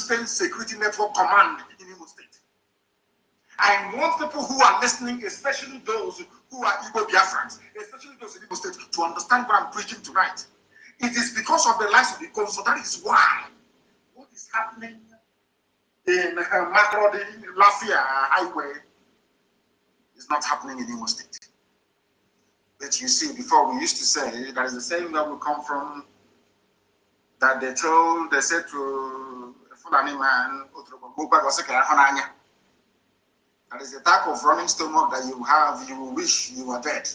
Eastern Security Network Command in Imo State. I want people who are listening, especially those who are Igbo Biafrans, especially those in Imo State, to understand what I'm preaching tonight. It is because of the lives of the EKOM, so that is why what is happening in Makrodi, Lafia Highway is not happening in Imo State. But you see, before we used to say, that is the saying that we come from, that they said to a Fulani man, that is the type of running stomach that you have, you wish you were dead.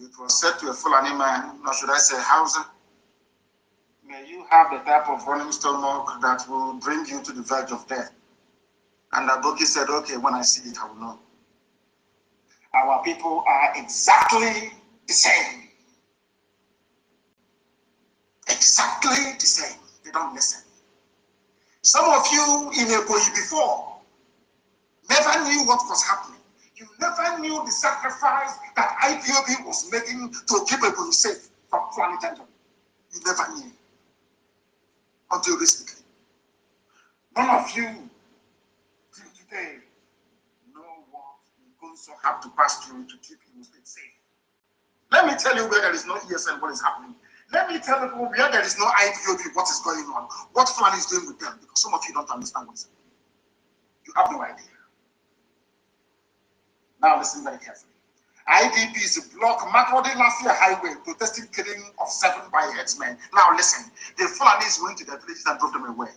It was said to a Fulani man, or should I say Hausa, may you have the type of running stomach that will bring you to the verge of death. And Aboki said, okay, when I see it, I will know. Our people are exactly the same. Exactly the same. They don't listen. Some of you in Ekpa before never knew what was happening. You never knew the sacrifice that IPOB was making to keep Ekpa safe from Fulani Tendon. You never knew. Until recently. None of you till today know what we also have to pass through to keep Imo State safe. Let me tell you where there is no ESN, what is happening. Let me tell you where there is no IPOB, what is going on, what Fulani is doing with them, because some of you don't understand what is happening. You have no idea. Now listen very carefully. IDPs block Makrodi Lafia Highway, protesting killing of 7 by headsmen. Now listen, the Fulanis went to their villages and drove them away.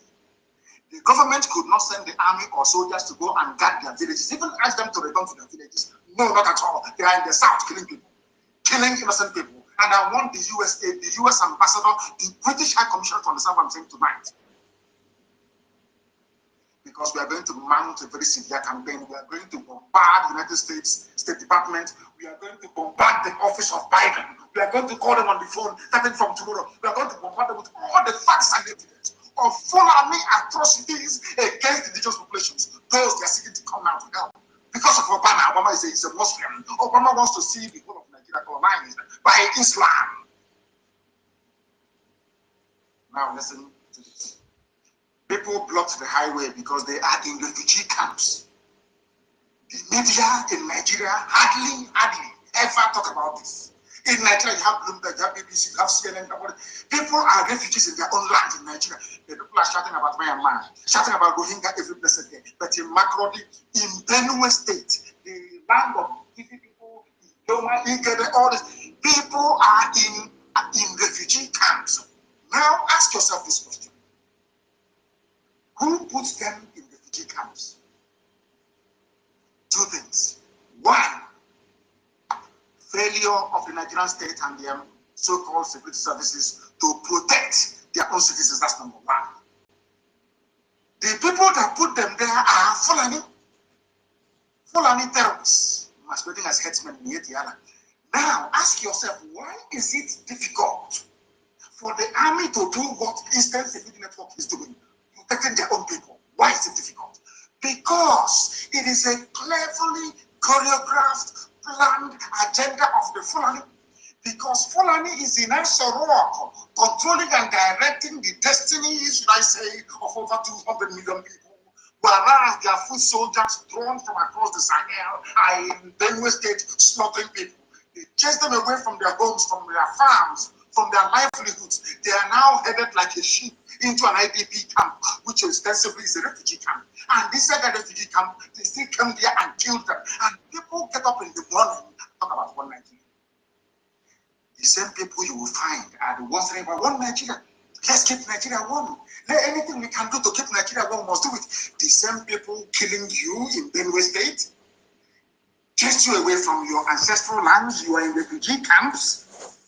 The government could not send the army or soldiers to go and guard their villages, even ask them to return to their villages. No, not at all. They are in the south killing people, killing innocent people. And I want the USA, the US ambassador, the British High Commissioner to understand what I'm saying tonight. Because we are going to mount a very severe campaign. We are going to bombard the United States State Department. We are going to bombard the office of Biden. We are going to call them on the phone starting from tomorrow. We are going to bombard them with all the facts and evidence of Fulani atrocities against indigenous populations. Those they are seeking to come out to help. Because of Obama, Obama is a Muslim. Obama wants to see the whole of Nigeria colonized by Islam. Now listen to this. People blocked the highway because they are in refugee camps. The media in Nigeria hardly ever talk about this. In Nigeria, you have Bloomberg, you have BBC, you have CNN. People are refugees in their own land in Nigeria. The people are shouting about Myanmar, shouting about Rohingya every blessed day. But in Makrodi, in Benue State, the land of people, Doma, EKID, all this, people are in refugee camps. Now ask yourself this question. Who puts them in refugee camps? 2 things. 1, failure of the Nigerian state and their so-called security services to protect their own citizens. That's number 1. The people that put them there are Fulani terrorists, masquerading as headsmen in Yetiala. Now ask yourself, why is it difficult for the army to do what Eastern Security Network is doing? Protecting their own people. Why is it difficult? Because it is a cleverly choreographed, planned agenda of the Fulani. Because Fulani is in Asorok, controlling and directing the destinies, should I say, of over 200 million people. Whereas their foot soldiers drawn from across the Sahel are in Benue State slaughtering people. They chase them away from their homes, from their farms, from their livelihoods. They are now headed like a sheep into an IDP camp, which ostensibly is a refugee camp. And this said that refugee camp, they still come there and kill them. And people get up in the morning and talk about one Nigeria. The same people you will find are the ones saying about one Nigeria. Let's keep Nigeria one. Anything we can do to keep Nigeria one, we must do it. The same people killing you in Benue State, chase you away from your ancestral lands, you are in refugee camps.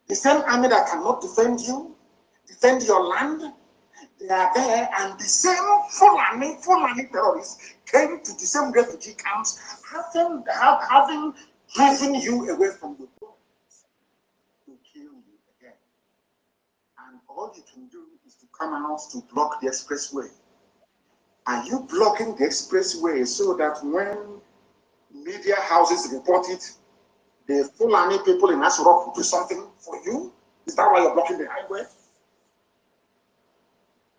The same army that cannot defend you, defend your land, they are there, and the same Fulani terrorists came to the same refugee camps, having driven you away from the boat to kill you again. And all you can do is to come out to block the expressway. Are you blocking the expressway so that when media houses report it, the Fulani people in Asorok will do something for you? Is that why you're blocking the highway?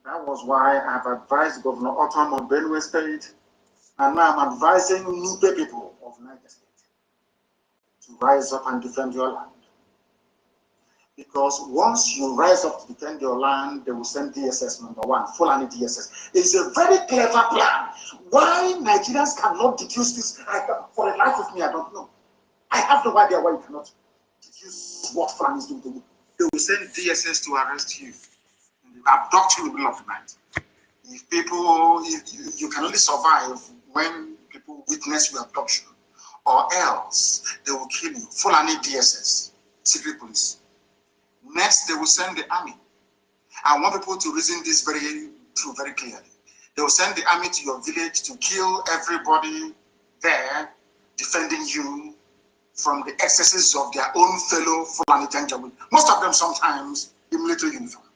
That was why I've advised Governor Otom of Benue State, and now I'm advising Nupe people of Niger State to rise up and defend your land. Because once you rise up to defend your land, they will send DSS #1, Fulani DSS. It's a very clever plan. Why Nigerians cannot deduce this, for the life of me, I don't know. I have no idea why you cannot deduce what Fulani is doing to you. They will send DSS to arrest you. They will abduct you in the middle of the night. If you can only survive when people witness your abduction, or else they will kill you. Fulani DSS, secret police. Next, they will send the army. I want people to reason this very clearly. They will send the army to your village to kill everybody there, defending you from the excesses of their own fellow Fulani Janjaweed. Most of them sometimes in military uniform.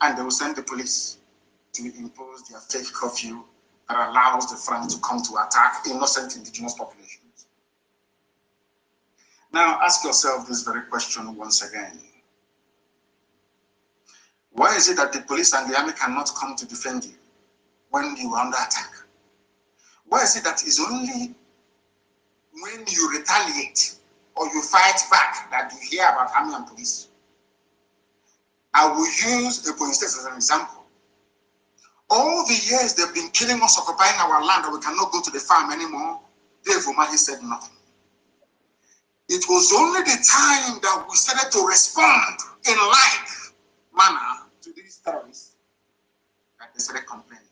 And they will send the police to impose their fake curfew that allows the Fulani to come to attack innocent indigenous populations. Now ask yourself this very question once again. Why is it that the police and the army cannot come to defend you when you are under attack? Why is it that it's only when you retaliate or you fight back that you hear about army and police? I will use Ebonyi State as an example. All the years they've been killing us, occupying our land, that we cannot go to the farm anymore, Dave Umahi said nothing. It was only the time that we started to respond in like manner to these terrorists that they started complaining.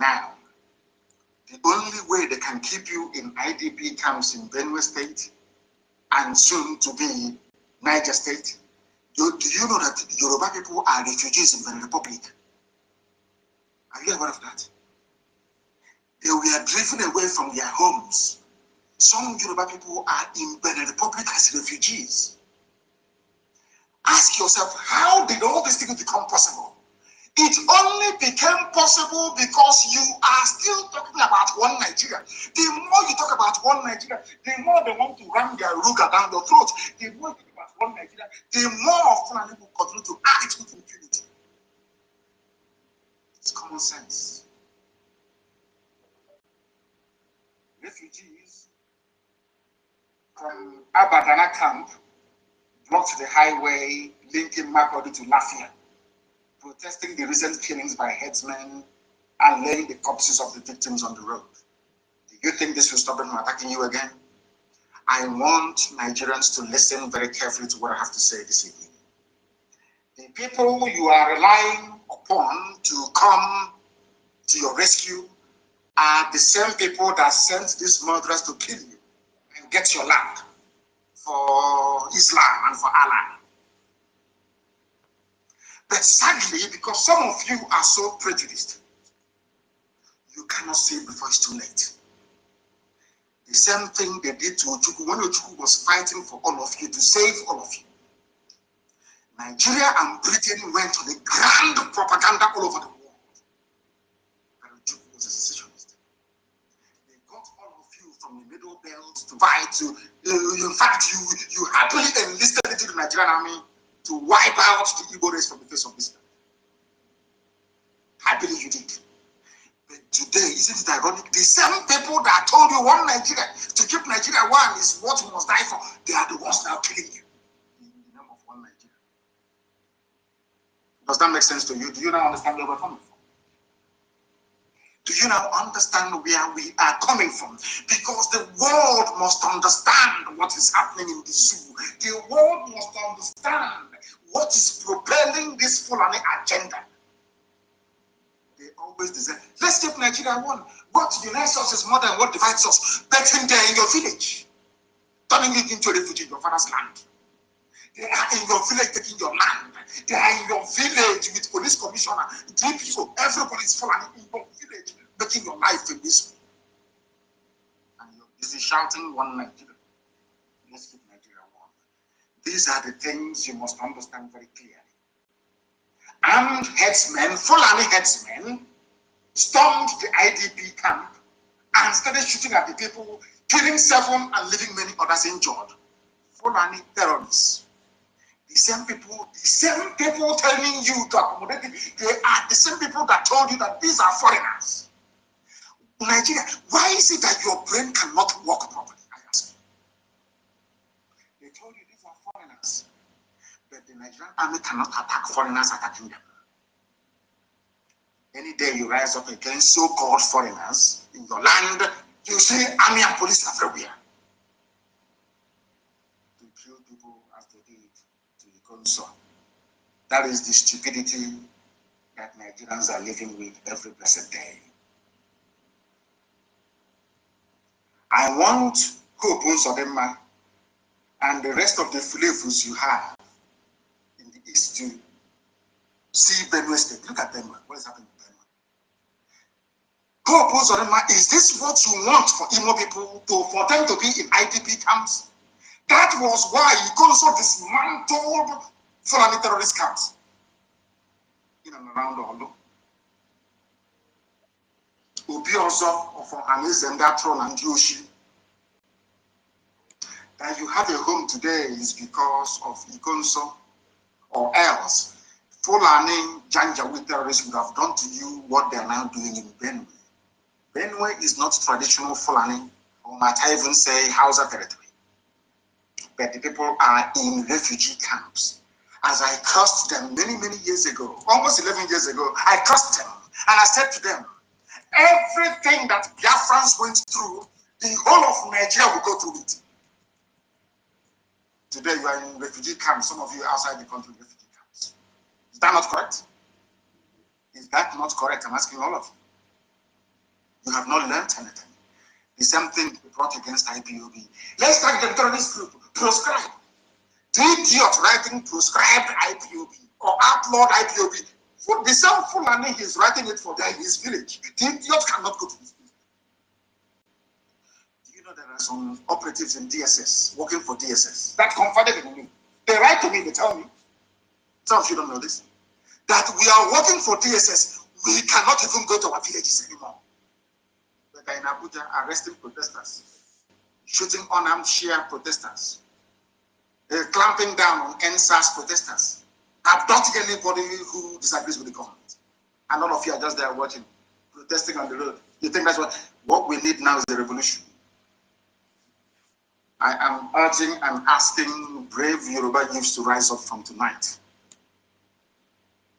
Now, the only way they can keep you in IDP camps in Benue State and soon to be Niger State, do you know that Yoruba people are refugees in the Republic? Are you aware of that? They were driven away from their homes. Some Yoruba people are in Benin Republic as refugees. Ask yourself, how did all these things become possible? It only became possible because you are still talking about one Nigeria. The more you talk about one Nigeria, the more they want to ram their ruga down your throat. The more you talk about one Nigeria, the more Fulani will continue to act with impunity. It's common sense. Refugees from Abadana camp blocked the highway linking Makurdi to Lafia, protesting the recent killings by headsmen and laying the corpses of the victims on the road. Do you think this will stop them from attacking you again? I want Nigerians to listen very carefully to what I have to say this evening. The people you are relying upon to come to your rescue are the same people that sent these murderers to kill you and get your land for Islam and for Allah. But sadly, because some of you are so prejudiced, you cannot see it before it's too late. The same thing they did to Ojukwu when Ojukwu was fighting for all of you, to save all of you. Nigeria and Britain went on a grand propaganda all over the world that Ojukwu was a secessionist. They got all of you from the Middle Belt to fight. In fact, you happily enlisted into the Nigerian army to wipe out the Igbo race from the face of this land. Happily you did. But today, isn't it ironic? The same people that told you one Nigeria, to keep Nigeria one is what we must die for, they are the ones now killing you in the name of one Nigeria. Does that make sense to you? Do you now understand where we're coming from? Do you now understand where we are coming from? Because the world must understand what is happening in the zoo. The world must understand what is propelling this Fulani agenda. They always desire, let's keep Nigeria one. What unites us is more than what divides us. But in there in your village, turning it into a refugee in your father's land. They are in your village taking your land. They are in your village with police commissioner, DPO, everybody is Fulani in your village, making your life a misery. And you're busy shouting one Nigeria. Let's keep Nigeria one. These are the things you must understand very clearly. Armed headsmen, Fulani headsmen, stormed the IDP camp and started shooting at the people, killing 7 and leaving many others injured. Fulani terrorists. The same people telling you to accommodate it, they are the same people that told you that these are foreigners. Nigeria, why is it that your brain cannot work properly? I ask you. They told you these are foreigners, but the Nigerian army cannot attack foreigners attacking them. Any day you rise up against so-called foreigners in your land, you see army and police everywhere to kill people as they did to Ikonso. That is the stupidity that Nigerians are living with every blessed day. I want Hope Nsodema and the rest of the flavors you have in the East to see Benue State. Look at Benue. What is happening in Benue? Hope Nsodema, is this what you want for Imo people, for them to be in IDP camps? That was why Ikonso dismantled Fulani terrorist camps in and around Olo. Obi also for Hanis and that throne and Yoshi. That you have a home today is because of Ikonso, or else Fulani Janjaweed terrorists would have done to you what they are now doing in Benue. Benue is not traditional Fulani, or might I even say Hausa territory. But the people are in refugee camps. As I cursed them many years ago, almost 11 years ago, I cursed them and I said to them, everything that Biafrans went through, the whole of Nigeria will go through it. Today you are in refugee camps, some of you outside the country in refugee camps. Is that not correct? Is that not correct? I'm asking all of you. You have not learned anything. The same thing we brought against IPOB. Let's start the terrorist group. Proscribe. The idiot writing proscribed IPOB or outlawed IPOB. For the same Fulani, he's writing it for them in his village. The idiot cannot go to his village. Do you know there are some operatives in DSS working for DSS that confided in me? They write to me, they tell me. Some of you don't know this. That we are working for DSS. We cannot even go to our villages anymore. They are in Abuja arresting protesters, shooting unarmed Shia protesters, clamping down on NSAS protesters, abducting anybody who disagrees with the government. And all of you are just there watching, protesting on the road. You think that's what we need now is a revolution? I am urging and asking brave Yoruba youths to rise up from tonight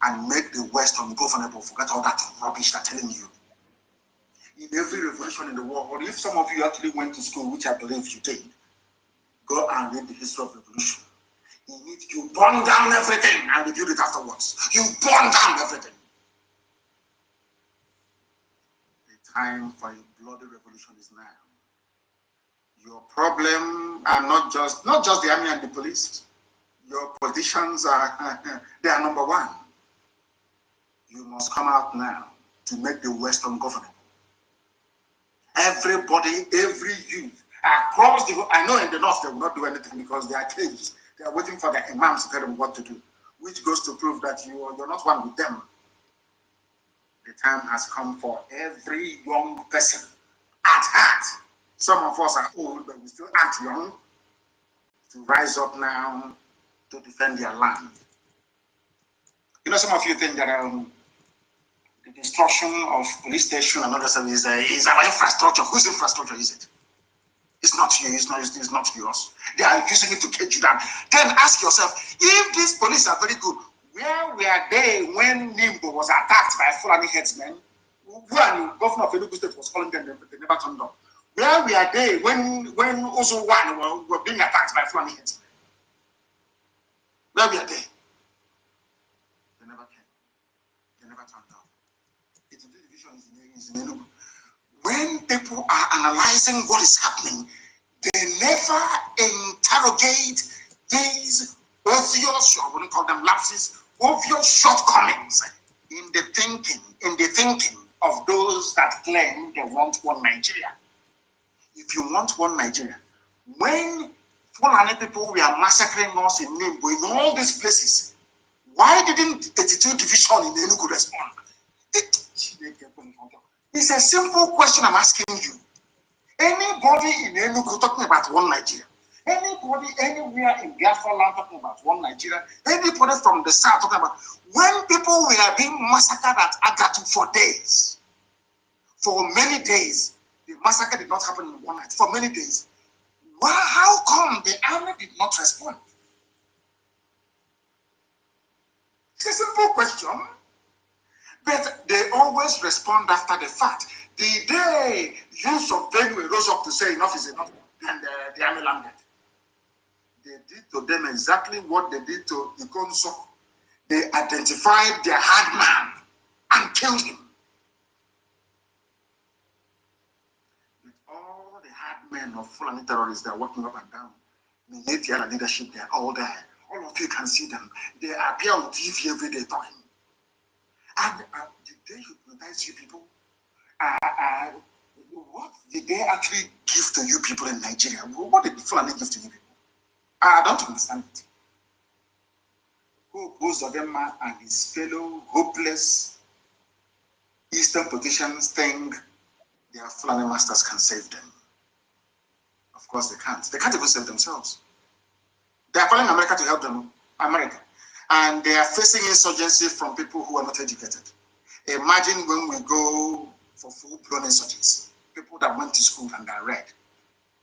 and make the West ungovernable. Forget all that rubbish they're telling you. In every revolution in the world, or if some of you actually went to school, which I believe you did, go and read the history of revolution. You burn down everything and rebuild it afterwards. You burn down everything. The time for a bloody revolution is now. Your problem are not just the army and the police. Your politicians are they are number one. You must come out now to make the West ungovernable. Everybody, every youth across the, I know in the north they will not do anything because they are caged. They are waiting for their imams to tell them what to do, which goes to prove that you're not one with them. The time has come for every young person at heart. Some of us are old, but we still act young, to rise up now to defend their land. You know, some of you think that the destruction of police station and other services is our infrastructure. Whose infrastructure is it? It's not you, it's not yours. They are using it to get you down. Then ask yourself, if these police are very good, where were they when Nimbo was attacked by Fulani headsmen? Who the governor of Enugu State was calling them, they never turned up. Where were they when Ozo One were being attacked by Fulani headsmen? Where were they? They never came. They never turned up. It's a division is in Enugu. When people are analyzing what is happening, they never interrogate these obvious, I wouldn't call them lapses, obvious shortcomings in the thinking of those that claim they want one Nigeria. If you want one Nigeria, when Fulani people were massacring us in Nimbo, in all these places, why didn't 82 Division in Enugu respond? It's a simple question I'm asking you. Anybody in Enugu talking about one Nigeria, Anybody anywhere in Biafra land talking about one Nigeria, anybody from the south talking about when people were being massacred at Agatu for days, for many days, the massacre did not happen in one night, for many days. Well, how come the army did not respond? It's a simple question, but they always respond after the fact. The day youth of Benue rose up to say enough is enough, and the army landed. They did to them exactly what they did to EKOM. They identified their hard man and killed him. With all the hard men of Fulani terrorists that are walking up and down, the ATL leadership, they are all there. All of you can see them. They appear on TV every day talking. And did they hypnotize you people? What did they actually give to you people in Nigeria? What did Fulani give to you people? I don't understand it. Who goes Odema and his fellow hopeless Eastern politicians think their Fulani masters can save them? Of course they can't. They can't even save themselves. They are calling America to help them, America. And they are facing insurgency from people who are not educated. Imagine when we go for full-blown insurgency, people that went to school and are read.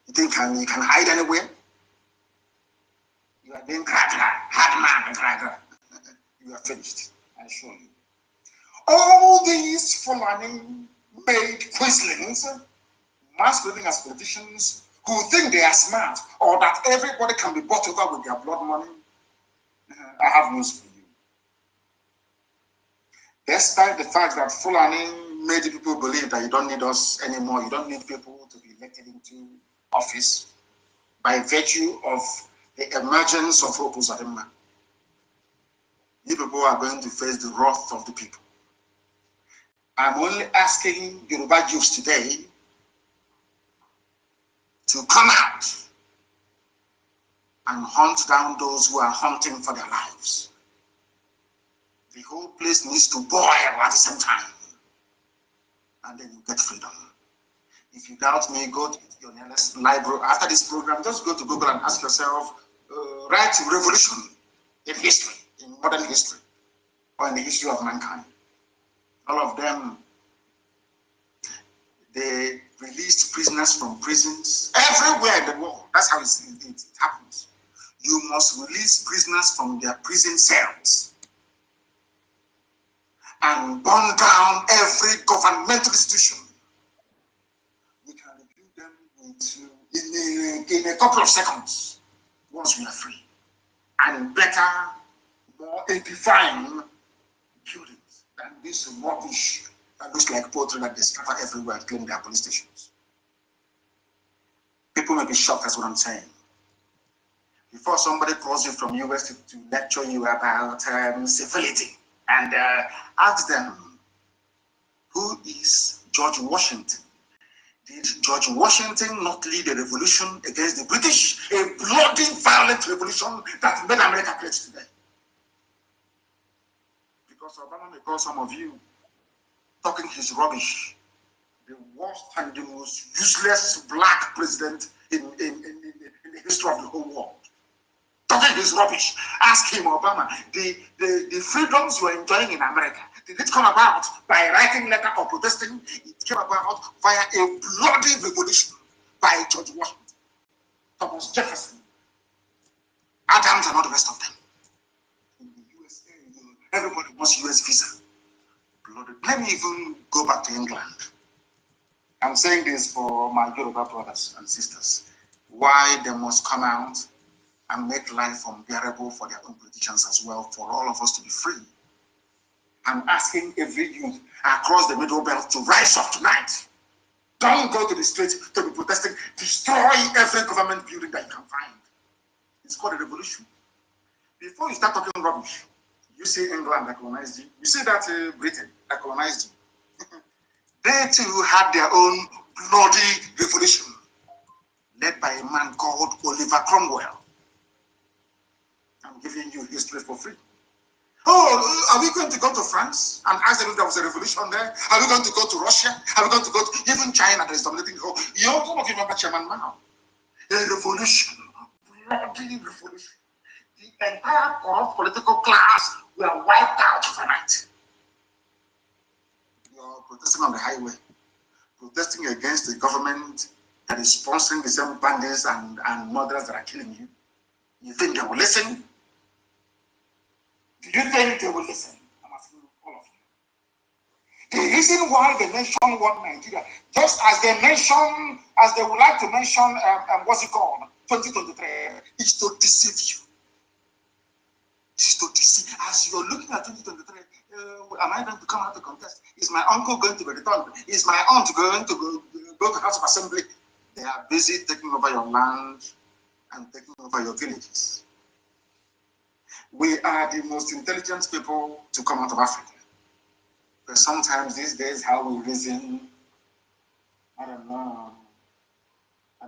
You think you can hide anywhere? You are being hard man, you are finished, I assure you. All these Fulani made quislings, masquerading as politicians who think they are smart or that everybody can be bought over with their blood money, I have news for you. Despite the fact that Fulani made people believe that you don't need us anymore, you don't need people to be elected into office by virtue of the emergence of Opuzadema. You people are going to face the wrath of the people. I'm only asking Yoruba youths today to come out and hunt down those who are hunting for their lives. The whole place needs to boil at the same time, and then you get freedom. If you doubt me, go to your nearest library. After this program, just go to Google and ask yourself, write revolution in history, in modern history, or in the history of mankind. All of them, they released prisoners from prisons everywhere in the world. That's how it happens. You must release prisoners from their prison cells and burn down every governmental institution. We can rebuild them in a couple of seconds once we are free. And better, more edifying buildings than this rubbish that looks like poetry that they scatter everywhere and claim their police stations. People may be shocked, that's what I'm saying. Before somebody calls you from US to lecture you about civility, and ask them, who is George Washington? Did George Washington not lead a revolution against the British? A bloody, violent revolution that made America great today. Because Obama may call some of you talking his rubbish, the worst and the most useless black president in the history of the whole world. Talking his rubbish. Ask him, Obama, the freedoms you are enjoying in America, did it come about by writing letter or protesting? It came about via a bloody revolution by George Washington, Thomas Jefferson, Adams, and all the rest of them. In the USA, everybody wants US visa. Bloody. Let me even go back to England. I'm saying this for my Yoruba brothers and sisters. Why they must come out and make life unbearable for their own politicians as well, for all of us to be free. I'm asking every youth across the Middle Belt to rise up tonight. Don't go to the streets to be protesting. Destroy every government building that you can find. It's called a revolution. Before you start talking rubbish, you see England that colonized you. You see that Britain that colonized you. They too had their own bloody revolution, led by a man called Oliver Cromwell. I'm giving you history for free. Oh, are we going to go to France and ask them if there was a revolution there? Are we going to go to Russia? Are we going to go to even China that is dominating the whole? You also remember Chairman Mao. A revolution bloody revolution. The entire corrupt political class were wiped out overnight. You're protesting on the highway, protesting against the government that is sponsoring the same bandits and murderers that are killing you. You think they will listen? Do you think they will listen? I'm asking all of you. The reason why they mention one Nigeria, just as they mention, as they would like to mention, what's it called, 2023, is to deceive you. It's to deceive. As you're looking at 2023, am I going to come out to contest? Is my uncle going to be returned? Is my aunt going to go to House of Assembly? They are busy taking over your land and taking over your villages. We are the most intelligent people to come out of Africa. But sometimes these days, how we reason, I don't know. I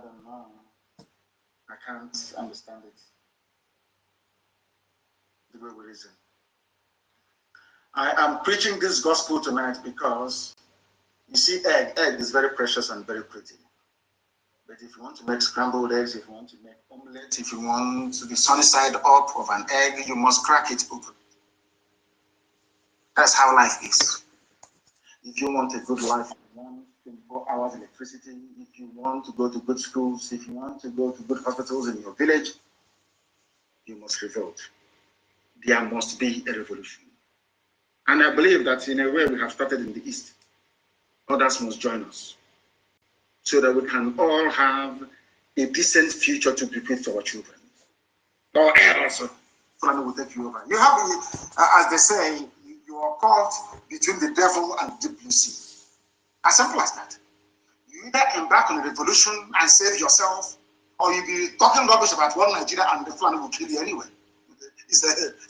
can't understand it. The way we reason. I am preaching this gospel tonight because, you see, egg is very precious and very pretty. But if you want to make scrambled eggs, if you want to make omelette, if you want the sunny side up of an egg, you must crack it open. That's how life is. If you want a good life, you want 24 hours electricity, if you want to go to good schools, if you want to go to good hospitals in your village, you must revolt. There must be a revolution. And I believe that in a way we have started in the East. Others must join us, so that we can all have a decent future to bequeath to our children. Or else, Fulani will take you over. You have, as they say, you are caught between the devil and the deep blue sea. As simple as that. You either embark on a revolution and save yourself, or you be talking rubbish about one Nigeria and the Fulani will kill you anyway.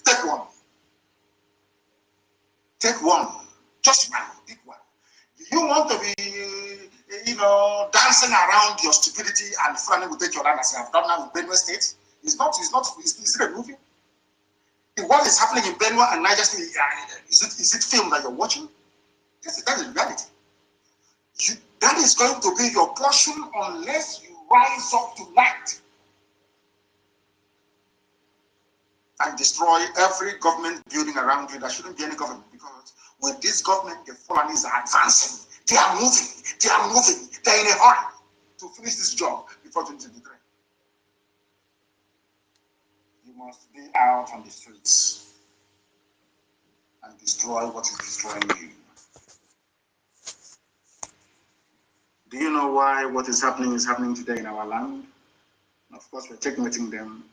Take one. Take one. Just one. Pick one. Do you want to be, dancing around your stupidity and Fulani will take your land as I have done now in Benue State? Is it a movie? What is happening in Benue and Niger State, is it film that you're watching? That is reality. That is going to be your portion unless you rise up tonight and destroy every government building around you. There shouldn't be any government, because with this government, the Fulanis are advancing. They are moving. They're in a hurry to finish this job before 2023. You must be out on the streets and destroy what is destroying you. Do you know why what is happening today in our land? Of course, we're checkmating them.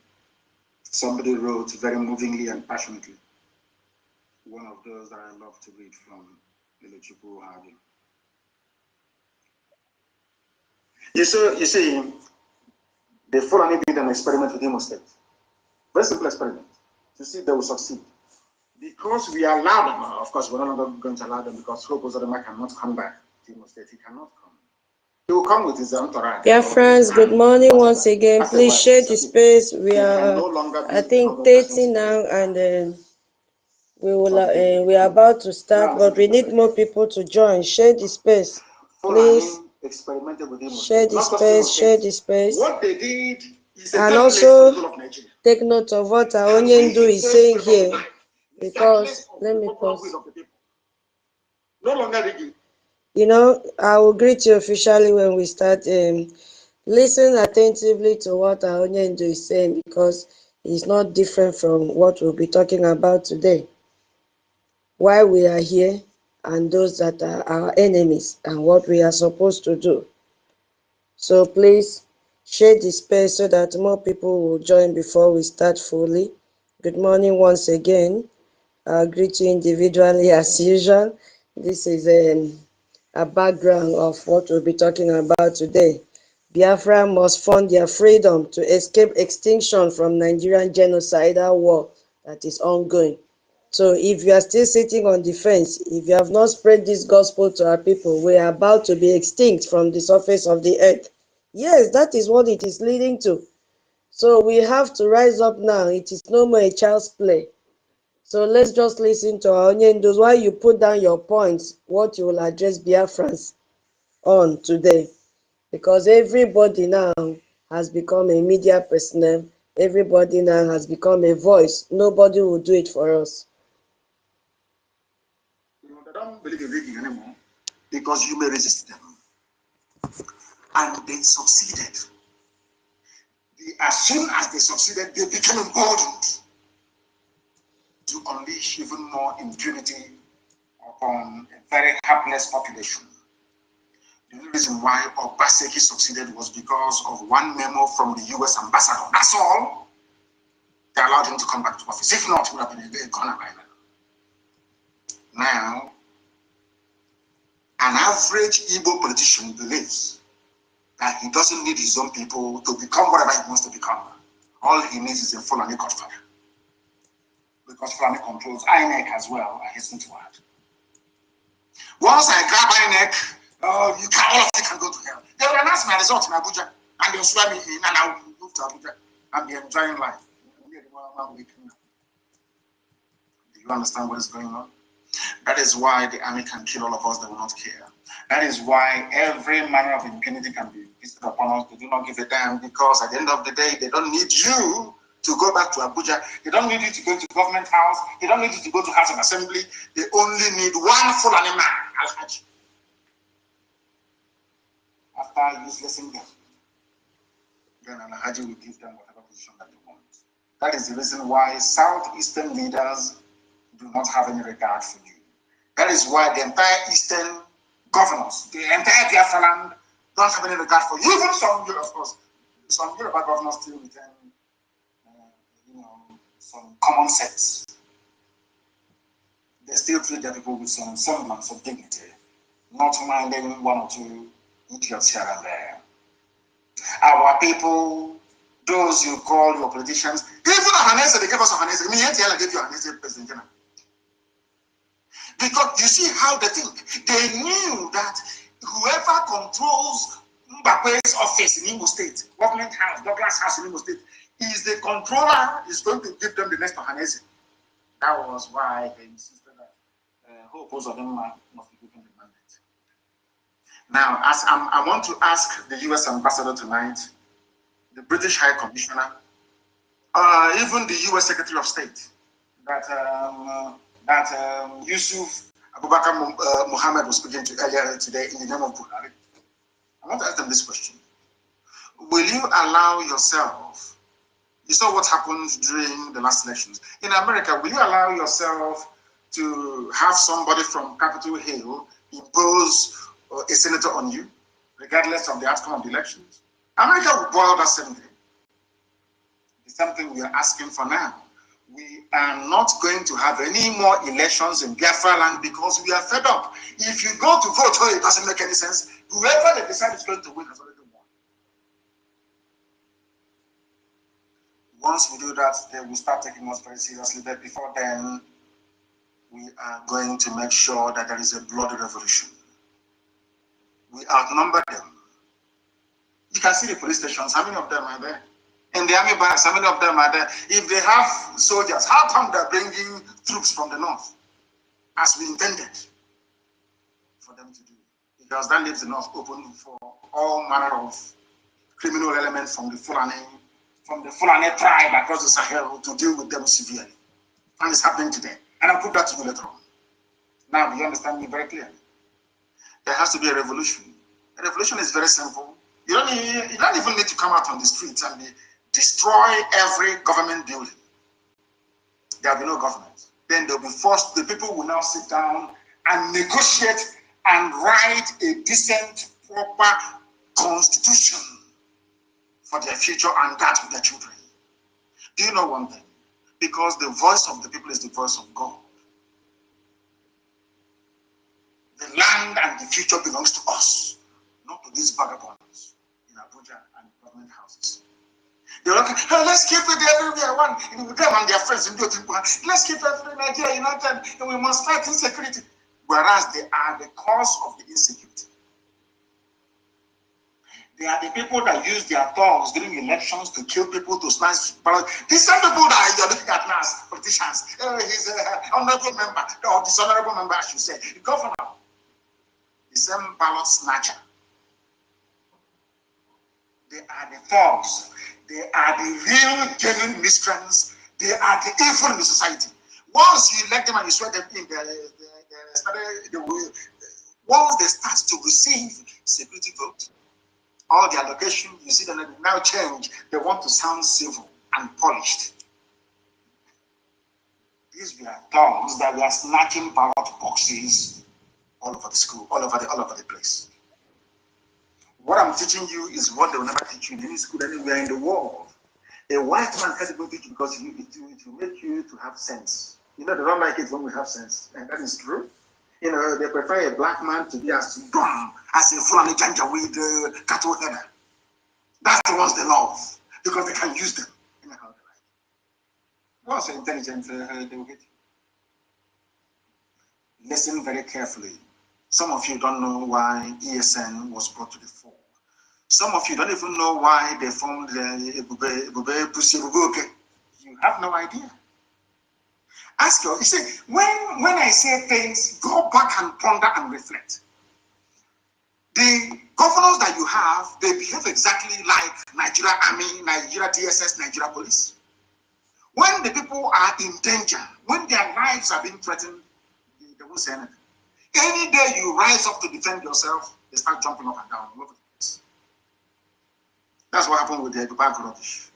Somebody wrote very movingly and passionately, one of those that I love to read from Ilochukwu Hagi. You see, the Fulani did an experiment with Imo State. Very simple experiment, to see if they will succeed. Because we allow them, of course, we're no longer going to allow them, because Hope Uzodinma cannot come back to Imo State. He cannot come. He will come with his entourage. Dear friends, good morning once again. Please share the space. We are, I think, 30 now, and we are about to start, but we need more people to join. Share the space, please. Share the space. What they did is and also take note of what our Onyendu is saying here, because let me pause. No longer rigging. I will greet you officially when we start. Listen attentively to what our Onyendu is saying, because it's not different from what we'll be talking about today. Why we are here, and those that are our enemies, and what we are supposed to do. So please share the space so that more people will join before we start fully. Good morning once again. I'll greet you individually as usual. This is a background of what we'll be talking about today. Biafra must fund their freedom to escape extinction from Nigerian genocidal war that is ongoing. So if you are still sitting on the fence, if you have not spread this gospel to our people, we are about to be extinct from the surface of the earth. Yes, that is what it is leading to. So we have to rise up now. It is no more a child's play. So let's just listen to our Onyendos while you put down your points, what you will address BIAFRANS on today. Because everybody now has become a media personnel, everybody now has become a voice. Nobody will do it for us. You know, they don't believe in rigging anymore because you may resist them. And they succeeded. As soon as they succeeded, they became emboldened to unleash even more impunity upon a very hapless population. The only reason why Obaseki succeeded was because of one memo from the US ambassador. That's all. They allowed him to come back to office. If not, he would have been gone by now. Now, an average Igbo politician believes that he doesn't need his own people to become whatever he wants to become. All he needs is a Fulani godfather. Because Fulani controls INEC as well, I hasten to add. Once I grab INEC, all of you can go to hell. They will announce my result in Abuja, and they'll swear me in, and I will move to Abuja and be enjoying life. Do you understand what is going on? That is why the army can kill all of us, they will not care. That is why every manner of impunity can be visited upon us. They do not give a damn, because at the end of the day, they don't need you to go back to Abuja. They don't need you to go to government house. They don't need you to go to House of Assembly. They only need one Fulani man, Al-Haji. After uselessing them, then Al-Haji will give them whatever position that they want. That is the reason why Southeastern leaders do not have any regard for you. That is why the entire Eastern governors, the entire Biafra land, don't have any regard for you. Even some, of course, some Yoruba governors still retain, some common sense. They still treat their people with some semblance of dignity, not minding one or two idiots here and there. Our people, those you call your politicians, even Ohanese, they gave us Ohanese. Me, I gave you Ohanese President General. Because you see how they think. They knew that whoever controls Mbakwe's office in Imo State, government house, Douglas House in Imo State, is the controller, is going to give them the next Ohanese. That was why they insisted that Hope of them must be given the mandate. Now, as I want to ask the US ambassador tonight, the British High Commissioner, even the US Secretary of State, that Yusuf Abubakar Mohammed was speaking to earlier today in the name of Buhari. I want to ask them this question. Will you allow yourself, you saw what happened during the last elections. In America, will you allow yourself to have somebody from Capitol Hill impose a senator on you, regardless of the outcome of the elections? America will boil that same thing. The same thing we are asking for now. We are not going to have any more elections in Biafra land because we are fed up. If you go to vote, it doesn't make any sense. Whoever they decide is going to win has already won. Once we do that, they will start taking us very seriously. But before then, we are going to make sure that there is a bloody revolution. We outnumber them. You can see the police stations. How many of them are there? In the army barracks, how many of them are there? If they have soldiers, how come they're bringing troops from the north, as we intended for them to do? Because that leaves the north open for all manner of criminal elements from the Fulani tribe across the Sahel to deal with them severely. And it's happening today. And I'll put that to you later on. Now, do you understand me very clearly? There has to be a revolution. A revolution is very simple. You don't even need to come out on the streets and destroy every government building. There will be no government. Then they'll be forced, the people will now sit down and negotiate and write a decent, proper constitution for their future and that of their children. Do you know one thing? Because the voice of the people is the voice of God. The land and the future belongs to us, not to these vagabonds in Abuja and government houses. They're like, hey, let's keep it everywhere. With them and their friends, let's keep every Nigeria united, and we must fight insecurity. Whereas they are the cause of the insecurity. They are the people that use their thugs during elections to kill people, to snatch ballots. These same people that you're looking at now as politicians. He's an honorable member, or dishonorable member, I should say. The governor, the same ballot snatcher. They are the thugs. They are the real genuine miscreants. They are the evil in the society. Once you elect them and you swear them in, once they start to receive security vote, all the allocation, you see them now change. They want to sound civil and polished. These were dogs that were snatching ballot boxes all over the school, all over the place. What I'm teaching you is what they will never teach you in any school anywhere in the world. A white man can't even teach you because it will make you to have sense. You know, they don't like it when we have sense, and that is true. You know, they prefer a black man to be as dumb as a Fulani Janjaweed cattle header. That's the ones they love because they can use them in how they like. Once you're intelligent, they will get you. Listen very carefully. Some of you don't know why ESN was brought to the fore. Some of you don't even know why they formed the Ebube. You have no idea. Ask you see, when I say things, go back and ponder and reflect. The governors that you have, they behave exactly like Nigeria Army, Nigeria DSS, Nigeria Police. When the people are in danger, when their lives are being threatened, they won't say anything. Any day you rise up to defend yourself, they start jumping up and down all over the place. That's what happened with the Ekpa rubbish.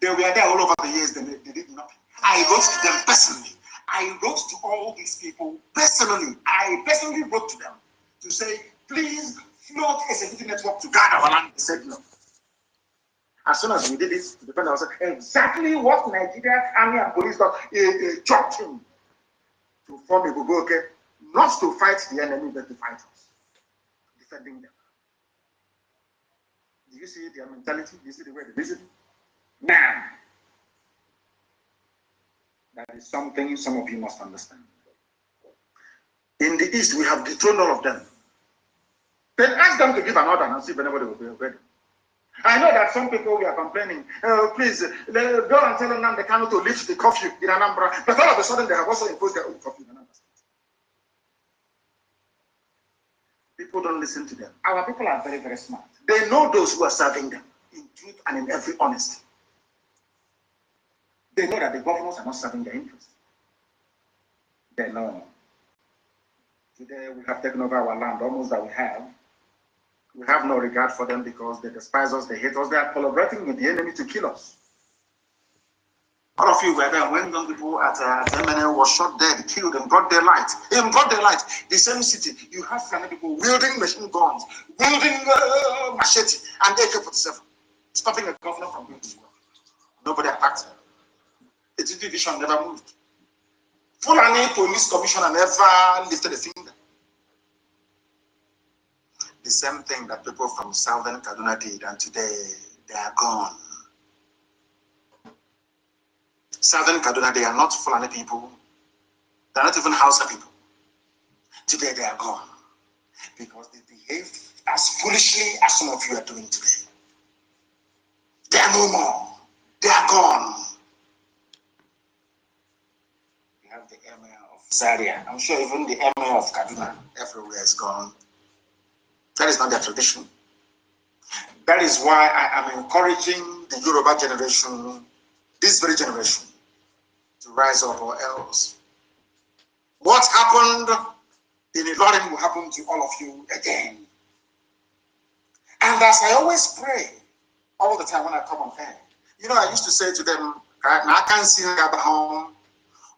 They were there all over the years, they did nothing. I wrote to them personally. I wrote to all these people personally. I personally wrote to them to say, please float a security network to guard our land. They said no. As soon as we did it to defend ourselves, exactly what Nigeria Army and Police got jumped in to form a Gogoke, not to fight the enemy, but to fight us, defending them. Do you see their mentality? Do you see the way they listen? Now, that is something some of you must understand. In the East, we have dethroned all of them. Then ask them to give an order and see if anybody will be obeyed. I know that some people we are complaining, please go and tell Nnamdi Kanu to lift the curfew in Anambra. But all of a sudden, they have also imposed their own curfew in Anambra. People don't listen to them. Our people are very, very smart. They know those who are serving them in truth and in every honesty. They know that the governors are not serving their interests. They know. Today we have taken over our land, almost that we have. We have no regard for them because they despise us, they hate us, they are collaborating with the enemy to kill us. All of you were there when young people at MNL was shot dead, killed in broad daylight. In broad daylight, the same city, you have Fulani people wielding machine guns, wielding machete and AK-47, stopping a governor from doing his work. Nobody attacked him. The division never moved. Fulani Police Commissioner never lifted a finger. The same thing that people from Southern Kaduna did, and today they are gone. Southern Kaduna, they are not Fulani people. They are not even Hausa people. Today they are gone because they behave as foolishly as some of you are doing today. They are no more. They are gone. We have the Emir of Zaria. I'm sure even the Emir of Kaduna everywhere is gone. That is not their tradition. That is why I am encouraging the Yoruba generation, this very generation, to rise up, or else what happened in Ilorin will happen to all of you again. And as I always pray all the time when I come on air, you know, I used to say to them, I can't see home.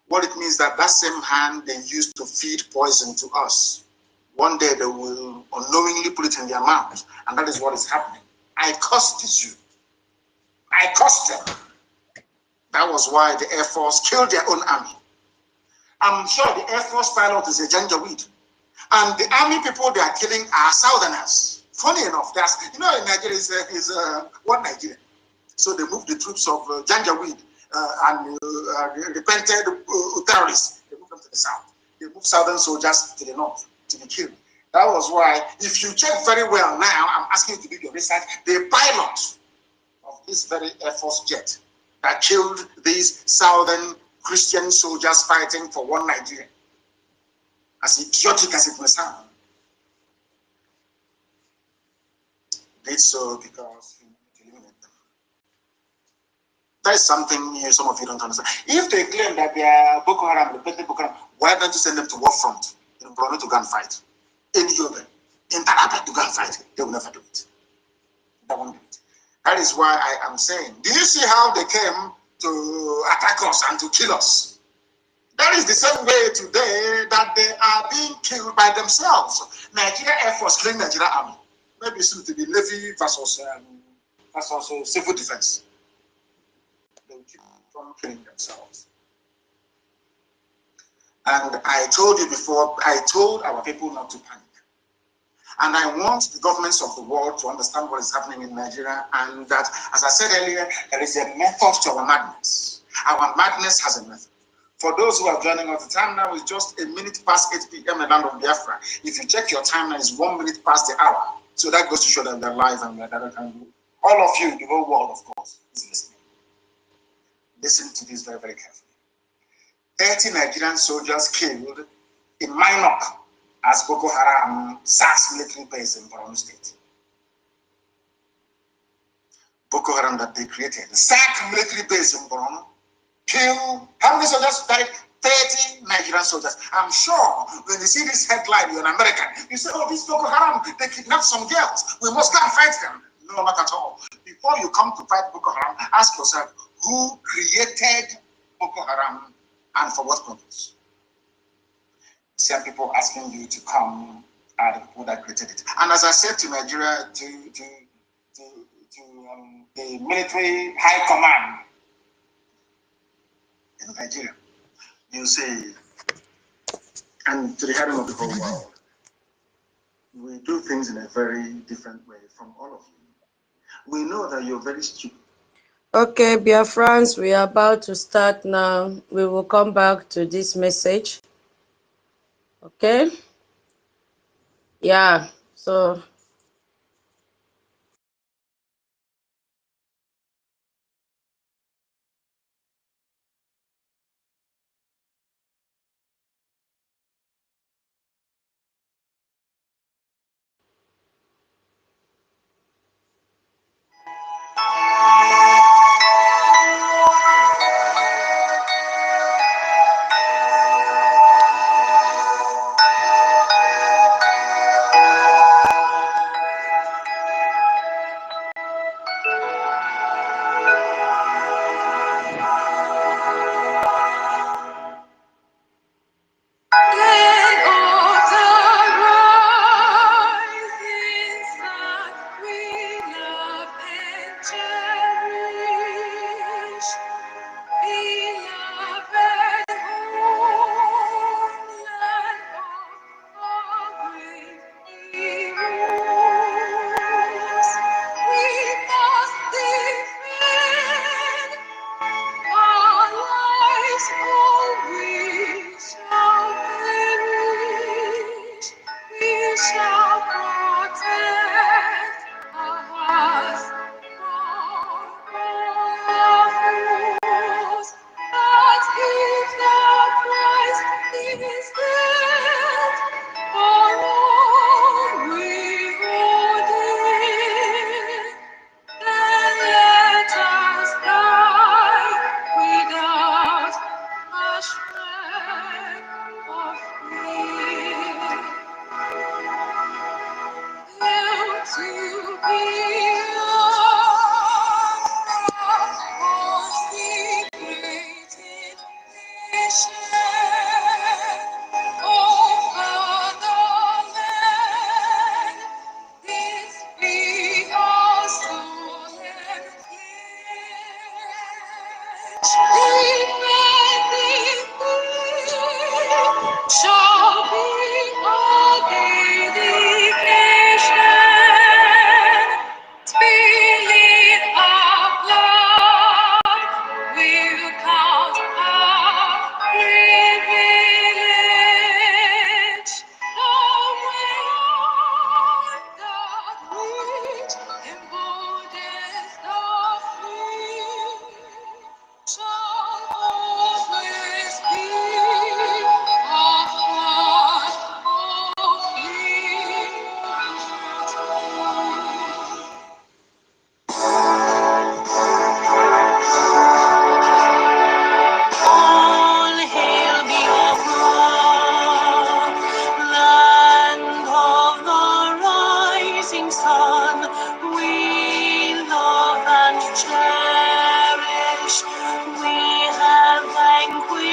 What it means that that same hand they used to feed poison to us, one day they will unknowingly put it in their mouths, and that is what is happening. I cursed you. I cursed them. That was why the Air Force killed their own army. I'm sure the Air Force pilot is a Janjaweed. And the army people they are killing are Southerners. Funny enough, that's, you know, in Nigeria is one Nigeria. So they moved the troops of Janjaweed and repented terrorists. They moved them to the south. They moved Southern soldiers to the north to be killed. That was why, if you check very well now, I'm asking you to do your research, the pilot of this very Air Force jet that killed these Southern Christian soldiers fighting for one Nigeria, as idiotic as it may sound, did so because he wanted to eliminate them. That is something some of you don't understand. If they claim that they are Boko Haram, Boko Haram, why don't you send them to war front in Borno to go and fight? In Yobe, in Taraba to go and fight? They will never do it. They won't do it. That is why I am saying, did you see how they came to attack us and to kill us? That is the same way today that they are being killed by themselves. Nigeria Air Force killing Nigeria Army. Maybe soon to be Navy versus civil defense. They will keep on killing themselves. And I told you before, I told our people not to panic. And I want the governments of the world to understand what is happening in Nigeria, and that, as I said earlier, there is a method to our madness. Our madness has a method. For those who are joining us, the time now is just a minute past 8 p.m. in the land of Biafra. If you check your time now, it's 1 minute past the hour. So that goes to show that we're live and we're direct. All of you, the whole world, of course, is listening. Listen to this very, very carefully. 30 Nigerian soldiers killed in Minok as Boko Haram sacks military base in Borno State. Boko Haram that they created, sack military base in Borno, kill, how many soldiers died? 30 Nigerian soldiers. I'm sure when you see this headline, you're an American, you say, oh, this Boko Haram, they kidnapped some girls. We must go and fight them. No, not at all. Before you come to fight Boko Haram, ask yourself, who created Boko Haram and for what purpose? Some people asking you to come are the people that created it. And as I said to Nigeria, to the military high command in Nigeria, you say, and to the hearing of the whole world, we do things in a very different way from all of you. We know that you're very stupid. Okay, BIAFRANS, we are about to start now. We will come back to this message. Okay? Yeah, so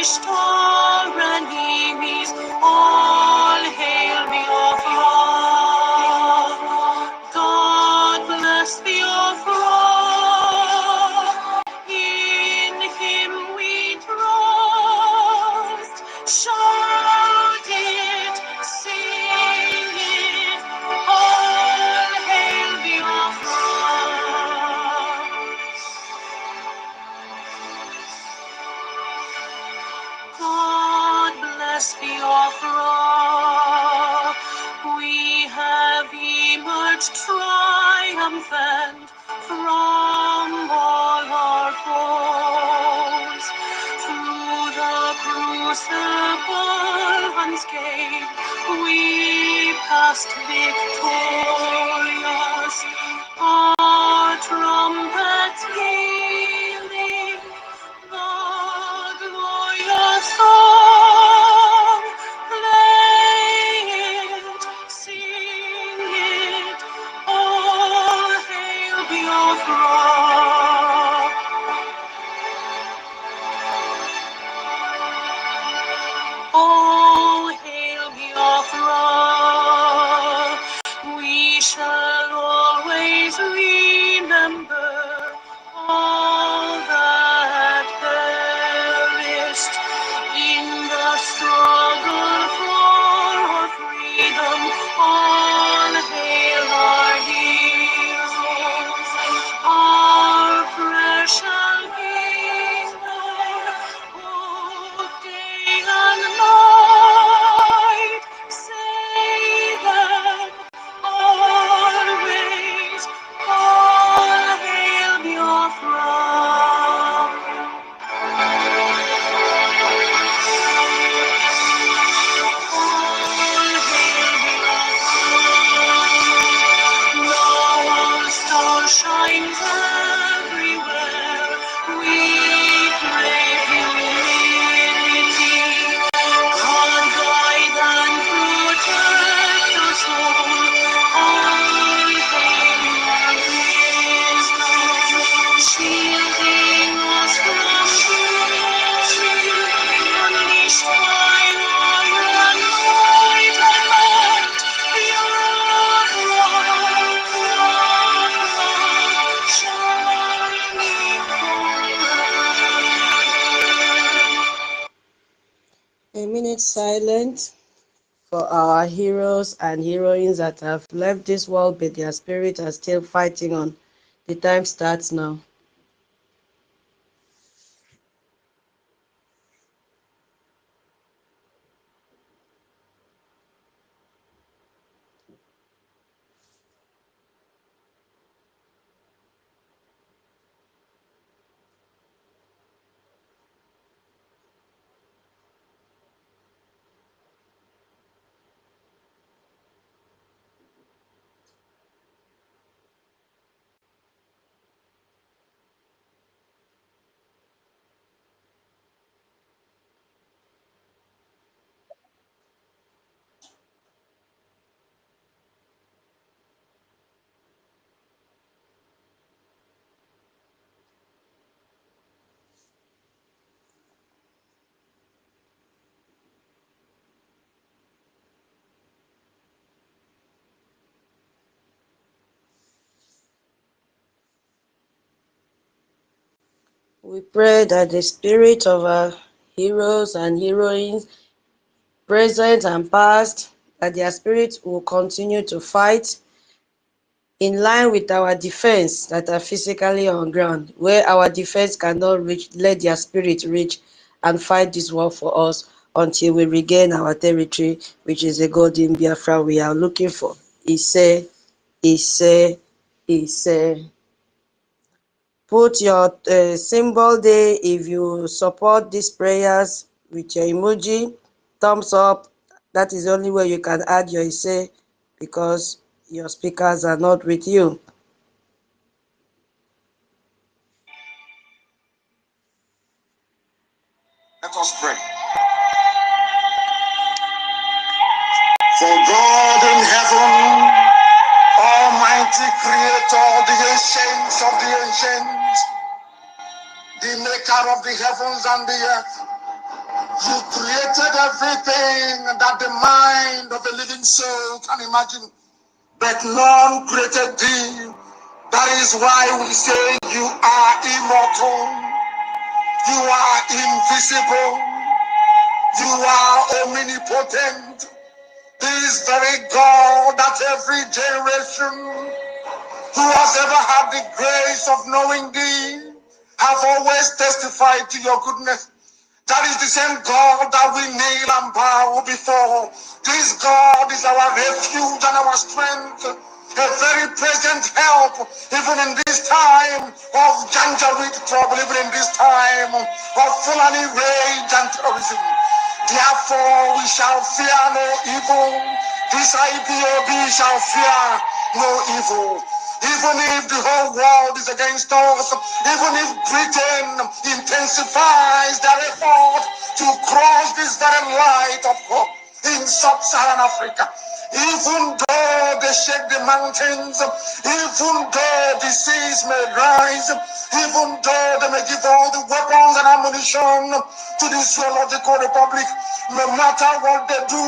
restore enemies, all hail Biafra. God bless Biafra. In him we trust. Shout it, sing it, all hail Biafra. God bless Biafra. We have emerged triumphant from all our foes. Through the crucible unscathed, we passed victorious. Our trumpets pealing, the glorious song, play it, sing it, all hail Biafra. All hail Biafra. We shall always remember all that perished in the struggle for our freedom. All hail our heroes, our precious heroes. Day and night, say them always, all hail Biafra. Now our star shines everywhere. We crave humility. God guide and protect us all. All hail your wisdom, shielding us from danger, unleashed by your anointed hand. A minute silent for our heroes and heroines that have left this world, but their spirit are still fighting on. The time starts now. We pray that the spirit of our heroes and heroines, present and past, that their spirit will continue to fight in line with our defense that are physically on ground. Where our defense cannot reach, let their spirit reach and fight this war for us until we regain our territory, which is the golden Biafra we are looking for. Ise, Ise, Ise. Put your symbol there if you support these prayers with your emoji, thumbs up. That is the only way you can add your Ise, because your speakers are not with you. Let us pray. For God in heaven, Almighty Creator, the ancients of the ancients, the maker of the heavens and the earth, You created everything that the mind of a living soul can imagine, but none created thee. That is why we say you are immortal, you are invisible, you are omnipotent. This very God that every generation who has ever had the grace of knowing thee have always testified to your goodness. That is the same God that we kneel and bow before. This God is our refuge and our strength, a very present help, even in this time of Janjaweed trouble, even in this time of Fulani rage and terrorism. Therefore, we shall fear no evil. This IPOB shall fear no evil. Even if the whole world is against us, even if Britain intensifies their effort to cross this very light of hope in sub-Saharan Africa, even though they shake the mountains, even though the seas may rise, even though they may give all the weapons and ammunition to the zoological republic, no matter what they do,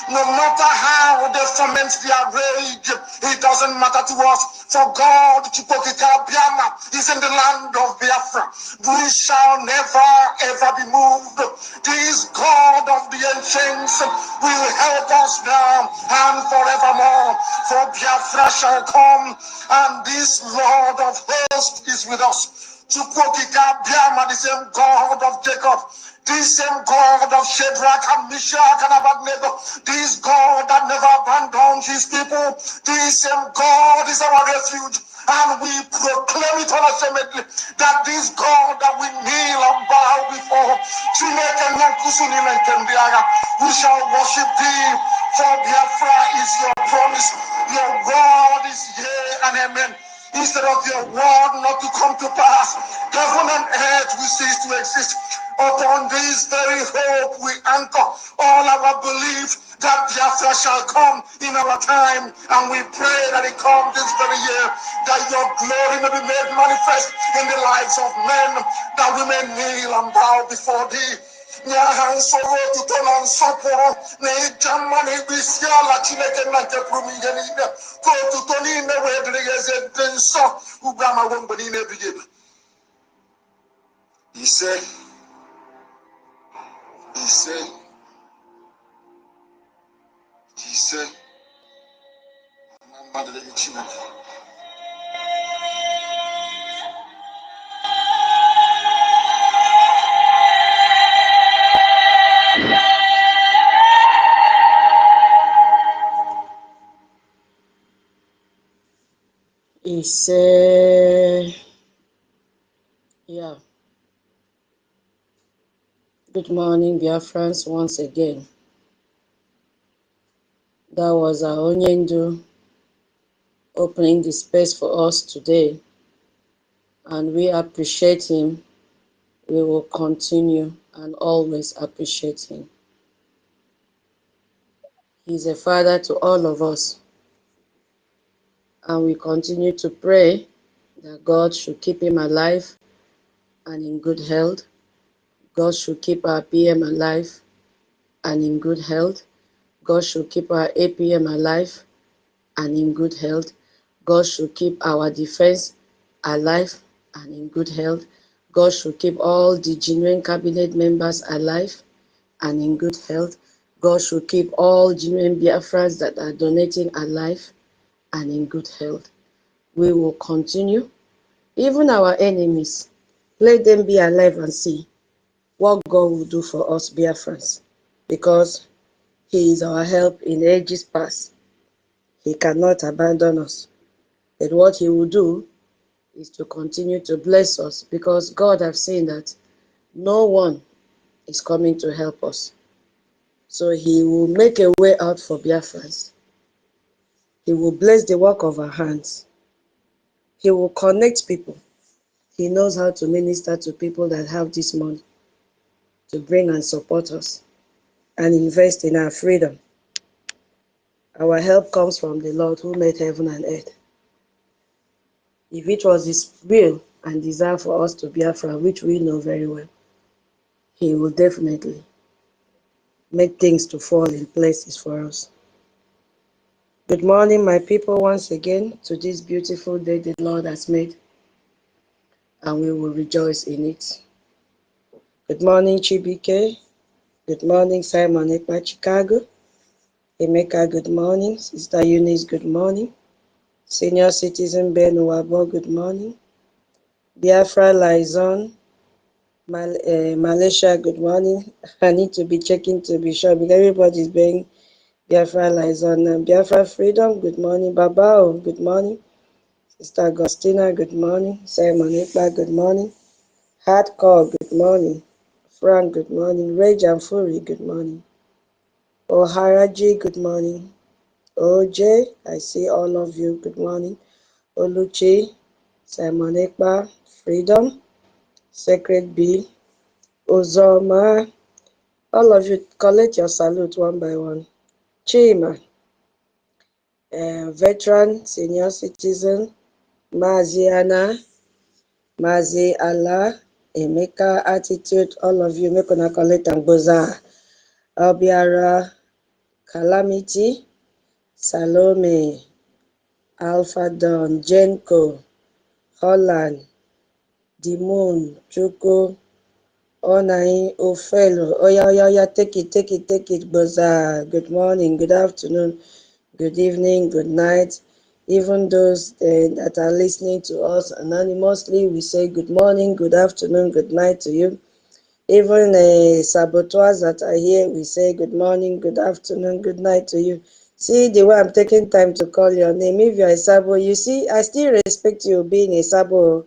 no matter how they foment their rage, it doesn't matter to us. For God, Chukokika-Biama, is in the land of Biafra. We shall never ever be moved. This God of the ancients will help us now and forevermore. For Biafra shall come, and this Lord of hosts is with us. Chukokika-Biama, the same God of Jacob, this same God of Shadrach and Meshach and Abednego, this God that never abandons his people, this same God is our refuge. And we proclaim it unashamedly that this God that we kneel and bow before, we shall worship thee, for Biafra is your promise. Your word is yea and amen. Instead of your word not to come to pass, heaven and earth will cease to exist. Upon this very hope we anchor all our belief that Biafra shall come in our time, and we pray that it come this very year, that your glory may be made manifest in the lives of men, that we may kneel and bow before thee. Nyahansoro tutono nsoporo na ijama na ibisiala Chineke na nke pụrụ m ihe niile ka otuto niile wee dịrị gị eze dị nsọ ugwu amawo mgbe niile ebighị ebi. Ise ise ise na mmadụ dị Chineke. Yeah. Good morning, Biafrans, once again. That was our Onyendu opening the space for us today, and we appreciate him. We will continue and always appreciate him. He's a father to all of us, and we continue to pray that God should keep him alive and in good health. God should keep our PM alive and in good health. God should keep our APM alive and in good health. God should keep our defense alive and in good health. God should keep all the genuine cabinet members alive and in good health. God should keep all genuine Biafrans that are donating alive and in good health. We will continue. Even our enemies, let them be alive and see what God will do for us Biafrans, because he is our help in ages past. He cannot abandon us. And what he will do is to continue to bless us, because God has seen that no one is coming to help us. So he will make a way out for Biafrans. He will bless the work of our hands. He will connect people. He knows how to minister to people that have this money to bring and support us and invest in our freedom. Our help comes from the Lord who made heaven and earth. If it was his will and desire for us to Biafra, which we know very well, he will definitely make things to fall in places for us. Good morning, my people, once again, to this beautiful day the Lord has made, and we will rejoice in it. Good morning, Chibike. Good morning, Simon Ekpa, Chicago. Emeka, good morning. Sister Eunice, good morning. Senior citizen Ben Uwabo, good morning. Biafra Liaison, Malaysia, good morning. I need to be checking to be sure because everybody is being Biafra Liaison and Biafra Freedom, good morning. Babao, good morning. Sister Agostina, good morning. Simon Ekpa, good morning. Hardcore, good morning. Frank, good morning. Rage and Fury, good morning. Oharaji, good morning. OJ, I see all of you, good morning. Oluchi, Simon Ekpa, Freedom, Sacred B, Ozoma, all of you, collect your salute one by one. Chima, veteran, senior citizen, Mazi Anna, Mazi Allah, Emeka, Attitude, all of you, make una collect and boza. Obiara, Calamity, Salome, Alpha Dawn, Jenko, Holland, Dimon, Chuko, Onai, Ofelo. Oya, take it, boza. Good morning, good afternoon, good evening, good night. Even those that are listening to us anonymously, we say good morning, good afternoon, good night to you. Even saboteurs that are here, we say good morning, good afternoon, good night to you. See the way I'm taking time to call your name. If you're a sabo, you see, I still respect you being a sabo.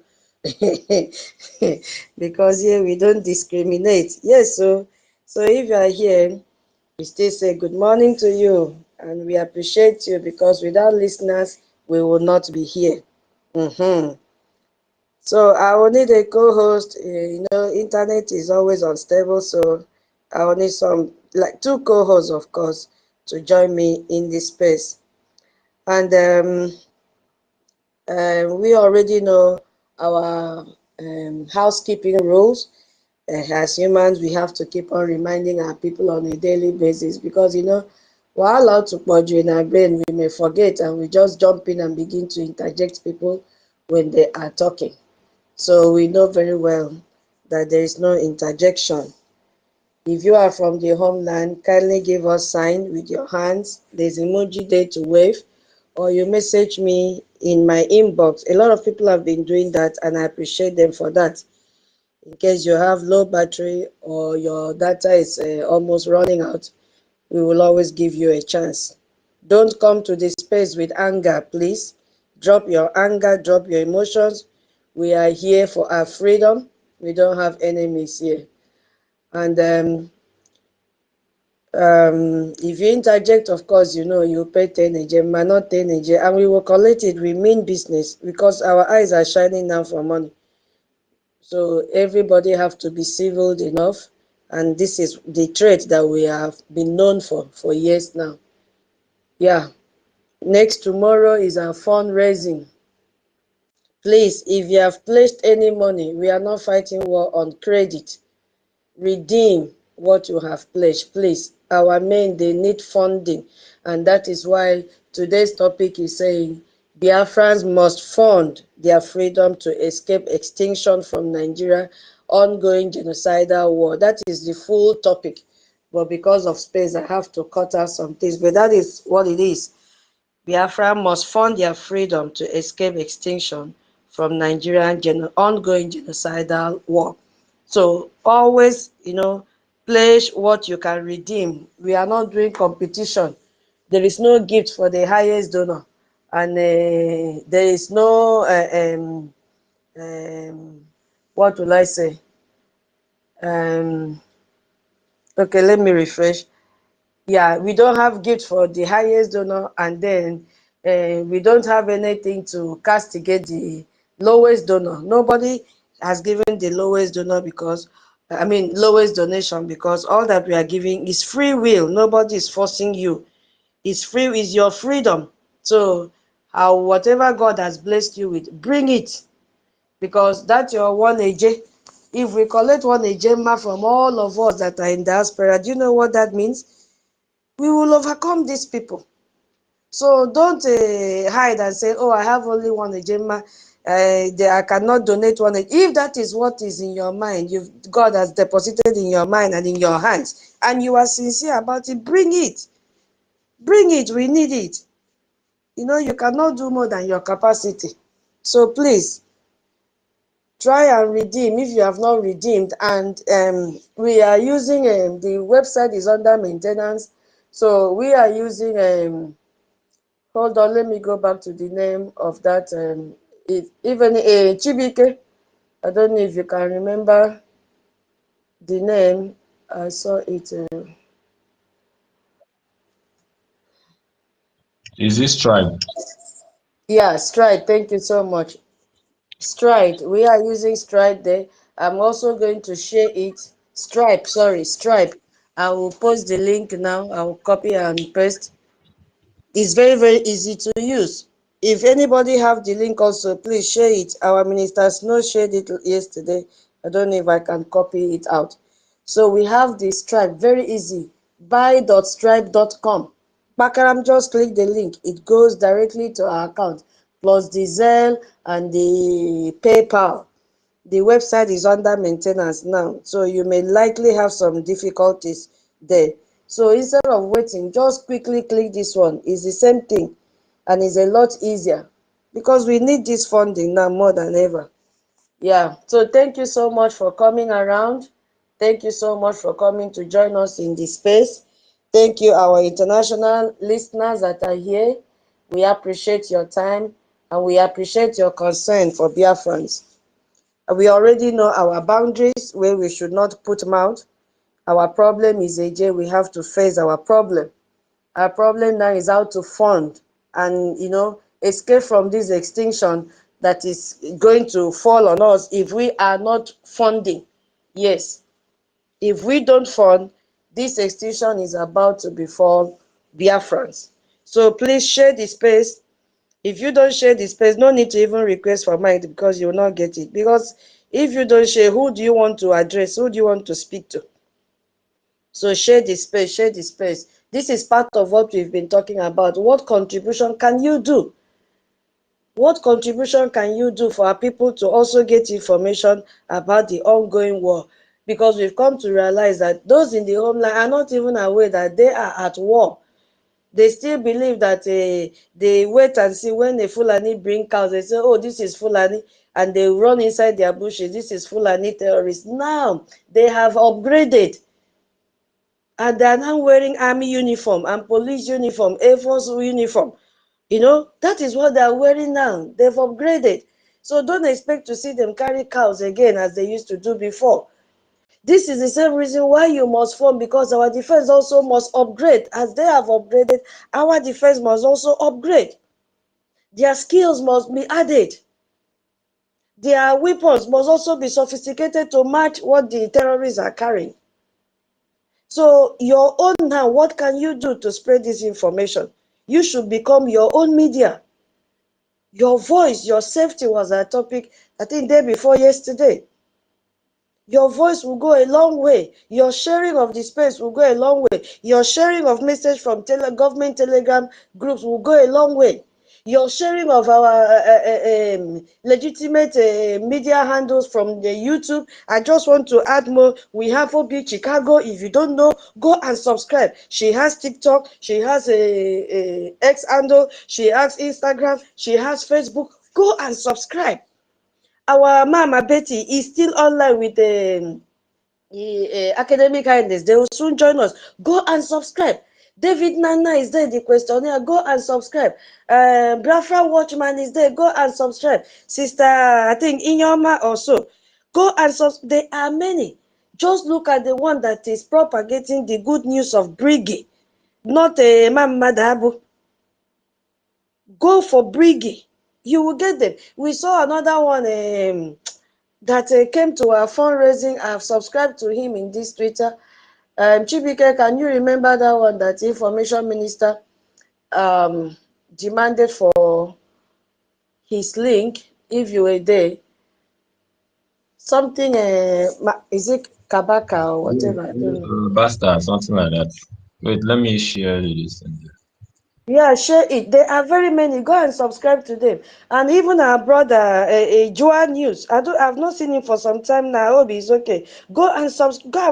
Because here we don't discriminate. Yes, so if you are here, we still say good morning to you, and we appreciate you because without listeners, we will not be here. So I will need a co-host. Internet is always unstable, so I will need like 2 co-hosts, of course, to join me in this space. And we already know our housekeeping rules. As humans, we have to keep on reminding our people on a daily basis because, we're allowed to purge in our brain. We may forget and we just jump in and begin to interject people when they are talking. So we know very well that there is no interjection. If you are from the homeland, kindly give us sign with your hands. There's emoji there to wave, or you message me in my inbox. A lot of people have been doing that, and I appreciate them for that. In case you have low battery or your data is almost running out, we will always give you a chance. Don't come to this space with anger, please. Drop your anger, drop your emotions. We are here for our freedom. We don't have enemies here. And if you interject, of course, you pay 10 Nigeri, not 10 Nigeri, and we will collect it. We mean business because our eyes are shining now for money. So everybody have to be civil enough, and this is the trait that we have been known for years now. Yeah. Next tomorrow is our fundraising. Please, if you have placed any money, we are not fighting war on credit. Redeem what you have pledged, please. Our men, they need funding, and that is why today's topic is saying Biafrans must fund their freedom to escape extinction from Nigeria, ongoing genocidal war. That is the full topic, but because of space, I have to cut out some things, but that is what it is. Biafra must fund their freedom to escape extinction from Nigerian ongoing genocidal war. So always, pledge what you can redeem. We are not doing competition. There is no gift for the highest donor, and there is no what will I say? Okay, let me refresh. Yeah, we don't have gift for the highest donor, and then we don't have anything to castigate the lowest donor. Nobody has given the lowest donor lowest donation, because all that we are giving is free will. Nobody is forcing you. It's free, is your freedom. So whatever God has blessed you with, bring it, because that's your 1 AJ. If we collect one agenda from all of us that are in diaspora, do you know what that means? We will overcome these people. So don't hide and say, oh, I have only one agenda. I cannot donate one. If that is what is in your mind, God has deposited in your mind and in your hands, and you are sincere about it, bring it. Bring it. We need it. You know, you cannot do more than your capacity. So please, try and redeem if you have not redeemed. And we are using, the website is under maintenance. So we are using, hold on, let me go back to the name of that. Even Chibike, I don't know if you can remember the name. I saw it. Is this tribe? Yeah, Stride. Thank you so much. Stride. We are using Stride there. I'm also going to share it. Stripe, sorry, Stripe. I will post the link now. I will copy and paste. It's very, very easy to use. If anybody have the link also, please share it. Our minister Snow shared it yesterday. I don't know if I can copy it out. So we have the Stripe, very easy. buy.stripe.com. Bakaram, just click the link. It goes directly to our account, plus the Zelle and the PayPal. The website is under maintenance now, so you may likely have some difficulties there. So instead of waiting, just quickly click this one. It's the same thing, and it's a lot easier because we need this funding now more than ever. Yeah, so thank you so much for coming around. Thank you so much for coming to join us in this space. Thank you, our international listeners that are here. We appreciate your time and we appreciate your concern for Biafrans. We already know our boundaries where we should not put mouth. Our problem is AJ, we have to face our problem. Our problem now is how to fund and, you know, escape from this extinction that is going to fall on us if we are not funding. Yes, if we don't fund, this extinction is about to befall Biafrans. So please share the space. If you don't share the space, no need to even request for mine because you will not get it. Because if you don't share, who do you want to address? Who do you want to speak to? So share the space, share the space. This is part of what we've been talking about. What contribution can you do? What contribution can you do for our people to also get information about the ongoing war? Because we've come to realize that those in the homeland are not even aware that they are at war. They still believe that they wait and see when the Fulani bring cows. They say, oh, this is Fulani. And they run inside their bushes. This is Fulani terrorists. Now, they have upgraded. And they are now wearing army uniform and police uniform, Air Force uniform. You know, that is what they are wearing now. They've upgraded. So don't expect to see them carry cows again as they used to do before. This is the same reason why you must form, because our defense also must upgrade. As they have upgraded, our defense must also upgrade. Their skills must be added. Their weapons must also be sophisticated to match what the terrorists are carrying. So your own now, what can you do to spread this information? You should become your own media. Your voice, your safety was our topic, I think, day before yesterday. Your voice will go a long way. Your sharing of the space will go a long way. Your sharing of message from government telegram groups will go a long way. Your sharing of our legitimate media handles from the YouTube. I just want to add more. We have OB Chicago. If you don't know, go and subscribe. She has TikTok. She has a X handle. She has Instagram. She has Facebook. Go and subscribe. Our Mama Betty is still online with academic kindness. They will soon join us. Go and subscribe. David Nana is there, the questionnaire. Go and subscribe. Biafra Watchman is there. Go and subscribe. Sister, I think Inyoma also. Go and subscribe. There are many. Just look at the one that is propagating the good news of Brgie, not Mama Dabu. Go for Brgie. You will get them. We saw another one that came to our fundraising. I've subscribed to him in this Twitter. Chibike, can you remember that one that the information minister demanded for his link? If you were there, something, is it Kabaka or whatever? I don't know. Basta, something like that. Wait, let me share this. Yeah, share it. There are very many. Go and subscribe to them. And even our brother, Joa News. I've not seen him for some time now. I hope he's okay. Go and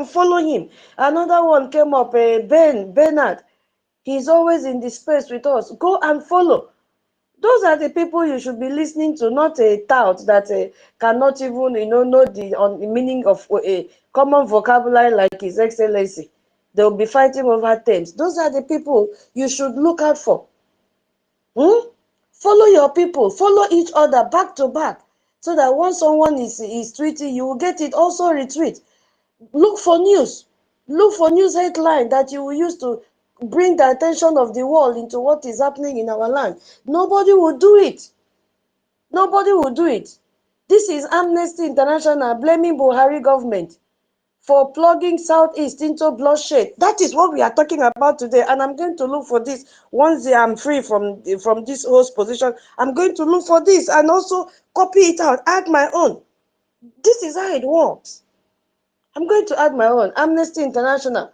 follow him. Another one came up, Bernard. He's always in the space with us. Go and follow. Those are the people you should be listening to, not a tout that cannot even, know the meaning of a common vocabulary like His Excellency. They'll be fighting over terms. Those are the people you should look out for. Follow your people. Follow each other back to back, so that once someone is tweeting, you will get it. Also retweet. Look for news. Look for news headline that you will use to bring the attention of the world into what is happening in our land. Nobody will do it. Nobody will do it. This is Amnesty International blaming Buhari government for plugging Southeast into bloodshed. That is what we are talking about today. And I'm going to look for this once I'm free from this host position. I'm going to look for this and also copy it out, add my own. This is how it works. I'm going to add my own. Amnesty International.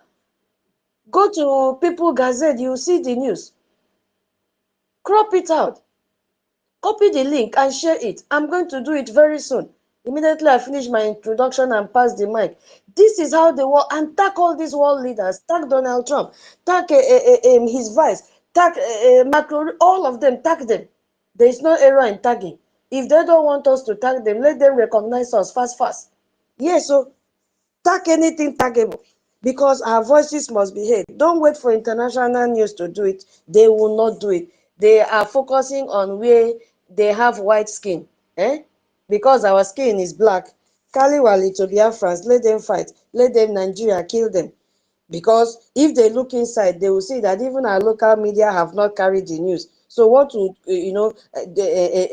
Go to People Gazette, you will see the news. Crop it out. Copy the link and share it. I'm going to do it very soon. Immediately I finish my introduction and pass the mic. This is how the world, and tag all these world leaders, tag Donald Trump, tag his vice, tag Macron, all of them, tag them. There is no error in tagging. If they don't want us to tag them, let them recognize us fast. Yes, so tag anything taggable, because our voices must be heard. Don't wait for international news to do it. They will not do it. They are focusing on where they have white skin. Because our skin is black. Kaliwali to BIAFRANS, let them fight. Let them Nigeria kill them. Because if they look inside, they will see that even our local media have not carried the news. So what would,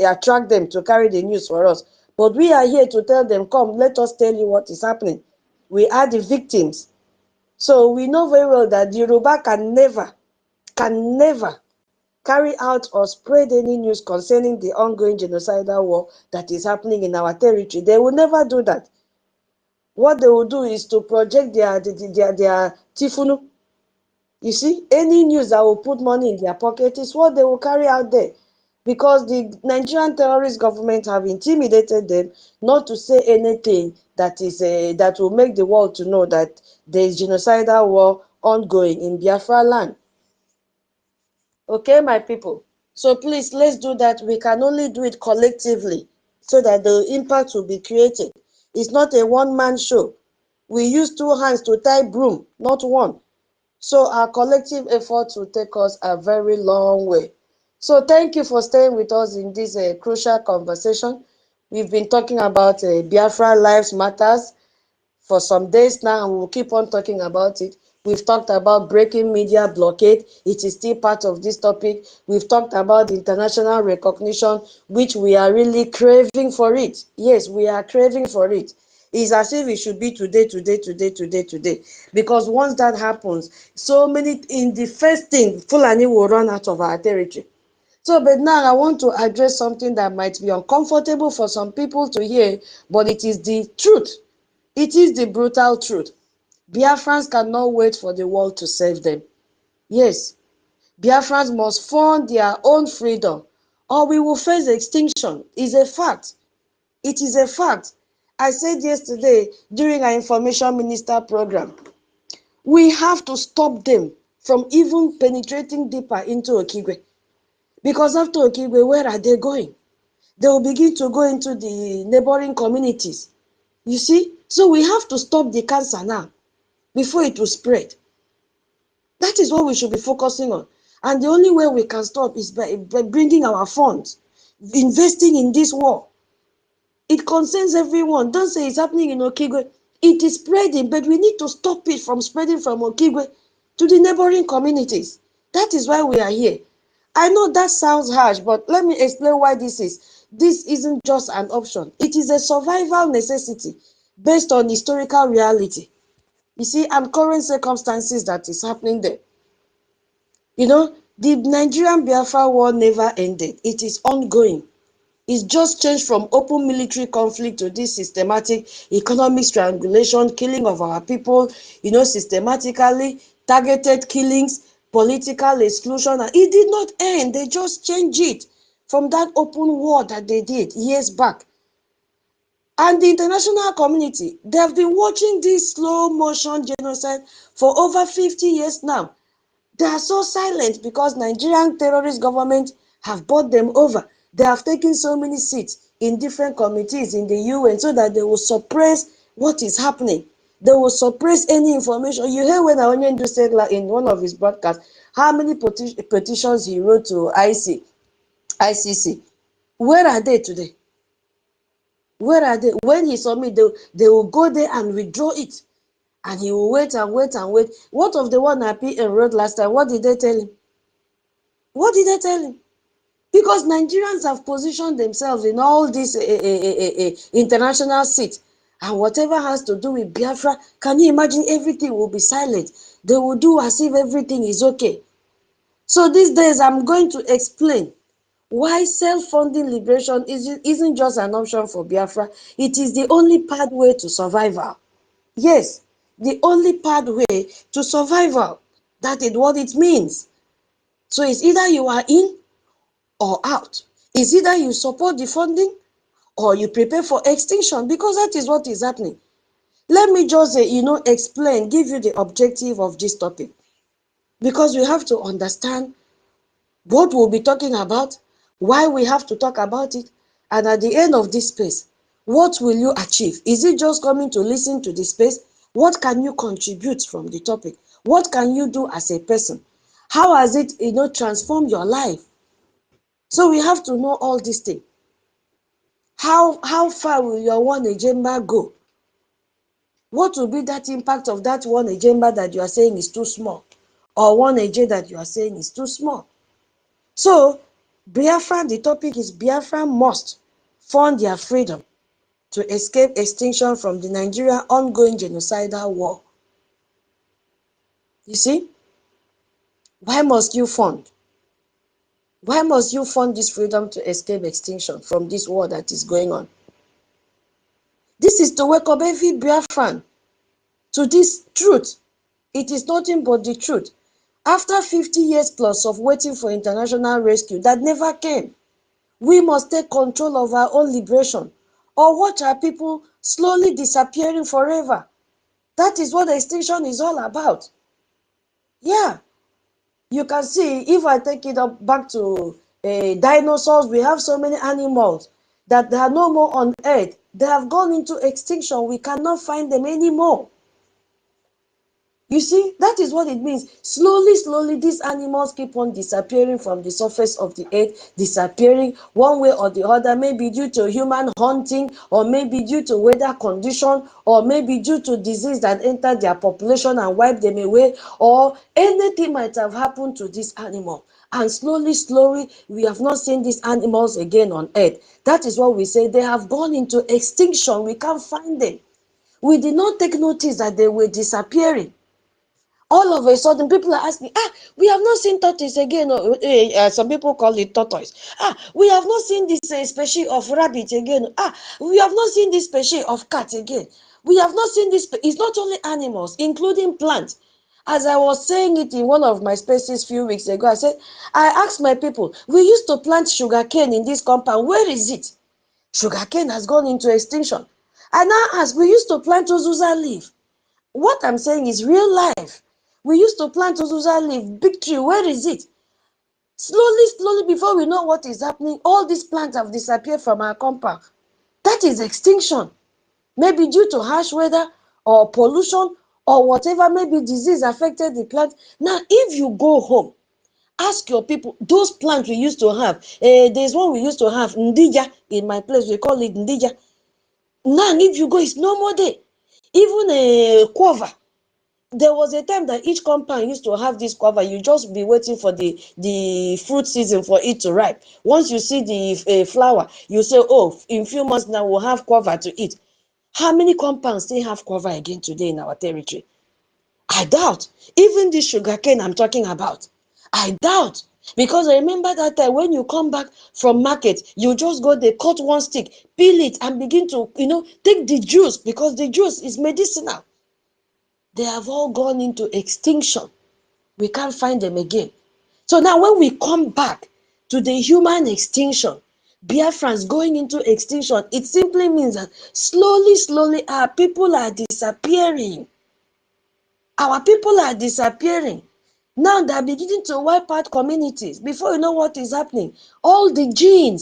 attract them to carry the news for us? But we are here to tell them, come, let us tell you what is happening. We are the victims. So we know very well that Yoruba can never carry out or spread any news concerning the ongoing genocidal war that is happening in our territory. They will never do that. What they will do is to project their tifunu. You see, any news that will put money in their pocket is what they will carry out there. Because the Nigerian terrorist government have intimidated them not to say anything that is that will make the world to know that there is genocidal war ongoing in Biafra land. Okay, my people. So please, let's do that. We can only do it collectively so that the impact will be created. It's not a one-man show. We use two hands to tie broom, not one. So our collective efforts will take us a very long way. So thank you for staying with us in this crucial conversation. We've been talking about Biafra Lives Matters for some days now, and we'll keep on talking about it. We've talked about breaking media blockade. It is still part of this topic. We've talked about international recognition, which we are really craving for it. Yes, we are craving for it. It's as if it should be today. Because once that happens, so many, in the first thing, Fulani will run out of our territory. So, but now I want to address something that might be uncomfortable for some people to hear, but it is the truth. It is the brutal truth. Biafrans cannot wait for the world to save them. Yes, Biafrans must fund their own freedom, or we will face extinction. It's a fact. It is a fact. I said yesterday during our information minister program, we have to stop them from even penetrating deeper into Okigwe. Because after Okigwe, where are they going? They will begin to go into the neighboring communities. You see? So we have to stop the cancer now before it will spread. That is what we should be focusing on. And the only way we can stop is by bringing our funds, investing in this war. It concerns everyone. Don't say it's happening in Okigwe. It is spreading, but we need to stop it from spreading from Okigwe to the neighboring communities. That is why we are here. I know that sounds harsh, but let me explain why this is. This isn't just an option. It is a survival necessity based on historical reality. You see, and current circumstances that is happening there. You know, the Nigerian Biafra war never ended. It is ongoing. It's just changed from open military conflict to this systematic economic strangulation, killing of our people, systematically targeted killings, political exclusion. And it did not end. They just changed it from that open war that they did years back. And the international community, they have been watching this slow motion genocide for over 50 years now. They are so silent because Nigerian terrorist government have bought them over. They have taken so many seats in different committees in the UN so that they will suppress what is happening. They will suppress any information. You hear when Onyendu said in one of his broadcasts how many petitions he wrote to ICC. Where are they today? Where are they? When he submit, they will go there and withdraw it. And he will wait and wait and wait. What of the one Happy wrote last time? What did they tell him? What did they tell him? Because Nigerians have positioned themselves in all these international seats. And whatever has to do with Biafra, can you imagine everything will be silent? They will do as if everything is okay. So these days, I'm going to explain why self-funding liberation isn't just an option for Biafra. It is the only pathway to survival. Yes, the only pathway to survival. That is what it means. So it's either you are in or out. It's either you support the funding or you prepare for extinction, because that is what is happening. Let me just explain, give you the objective of this topic, because we have to understand what we'll be talking about, why we have to talk about it, and at the end of this space, what will you achieve? Is it just coming to listen to the space? What can you contribute from the topic? What can you do as a person? How has it transformed your life? So we have to know all these things. How far will your one agenda go? What will be that impact of that one agenda that you are saying is too small, or one agenda that you are saying is too small? So Biafra, the topic is Biafra must fund their freedom to escape extinction from the Nigeria ongoing genocidal war. You see, why must you fund? Why must you fund this freedom to escape extinction from this war that is going on? This is to wake up every Biafran to this truth. It is nothing but the truth. After 50 years plus of waiting for international rescue that never came, we must take control of our own liberation, or watch our people slowly disappearing forever. That is what extinction is all about. Yeah, you can see, if I take it up back to dinosaurs, we have so many animals that they are no more on earth. They have gone into extinction. We cannot find them anymore. You see, that is what it means. Slowly, slowly, these animals keep on disappearing from the surface of the earth, disappearing one way or the other, maybe due to human hunting, or maybe due to weather condition, or maybe due to disease that entered their population and wiped them away, or anything might have happened to this animal. And slowly, slowly, we have not seen these animals again on earth. That is what we say. They have gone into extinction. We can't find them. We did not take notice that they were disappearing. All of a sudden, people are asking, we have not seen tortoise again. Some people call it tortoise. We have not seen this species of rabbit again. We have not seen this species of cat again. We have not seen this. It's not only animals, including plants. As I was saying it in one of my spaces a few weeks ago, I asked my people, we used to plant sugarcane in this compound. Where is it? Sugarcane has gone into extinction. I now ask, we used to plant Ozuza leaf. What I'm saying is real life. We used to plant Ozuza leaf, big tree. Where is it? Slowly, slowly, before we know what is happening, all these plants have disappeared from our compound. That is extinction. Maybe due to harsh weather or pollution or whatever, maybe disease affected the plant. Now, if you go home, ask your people, those plants we used to have, there's one we used to have, Ndija, in my place, we call it Ndija. Now, if you go, it's no more there. Even a guava. There was a time that each compound used to have this guava. You just be waiting for the fruit season for it to ripe. Once you see the flower, you say, oh, in few months now we'll have guava to eat. How many compounds still have guava again today in our territory? I doubt. Even this sugarcane I'm talking about, I doubt. Because I remember that time when you come back from market, you just go there, cut one stick, peel it, and begin to, take the juice, because the juice is medicinal. They have all gone into extinction. We can't find them again. So now when we come back to the human extinction, Biafrans going into extinction, it simply means that slowly, our people are disappearing. Our people are disappearing. Now they're beginning to wipe out communities. Before you know what is happening, all the gene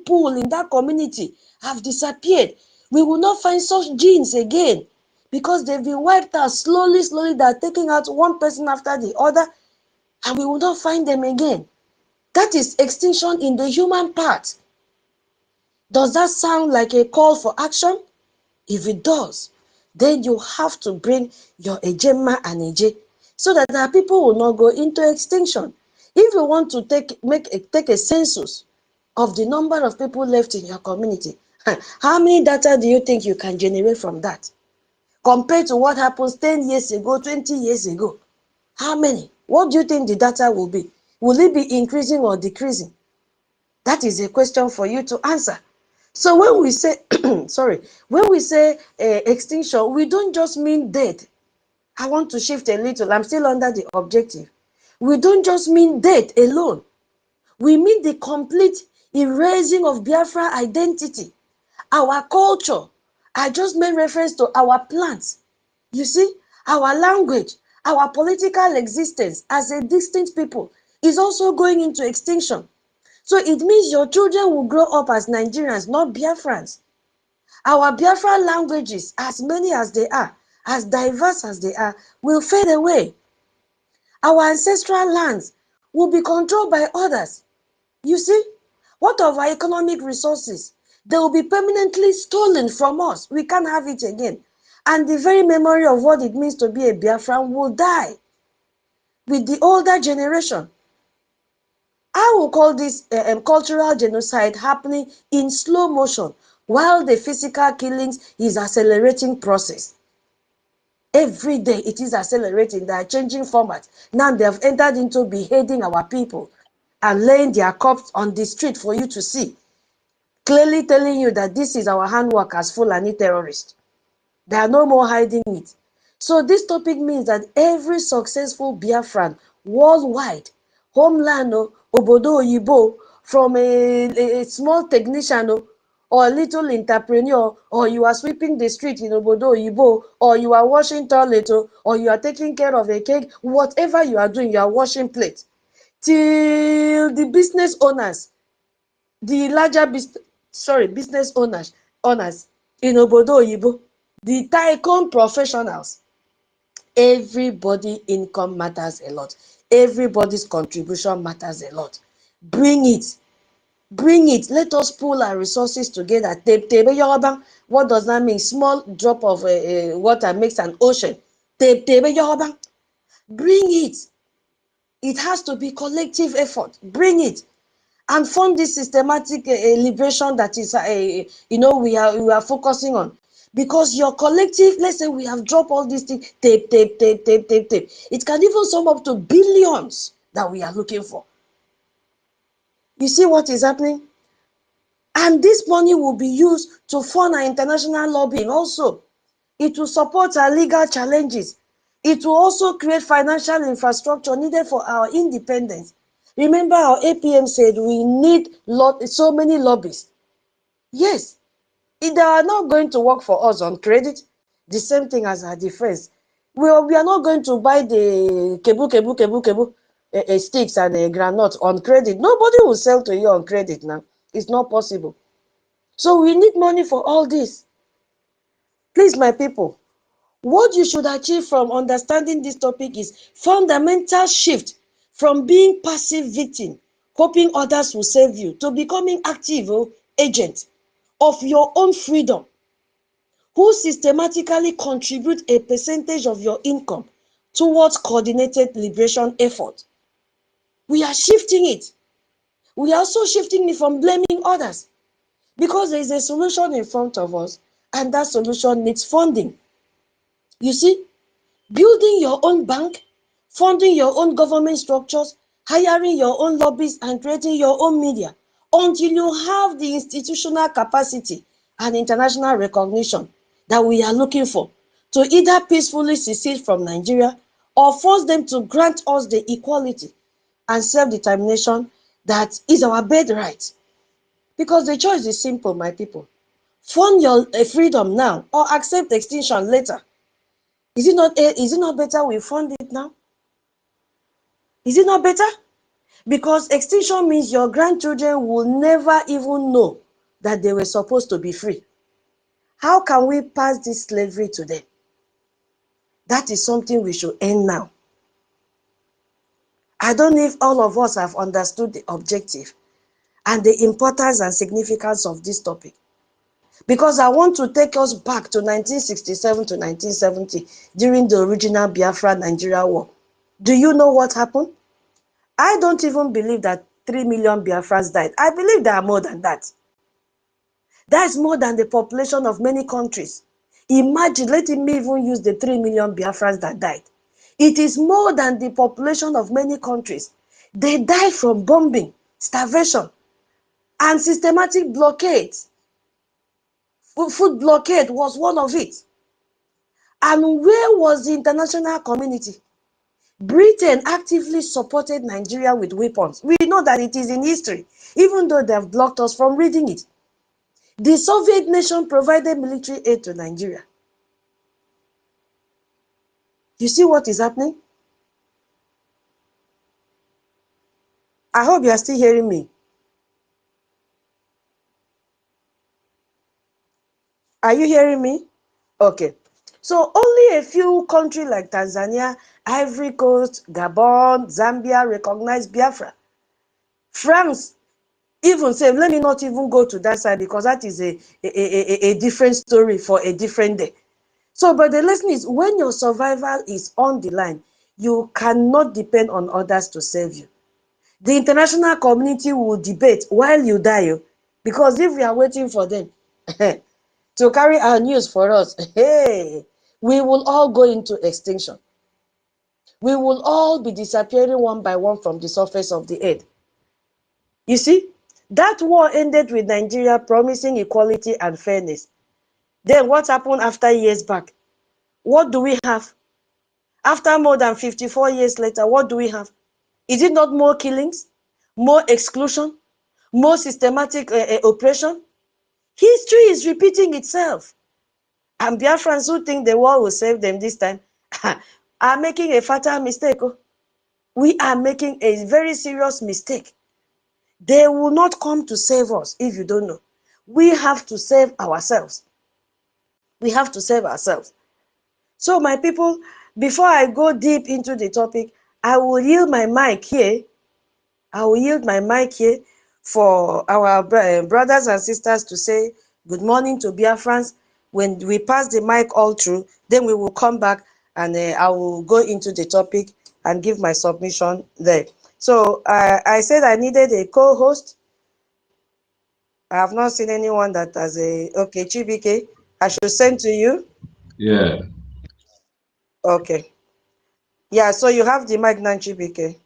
pool in that community have disappeared. We will not find such genes again because they've been wiped out slowly. They're taking out one person after the other, and we will not find them again. That is extinction in the human part. Does that sound like a call for action? If it does, then you have to bring your Ejema and Eje so that our people will not go into extinction. If you want to take a census of the number of people left in your community, how many data do you think you can generate from that? Compared to what happens 10 years ago, 20 years ago, how many? What do you think the data will be? Will it be increasing or decreasing? That is a question for you to answer. So when we say, when we say extinction, we don't just mean death. I want to shift a little. I'm still under the objective. We don't just mean death alone. We mean the complete erasing of Biafra identity. Our culture. I just made reference to our plants. You see, our language, our political existence as a distinct people is also going into extinction. So it means your children will grow up as Nigerians, not Biafrans. Our Biafra languages, as many as they are, as diverse as they are, will fade away. Our ancestral lands will be controlled by others. You see, what of our economic resources? They will be permanently stolen from us. We can't have it again. And the very memory of what it means to be a Biafran will die with the older generation. I will call this cultural genocide happening in slow motion while the physical killings is accelerating process. Every day it is accelerating. They are changing format. Now they have entered into beheading our people and laying their corpse on the street for you to see. Clearly telling you that this is our handwork as Fulani terrorists. They are no more hiding it. So this topic means that every successful Biafran worldwide, homeland, obodo oyibo, from a small technician or a little entrepreneur, or you are sweeping the street in obodo oyibo, or you are washing toilet, or you are taking care of a cake, whatever you are doing, you are washing plates. Till the business owners, the larger business owners in obodo oyibo, the IKOM professionals, everybody income matters a lot. Everybody's contribution matters a lot. Bring it. Let us pool our resources together. What does that mean? Small drop of water makes an ocean. Bring it. It has to be collective effort. Bring it. And fund this systematic liberation that is, we are focusing on. Because your collective, let's say we have dropped all these things, tape. It can even sum up to billions that we are looking for. You see what is happening? And this money will be used to fund our international lobbying also. It will support our legal challenges. It will also create financial infrastructure needed for our independence. Remember our APM said we need so many lobbyists. Yes, if they are not going to work for us on credit, the same thing as our defense. We are not going to buy the kebu sticks and granite on credit. Nobody will sell to you on credit now. It's not possible. So we need money for all this. Please, my people, what you should achieve from understanding this topic is fundamental shift from being passive victim, hoping others will save you, to becoming active agent of your own freedom, who systematically contribute a percentage of your income towards coordinated liberation effort. We are shifting it. We are also shifting it from blaming others, because there is a solution in front of us, and that solution needs funding. You see, building your own bank, funding your own government structures hiring your own lobbyists and creating your own media until you have the institutional capacity and international recognition that we are looking for to either peacefully secede from Nigeria or force them to grant us the equality and self-determination that is our birthright. Because the choice is simple, my people. Fund your freedom now or accept extinction later. Is it not better we fund it now? Is it not better? Because extinction means your grandchildren will never even know that they were supposed to be free. How can we pass this slavery to them? That is something we should end now. I don't know if all of us have understood the objective and the importance and significance of this topic. Because I want to take us back to 1967 to 1970 during the original Biafra-Nigeria war. Do you know what happened? I don't even believe that 3 million Biafrans died. I believe there are more than that. That is more than the population of many countries. Imagine, let me even use the 3 million Biafrans that died. It is more than the population of many countries. They died from bombing, starvation, and systematic blockades. Food blockade was one of it. And where was the international community? Britain actively supported Nigeria with weapons. We know that it is in history, even though they have blocked us from reading it. The Soviet nation provided military aid to Nigeria. You see what is happening? I hope you are still hearing me. Are you hearing me? Okay. So only a few countries like Tanzania, Ivory Coast, Gabon, Zambia recognized Biafra. France even said, let me not even go to that side because that is a different story for a different day. So, but the lesson is when your survival is on the line, you cannot depend on others to save you. The international community will debate while you die, because if we are waiting for them to carry our news for us, hey, we will all go into extinction. We will all be disappearing one by one from the surface of the earth. You see, that war ended with Nigeria promising equality and fairness. Then what happened after years back? What do we have? After more than 54 years later, what do we have? Is it not more killings, more exclusion, more systematic oppression? History is repeating itself. And Biafrans who think the war will save them this time are making a fatal mistake. We are making a very serious mistake. They will not come to save us if you don't know. We have to save ourselves. We have to save ourselves. So my people, before I go deep into the topic, I will yield my mic here. I will yield my mic here for our brothers and sisters to say good morning to Biafrans. When we pass the mic all through, then we will come back and I will go into the topic and give my submission there. So I said I needed a co-host. I have not seen anyone that has a, okay, Chibike, I should send to you. Yeah. Okay. Yeah, so you have the mic now, Chibike.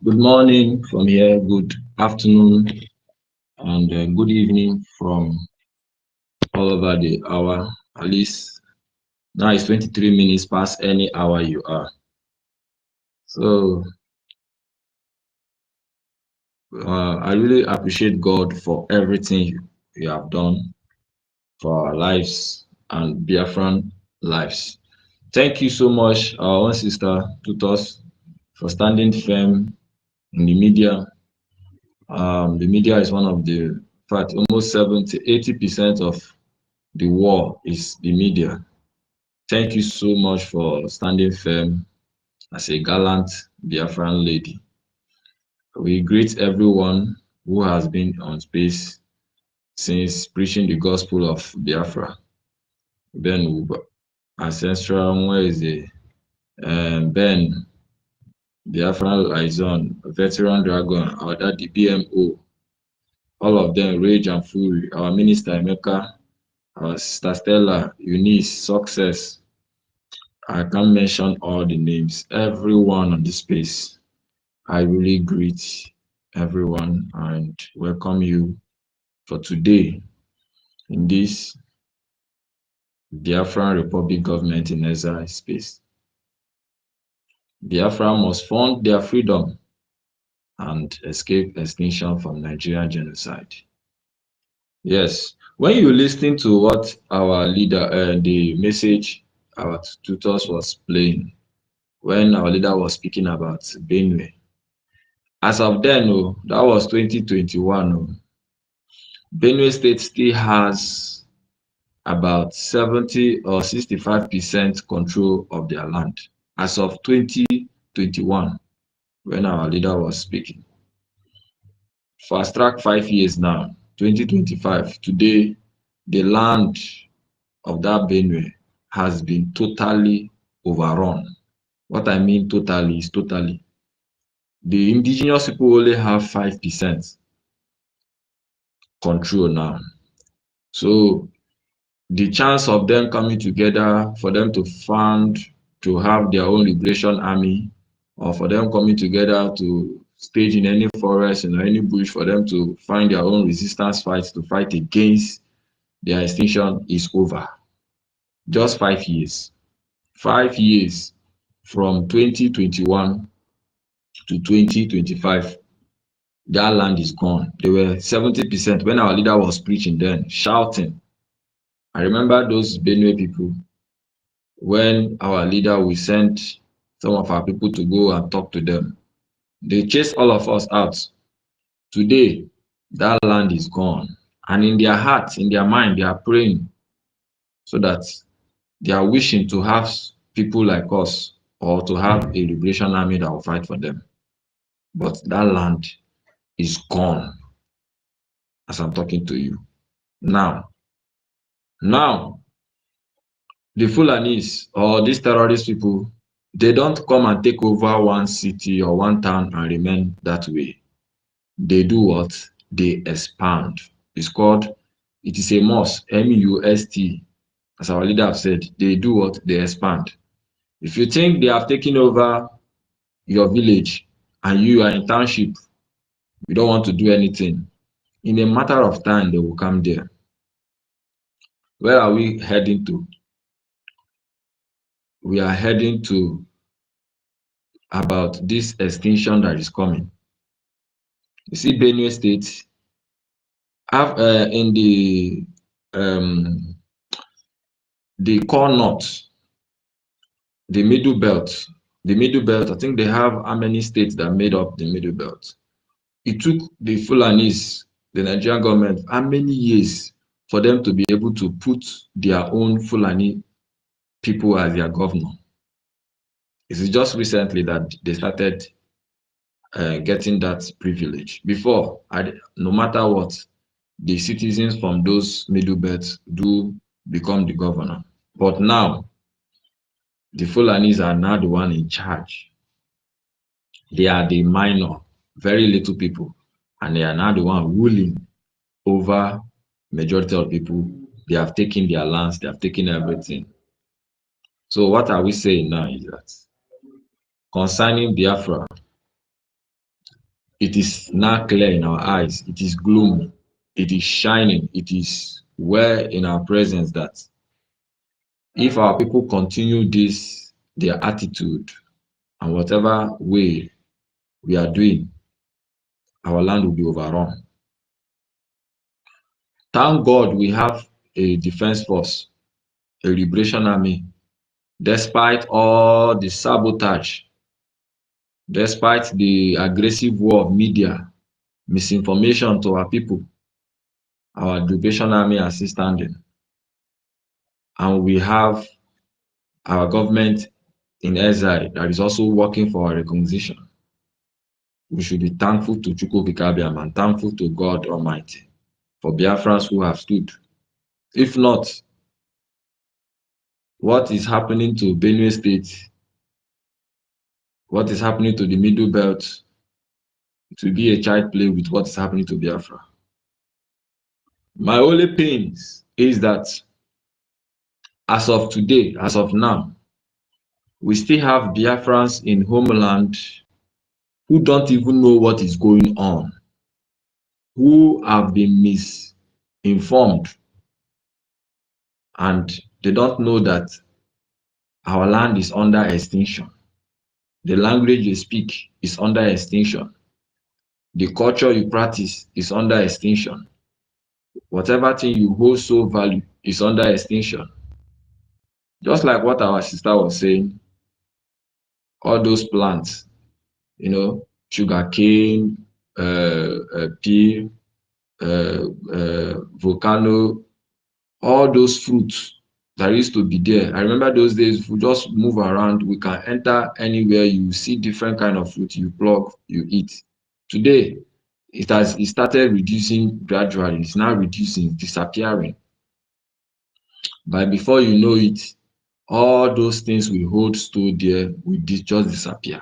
Good morning from here, good afternoon, and good evening from all over the hour. At least now it's 23 minutes past any hour you are. So I really appreciate God for everything you have done for our lives and Biafran lives. Thank you so much, our own sister Tutos, for standing firm in the media. The media is one of the, in fact, almost 70–80% of the war is the media. Thank you so much for standing firm as a gallant Biafran lady. We greet everyone who has been on space since preaching the gospel of Biafra. Ben Ancestral Mweze, Ben Biafran Liaison, Veteran Dragon, our daddy BMO, all of them, Rage and Fury, our minister Emeka, our sister Stella, Eunice, Success, I can't mention all the names. Everyone on this space, I really greet everyone and welcome you for today in this Biafran Republic government in exile space. Biafra must fund their freedom and escape extinction from Nigerian genocide. Yes, when you listen to what our leader, the message our tutors was playing, when our leader was speaking about Benue, as of then, oh, that was 2021. Oh, Benue State still has about 70 or 65% control of their land as of 2021, when our leader was speaking. Fast track 5 years now, 2025, today, the land of that Benue has been totally overrun. What I mean totally is totally. The indigenous people only have 5% control now. So the chance of them coming together for them to fund, to have their own liberation army, or for them coming together to stage in any forest, in any bush, for them to find their own resistance fights to fight against their extinction is over. Just 5 years. 5 years from 2021 to 2025, that land is gone. They were 70% when our leader was preaching then, shouting. I remember those Benue people when our leader, we sent some of our people to go and talk to them. They chased all of us out. Today, that land is gone. And in their hearts, in their mind, they are praying so that they are wishing to have people like us or to have a liberation army that will fight for them. But that land is gone as I'm talking to you. Now, the Fulanis or these terrorist people, they don't come and take over one city or one town and remain that way. They do what? They expand. It is a must, M-U-S-T, as our leader have said. They do what? They expand. If you think they have taken over your village and you are in township, you don't want to do anything, in a matter of time, they will come there. Where are we heading to? We are heading to about this extinction that is coming. You see, Benue State in the core north, the middle belt. The middle belt, I think they have how many states that made up the middle belt. It took the Fulanis, the Nigerian government, how many years for them to be able to put their own Fulani people as their governor. It's just recently that they started getting that privilege. Before, no matter what, the citizens from those middle belts do become the governor. But now, the Fulanis are now the one in charge. They are the minor, very little people, and they are now the one ruling over majority of people. They have taken their lands, they have taken everything. So what are we saying now is that concerning Biafra, it is now clear in our eyes, it is gloomy, it is shining, it is well in our presence that if our people continue this, their attitude, and whatever way we are doing, our land will be overrun. Thank God we have a defense force, a liberation army, despite all the sabotage, despite the aggressive war of media, misinformation to our people, our liberation army are still standing. And we have our government in exile that is also working for our reconciliation. We should be thankful to Chukwu Okike and thankful to God Almighty for Biafrans who have stood. If not, what is happening to Benue State, what is happening to the Middle Belt, it will be a child play with what is happening to Biafra. My only pain is that as of today, as of now, We still have Biafrans in homeland who don't even know what is going on, who have been misinformed, and they don't know that our land is under extinction. The language you speak is under extinction. The culture you practice is under extinction. Whatever thing you hold so value is under extinction. Just like what our sister was saying, all those plants, sugar cane, pea, volcano, all those fruits that used to be there. I remember those days, if we just move around, we can enter anywhere, you see different kind of fruit, you pluck, you eat. Today, it started reducing gradually. It's now reducing, disappearing. But before you know it, all those things we hold stored there will just disappear.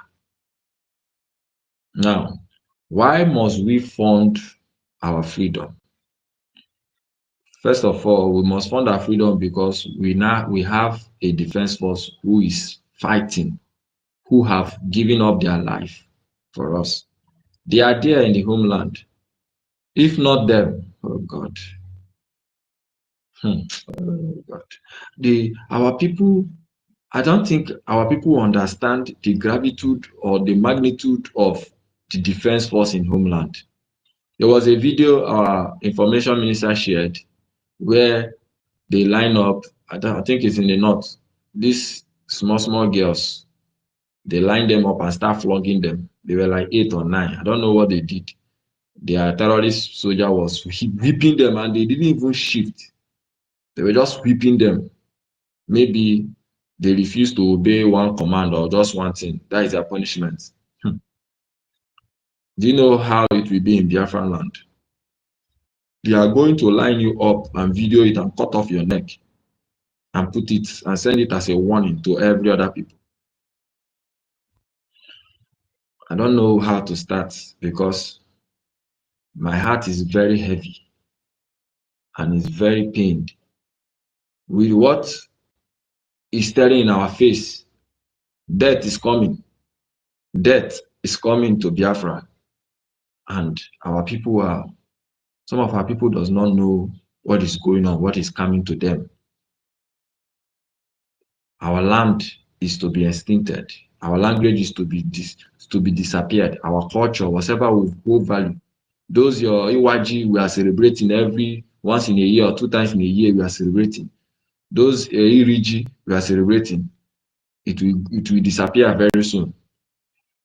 Now, why must we fund our freedom? First of all, we must fund our freedom because we have a defense force who is fighting, who have given up their life for us. They are there in the homeland. If not them, oh God. Oh God. Our people, I don't think our people understand the gravitude or the magnitude of the defense force in homeland. There was a video our information minister shared where they line up, I think it's in the north, these small girls, they line them up and start flogging them. They were like 8 or 9. I don't know what they did. Their terrorist soldier was whipping them and they didn't even shift. They were just whipping them. Maybe they refused to obey one command or just one thing. That is their punishment. Do you know how it will be in Biafran land? They are going to line you up and video it and cut off your neck and put it and send it as a warning to every other people. I don't know how to start because my heart is very heavy and is very pained with what is staring in our face. Death is coming. Death is coming to Biafra. And some of our people does not know what is going on, what is coming to them. Our land is to be extincted. Our language is to be disappeared. Our culture, whatever we hold value. Those your Iwaji we are celebrating every once in a year or 2 times in a year we are celebrating. Those Iriji we are celebrating. It will disappear very soon.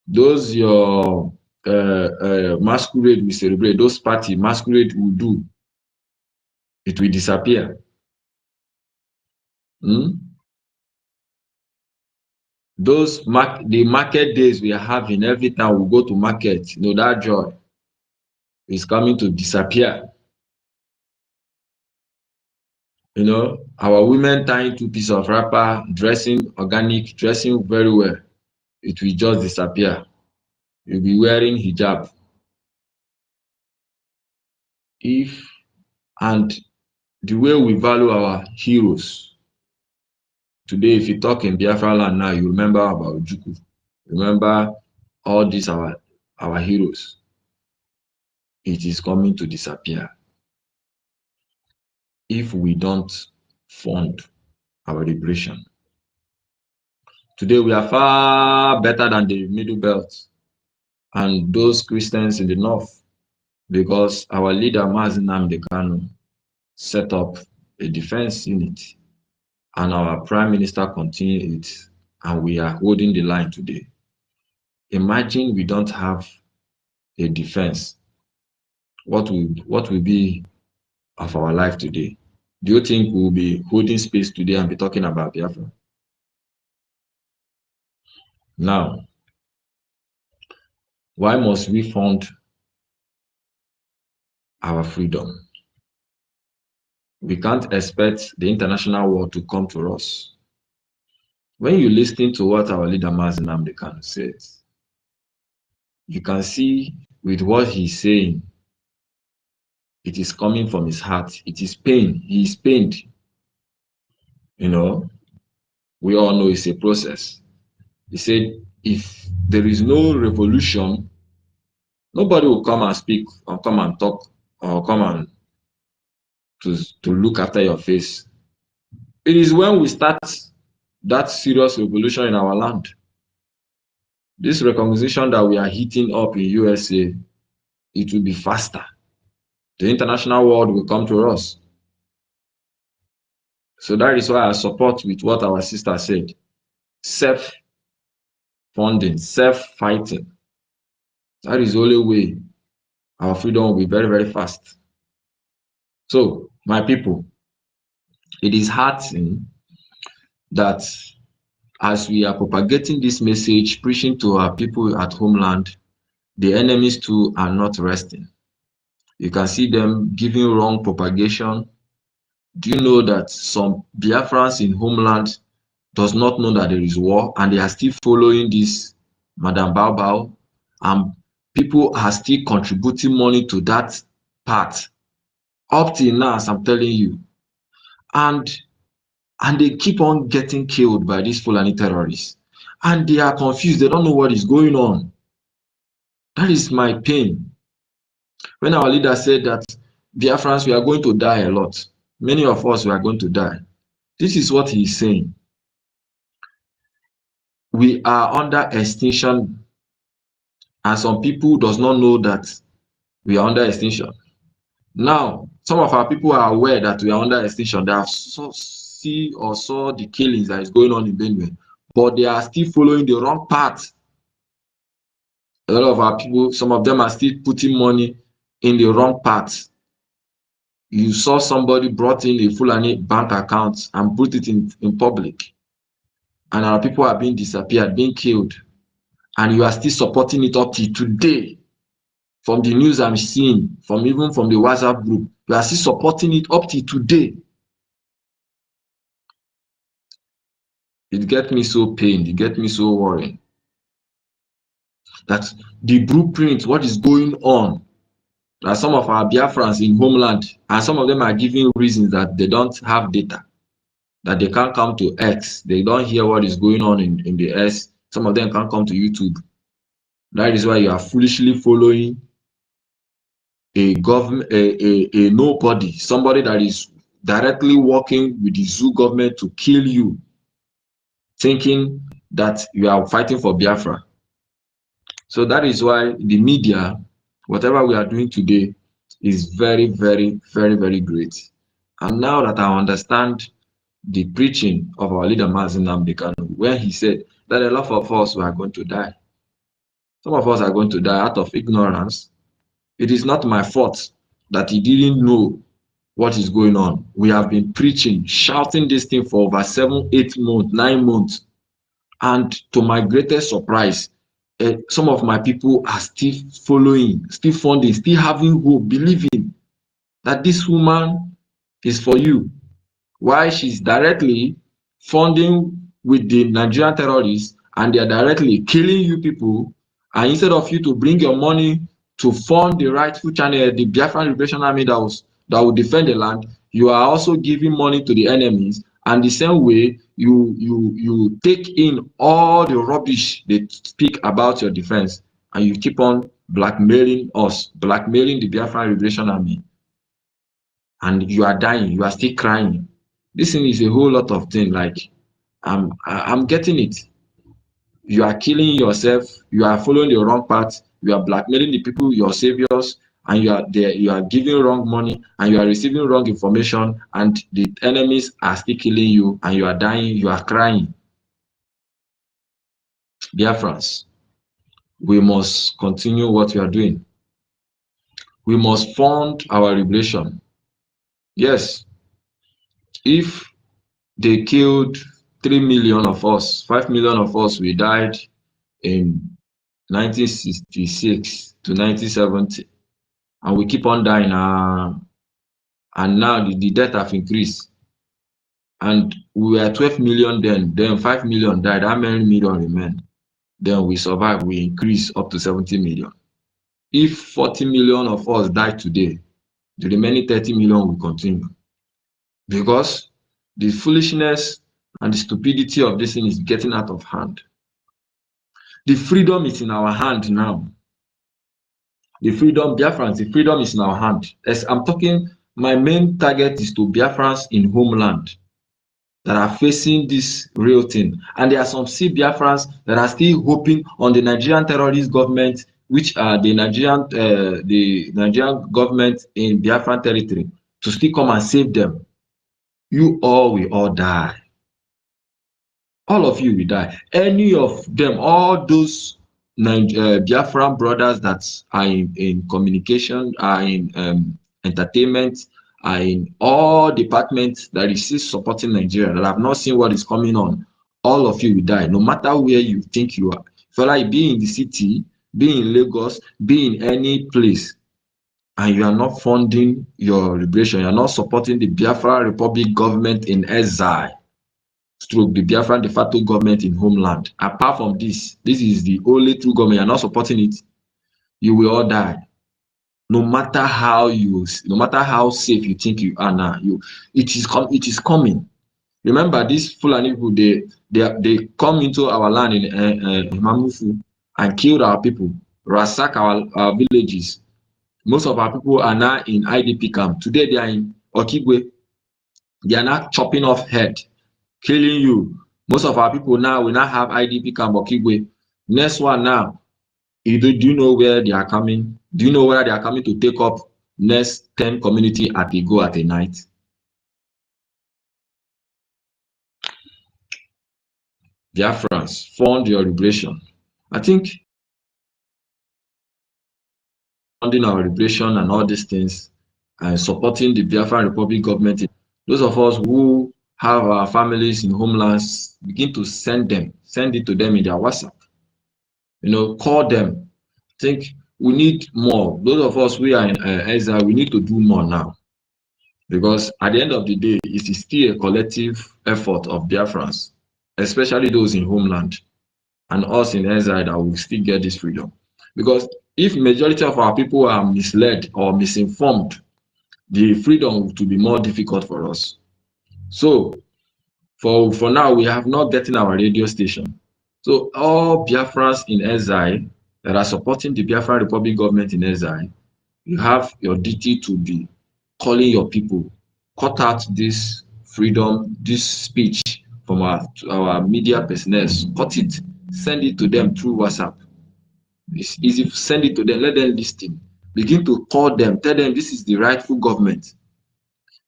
Those your masquerade we celebrate, those party masquerade we do, it will disappear. Those the market days we are having, every time we go to market, that joy is coming to disappear. Our women tying 2 pieces of wrapper, dressing organic, dressing very well, it will just disappear. You'll be wearing hijab. And the way we value our heroes, today, if you talk in Biafra land now, you remember about Juku. Remember all these our heroes. It is coming to disappear if we don't fund our liberation. Today, we are far better than the Middle Belt and those Christians in the north because our leader, Nnamdi Kanu, set up a defense unit and our prime minister continued it, and we are holding the line today. Imagine we don't have a defense. What will be of our life today? Do you think we'll be holding space today and be talking about Biafra? Now, why must we fund our freedom? We can't expect the international world to come to us. When you listen to what our leader Nnamdi Kanu says, you can see with what he's saying, it is coming from his heart. It is pain. He is pained. We all know it's a process. He said, if there is no revolution, nobody will come and speak or come and talk or come and to look after your face. It is when we start that serious revolution in our land, this recognition that we are heating up in USA, it will be faster. The international world will come to us. So that is why I support with what our sister said. Self-funding, self-fighting. That is the only way our freedom will be very, very fast. So, my people, it is heartening that as we are propagating this message, preaching to our people at homeland, the enemies too are not resting. You can see them giving wrong propagation. Do you know that some Biafrans in homeland does not know that there is war, and they are still following this Madam Bao Bao, and people are still contributing money to that part up till now, as I'm telling you, and they keep on getting killed by these Fulani terrorists, and they are confused. They don't know what is going on. That is my pain. When our leader said that Biafrans, we are going to die a lot, many of us, we are going to die. This is what he is saying. We are under extinction, and some people does not know that we are under extinction. Now, some of our people are aware that we are under extinction. They have saw the killings that is going on in Benue, but they are still following the wrong path. A lot of our people, some of them are still putting money in the wrong path. You saw somebody brought in a Fulani bank account and put it in public, and our people are being disappeared, being killed, and you are still supporting it up till today. From the news I'm seeing, even from the WhatsApp group, you are still supporting it up till today. It gets me so pained, it gets me so worried. That the blueprint, what is going on, that some of our Biafrans in homeland, and some of them are giving reasons that they don't have data, that they can't come to X, they don't hear what is going on in the S, some of them can't come to YouTube. That is why you are foolishly following a government, a nobody, somebody that is directly working with the zoo government to kill you, thinking that you are fighting for Biafra. So that is why the media, whatever we are doing today, is very, very, very, very great. And now that I understand the preaching of our leader, Nnamdi Kanu, when he said that a lot of us are going to die. Some of us are going to die out of ignorance. It is not my fault that he didn't know what is going on. We have been preaching, shouting this thing for over 7, 8 months, 9 months. And to my greatest surprise, some of my people are still following, still funding, still having hope, believing that this woman is for you. Why? She's directly funding with the Nigerian terrorists, and they are directly killing you people. And instead of you to bring your money to fund the rightful channel, the Biafran Liberation Army that will defend the land, you are also giving money to the enemies. And the same way, you take in all the rubbish they speak about your defense, and you keep on blackmailing us, blackmailing the Biafran Liberation Army. And you are dying, you are still crying. This thing is a whole lot of things. Like, I'm getting it. You are killing yourself, you are following the wrong path, you are blackmailing the people, your saviors, and you are giving wrong money, and you are receiving wrong information, and the enemies are still killing you, and you are dying, you are crying. Dear friends, we must continue what we are doing. We must fund our liberation. Yes, if they killed 3 million of us, 5 million of us, we died in 1966 to 1970, and we keep on dying, and now the death have increased, and we were 12 million then 5 million died. How many million remain? Then we survive, we increase up to 70 million. If 40 million of us die today, the remaining 30 million will continue, because the foolishness and the stupidity of this thing is getting out of hand. The freedom is in our hand now. The freedom, Biafrans, the freedom is in our hand. As I'm talking, my main target is to Biafrans in homeland that are facing this real thing. And there are some Biafrans that are still hoping on the Nigerian terrorist government, which are the Nigerian government in Biafran territory, to still come and save them. You all will all die. All of you will die. Any of them, all those Biafran brothers that are in communication, are in entertainment, are in all departments that is still supporting Nigeria, that have not seen what is coming on, all of you will die, no matter where you think you are. If you like, be in the city, be in Lagos, be in any place, and you are not funding your liberation, you are not supporting the Biafra Republic government in exile, stroke the Biafran de facto government in homeland. Apart from this, this is the only true government. You're not supporting it, you will all die. No matter how safe you think you are now, it is coming. Remember, these Fulani people, they come into our land in Mamufu and killed our people, ransack our villages. Most of our people are now in IDP camp. Today they are in Okigwe. They are now chopping off head, killing you. Most of our people now will not have IDP camp Okigwe. Next one now, do you know where they are coming? Do you know where they are coming to take up next 10 community at a go at a night? Biafrans, fund your liberation. I think funding our liberation and all these things and supporting the Biafran Republic government, those of us who have our families in homelands, begin to send it to them in their WhatsApp. Call them. I think we need more. Those of us who are in exile, we need to do more now. Because at the end of the day, it is still a collective effort of Biafrans, especially those in homeland and us in exile, that will still get this freedom. Because if majority of our people are misled or misinformed, the freedom will be more difficult for us. So for now, we have not gotten our radio station. So all Biafrans in exile that are supporting the Biafran Republic government in exile, you have your duty to be calling your people. Cut out this freedom, this speech from our media personnel. Cut it, send it to them through WhatsApp. It's easy to send it to them, let them listen. Begin to call them, tell them this is the rightful government.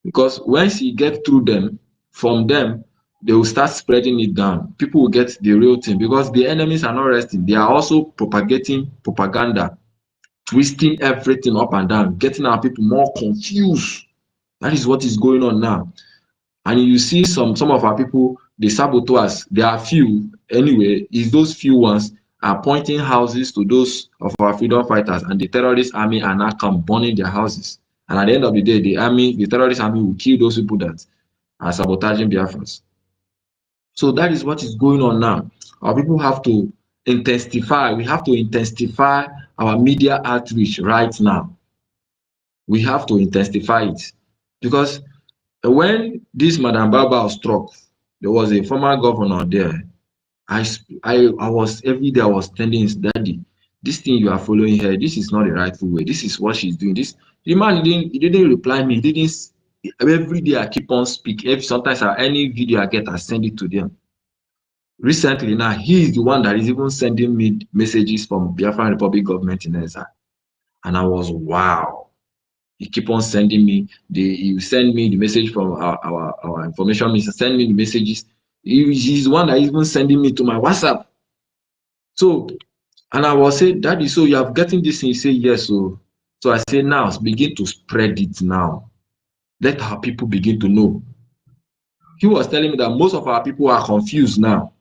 Because once you get through them, from them, they will start spreading it down. People will get the real thing, because the enemies are not resting. They are also propagating propaganda, twisting everything up and down, getting our people more confused. That is what is going on now. And you see some of our people, the saboteurs, there are few anyway, is those few ones are pointing houses to those of our freedom fighters, and the terrorist army are now come burning their houses. And at the end of the day, the terrorist army will kill those people that are sabotaging Biafrans. So that is what is going on now. Our people have to intensify. We have to intensify our media outreach right now. We have to intensify it, because when this Madam Baba struck, there was a former governor there. I was every day I was telling his daddy, this thing you are following here, this is not the rightful way. This is what she's doing. The man didn't reply me. Every day I keep on speaking. Sometimes any video I get, I send it to them. Recently now, he is the one that is even sending me messages from Biafran Republic government in exile. And I was, wow. He keep on sending me he send me the message from our information minister, send me the messages. He's the one that is even sending me to my WhatsApp. So, and I was saying, Daddy, so you have gotten this thing? He say yes. So I say, now begin to spread it now. Let our people begin to know. He was telling me that most of our people are confused now.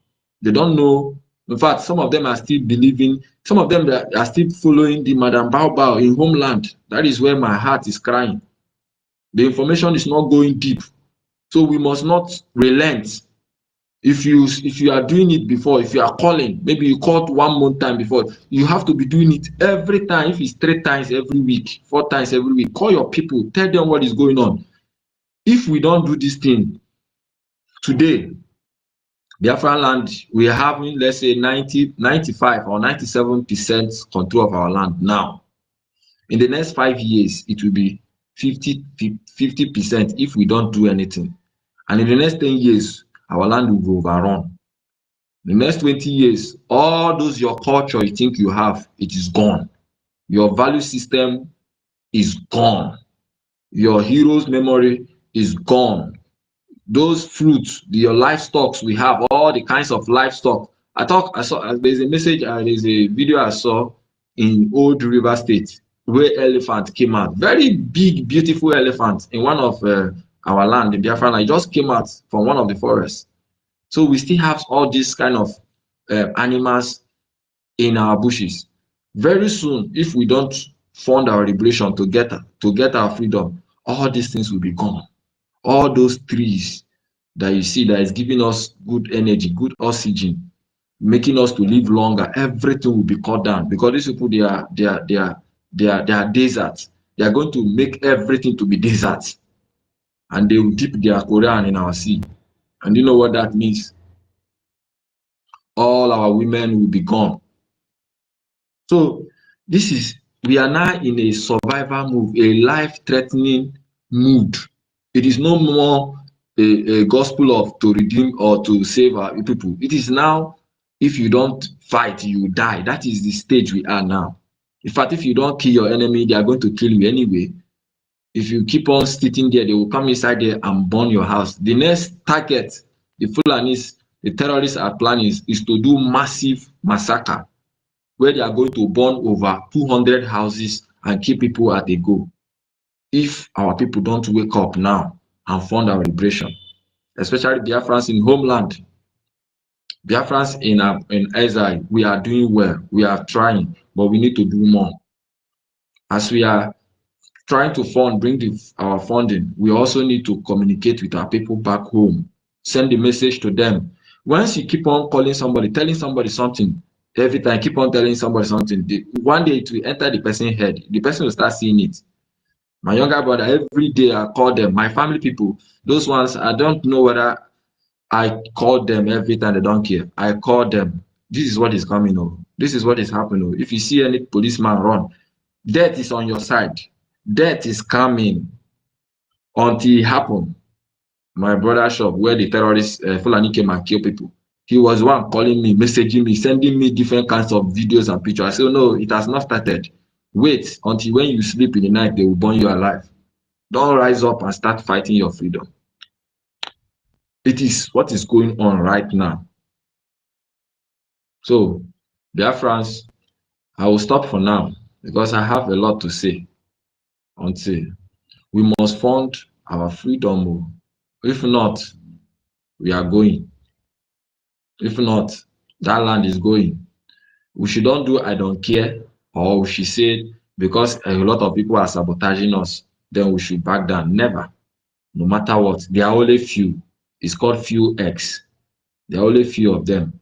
They don't know. In fact, some of them are still believing, some of them are still following the Madam Bao in homeland. That is where my heart is crying. The information is not going deep. So we must not relent. If you are doing it before, if you are calling, maybe you called 1 month time before, you have to be doing it every time. If it's 3 times every week, 4 times every week, call your people, tell them what is going on. If we don't do this thing today, Biafran land, we are having, let's say, 90, 95 or 97% control of our land now. In the next 5 years, it will be 50% if we don't do anything. And in the next 10 years, our land will be overrun. In the next 20 years, all those your culture you think you have, it is gone. Your value system is gone. Your hero's memory is gone. Those fruits, your livestock we have, all the kinds of livestock. I saw there's a message, there's a video I saw in Old River State where elephant came out. Very big, beautiful elephant in one of our land in Biafra. I just came out from one of the forests. So we still have all these kind of animals in our bushes. Very soon, if we don't fund our liberation to get our freedom, all these things will be gone. All those trees that you see that is giving us good energy, good oxygen, making us to live longer, everything will be cut down because these people they are deserts. They are going to make everything to be deserts, and they will dip their Quran in our sea. And you know what that means? All our women will be gone. So we are now in a survival move, a life-threatening mood. It is no more a gospel of to redeem or to save our people. It is now, if you don't fight, you die. That is the stage we are now. In fact, if you don't kill your enemy, they are going to kill you anyway. If you keep on sitting there, they will come inside there and burn your house. The next target, the Fulanis, the terrorists are planning is to do massive massacre, where they are going to burn over 200 houses and kill people at a go. If our people don't wake up now and fund our liberation, especially Biafrans in homeland, Biafrans in exile, we are doing well, we are trying, but we need to do more. As we are trying to bring our funding, we also need to communicate with our people back home, send the message to them. Once you keep on calling somebody, telling somebody something, every time keep on telling somebody something, one day it will enter the person's head, the person will start seeing it. My younger brother, every day I call them, my family people, those ones, I don't know whether I call them every time, they don't care. I call them, this is what is coming, this is what is happening. If you see any policeman run, death is on your side. Death is coming until it happen. My brother shop where the terrorists Fulani came and kill people. He was one calling me, messaging me, sending me different kinds of videos and pictures. I said, no, it has not started. Wait until when you sleep in the night, they will burn you alive. Don't rise up and start fighting your freedom. It is what is going on right now. So, Biafrans, I will stop for now because I have a lot to say until we must fund our freedom. If not, we are going. If not, that land is going. We should not do I don't care, or we should say because a lot of people are sabotaging us, then we should back down. Never. No matter what. There are only few. It's called few X. There are only few of them.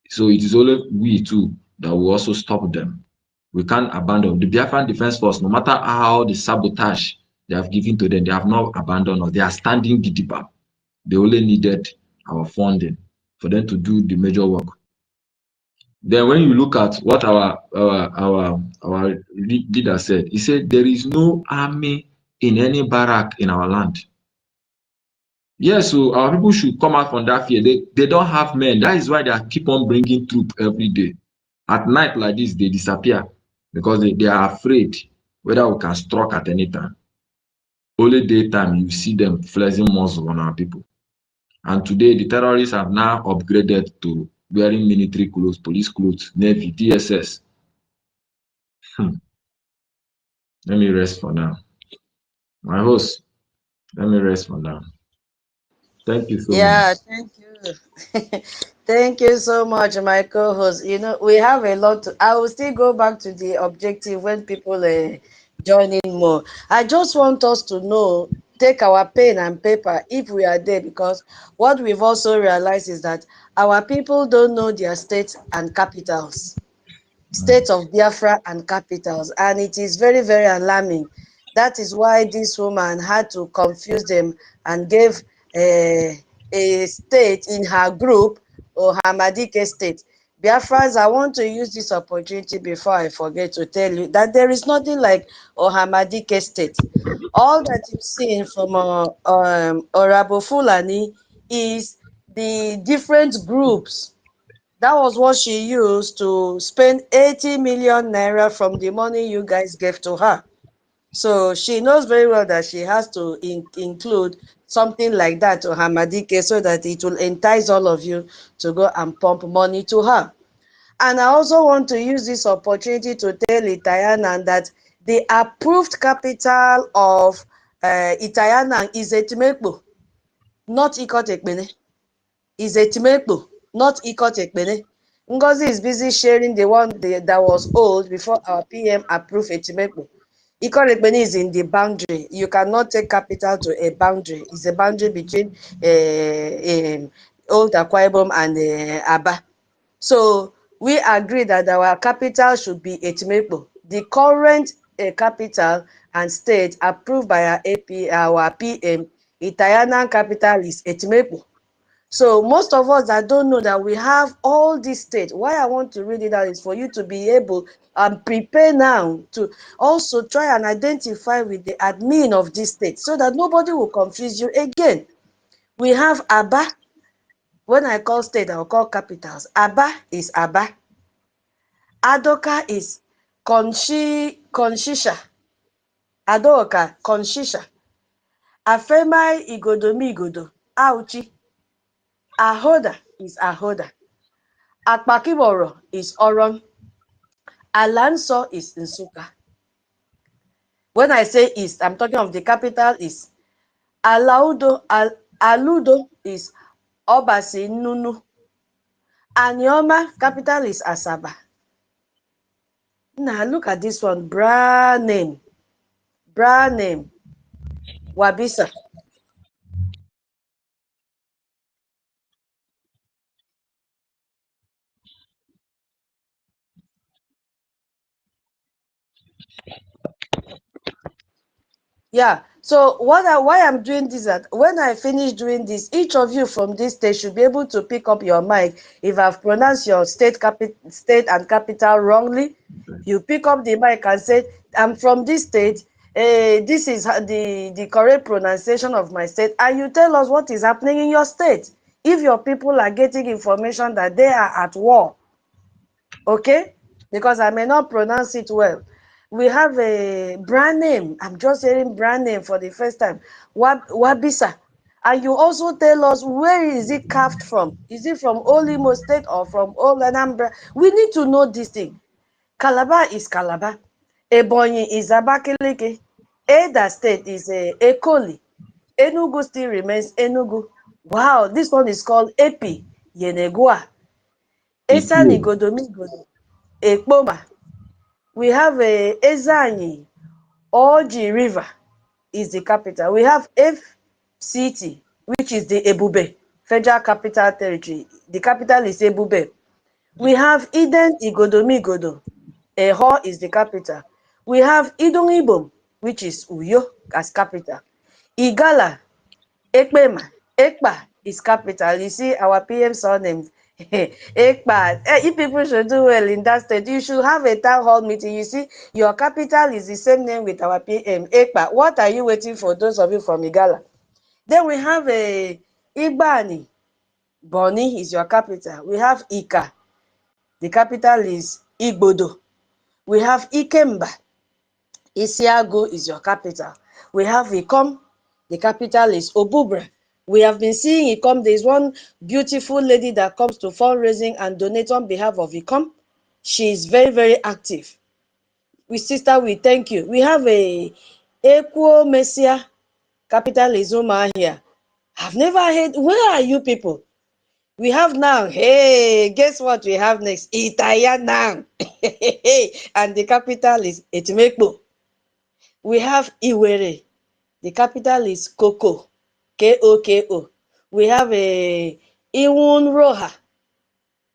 So it is only we too that will also stop them. We can't abandon. The Biafran Defense Force, no matter how the sabotage they have given to them, they have not abandoned us. They are standing gidigba. They only needed our funding for them to do the major work. Then when you look at what our leader said, he said there is no army in any barrack in our land. Yes, so our people should come out from that fear. They don't have men. That is why they keep on bringing troops every day. At night like this, they disappear because they are afraid whether we can strike at any time. Only daytime you see them flexing muscle on our people. And today the terrorists have now upgraded to wearing military clothes, police clothes, Navy, DSS. Let me rest for now. My host, let me rest for now. Thank you so Yeah, much. thank you. Thank you so much, my co-host. You know, we have a lot to, I will still go back to the objective when people join in more. I just want us to know, take our pen and paper if we are there, because what we've also realized is that our people don't know their states and capitals. State of Biafra and capitals, and it is very, very alarming. That is why this woman had to confuse them and gave a state in her group Ohamadike State. Biafrans, I want to use this opportunity before I forget to tell you that there is nothing like Ohamadike State. All that you've seen from Orabo Fulani is the different groups. That was what she used to spend 80 million naira from the money you guys gave to her. So she knows very well that she has to include something like that to Hamadike so that it will entice all of you to go and pump money to her. And I also want to use this opportunity to tell Itayanan that the approved capital of Itayanan is Etimekpo, not Ikotekpene. Is Etimekpo, not Ikotekpene. Ngozi is busy sharing the one that was old before our PM approved Etimekpo. Ikotekpene is in the boundary. You cannot take capital to a boundary. It's a boundary between Old Akwa Ibom and Aba. So we agree that our capital should be Etimekpo. The current capital and state approved by our PM, Itayanan capital is Etimekpo. So most of us that don't know that we have all these states, why I want to read it out is for you to be able and prepare now to also try and identify with the admin of this state so that nobody will confuse you again. We have Aba. When I call state, I'll call capitals. Aba is Aba. Adoka is Konshisha. Adoka, Konshisha. Afemai Igodomigodo. Auchi. Ahoda is Ahoda. Akpakiboro is Oron. Alanso is Nsuka. When I say east, I'm talking of the capital is Aludo is Obasi Nunu. Anioma, capital is Asaba. Now look at this one, brand name. Wabisa. Yeah, so why I'm doing this, that when I finish doing this, each of you from this state should be able to pick up your mic. If I've pronounced your state and capital wrongly, you pick up the mic and say, I'm from this state, this is the correct pronunciation of my state, and you tell us what is happening in your state. If your people are getting information that they are at war, okay? Because I may not pronounce it well. We have a brand name. I'm just hearing brand name for the first time. Wabisa. And you also tell us where is it carved from? Is it from Olimo State or from Old Anambra? We need to know this thing. Calabar is Calabar. Ebonyi is Abakaliki. Ada State is Ekoli. Enugu still remains Enugu. Wow, this one is called Epi Yenegua. Esan Igodomigodo. Ekpoma. We have Ezanyi. Oji River is the capital. We have FCT, which is the Ebube, Federal Capital Territory. The capital is Ebube. We have Eden Igodomigodo. Eho is the capital. We have Idongibom, which is Uyo as capital. Igala, Ekpa is capital. You see our PM surname. Ekpa. If people should do well in that state, you should have a town hall meeting. You see, your capital is the same name with our PM. Ekpa. What are you waiting for, those of you from Igala? Then we have a Igbani. Boni is your capital. We have Ika. The capital is Igbodo. We have Ikemba. Isiago is your capital. We have IKOM. The capital is Obubra. We have been seeing IKOM. There is one beautiful lady that comes to fundraising and donate on behalf of IKOM. She is very, very active. Sister, we thank you. We have a Equo Messia. Capital is Umahia. I've never heard. Where are you people? We have now. Hey, guess what we have next? Itaya now. And the capital is Etimekpo. We have Iwere. The capital is Koko. K-O-K-O. We have a Iwun Roha.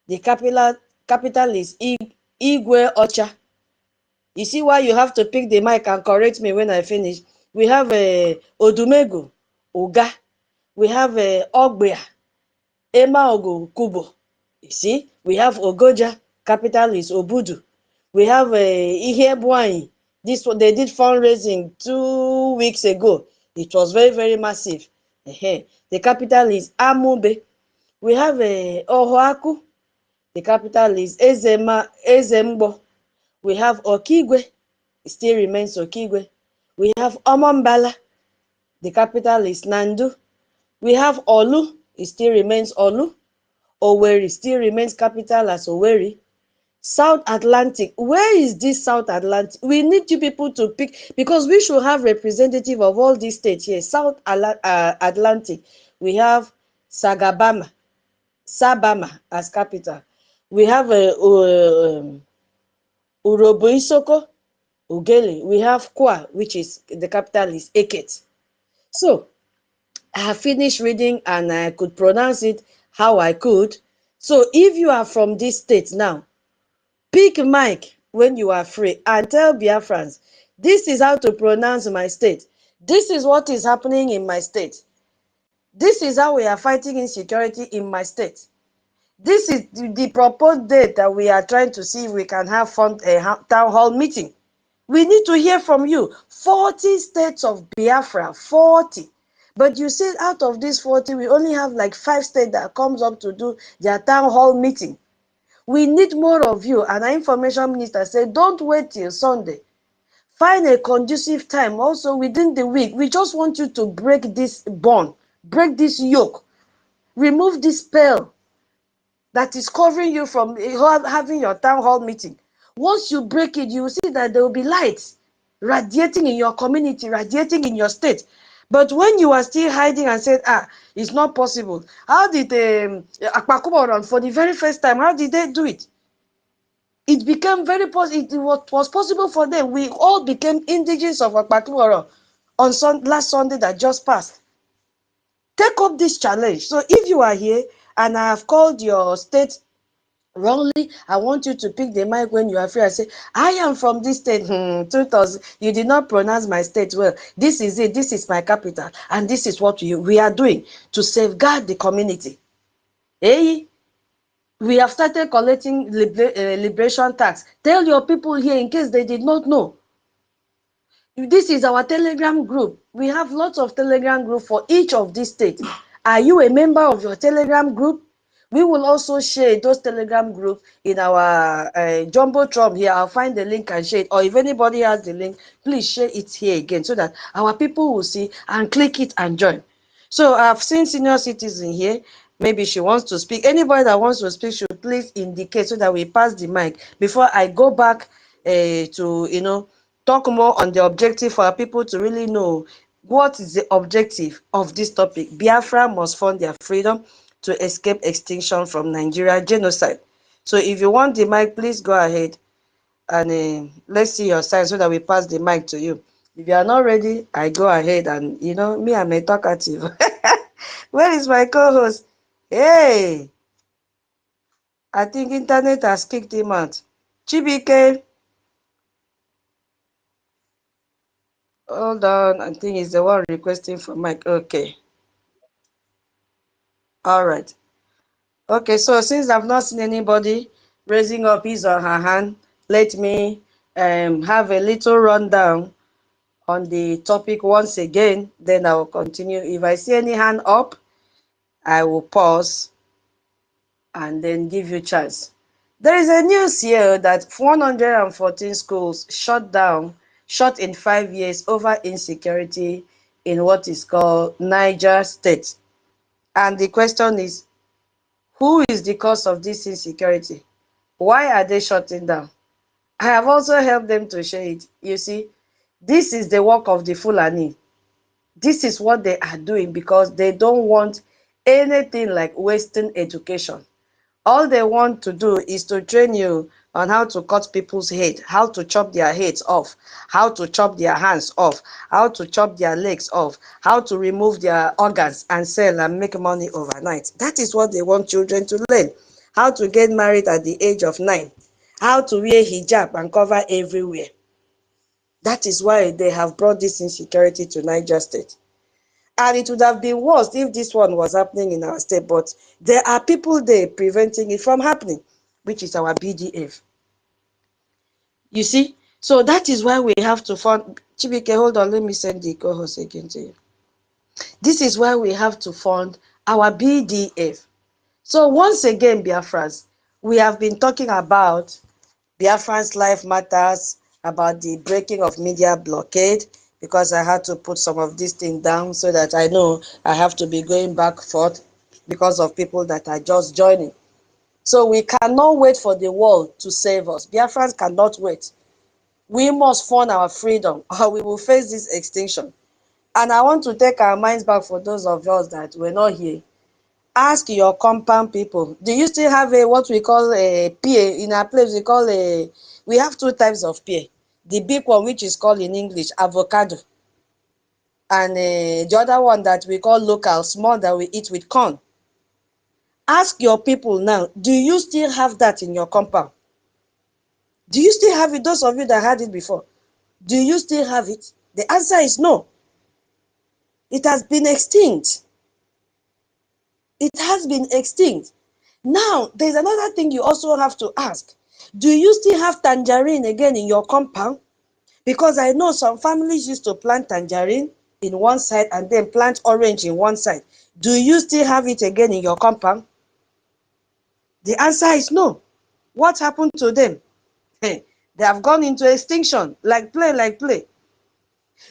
The capital is Igwe Ocha. You see why you have to pick the mic and correct me when I finish. We have a Odumegu, Uga. We have a Ogbea, Emaogo, Kubo. You see, we have Ogoja, capital is Obudu. We have Ihebwai. This one, they did fundraising 2 weeks ago. It was very, very massive. The capital is Amube. We have Ohoaku. The capital is Ezembo. We have Okigwe. It still remains Okigwe. We have Omambala. The capital is Nandu. We have Olu. It still remains Olu. Owerri still remains capital as Owerri. South Atlantic. Where is this South Atlantic? We need you people to pick, because we should have representative of all these states here. South Atlantic. We have Sabama as capital. We have Urobo Isoko, Ugele. We have Kwa, which is the capital is Eket. So I have finished reading and I could pronounce it how I could. So if you are from this state now, pick mic when you are free and tell Biafrans, this is how to pronounce my state. This is what is happening in my state. This is how we are fighting insecurity in my state. This is the proposed date that we are trying to see if we can have a town hall meeting. We need to hear from you. 40 states of Biafra, 40. But you see, out of these 40, we only have like 5 states that comes up to do their town hall meeting. We need more of you. And our information minister said, don't wait till Sunday. Find a conducive time also within the week. We just want you to break this bond, break this yoke, remove this spell that is covering you from having your town hall meeting. Once you break it, you will see that there will be lights radiating in your community, radiating in your state. But when you are still hiding and said, it's not possible. How did Ekpa run for the very first time? How did they do it? It became very possible. It was possible for them. We all became indigenous of Ekpa on last Sunday that just passed. Take up this challenge. So if you are here and I have called your state wrongly, I want you to pick the mic when you are free and say, I am from this state. 2000, you did not pronounce my state well. This is it. This is my capital. And this is what we are doing to safeguard the community. Hey, we have started collecting liberation tax. Tell your people here in case they did not know. This is our Telegram group. We have lots of Telegram group for each of these states. Are you a member of your Telegram group? We will also share those Telegram groups in our Jumbotron here. I'll find the link and share it. Or if anybody has the link, please share it here again so that our people will see and click it and join. So I've seen senior citizen here. Maybe she wants to speak. Anybody that wants to speak should please indicate so that we pass the mic before I go back to, talk more on the objective for our people to really know what is the objective of this topic. Biafra must fund their freedom to escape extinction from Nigeria genocide. So if you want the mic, please go ahead and let's see your sign so that we pass the mic to you. If you are not ready, I go ahead and, me, I'm a talkative. Where is my co-host? Hey, I think internet has kicked him out. Chibike. Hold on, I think he's the one requesting for mic. Okay. All right. Okay, so since I've not seen anybody raising up his or her hand, let me have a little rundown on the topic once again, then I will continue. If I see any hand up, I will pause and then give you chance. There is a news here that 114 schools shut in 5 years over insecurity in what is called Niger State. And the question is, who is the cause of this insecurity? Why are they shutting down? I have also helped them to share it. You see, this is the work of the Fulani. This is what they are doing because they don't want anything like Western education. All they want to do is to train you on how to cut people's head, how to chop their heads off, how to chop their hands off, how to chop their legs off, how to remove their organs and sell and make money overnight. That is what they want children to learn. How to get married at the age of 9, how to wear hijab and cover everywhere. That is why they have brought this insecurity to Niger State. And it would have been worse if this one was happening in our state, but there are people there preventing it from happening, which is our BDF. You see? So that is why we have to fund. Chibike, hold on, let me send the co-host again to you. This is why we have to fund our BDF. So once again, Biafrans, we have been talking about Biafran's life matters, about the breaking of media blockade, because I had to put some of these things down so that I know I have to be going back forth because of people that are just joining. So we cannot wait for the world to save us. Biafrans cannot wait. We must fund our freedom or we will face this extinction. And I want to take our minds back for those of us that were not here. Ask your compound people, do you still have a what we call a pear? In our place we call we have two types of pear. The big one, which is called in English avocado, and the other one that we call local, small, that we eat with corn. Ask your people now, do you still have that in your compound? Do you still have it? Those of you that had it before, do you still have it? The answer is no. It has been extinct. It has been extinct. Now, there's another thing you also have to ask. Do you still have tangerine again in your compound? Because I know some families used to plant tangerine in one side and then plant orange in one side. Do you still have it again in your compound? The answer is no. What happened to them? Hey, they have gone into extinction, like play, like play.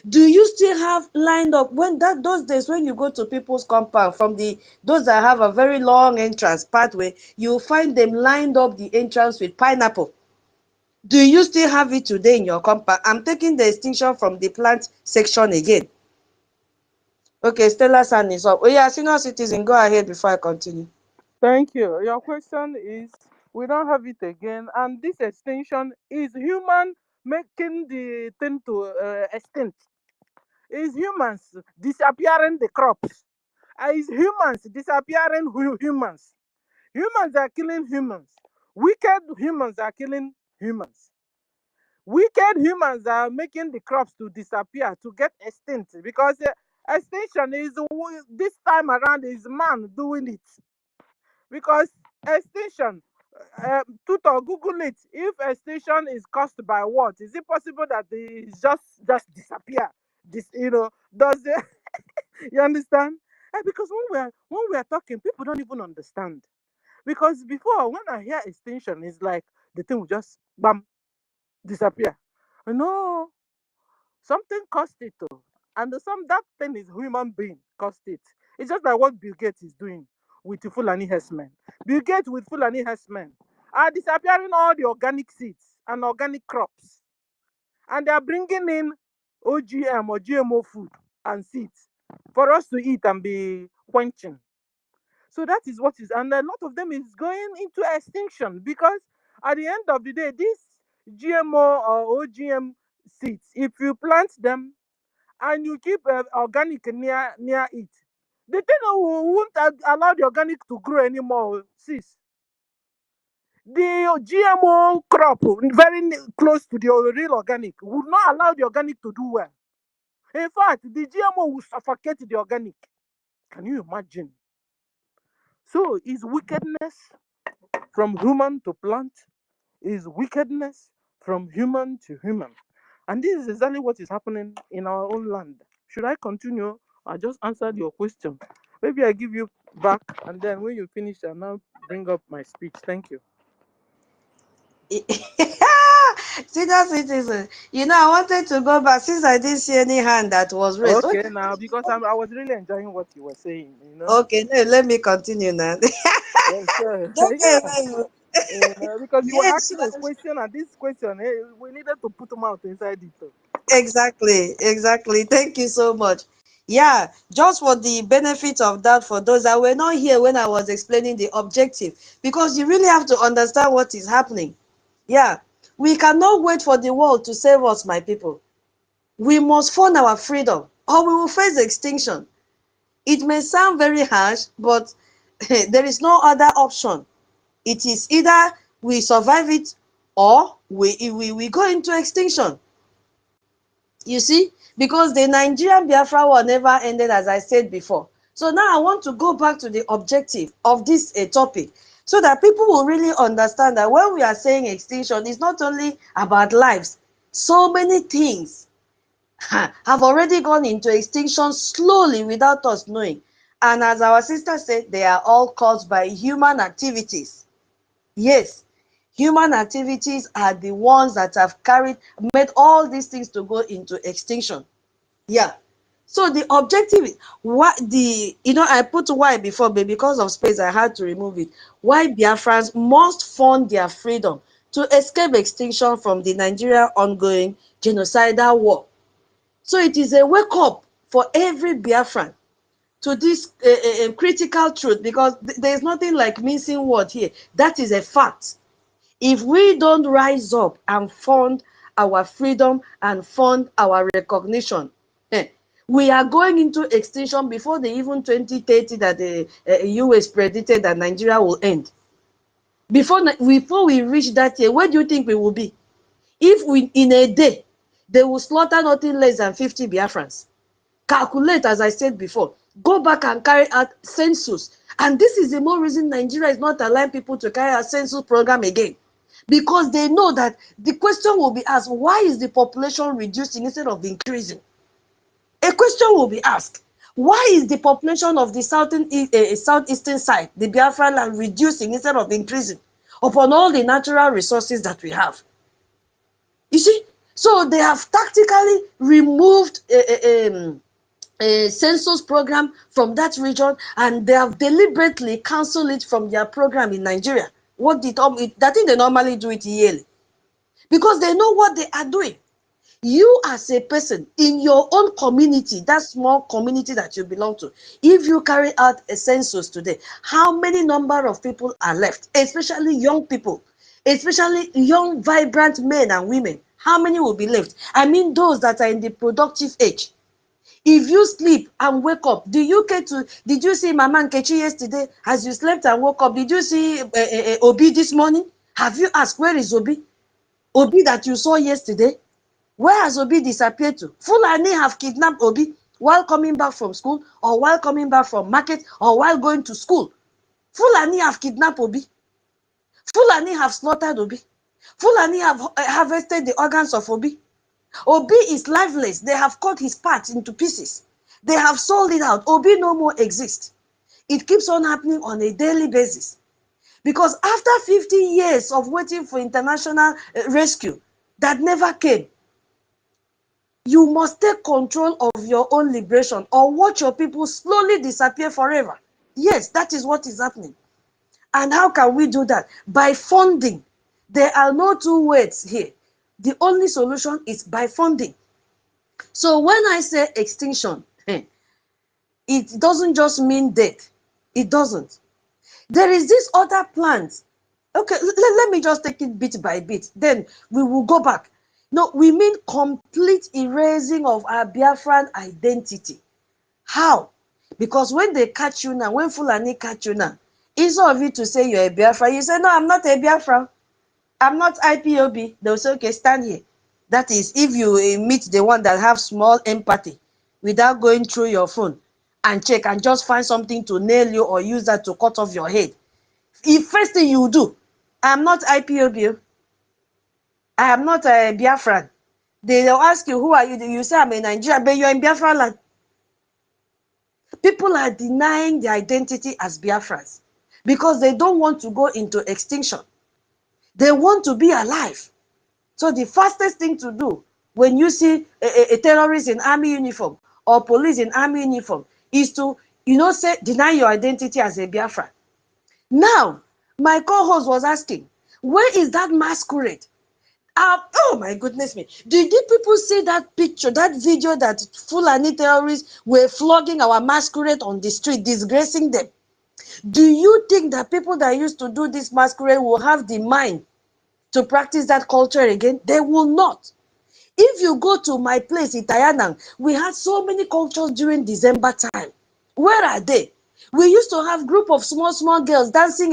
Do you still have lined up when those days when you go to people's compound from those that have a very long entrance pathway, you find them lined up the entrance with pineapple? Do you still have it today in your compound? I'm taking the extinction from the plant section again. Okay, Stella San is up. Oh yeah, senior citizen, go ahead before I continue. Thank you. Your question is, we don't have it again, and this extinction is human making the thing to extinct. Is humans disappearing the crops? Is humans disappearing humans? Humans are killing humans. Wicked humans are killing humans. Wicked humans are making the crops to disappear, to get extinct, because extinction is this time around is man doing it. Because extinction, tutor Google it. If extinction is caused by what, is it possible that they just disappear? This, does it, you understand? Because when we are talking, people don't even understand. Because before, when I hear extinction, it's like the thing will just bam disappear. No, something caused it too. And that thing is human being caused it. It's just like what Bill Gates is doing with the Fulani herdsmen. Bill Gates with Fulani herdsmen are disappearing all the organic seeds and organic crops. And they are bringing in OGM or GMO food and seeds for us to eat and be quenching. So that is what is, and a lot of them is going into extinction because at the end of the day, these GMO or OGM seeds, if you plant them and you keep organic near it, the thing won't allow the organic to grow anymore. Sis, the GMO crop very close to the real organic would not allow the organic to do well. In fact, the GMO will suffocate the organic. Can you imagine? So, is wickedness from human to plant? Is wickedness from human to human? And this is exactly what is happening in our own land. Should I continue? I just answered your question. Maybe I give you back, and then when you finish, I'll now bring up my speech. Thank you. Senior citizen, I wanted to go back since I didn't see any hand that was raised. Okay, Okay, now because I was really enjoying what you were saying. okay, no, let me continue now. Yes, sir. Don't get Yeah. me. Because you were Yes, asking a question, and this question, hey, we needed to put them out inside it. exactly. Thank you so much. Yeah, just for the benefit of that, for those that were not here when I was explaining the objective, because you really have to understand what is happening. Yeah, we cannot wait for the world to save us, my people. We must fund our freedom, or we will face extinction. It may sound very harsh, but there is no other option. It is either we survive it or we go into extinction. You see, because the Nigerian Biafra war never ended, as I said before. So now I want to go back to the objective of this topic, so that people will really understand that when we are saying extinction, it's not only about lives. So many things have already gone into extinction slowly without us knowing. And as our sister said, they are all caused by human activities. Yes, human activities are the ones that have made all these things to go into extinction. Yeah. So the objective is I put why before, but because of space, I had to remove it. Why Biafrans must fund their freedom to escape extinction from the Nigeria ongoing genocidal war. So it is a wake up for every Biafran to this critical truth, because there is nothing like mincing word here. That is a fact. If we don't rise up and fund our freedom and fund our recognition, we are going into extinction before the even 2030 that the US predicted that Nigeria will end. Before we reach that year, where do you think we will be? If in a day, they will slaughter nothing less than 50 Biafrans. Calculate, as I said before, go back and carry out census. And this is the more reason Nigeria is not allowing people to carry out census program again. Because they know that the question will be asked, why is the population reducing instead of increasing? A question will be asked, why is the population of the southeastern side, the Biafra land, reducing instead of increasing upon all the natural resources that we have? You see, so they have tactically removed a census program from that region, and they have deliberately cancelled it from their program in Nigeria. I think they normally do it yearly, because they know what they are doing. You as a person in your own community, that small community that you belong to, if you carry out a census today, how many number of people are left, especially young people, especially young vibrant men and women? How many will be left? I mean those that are in the productive age. If you sleep and wake up, did you see Mama Nkechi yesterday? As you slept and woke up, did you see Obi this morning? Have you asked, where is Obi? Obi that you saw yesterday? Where has Obi disappeared to? Fulani have kidnapped Obi while coming back from school, or while coming back from market, or while going to school. Fulani have kidnapped Obi. Fulani have slaughtered Obi. Fulani have harvested the organs of Obi. Obi is lifeless. They have cut his parts into pieces. They have sold it out. Obi no more exists. It keeps on happening on a daily basis. Because after 50 years of waiting for international rescue that never came, you must take control of your own liberation, or watch your people slowly disappear forever. Yes, that is what is happening. And how can we do that? By funding. There are no two ways here. The only solution is by funding. So when I say extinction, it doesn't just mean death. It doesn't. There is this other plant. Okay, let me just take it bit by bit. Then we will go back. No, we mean complete erasing of our Biafran identity. How? Because when they catch you now, when Fulani catch you now, instead of you to say you're a Biafra, you say, no, I'm not a Biafra. I'm not IPOB. They'll say, okay, stand here. That is, if you meet the one that have small empathy without going through your phone and check and just find something to nail you or use that to cut off your head. If first thing you do, I'm not IPOB. I am not a Biafran. They'll ask you, who are you? You say, I'm a Nigerian, but you're in Biafra land. People are denying their identity as Biafrans because they don't want to go into extinction. They want to be alive. So the fastest thing to do when you see a terrorist in army uniform or police in army uniform is to, say, deny your identity as a Biafran. Now, my co-host was asking, where is that masquerade? Oh my goodness me. Did people see that picture, that video that Fulani terrorists were flogging our masquerade on the street, disgracing them? Do you think that people that used to do this masquerade will have the mind to practice that culture again? They will not. If you go to my place in ANNANG, we had so many cultures during December time. Where are they? We used to have group of small girls dancing,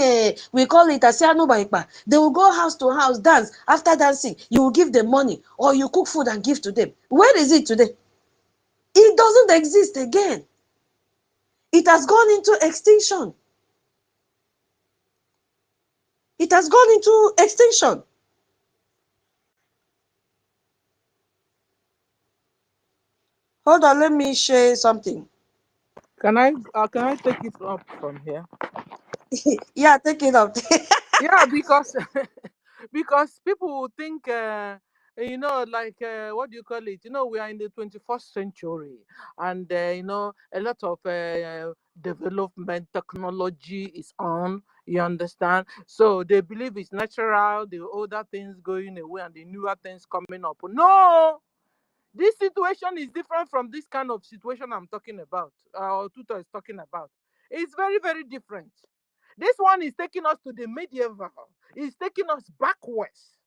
we call it Asiano Ekpa. They will go house to house, dance. After dancing, you will give them money or you cook food and give to them. Where is it today? It doesn't exist again. It has gone into extinction. It has gone into extinction. Hold on, let me share something. Can I take it up from here? Yeah, take it up. Yeah, because because people will think, like, what do you call it? We are in the 21st century, and a lot of development technology is on. You understand? So they believe it's natural, the older things going away and the newer things coming up. No, this situation is different from this kind of situation I'm talking about, or Tutor is talking about. It's very, very different. This one is taking us to the medieval. It's taking us backwards.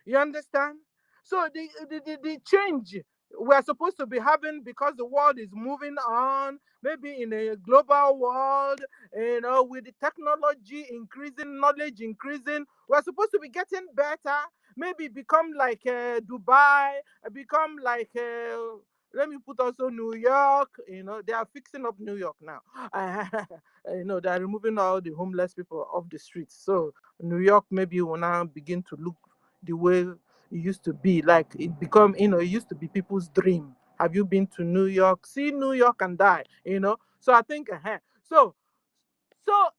You understand? So the change we're supposed to be having, because the world is moving on, maybe in a global world, with the technology increasing, knowledge increasing, we're supposed to be getting better, maybe become like Dubai, become like let me put also New York. They are fixing up New York now. They are removing all the homeless people off the streets. So New York maybe will now begin to look the way it used to be. Like it become, it used to be people's dream. Have you been to New York? See New York and die. So I think, so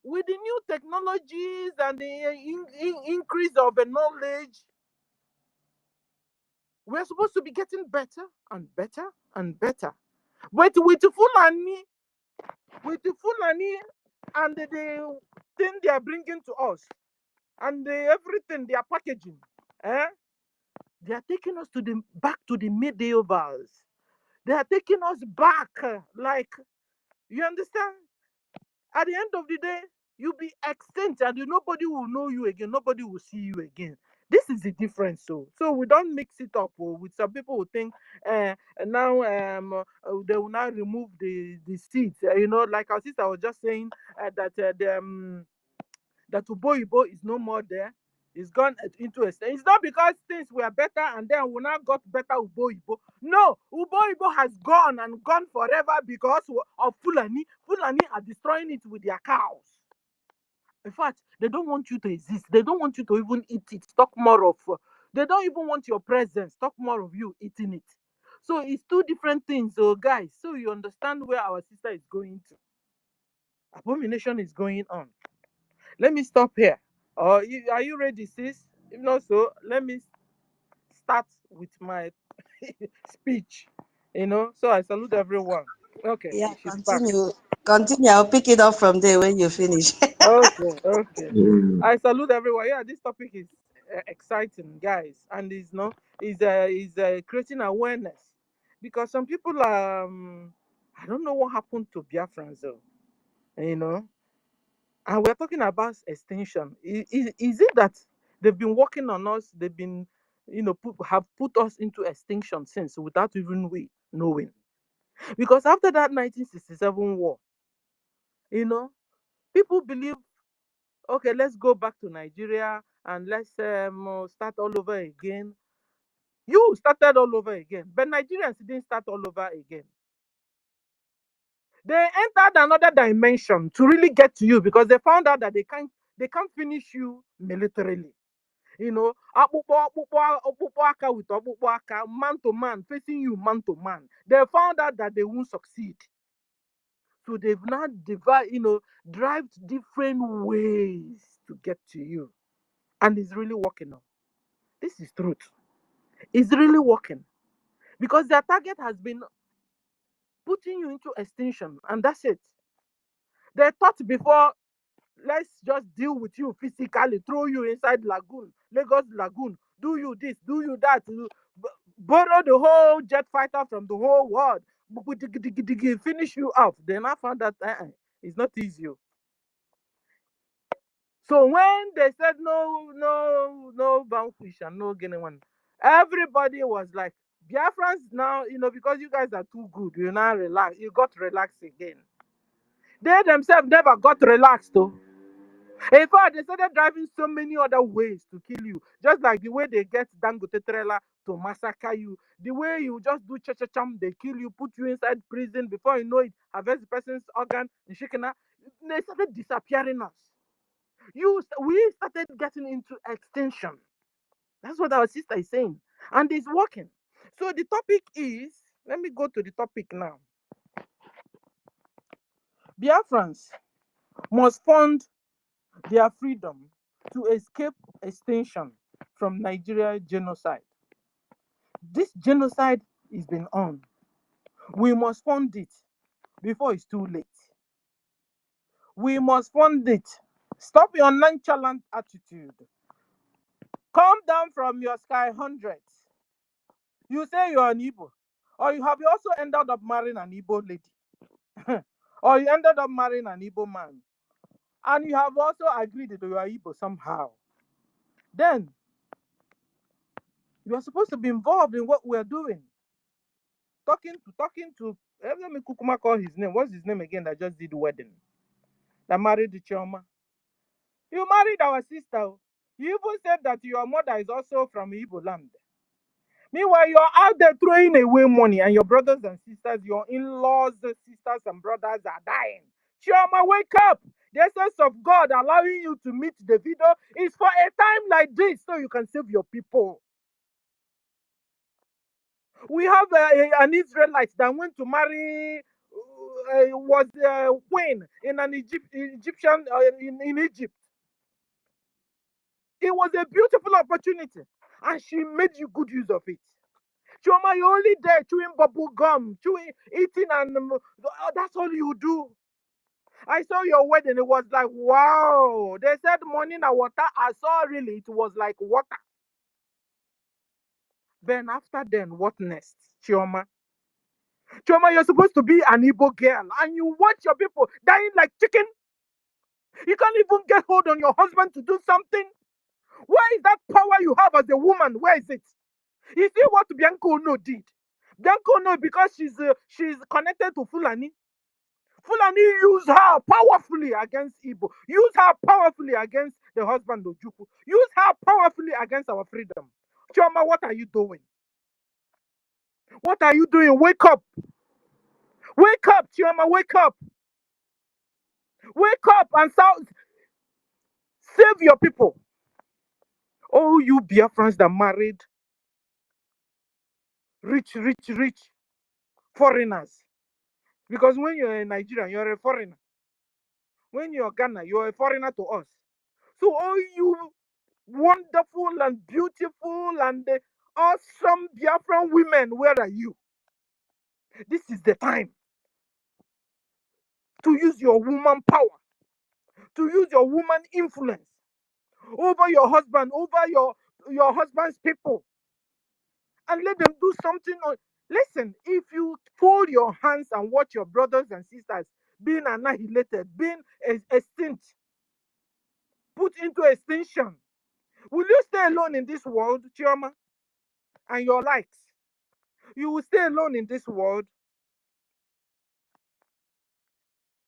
with the new technologies and the increase of the knowledge, we're supposed to be getting better and better and better. But with the Fulani and the thing they are bringing to us, and everything they are packaging, they are taking us back to the medievals. They are taking us back, like, you understand? At the end of the day, you'll be extinct and nobody will know you again. Nobody will see you again. This is the difference. So we don't mix it up. With some people who think now they will now remove the seeds. Like our sister was just saying that Uboibo is no more there. It's gone into a state. It's not because things were better and then we now got better Uboibo. No, Uboibo has gone and gone forever because of Fulani. Fulani are destroying it with their cows. In fact, they don't want you to exist. They don't want you to even eat it. Talk more of. They don't even want your presence. Talk more of you eating it. So it's two different things, guys. So you understand where our sister is going to. Abomination is going on. Let me stop here. Are you ready, sis? If not so, let me start with my speech. So I salute everyone. Okay, Yeah, she's back. continue. Continue. I'll pick it up from there when you finish. Okay. Mm. I salute everyone. Yeah, this topic is exciting, guys, and is creating awareness, because some people I don't know what happened to Biafrans though. You know, and we're talking about extinction. Is it that they've been working on us? They've been, have put us into extinction since without even we knowing. Because after that 1967 war, you know, people believe, okay, let's go back to Nigeria and let's start all over again. You started all over again, but Nigerians didn't start all over again. They entered another dimension to really get to you because they found out that they can't finish you militarily. Akpụkpọ aka with ọkpụkpọ aka, man to man, facing you man to man. They found out that they won't succeed. So they've now drive different ways to get to you. And it's really working now. This is truth. It's really working. Because their target has been putting you into extinction, and that's it. They thought before, let's just deal with you physically, throw you inside lagoon, Lagos lagoon, do you this, do you that, borrow the whole jet fighter from the whole world, finish you off. Then I found that it's not easy. So when they said no vanquish and no getting one, everybody was like, Biafrans now, because you guys are too good, you now relax, you got relaxed again. They themselves never got relaxed though. In fact, they started driving so many other ways to kill you. Just like the way they get Dangote trailer to massacre you. The way you just do cha-cha-cham, they kill you, put you inside prison. Before you know it, harvest the person's organ, and shikena. They started disappearing us. We started getting into extinction. That's what our sister is saying. And it's working. So the topic is, let me go to the topic now. Biafrans must fund their freedom to escape extinction from Nigeria genocide. This genocide is been on. We must fund it before it's too late. We must fund it. Stop your nonchalant attitude. Come down from your sky hundreds. You say you're an Igbo, or you have also ended up marrying an Igbo lady, or you ended up marrying an Igbo man, and you have also agreed that you are Igbo somehow. Then you are supposed to be involved in what we are doing. Talking to. Let me Kukuma call his name. What's his name again? That just did the wedding. That married the Chioma. You married our sister. You even said that your mother is also from Igbo land. Meanwhile, you're out there throwing away money, and your brothers and sisters, your in-laws, sisters and brothers are dying. Chioma, wake up! The essence of God allowing you to meet the video is for a time like this, so you can save your people. We have an Israelite that went to marry was queen in an Egyptian in Egypt. It was a beautiful opportunity, and she made you good use of it. Choma, you're only there chewing bubble gum, eating, and that's all you do. I saw your wedding. It was like, wow. They said money na water. I saw really it was like water. Then after then, what next, Chioma? Chioma, you're supposed to be an Igbo girl, and you watch your people dying like chicken. You can't even get hold on your husband to do something. Where is that power you have as a woman? Where is it? You see what Bianca Ono did? Bianca Ono, because she's connected to Fulani. Fulani use her powerfully against Igbo. Use her powerfully against the husband of Juku. Use her powerfully against our freedom. Chioma, what are you doing? What are you doing? Wake up. Wake up, Chioma, wake up. Wake up and save your people. Oh, you Biafrans that married rich foreigners. Because when you're in Nigeria, you're a foreigner. When you're Ghana, you're a foreigner to us. So all you wonderful and beautiful and awesome Biafran women, where are you? This is the time to use your woman power, to use your woman influence over your husband, over your husband's people, and let them do something. Listen, if you fold your hands and watch your brothers and sisters being annihilated, being extinct, put into extinction, will you stay alone in this world, Chioma, and your likes? You will stay alone in this world.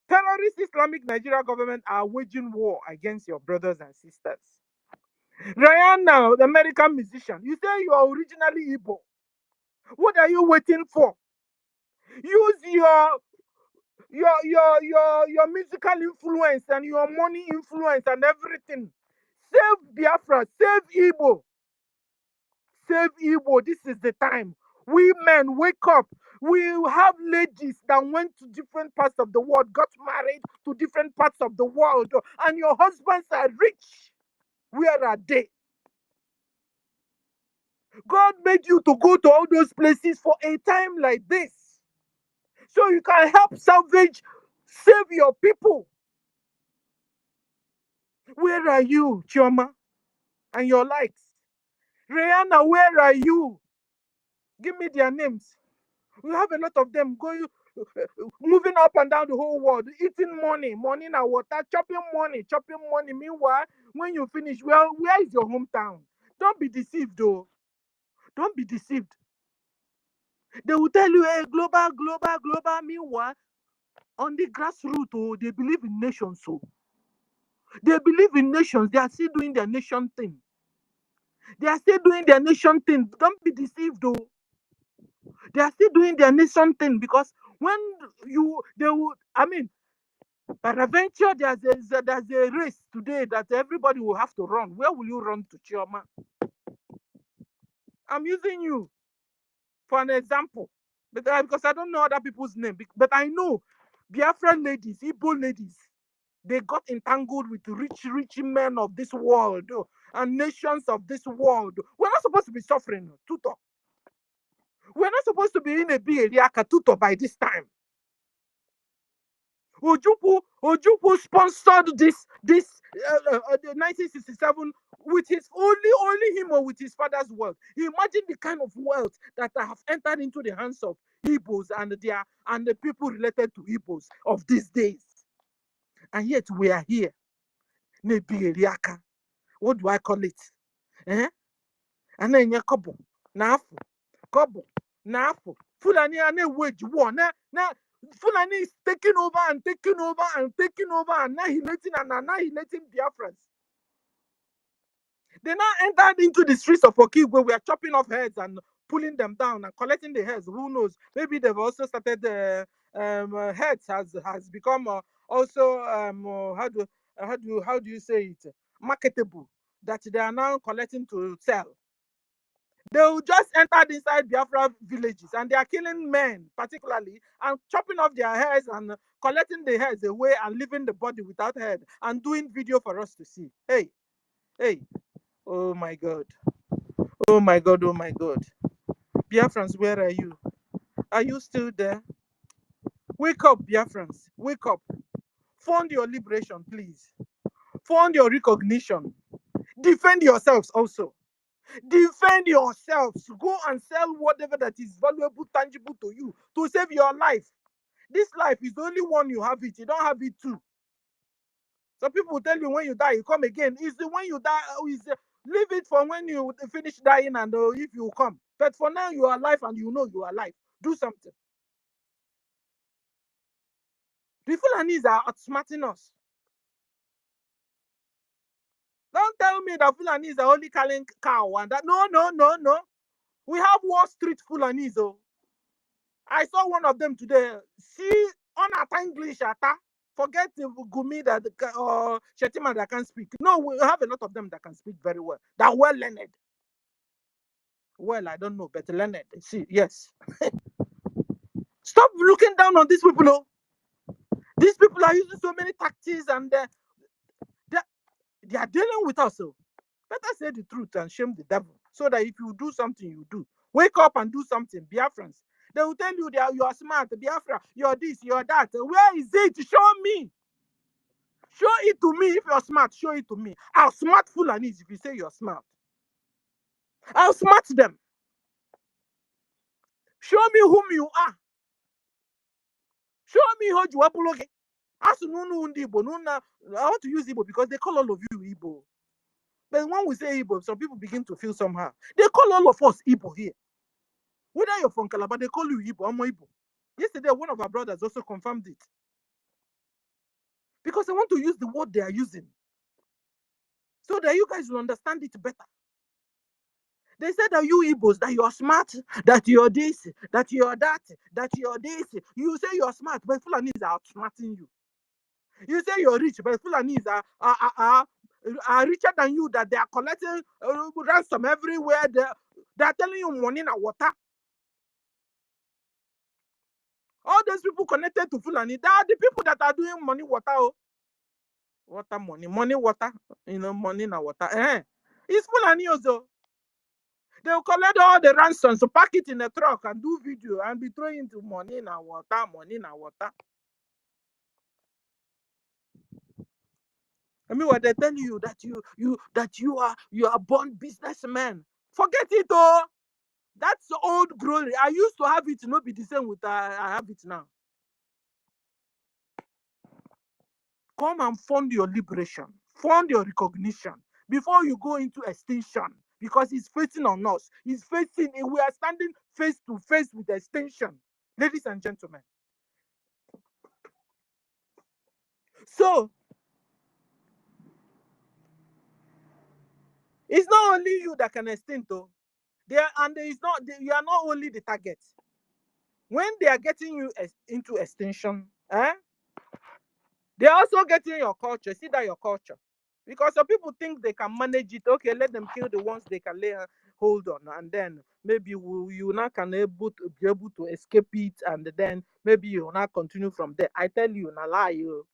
Terrorist Islamic Nigeria government are waging war against your brothers and sisters. Rihanna, the American musician, you say you are originally Igbo. What are you waiting for? Use your musical influence and your money influence and everything. Save Biafra, save Igbo. Save Igbo. This is the time. We men, wake up. We have ladies that went to different parts of the world, got married to different parts of the world, and your husbands are rich. Where are they? God made you to go to all those places for a time like this, so you can help save your people. Where are you, Chioma? And your likes? Rihanna, where are you? Give me their names. We have a lot of them going, moving up and down the whole world, eating money na water, chopping money. Meanwhile, when you finish, well, where is your hometown? Don't be deceived, though. Don't be deceived. They will tell you, hey, global. Meanwhile, On the grassroots, oh, they believe in nations. So they believe in nations. They are still doing their nation thing. They are still doing their nation thing. Don't be deceived, though. They are still doing their nation thing because when they would, I mean, peradventure, there's a race today that everybody will have to run. Where will you run to, Chioma? I'm using you for an example, because I don't know other people's name, but I know Biafran ladies, Igbo ladies, they got entangled with rich men of this world and nations of this world. We're not supposed to be suffering, Tuto. We're not supposed to be in a big area, Tuto, by this time. Ojukwu sponsored this 1967 with his only him or with his father's wealth. Imagine the kind of wealth that have entered into the hands of Igbos and the people related to Igbos of these days. And yet we are here. Nebiriaka. What do I call it? Eh? And then you kobo, nafu, kobo, nafu. Fulani ane wage war. Na Fulani is taking over and taking over and taking over and annihilating Biafrans. They now entered into the streets of Okigwe where we are chopping off heads and pulling them down and collecting the heads. Who knows? Maybe they've also started heads has become also how do you say it, marketable, that they are now collecting to sell. They will just enter inside Biafra villages and they are killing men particularly and chopping off their heads and collecting the heads away and leaving the body without head and doing video for us to see. Hey, oh my God. Oh my God, oh my God. Biafrans, where are you? Are you still there? Wake up, Biafrans. Wake up. Fund your liberation, please. Fund your recognition. Defend yourselves also. Defend yourselves. Go and sell whatever that is valuable, tangible to you to save your life. This life is the only one you have it. You don't have it too. Some people will tell you when you die, you come again. It's the when you die, leave it for when you finish dying and if you come. But for now, you are alive and you know you are alive. Do something. The Fulanis are outsmarting us. Don't tell me that Fulanis are only calling cow and that. No. We have Wall Street Fulanis. Oh. I saw one of them today. See, on a English, forget Gumi that or Shetima that can speak. No, we have a lot of them that can speak very well. That well learned. Well, I don't know, but learned. See, yes. Stop looking down on these people. Oh. These people are using so many tactics and they are dealing with us. So better say the truth and shame the devil. So that if you do something, you do. Wake up and do something. Biafrans. They will tell you that you are smart. Biafra, you're this, you're that. Where is it? Show me. Show it to me if you're smart. Show it to me. I'll smart Fulanis if you say you're smart. I'll smart them. Show me whom you are. Show me how you are. I want to use Igbo because they call all of you Igbo. But when we say Igbo, some people begin to feel somehow. They call all of us Igbo here. Whether you're from Calabar, they call you Igbo. I'm Igbo. Yesterday, one of our brothers also confirmed it. Because I want to use the word they are using. So that you guys will understand it better. They said that you Igbos, that you are smart, that you are this, that you are that, that you are this. You say you are smart, but Fulanis are outsmarting you. You say you're rich, but Fulanis are richer than you, that they are collecting ransom everywhere. They are telling you money na water. All those people connected to Fulani, they are the people that are doing money water. Oh. Water money, water, money na water. It's Fulani also. They'll collect all the ransoms, so pack it in a truck and do video and be throwing into money na water, money na water. I mean, what they tell you that you are born businessman. Forget it, oh. That's old glory. I used to have it, not be the same with I have it now. Come and fund your liberation, fund your recognition before you go into extinction, because it's facing on us. We are standing face to face with extinction. Ladies and gentlemen, So it's not only you that can extinct, though. It's not you are not only the target. When they are getting you into extinction, they're also getting your culture. See that your culture. Because some people think they can manage it. Okay, let them kill the ones they can lay hold on, and then maybe you now can be able to escape it, and then maybe you will not continue from there. I tell you, na lie you.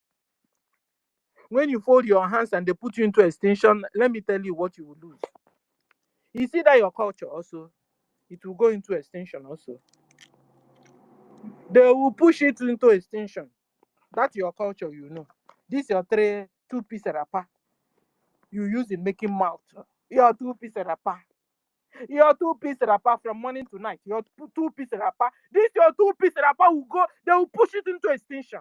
When you fold your hands and they put you into extinction, let me tell you what you will lose. You see that your culture also, it will go into extinction also. They will push it into extinction. That's your culture, you know. This your two-piece wrapper you use in making mouth. Your two-piece wrapper. Your two-piece wrapper from morning to night. Your two-piece wrapper. This your two-piece wrapper will go. They will push it into extinction.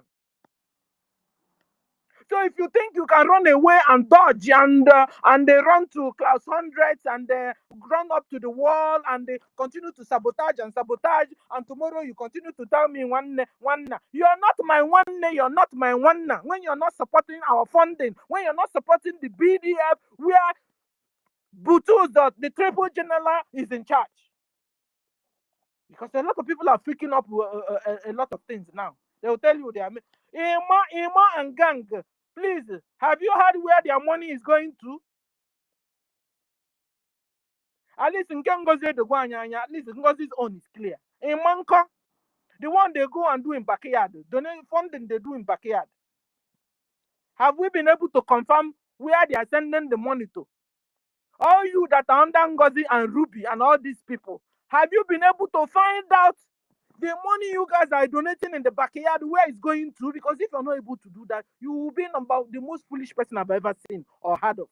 So if you think you can run away and dodge and they run to class hundreds and they run up to the wall and they continue to sabotage and tomorrow you continue to tell me one, you're not my one, you're not my one. When you're not supporting our funding, when you're not supporting the BDF, where Butus, the triple general, is in charge. Because a lot of people are freaking up a lot of things now. They will tell you they are Ima and gang. Please, have you heard where their money is going to? At least in NGOZI, at least NGOZI's own is clear. In Manko, the one they go and do in backyard, donate funding they do in backyard. Have we been able to confirm where they are sending the money to? All you that are under NGOZI and Ruby and all these people, have you been able to find out the money you guys are donating in the backyard, where it's going to? Because if you're not able to do that, you will be about the most foolish person I've ever seen or heard of.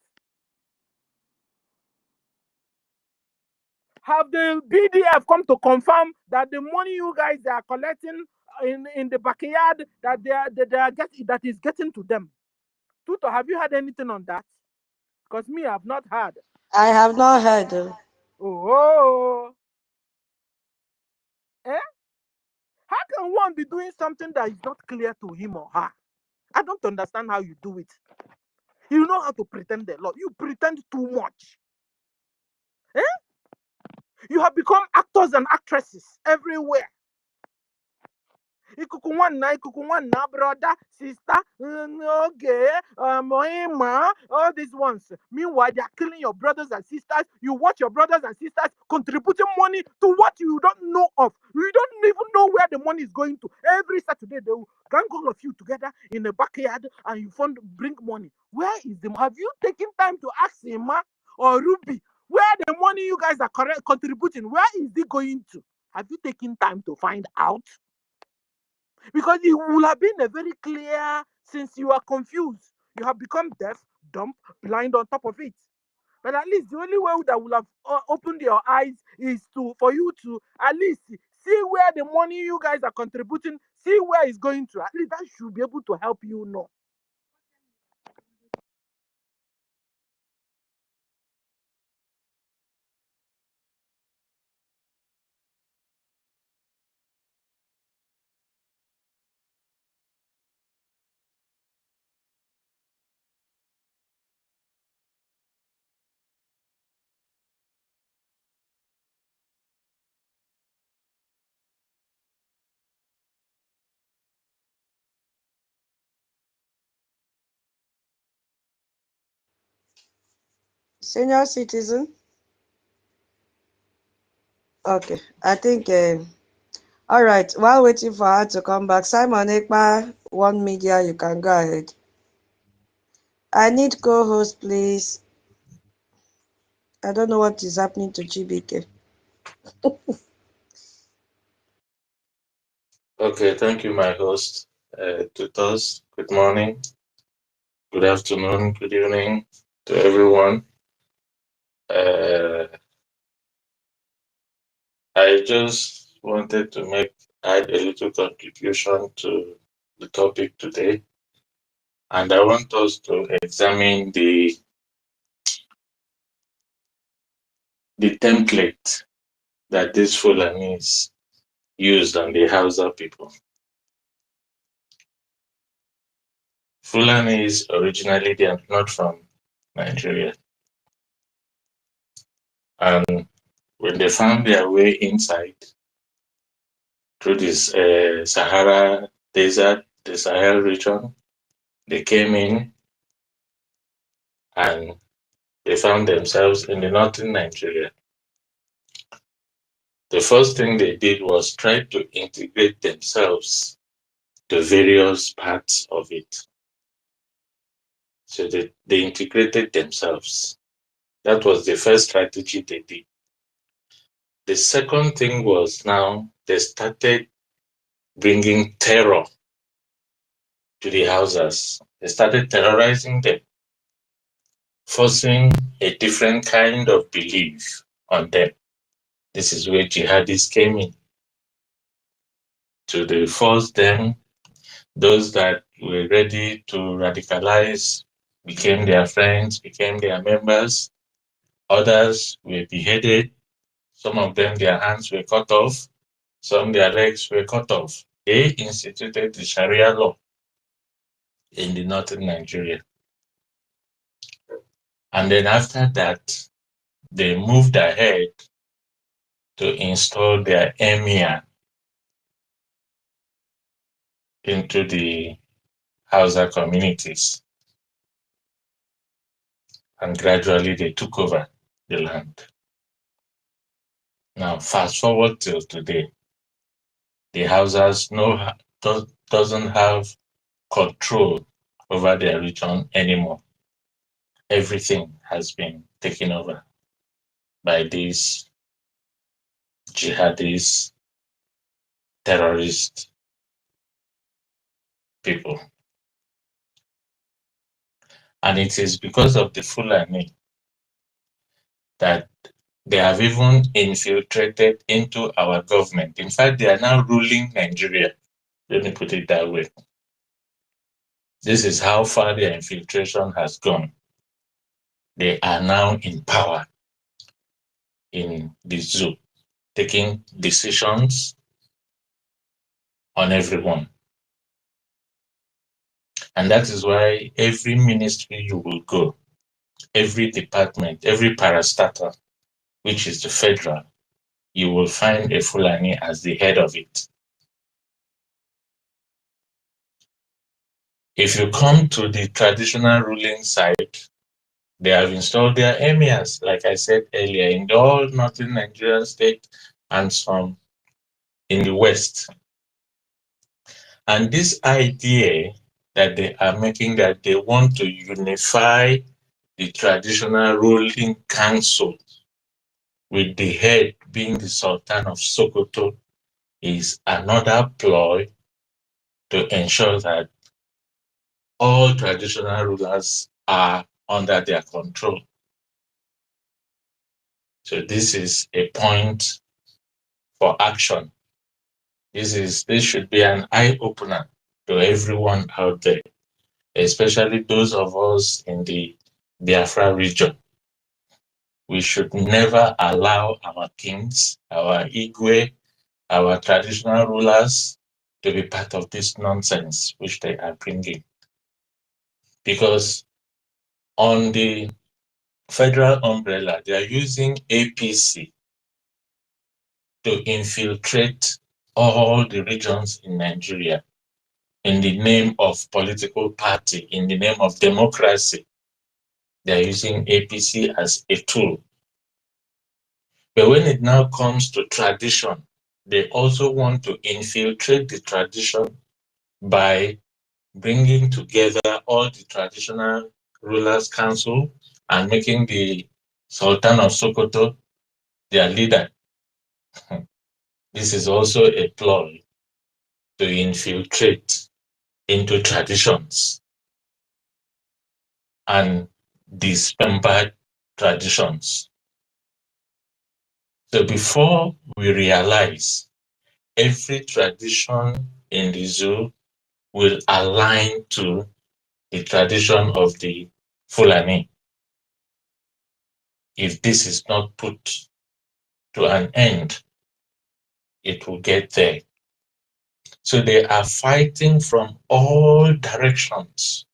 Have the BDF come to confirm that the money you guys are collecting in the backyard that they are getting, that is getting to them? Tuto, have you heard anything on that? Because me, I've not heard. I have not heard. Oh. How can one be doing something that is not clear to him or her? I don't understand how you do it. You know how to pretend a lot. You pretend too much. You have become actors and actresses everywhere. Ikuku nwanna, brother, sister, okay, all these ones. Meanwhile, they are killing your brothers and sisters. You watch your brothers and sisters contributing money to what you don't know of. You don't even know where the money is going to. Every Saturday, they will gang all of you together in the backyard and you bring money. Where is them? Have you taken time to ask Emma or Ruby where the money you guys are contributing, where is it going to? Have you taken time to find out? Because it would have been a very clear, since you are confused. You have become deaf, dumb, blind on top of it. But at least the only way that would have opened your eyes is for you to at least see where the money you guys are contributing, see where it's going to. At least that should be able to help you know. Senior citizen? Okay, I think, all right, while waiting for her to come back, Simon Ekpa, One Media, you can go ahead. I need co-host, please. I don't know what is happening to GBK. Okay, thank you, my host. Tutors, good morning, good afternoon, good evening to everyone. I just wanted to add a little contribution to the topic today, and I want us to examine the template that this Fulanis used on the Hausa people. Fulanis originally they are not from Nigeria. And when they found their way inside through this Sahara desert, the Sahel region, they came in and they found themselves in the northern Nigeria. The first thing they did was try to integrate themselves to various parts of it. So they integrated themselves. That was the first strategy they did. The second thing was now they started bringing terror to the Hausas. They started terrorizing them, forcing a different kind of belief on them. This is where jihadists came in. So they forced them, those that were ready to radicalize became their friends, became their members. Others were beheaded. Some of them, their hands were cut off. Some, their legs were cut off. They instituted the Sharia law in the northern Nigeria. And then after that, they moved ahead to install their emir into the Hausa communities. And gradually they took over the land. Now, fast forward till today, the Hausas doesn't have control over their region anymore. Everything has been taken over by these jihadist, terrorist people. And it is because of the Fulani that they have even infiltrated into our government. In fact, they are now ruling Nigeria. Let me put it that way. This is how far their infiltration has gone. They are now in power in the zoo, taking decisions on everyone. And that is why every ministry you will go, every department, every parastatal, which is the federal, you will find a Fulani as the head of it. If you come to the traditional ruling side, they have installed their emirs, like I said earlier, in all northern Nigerian states and some in the west. And this idea that they are making, that they want to unify the traditional ruling council with the head being the Sultan of Sokoto, is another ploy to ensure that all traditional rulers are under their control. So this is a point for action. This should be an eye-opener to everyone out there, especially those of us in the Biafra region. We should never allow our kings, our Igwe, our traditional rulers to be part of this nonsense which they are bringing. Because on the federal umbrella, they are using APC to infiltrate all the regions in Nigeria in the name of political party, in the name of democracy. They are using APC as a tool. But when it now comes to tradition, they also want to infiltrate the tradition by bringing together all the traditional rulers' council and making the Sultan of Sokoto their leader. This is also a ploy to infiltrate into traditions and dismembered traditions. So before we realize, every tradition in the zoo will align to the tradition of the Fulani. If this is not put to an end, it will get there. So they are fighting from all directions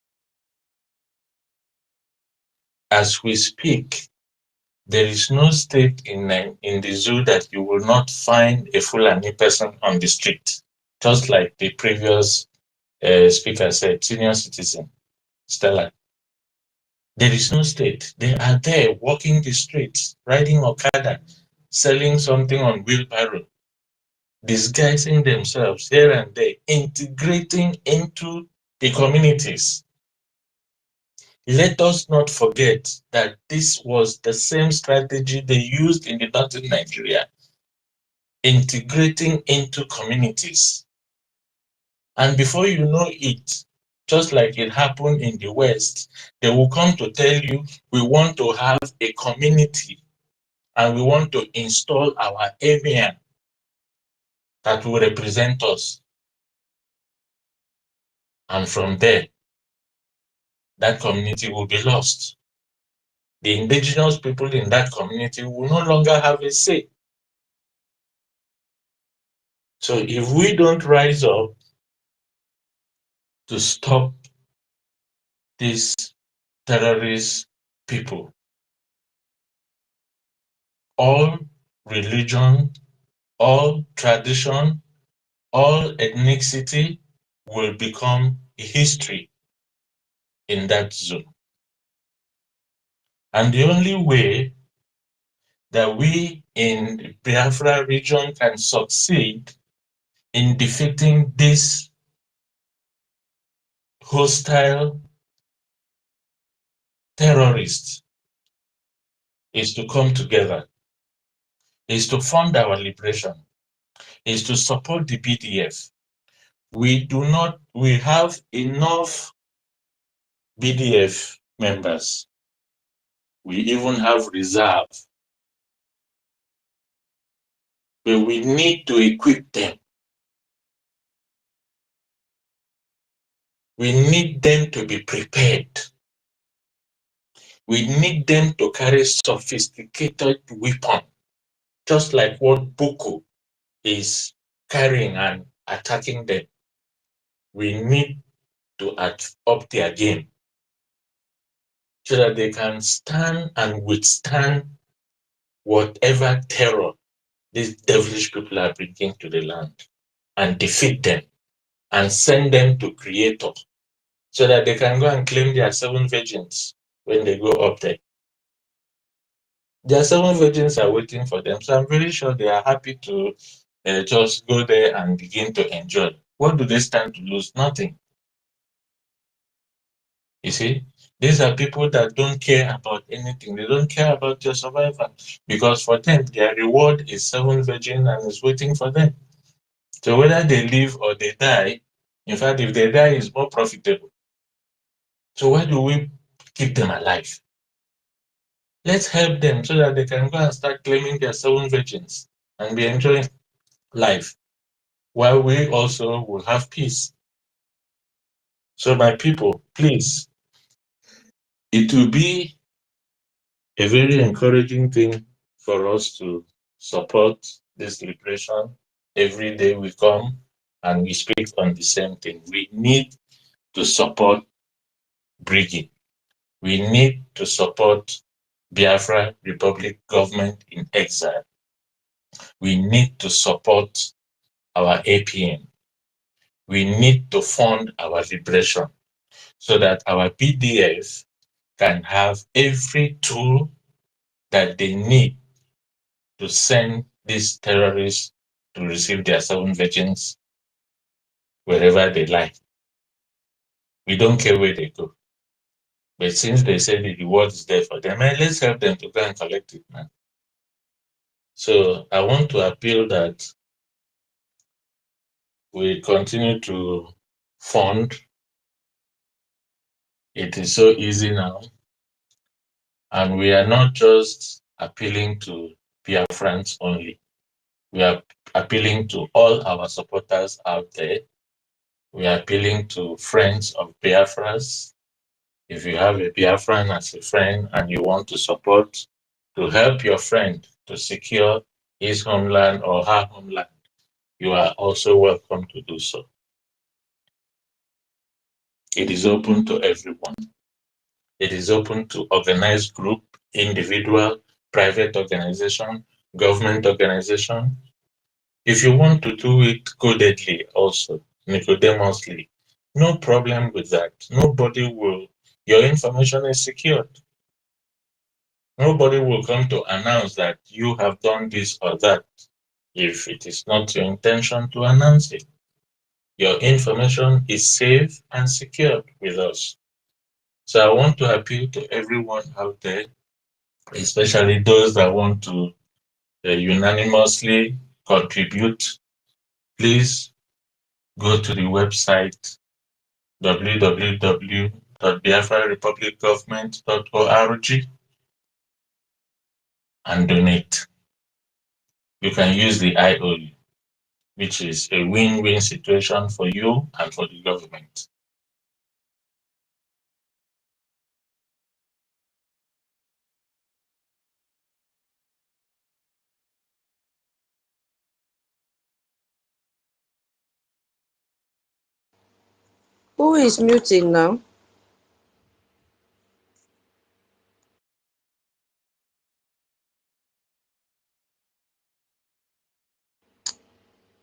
as we speak, there is no state in the zoo that you will not find a Fulani person on the street. Just like the previous speaker said, senior citizen, Stella. There is no state. They are there walking the streets, riding Okada, selling something on wheelbarrow, disguising themselves here and there, integrating into the communities. Let us not forget that this was the same strategy they used in the northern Nigeria, integrating into communities. And before you know it, just like it happened in the West, they will come to tell you, we want to have a community and we want to install our emir that will represent us. And from there, that community will be lost. The indigenous people in that community will no longer have a say. So if we don't rise up to stop these terrorist people, all religion, all tradition, all ethnicity will become history in that zone. And the only way that we in the Biafra region can succeed in defeating this hostile terrorists is to come together, is to fund our liberation, is to support the BDF. We have enough BDF members. We even have reserve. But we need to equip them. We need them to be prepared. We need them to carry sophisticated weapons, just like what Boko is carrying and attacking them. We need to up their game so that they can stand and withstand whatever terror these devilish people are bringing to the land, and defeat them and send them to Creator so that they can go and claim their 7 virgins when they go up there. Their 7 virgins are waiting for them, so I'm very sure they are happy to just go there and begin to enjoy. What do they stand to lose? Nothing. You see, these are people that don't care about anything. They don't care about your survival, because for them, their reward is 7 virgins and is waiting for them. So whether they live or they die, in fact, if they die, it's more profitable. So why do we keep them alive? Let's help them so that they can go and start claiming their 7 virgins and be enjoying life, while we also will have peace. So my people, please, it will be a very encouraging thing for us to support this liberation. Every day we come and we speak on the same thing. We need to support Brgie. We need to support Biafra Republic government in exile. We need to support our APM. We need to fund our liberation so that our BDF can have every tool that they need to send these terrorists to receive their 7 virgins wherever they like. We don't care where they go. But since they say the reward is there for them, let's help them to go and collect it, man. So I want to appeal that we continue to fund. It is so easy now. And we are not just appealing to BIAFRANS only. We are appealing to all our supporters out there. We are appealing to friends of Biafras. If you have a Biafran as a friend and you want to support, to help your friend to secure his homeland or her homeland, you are also welcome to do so. It is open to everyone. It is open to organized group, individual, private organization, government organization. If you want to do it codedly also, Nicodemously, no problem with that. Your information is secured. Nobody will come to announce that you have done this or that if it is not your intention to announce it. Your information is safe and secured with us. So I want to appeal to everyone out there, especially those that want to unanimously contribute. Please go to the website www.biafrarepublicgovernment.org and donate. You can use the IOU, which is a win-win situation for you and for the government. Who is muting now?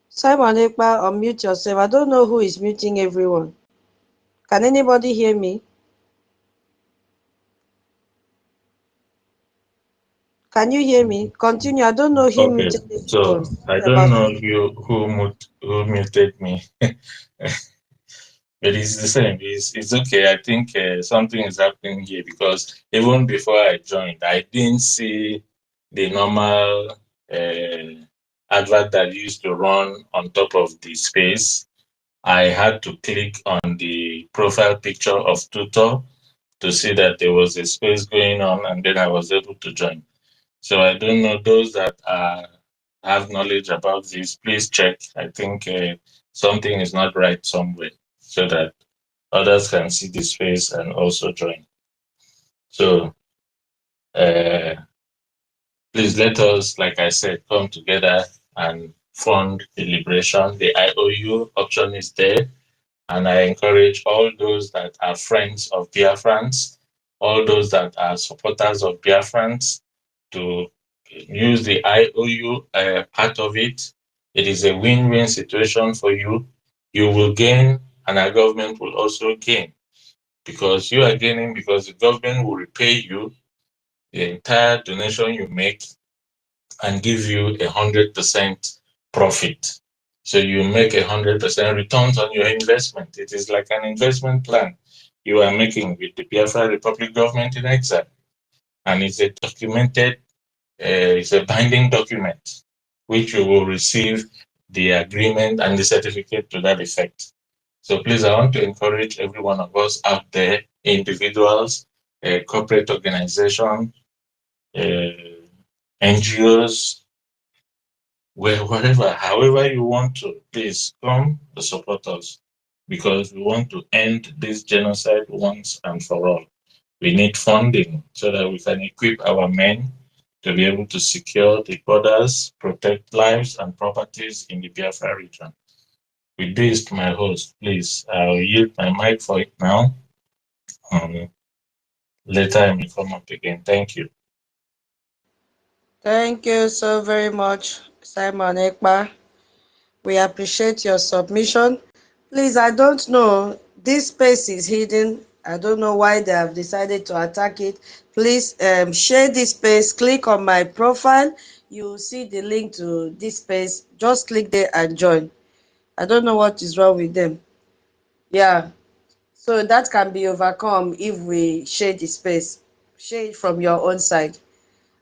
Simon Ekpa, unmute yourself. I don't know who is muting everyone. Can anybody hear me? Can you hear me? Continue. I don't know him Okay, muted so everyone. I Sorry don't about know that. who muted me. But it's the same. It's okay. I think something is happening here because even before I joined, I didn't see the normal advert that used to run on top of the space. I had to click on the profile picture of Tutor to see that there was a space going on, and then I was able to join. So I don't know those that have knowledge about this. Please check. I think something is not right somewhere, so that others can see the space and also join. So please let us, like I said, come together and fund the liberation. The IOU option is there. And I encourage all those that are friends of BIAFRANS, all those that are supporters of BIAFRANS to use the IOU part of it. It is a win-win situation for you. You will gain, and our government will also gain, because you are gaining because the government will repay you the entire donation you make and give you 100% profit. So you make 100% returns on your investment. It is like an investment plan you are making with the Biafra Republic government in exile. And it's a documented, it's a binding document, which you will receive the agreement and the certificate to that effect. So please, I want to encourage every one of us out there, individuals, corporate organizations, NGOs, wherever, however you want to, please come to support us, because we want to end this genocide once and for all. We need funding so that we can equip our men to be able to secure the borders, protect lives and properties in the Biafra region. With this, my host, please, I'll yield my mic for it now. Later, I may come up again. Thank you. Thank you so very much, Simon Ekpa. We appreciate your submission. Please, I don't know. This space is hidden. I don't know why they have decided to attack it. Please share this space. Click on my profile. You will see the link to this space. Just click there and join. I don't know what is wrong with them. Yeah. So that can be overcome if we share the space. Share it from your own side.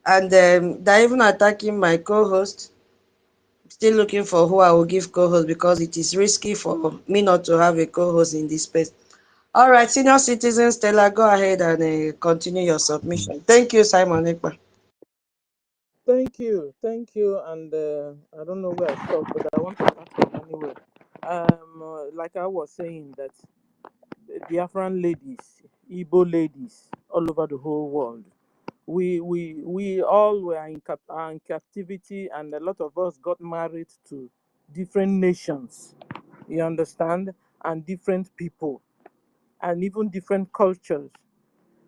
And they're even attacking my co-host. Still looking for who I will give co-host because it is risky for me not to have a co-host in this space. All right, senior citizen Stella, go ahead and continue your submission. Thank you, Simon Ekpa. Thank you, and I don't know where I stopped, but I want to start from anywhere. Like I was saying, that Biafran ladies, Igbo ladies, all over the whole world, we all were in captivity, and a lot of us got married to different nations. You understand, and different people, and even different cultures.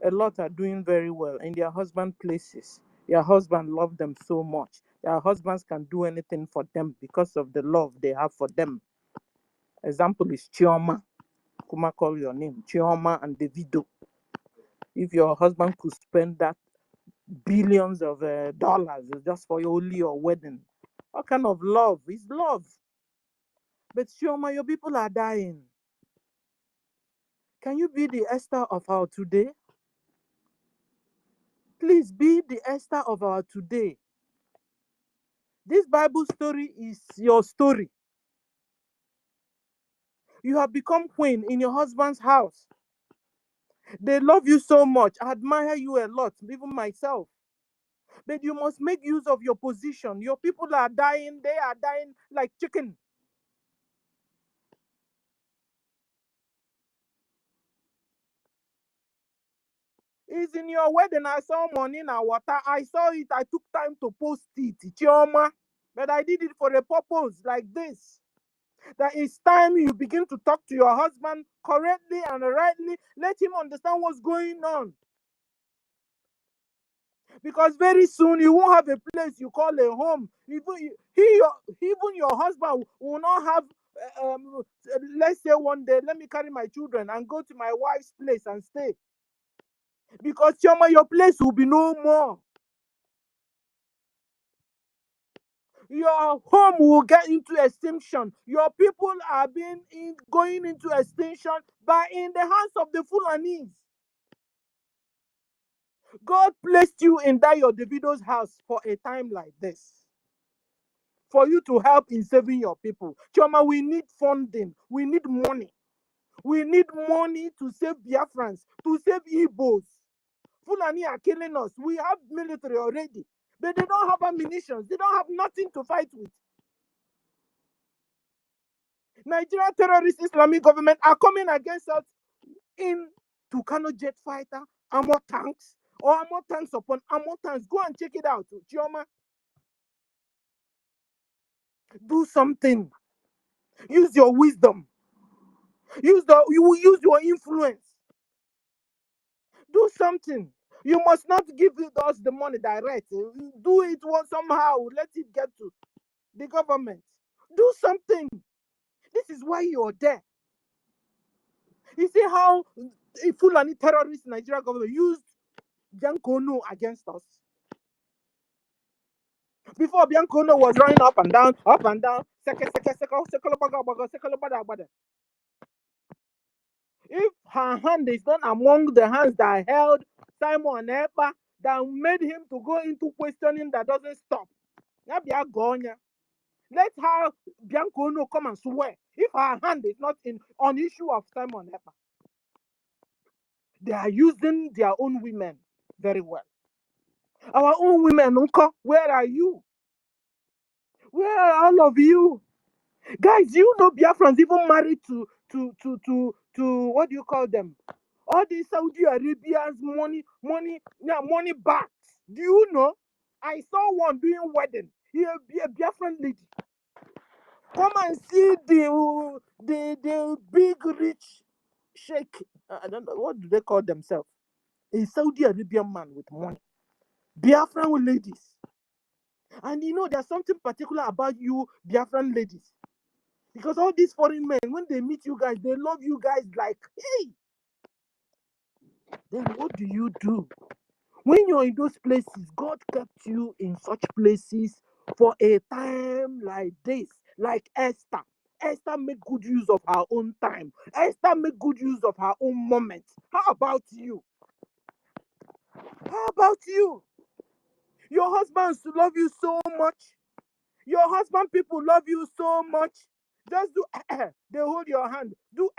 A lot are doing very well in their husband places. Their husband love them so much. Their husbands can do anything for them because of the love they have for them. Example is Chioma. Kuma call your name. Chioma and Davido. If your husband could spend that billions of dollars just for only your wedding, what kind of love? It's love. But Chioma, your people are dying. Can you be the Esther of our today? Please be the Esther of our today. This Bible story is your story. You have become queen in your husband's house. They love you so much. I admire you a lot, even myself. But you must make use of your position. Your people are dying. They are dying like chicken. It's in your wedding. I saw money in our water. I saw it. I took time to post it. Chioma. But I did it for a purpose like this. That it's time you begin to talk to your husband correctly and rightly. Let him understand what's going on. Because very soon you won't have a place you call a home. Even your husband will not have. Let's say one day, let me carry my children and go to my wife's place and stay. Because Chioma, your place will be no more. Your home will get into extinction. Your people are going into extinction by in the hands of the Fulanis. God placed you in that your Davido's house for a time like this, for you to help in saving your people. Chioma, we need funding. We need money. We need money to save Biafrans, to save Igbos. Fulani are killing us. We have military already, but they don't have ammunition. They don't have nothing to fight with. Nigerian terrorist Islamic government are coming against us in Kanu jet fighter, armor tanks, or armor tanks upon armor tanks. Go and check it out. Chioma, do something. Use your wisdom. Use your influence. Do something. You must not give us the money direct. Do it somehow. Let it get to the government. Do something. This is why you're there. You see how a Fulani terrorist Nigerian government used Kanu against us. Before Kanu was running up and down, if her hand is not among the hands that held Simon and Ekpa, that made him to go into questioning that doesn't stop. Let her Biancono come and swear if her hand is not on issue of Simon and Ekpa. They are using their own women very well. Our own women, Uncle, where are you? Where are all of you? Guys, you know Biafrans even married to what do you call them? All these Saudi Arabians money back. Do you know? I saw one doing wedding. He a Biafran lady. Come and see the big rich sheikh. I don't know what do they call themselves. A Saudi Arabian man with money. Biafran ladies. And you know there's something particular about you Biafran ladies. Because all these foreign men, when they meet you guys, they love you guys like, hey. Then what do you do? When you're in those places, God kept you in such places for a time like this, like Esther. Esther made good use of her own time. Esther made good use of her own moment. How about you? How about you? Your husbands love you so much. Your husband people love you so much. Just do they hold your hand. Do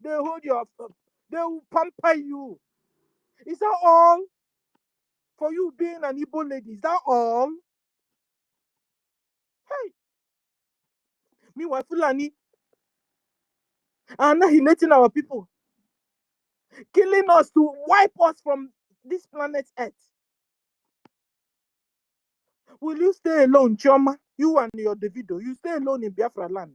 they hold your they will pamper you. Is that all? For you being an Igbo lady, is that all? Hey. Meanwhile, Fulani are annihilating our people, killing us to wipe us from this planet Earth. Will you stay alone, Chioma? You and your Davido, you stay alone in Biafra land.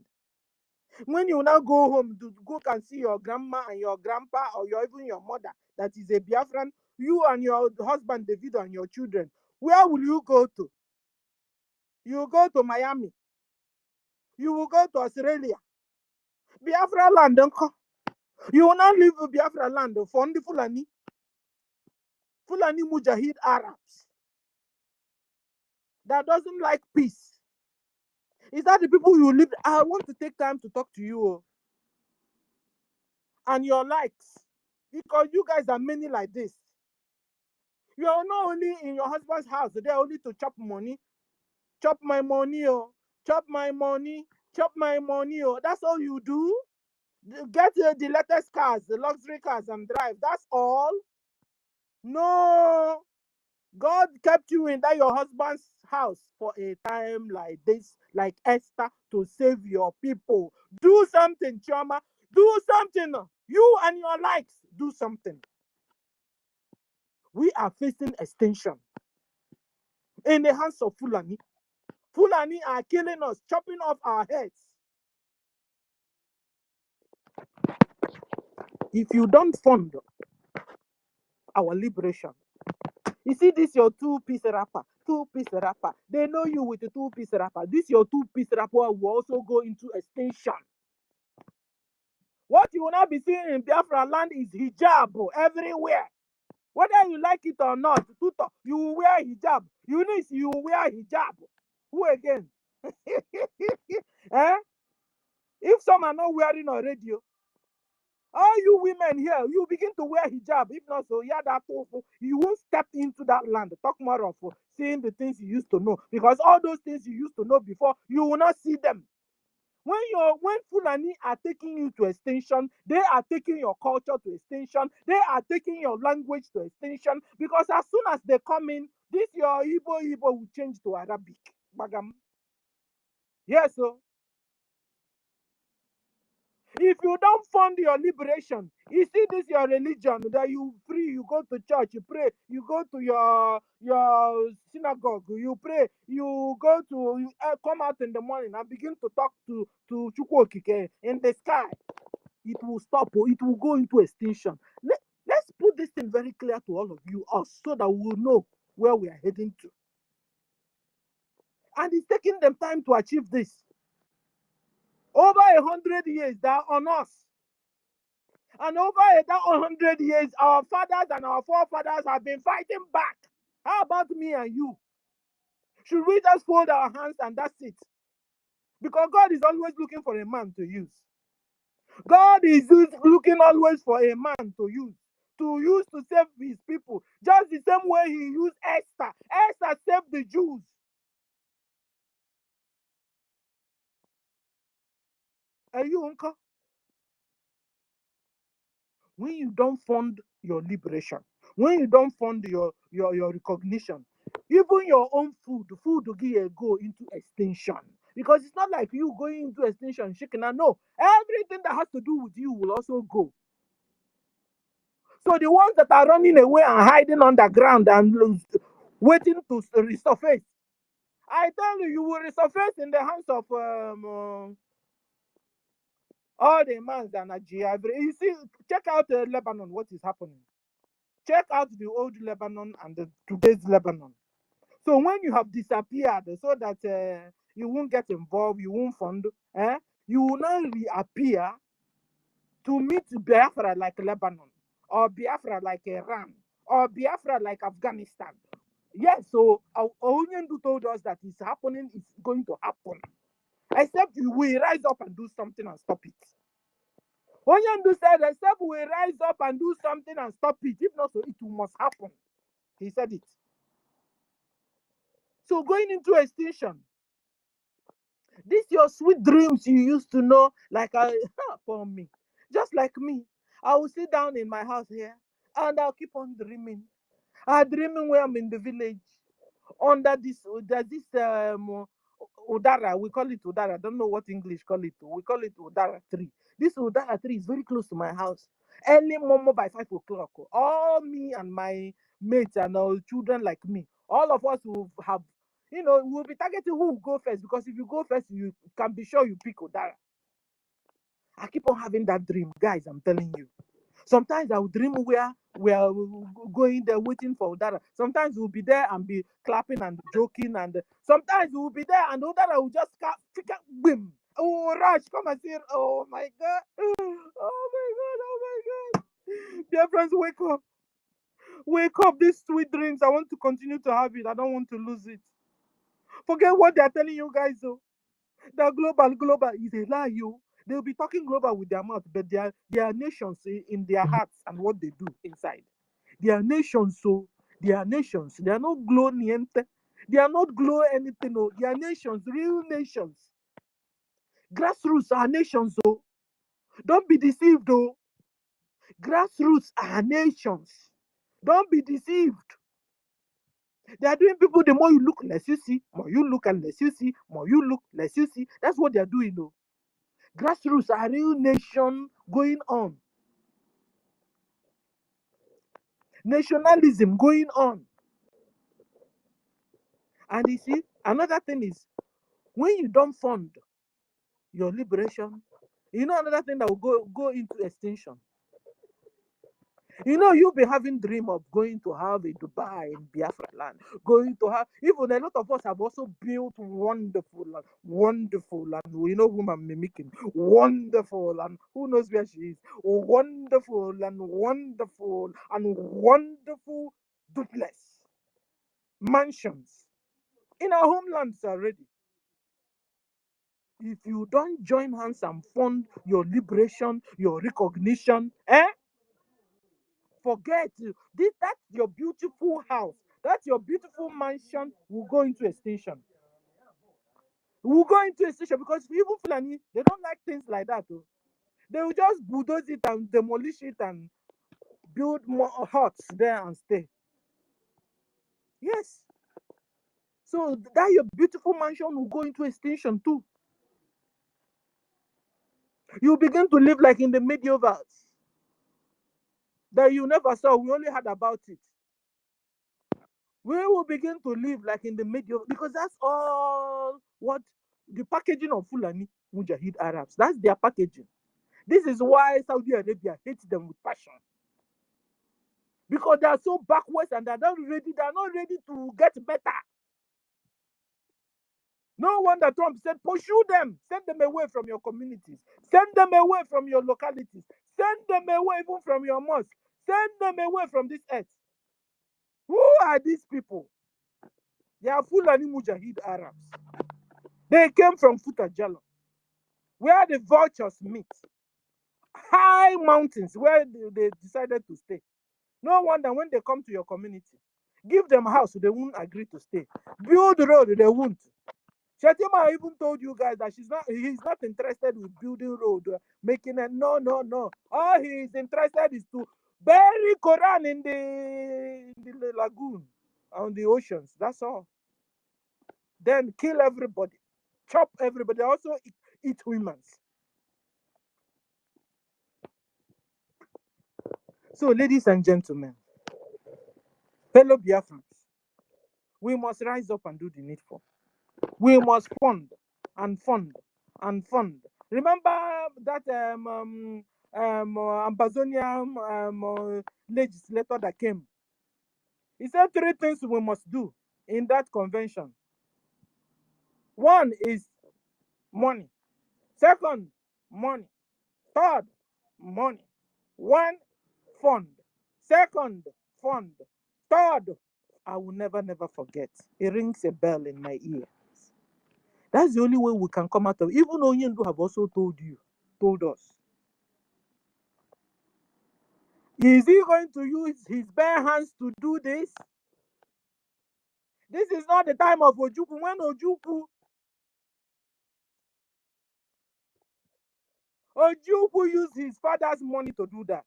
When you now go home to go and see your grandma and your grandpa or even your mother that is a Biafran, you and your husband, David, and your children, where will you go to? You will go to Miami. You will go to Australia. Biafra land, uncle. You will not leave Biafra land for the Fulani Mujahid Arabs that doesn't like peace. Is that the people you live? I want to take time to talk to you and your likes, because you guys are many like this. You are not only in your husband's house, they're only to chop money. Chop my money, chop my money, chop my money. That's all you do. Get the latest cars, the luxury cars, and drive. That's all. No. God kept you in that your husband's house for a time like this, like Esther, to save your people. Do something, Chioma. Do something. You and your likes, do something. We are facing extinction in the hands of Fulani. Fulani are killing us, chopping off our heads. If you don't fund our liberation, you see this your two-piece rapper. They know you with the two-piece rapper. This your two-piece rapper will also go into extinction. What you will not be seeing in Biafra land is hijab everywhere. Whether you like it or not, you will wear hijab. Eunice, you will wear hijab. Who again? Eh? If some are not wearing already, all you women here, you begin to wear hijab. If not so, yeah, that you won't step into that land. Talk more of seeing the things you used to know. Because all those things you used to know before, you will not see them. When Fulani are taking you to extinction, they are taking your culture to extinction. They are taking your language to extinction. Because as soon as they come in, this your Igbo will change to Arabic. Bagam. Yes, so if you don't fund your liberation, you see this your religion that you free, you go to church, you pray, you go to your synagogue, you pray, you go to come out in the morning and begin to talk to Chukwokike in the sky. It will stop, it will go into extinction. Let's put this thing very clear to all of you, us, so that we will know where we are heading to. And it's taking them time to achieve this. Over 100 years, they are on us. And over that 100 years, our fathers and our forefathers have been fighting back. How about me and you? Should we just fold our hands and that's it? Because God is always looking for a man to use. God is looking always for a man to use to save his people. Just the same way he used Esther. Esther saved the Jews. Are you, uncle? When you don't fund your liberation, when you don't fund your recognition, even your own food will go into extinction. Because it's not like you going into extinction, Shikina. No, everything that has to do with you will also go. So the ones that are running away and hiding underground and waiting to resurface, I tell you, you will resurface in the hands of all the mans that Nigeria. You see, check out Lebanon, what is happening. Check out the old Lebanon and today's Lebanon. So when you have disappeared, so that you won't get involved, you won't fund, you will now reappear to meet Biafra like Lebanon, or Biafra like Iran, or Biafra like Afghanistan. Yes, so Onyendu told us that it's happening, it's going to happen. Except we rise up and do something and stop it. Onyendu said, except we rise up and do something and stop it. If not, so it must happen. He said it. So going into extinction, this your sweet dreams you used to know, like for me, just like me, I will sit down in my house here and I'll keep on dreaming. I'm dreaming where I'm in the village under this. There's this udara. We call it udara. I don't know what English call it. We call it udara tree. This udara tree is very close to my house. Early morning by 5 o'clock, all me and my mates and our children like me, all of us will have, we'll be targeting who will go first, because if you go first, you can be sure you pick udara. I keep on having that dream, guys. I'm telling you. Sometimes I will dream where we are going there waiting for Udara. Sometimes we'll be there and be clapping and joking, and sometimes we'll be there and Udara will just bim. Oh, Raj, come and see it. Oh my God. Oh my God. Oh my God. Dear friends, wake up. Wake up. These sweet dreams, I want to continue to have it. I don't want to lose it. Forget what they are telling you guys, though. The global is a lie, you. They'll be talking global with their mouth, but they are nations in their hearts and what they do inside. They are nations, so they are nations. They are not glow niente. They are not glow anything. No. They are nations, real nations. Grassroots are nations, so don't be deceived, though. Grassroots are nations. Don't be deceived. They are doing people, the more you look, less you see. More you look and less you see. More you look, less you see. That's what they are doing, though. Grassroots are real nation going on. Nationalism going on. And you see, another thing is, when you don't fund your liberation, you know another thing that will go into extinction. You know, you'll be having dream of going to have a Dubai in Biafra land, going to have, even a lot of us have also built wonderful land. We know whom I'm mimicking. Wonderful, and who knows where she is. Wonderful duplex mansions in our homelands already. If you don't join hands and fund your liberation, your recognition, forget you. That's your beautiful house. That's your beautiful mansion will go into extinction. Will go into extinction because even Fulani, they don't like things like that. Oh. They will just bulldoze it and demolish it and build more huts there and stay. Yes. So that your beautiful mansion will go into extinction too. You begin to live like in the medievals that you never saw. We only heard about it. We will begin to live like in the medieval, because that's all what the packaging of Fulani Mujahid Arabs. That's their packaging. This is why Saudi Arabia hates them with passion. Because they are so backwards and they are not ready to get better. No wonder Trump said, pursue them, send them away from your communities, send them away from your localities, send them away even from your mosque, send them away from this earth. Who are these people? They are Fulani Mujahid Arabs. They came from Futajalo, where the vultures meet. High mountains where they decided to stay. No wonder when they come to your community, give them a house, they won't agree to stay. Build the road, they won't. Shetima even told you guys that he's not interested with building road, making it. No. All he is interested is to bury Quran in the lagoon, on the oceans. That's all. Then kill everybody, chop everybody. Also eat humans. So, ladies and gentlemen, fellow Biafrans, we must rise up and do the needful. We must fund and fund and fund. Remember that Ambazonian legislator that came? He said 3 things we must do in that convention. One is money. Second, money. Third, money. One, fund. Second, fund. Third, I will never forget. It rings a bell in my ear. That's the only way we can come out of it. Even Onyendu have also told us. Is he going to use his bare hands to do this? This is not the time of Ojukwu. When Ojukwu used his father's money to do that.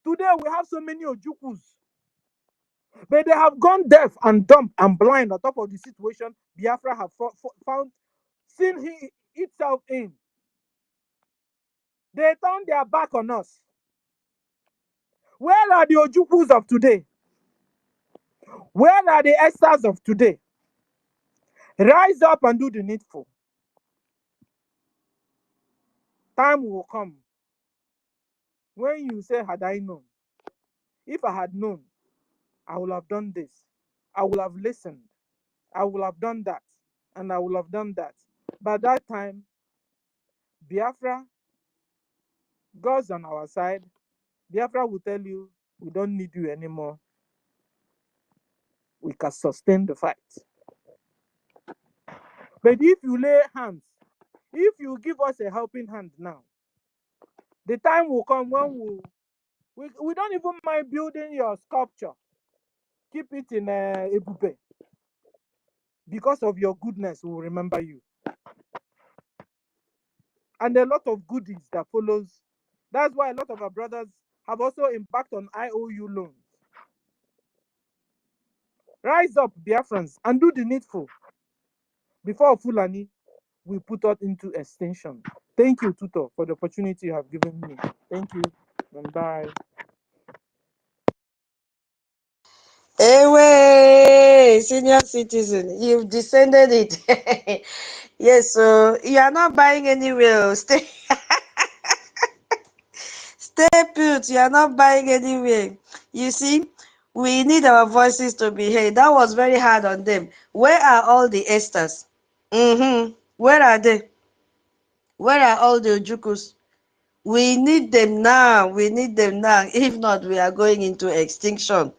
Today we have so many Ojukwus. But they have gone deaf and dumb and blind on top of the situation Biafra have seen itself in. They turned their back on us. Where are the Ojukwus of today? Where are the Esthers of today? Rise up and do the needful. Time will come when you say, had I known. If I had known, I would have done this. I would have listened. I would have done that. And I would have done that. By that time, Biafra, God's on our side. Biafra will tell you, we don't need you anymore. We can sustain the fight. But if you lay hands, if you give us a helping hand now, the time will come when we don't even mind building your sculpture. Keep it in Ebube. Because of your goodness, we will remember you. And a lot of goodies that follows. That's why a lot of our brothers have also embarked on IOU loans. Rise up, Biafrans, and do the needful before Fulani will put us into extinction. Thank you, Tutor, for the opportunity you have given me. Thank you, and bye. Anyway, senior citizen, you've descended it. Yes, so you are not buying anywhere. Stay, stay put. You are not buying anywhere. You see, we need our voices to be heard. That was very hard on them. Where are all the Esthers? Where are they? Where are all the Ojukus? We need them now. We need them now. If not, we are going into extinction.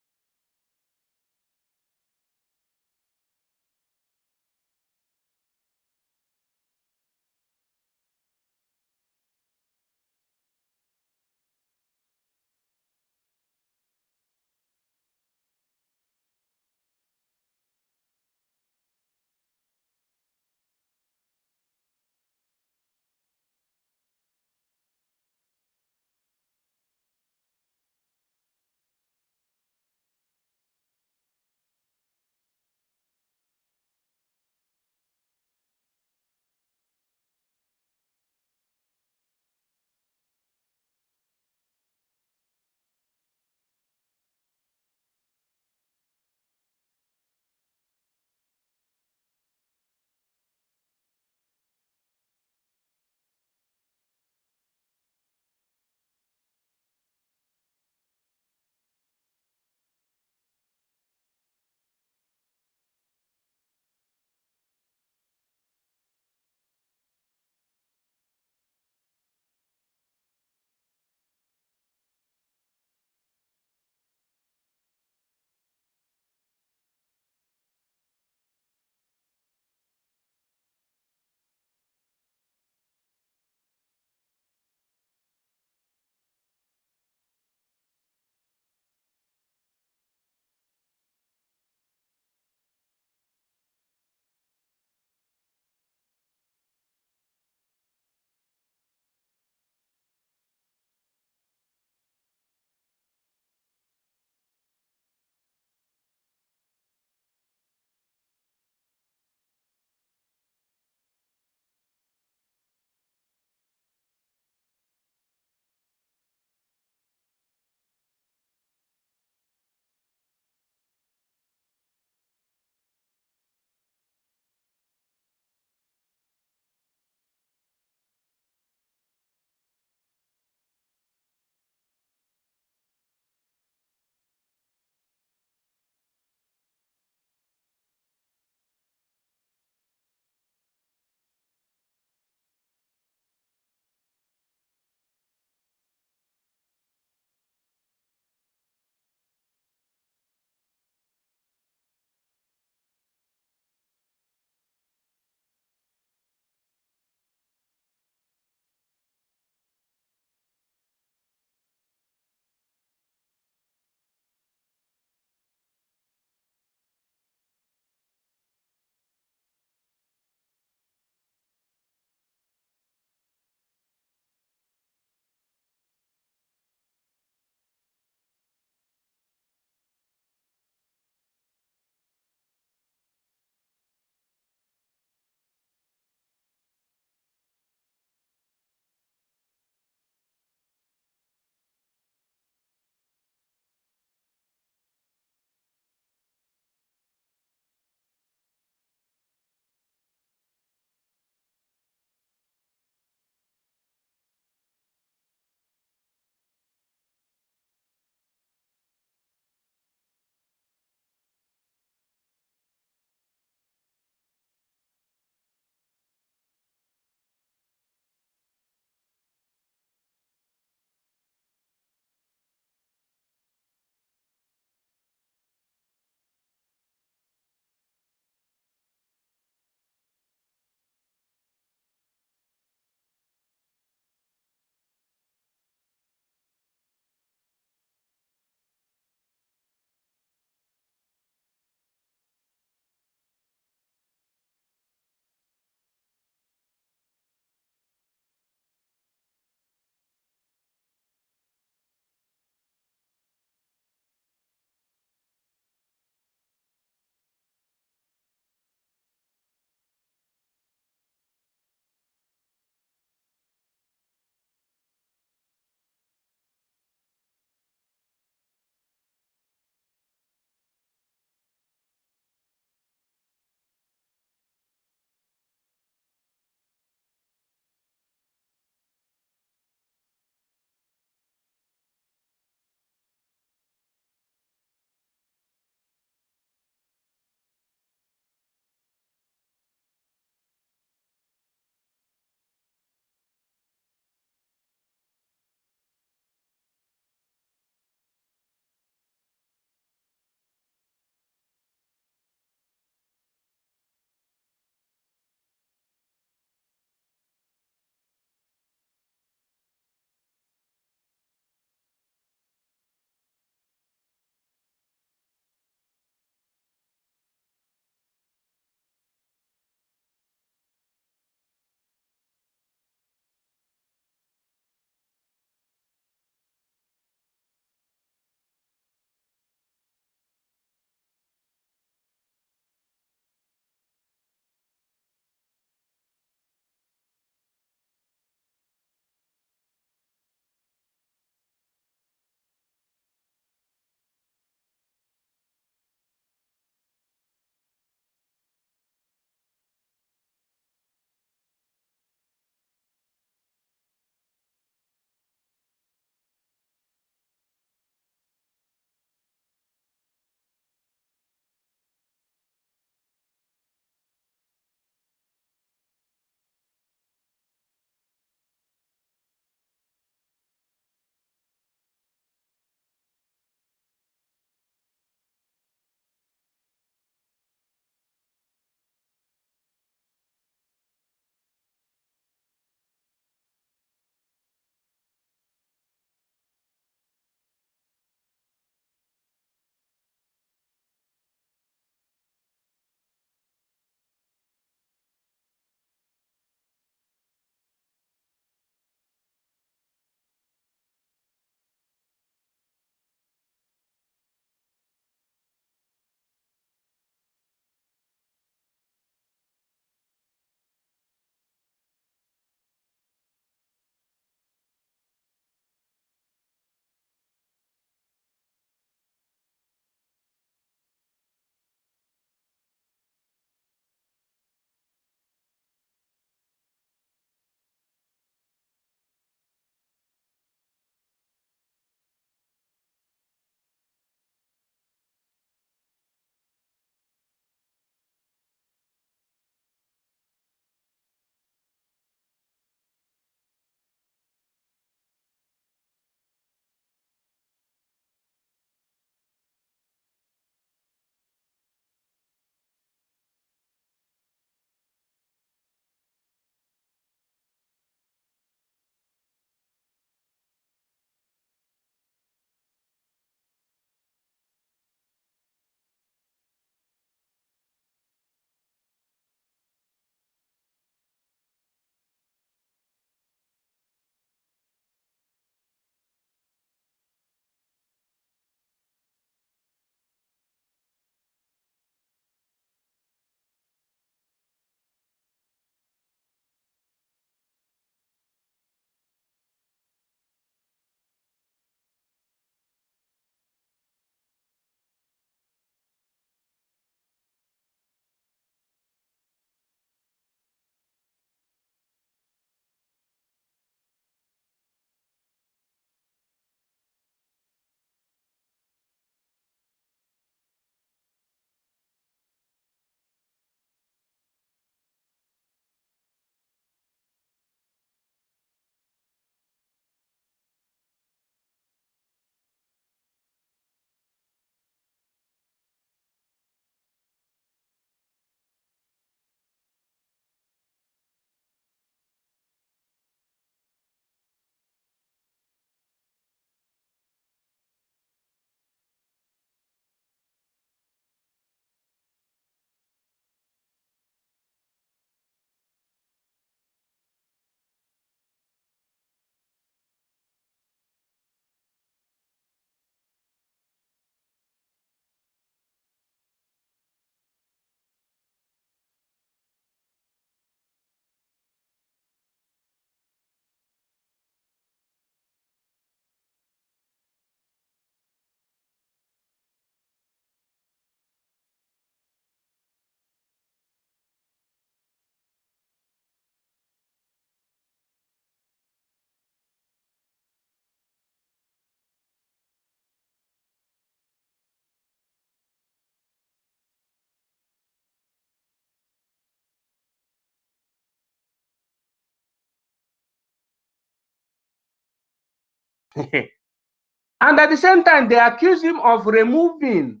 And at the same time, they accuse him of removing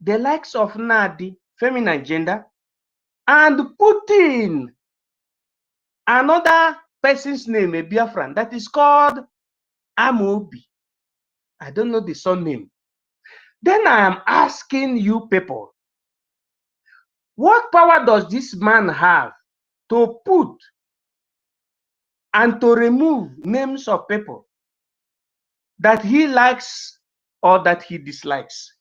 the likes of Nnamdi, feminine gender, and putting another person's name, a Biafran, that is called Amobi. I don't know the surname. Then I am asking you people, what power does this man have to put and to remove names of people that he likes or that he dislikes?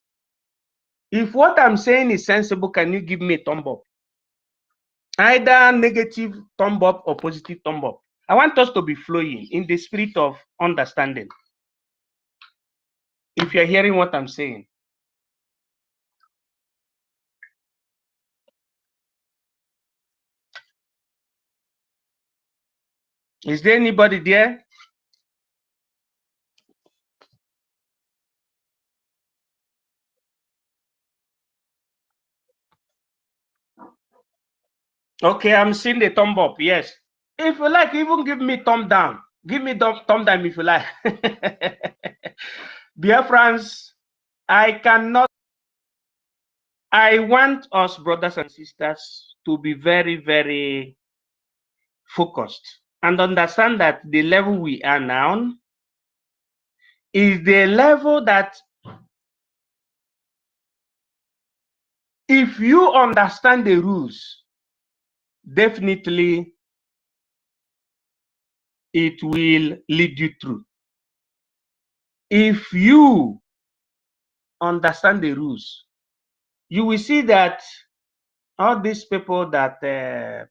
If what I'm saying is sensible, can you give me a thumb up? Either negative thumb up or positive thumb up. I want us to be flowing in the spirit of understanding. If you're hearing what I'm saying. Is there anybody there? Okay, I'm seeing the thumb up. Yes. If you like, even give me thumb down. Give me thumb down if you like. BIAFRANS, I want us, brothers and sisters, to be very, very focused and understand that the level we are now is the level that if you understand the rules, definitely it will lead you through. If you understand the rules, you will see that all these people that are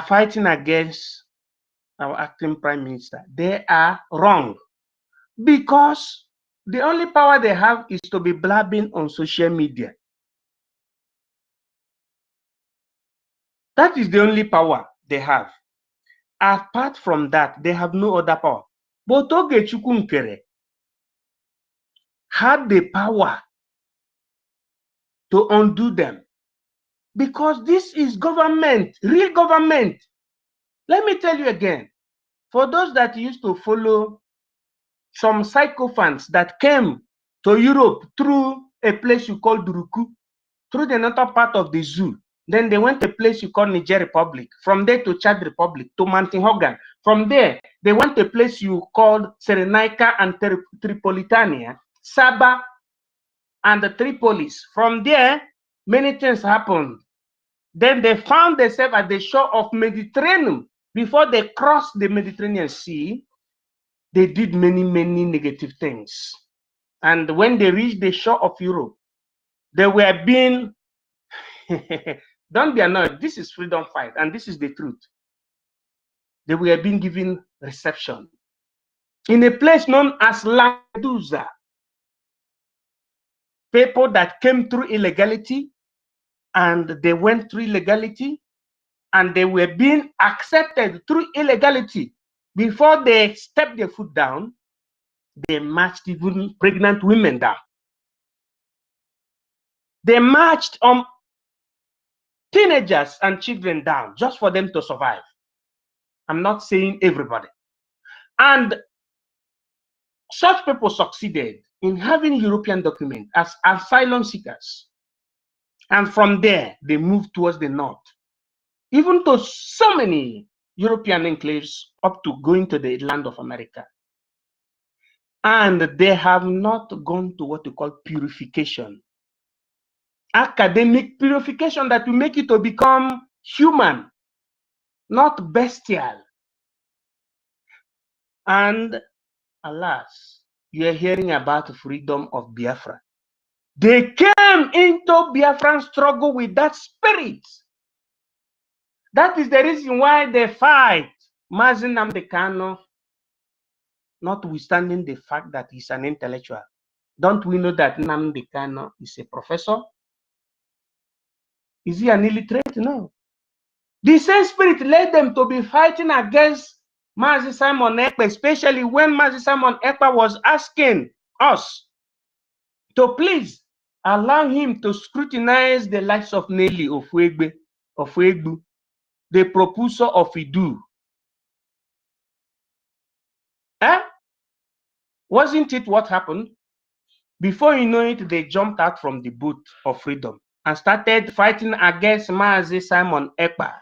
fighting against our acting prime minister, they are wrong, because the only power they have is to be blabbing on social media. That is the only power they have. Apart from that, they have no other power. But Ogechukwu Nkere had the power to undo them, because this is government, real government. Let me tell you again, for those that used to follow some sycophants that came to Europe through a place you call Duruku, through the northern part of the zoo, then they went to a place you call Nigeri Republic, from there to Chad Republic, to Mantinhogan. From there, they went to a place you called Serenaica and Tripolitania, Saba, and the Tripolis. From there, many things happened. Then they found themselves at the shore of Mediterranean. Before they crossed the Mediterranean Sea, they did many, many negative things. And when they reached the shore of Europe, they were being, don't be annoyed, this is freedom fight, and this is the truth. They were being given reception in a place known as Lampedusa. People that came through illegality, and they went through illegality, and they were being accepted through illegality. Before they stepped their foot down, they marched even pregnant women down. They marched teenagers and children down just for them to survive. I'm not saying everybody. And such people succeeded in having European documents as asylum seekers. And from there, they moved towards the north, even to so many European enclaves up to going to the land of America. And they have not gone to what we call purification. Academic purification that will make you to become human, not bestial. And alas, you are hearing about freedom of Biafra. They came into Biafran struggle with that spirit. That is the reason why they fight Nnamdi Kanu, notwithstanding the fact that he's an intellectual. Don't we know that Nnamdi Kanu is a professor? Is he an illiterate? No. The same spirit led them to be fighting against Mazi Simon Ekpa, especially when Mazi Simon Ekpa was asking us to please allow him to scrutinize the likes of Nelly Ofwegbu, the proposer of Idu. Eh? Wasn't it what happened? Before you know it, they jumped out from the boot of freedom and started fighting against Mazi Simon Ekpa.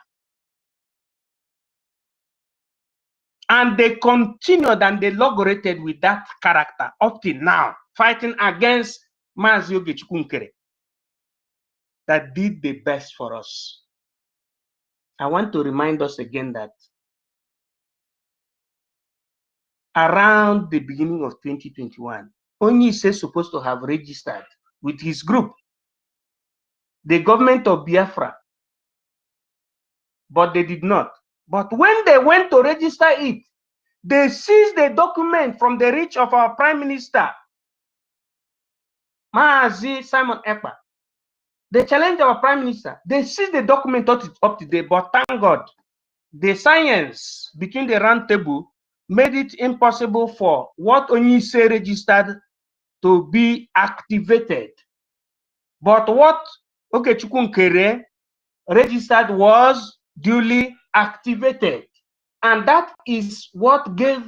And they continued and they inaugurated with that character up till now, fighting against Mazi Ogechukwu that did the best for us. I want to remind us again that around the beginning of 2021, Onyi is supposed to have registered with his group, the government of Biafra, but they did not. But when they went to register it, they seized the document from the reach of our Prime Minister, Mazi Simon Ekpa. They challenged our Prime Minister. They seized the document up to date, but thank God, the science between the round table made it impossible for what Onyi registered to be activated. But what Ogechukwu registered was duly activated. And that is what gave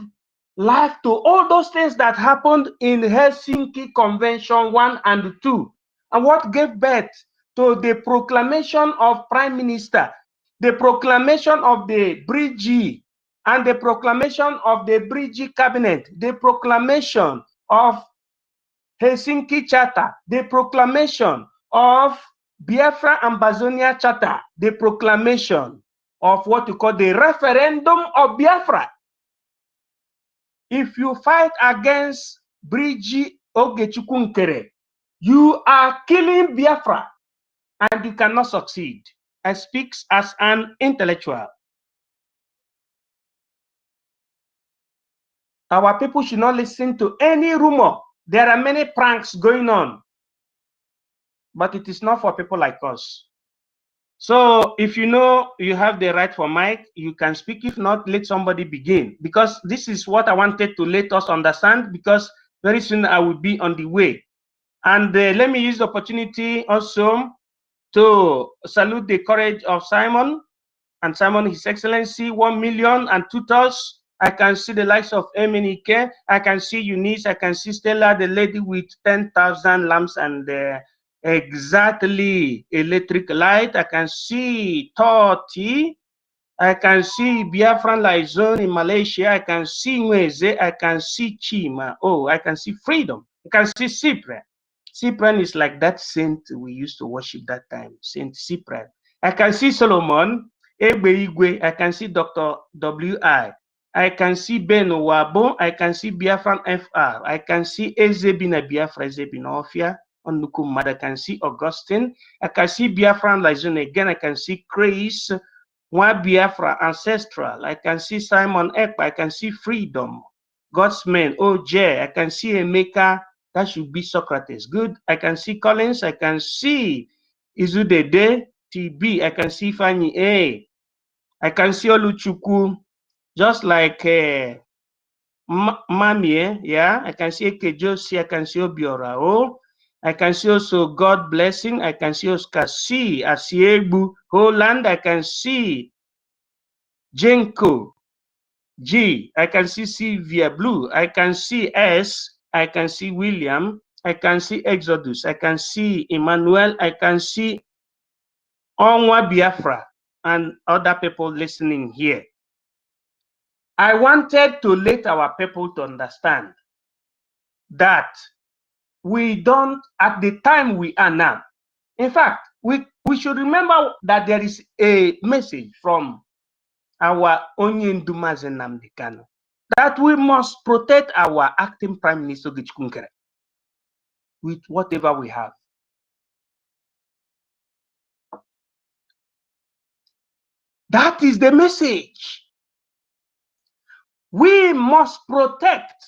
life to all those things that happened in Helsinki Convention 1 and 2. And what gave birth to the proclamation of Prime Minister, the proclamation of the Brgie, and the proclamation of the Brgie Cabinet, the proclamation of Helsinki Charter, the proclamation of Biafra Ambazonia Charter, the proclamation of what you call the referendum of Biafra. If you fight against Brgie Ogechukwu, you are killing Biafra and you cannot succeed. I speak as an intellectual. Our people should not listen to any rumor. There are many pranks going on, but it is not for people like us. So if you know you have the right for mic, you can speak. If not, let somebody begin, because this is what I wanted to let us understand, because very soon I will be on the way. And let me use the opportunity also to salute the courage of Simon. And Simon, His Excellency, 1 million and 2 thoughts. I can see the likes of Emenike. I can see Eunice. I can see Stella, the lady with 10,000 lamps and exactly electric light. I can see Toti. I can see Biafran Lizone in Malaysia. I can see Nweze. I can see Chima. Oh, I can see Freedom. I can see Cyprian. Cyprian is like that saint we used to worship that time, Saint Cyprian. I can see Solomon. Egbe. I can see Dr. W.I. I can see Ben Wabo. I can see Biafran FR. I can see Ezebina Biafra, Ezebina Ofia. I can see Augustine. I can see Biafran Lizone again. I can see Chris. One Biafra Ancestral. I can see Simon Ekpa. I can see Freedom. God's Man. OGOJA. I can see Emeka. That should be Socrates. Good. I can see Collins. I can see Izudede. TB. I can see Fanny A. I can see Oluchukwu. Just like Mami. Yeah. I can see Ekejosi. I can see Obiora. Oh. I can see also God Blessing. I can see Oscar C. Asiebu. Holland. I can see Jenko G. I can see Sylvia Blue. I can see S. I can see William. I can see Exodus. I can see Emmanuel. I can see Onwa Biafra and other people listening here. I wanted to let our people to understand that we don't, at the time we are now, in fact, we should remember that there is a message from our Onye Ndumazi Nnamdi Kanu that we must protect our acting Prime Minister Ogechukwu with whatever we have. That is the message. We must protect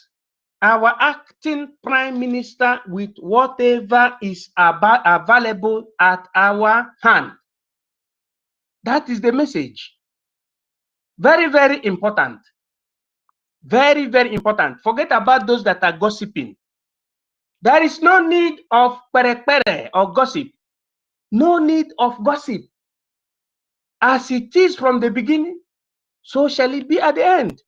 our acting Prime Minister with whatever is available at our hand. That is the message. Very, very important. Very, very important. Forget about those that are gossiping. There is no need of pere or gossip. No need of gossip. As it is from the beginning, so shall it be at the end.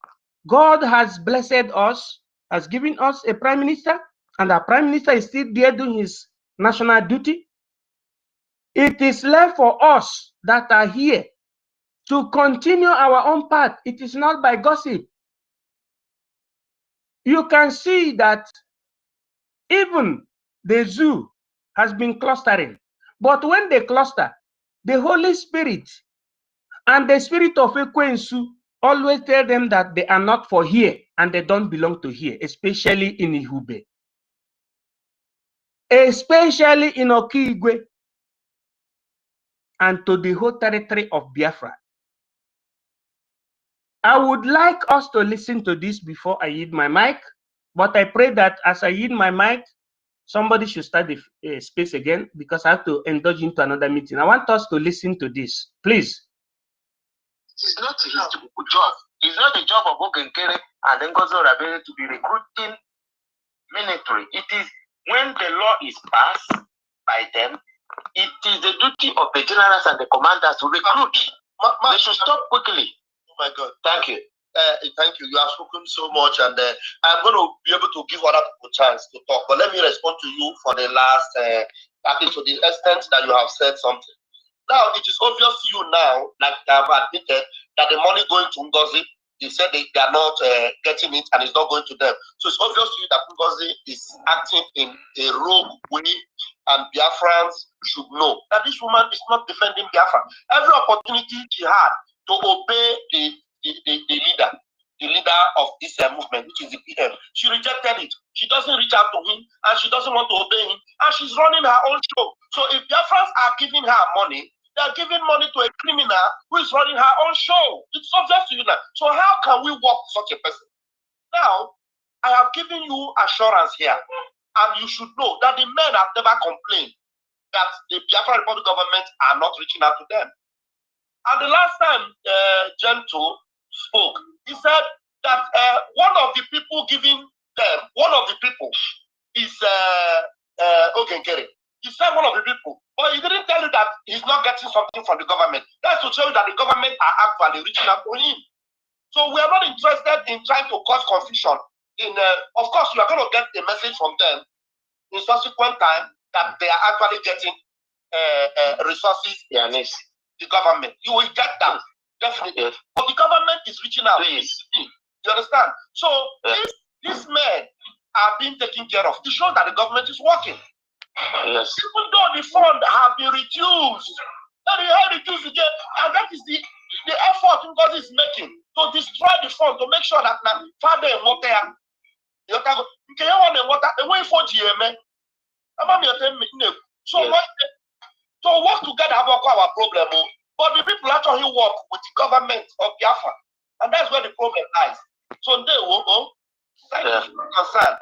God has blessed us, has given us a prime minister, and our prime minister is still there doing his national duty. It is left for us that are here to continue our own path. It is not by gossip. You can see that even the zoo has been clustering. But when they cluster, the Holy Spirit and the spirit of Ekwensu always tell them that they are not for here and they don't belong to here, especially in Ihube, especially in Okigwe, and to the whole territory of Biafra. I would like us to listen to this before I yield my mic, but I pray that as I yield my mic, somebody should start the space again, because I have to indulge into another meeting. I want us to listen to this, please. It's not his job. It's not the job of Ogenkere and NGOZI to be recruiting military. It is when the law is passed by them, it is the duty of the generals and the commanders to recruit. They should stop quickly. Oh my God. Thank you. Thank you. You have spoken so much, and I'm going to be able to give other people a chance to talk. But let me respond to you for the last, at least to the extent that you have said something. Now, it is obvious to you now, like they have admitted, that the money going to NGOZI, they said they are not getting it and it's not going to them. So it's obvious to you that NGOZI is acting in a rogue way, and Biafrans should know that this woman is not defending Biafra. Every opportunity she had to obey the leader of this movement, which is the PM, she rejected it. She doesn't reach out to him, and she doesn't want to obey him, and she's running her own show. So if Biafrans are giving her money, they are giving money to a criminal who is running her own show. It's obvious to you now. So how can we work with such a person? Now, I have given you assurance here, and you should know that the men have never complained that the Biafra Republic government are not reaching out to them. And the last time Gento spoke, he said that one of the people giving them, one of the people is Ogenkere. He said one of the people, but he didn't tell you that he's not getting something from the government. That's to show you that the government are actually reaching out to him. So we are not interested in trying to cause confusion. Of course, you are going to get a message from them in subsequent time that they are actually getting resources. The government, you will get that definitely. Yes. But the government is reaching out. Please. You understand? So if these men are being taken care of, it shows that the government is working. Yes. Even though the fund have been reduced, again, and that is the effort NGOZI is making to destroy the fund, to make sure that father and water, so to work together about our problem, but the people actually work with the government of Biafra, and that's where the problem lies. So they will go. Thank you for your concern.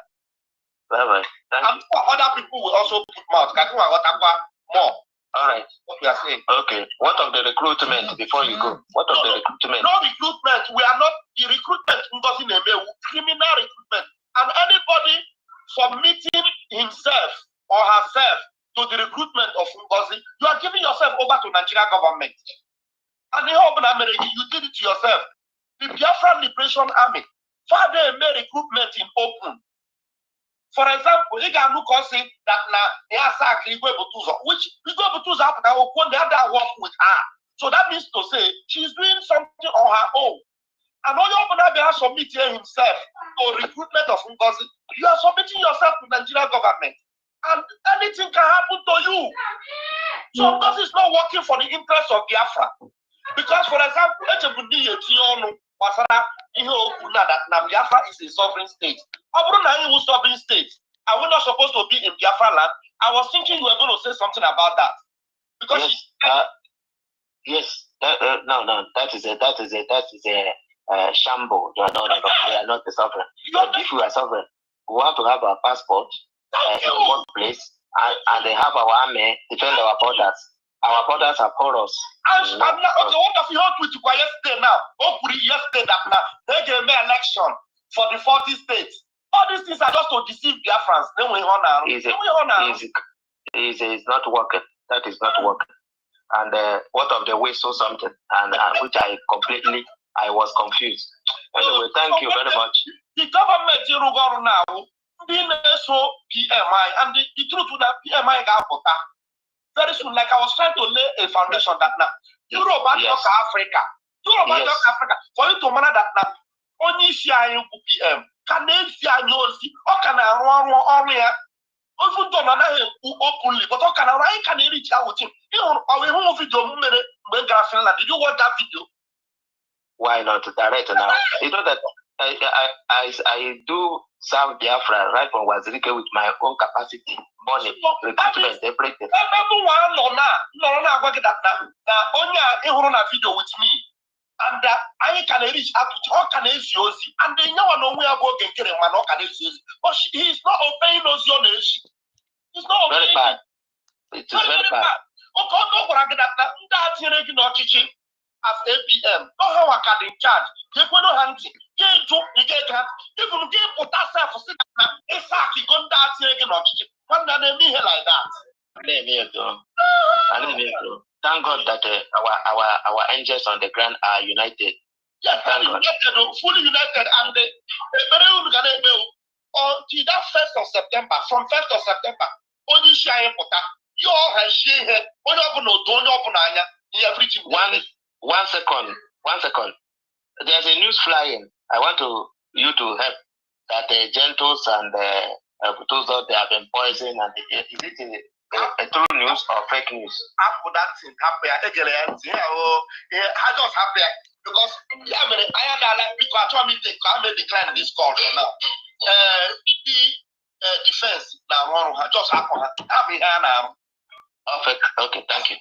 Bye-bye. And other people will also put mouth. More. All right. What we are saying. Okay. What of the recruitment before you go? What of the recruitment? No recruitment. We are not the recruitment. Criminal recruitment. And anybody submitting himself or herself to the recruitment of NGOZI, you are giving yourself over to Nigerian government. And the whole America, you did it to yourself. The Biafra Liberation Army, father made recruitment in open. For example, you can look and say that which Igwe have to work with her. So that means to say she's doing something on her own. And all your Obunabe has submitted himself to recruitment of NGOZI. You are submitting yourself to the Nigerian government. And anything can happen to you. So NGOZI is not working for the interest of Biafra. Because, for example, Biafra is a sovereign state. Sovereign state. Are we not supposed to be in Biafra land? I was thinking you were going to say something about that. Because yes, no, that is a shamble. They are not the sovereign. If we are sovereign, we want to have our passport in one place, and they have our army defend our borders. Our borders are porous. Okay, what have you heard with yesterday now? Yesterday that now they gave me election for the 40 states. All these things are just to deceive Biafrans. Then we honor. It's not working. That is not working. And what of the whistle something, and which I completely I was confused. Anyway, thank you very much. The government in Rugor now, being so PMI, and the truth with that PMI got very soon, like I was trying to lay a foundation that now, Europe and Africa, Africa, for you to manage that now, only CIU PM, can they see NGOZI, or can I run here? Also, don't openly, but how can I reach out with him? You know, our home video, did you watch that video? Why not direct now? You know that I do serve Biafra right from Wazirike with my own capacity, money, recruitment, everything. Everyone no only a video with me, and I can reach out to all can NGOZI, and they know we are going to get one all can NGOZI, but he is not obeying those your nation. It's not very bad. It is very bad. Okay, no, what I get that as APM, no how I can in charge. They put no hands. They took the gate. If you give put that self for sitting, it's like going that again or chicken. What do they mean like that? Thank God that our angels on the ground are united. Yes, united, fully united, and the until that 1st of September, from 1st of September, only share put that. You all have share here. Only open no don't open anya. Everything. One second. There's a news flying. I want you to help that the gentles and those that they have been poisoned, and is it a true news or fake news? After that thing happened, I just happy because I had people are trying to decline this call now. The defense now I just happened. Now. Okay, thank you.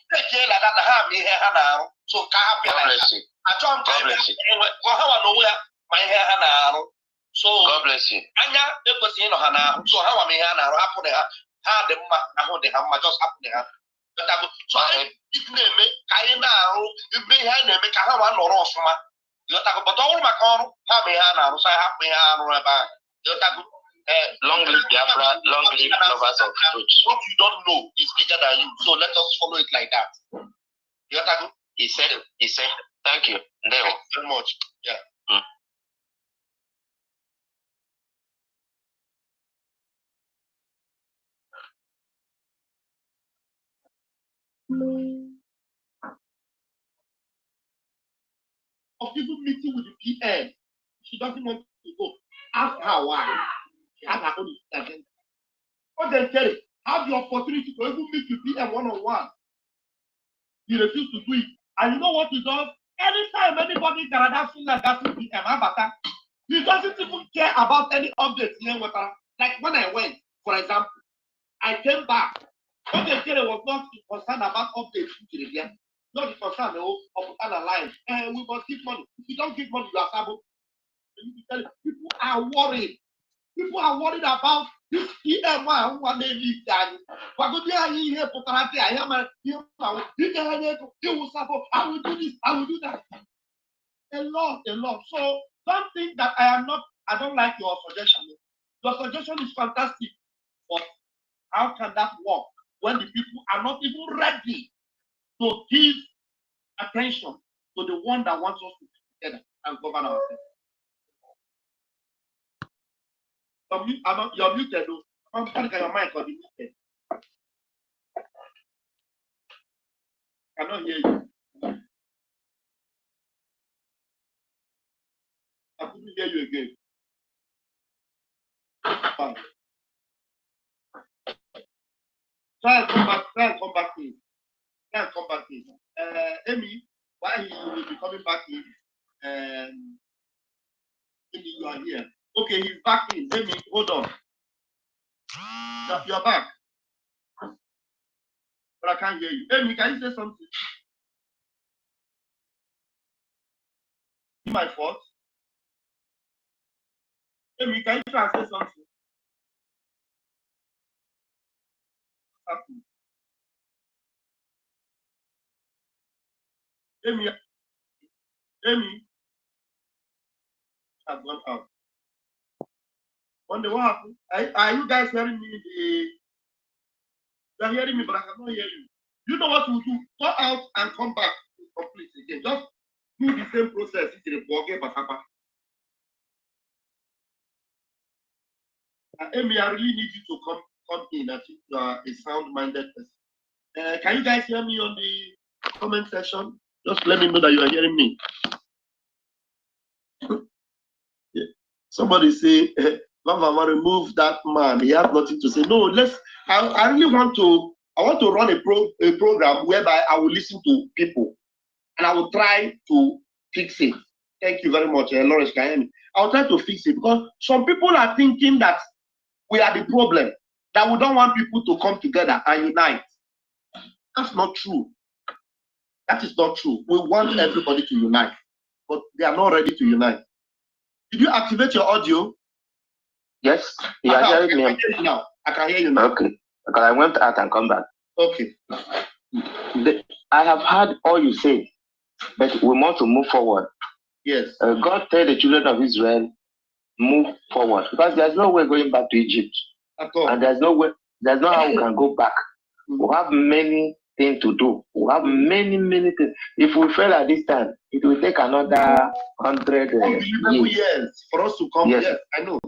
So God bless you. God bless you. So God bless you. Anya ekwesịghị nọ ha n'ahụ. So ha wame ihe a na-arụ hapụ na ha dị mma ahụ dị ha mma just hapụ na ha. So anyị na-eme ka anyị na-arụ ebe ihe anyị na-eme ka ha ma nọrọ ọfụma. But ọ bụrụ maka ọrụ ha ma ihe a na-arụ so anyị hapụ ihe a arụ ebe ahụ. Long live Biafra, long live lovers of truth. What you don't know is bigger than you. So let us follow it like that. He said, thank you. Thank you very much. Yeah. Of even meeting with the PM, she doesn't want to go. Ask her why. She has her own agenda. But then tell it, have the opportunity to even meet with PM one-on-one. He refused to do it. And you know what he does? Anytime anybody can have seen that PM, he doesn't even care about any updates. Like when I went, for example, I came back. What they said was not concerned about updates. Not concerned of analyze. We must give money. If you don't give money, you are trouble. People are worried. People are worried about this PM who are they leave that. But go there here for therapy. I am I will do this, I will do that. A lot. So don't think that I don't like your suggestion. Your suggestion is fantastic. But how can that work when the people are not even ready to give attention to the one that wants us to be together and govern ourselves? You're muted, though. I'm trying to get your mic on the muted. I cannot hear you. I couldn't hear you again. Fine. Try and come back in. Amy, why he will be coming back in? Amy, you are here. Okay, he's back in. Amy, hold on. You're back. But I can't hear you. Amy, can you say something? My fault. Amy, can you try and say something? Amy, I've gone out. Wonder what happened? Are you guys hearing me? You're hearing me, but I cannot hear you. You know what to do? Go out and come back to complete again. Just do the same process. Amy, I really need you to come in. I think you are a sound-minded person. Can you guys hear me on the comment section? Just let me know that you are hearing me. Yeah. Somebody say, Mama, remove that man. He has nothing to say. No, I really want to run a program whereby I will listen to people and I will try to fix it. Thank you very much, Lawrence. Can you hear me? I'll try to fix it because some people are thinking that we are the problem, that we don't want people to come together and unite. That's not true. That is not true. We want everybody to unite, but they are not ready to unite. Did you activate your audio? Yes, you are hearing me. Now. I can hear you now. Okay, because I went out and come back. Okay. I have heard all you say, but we want to move forward. Yes. God tell the children of Israel, move forward, because there's no way going back to Egypt. At all. And there's no how we can go back. We have many things to do. We have many things. If we fail at this time, it will take another 100 years for us to come. Yes, I know.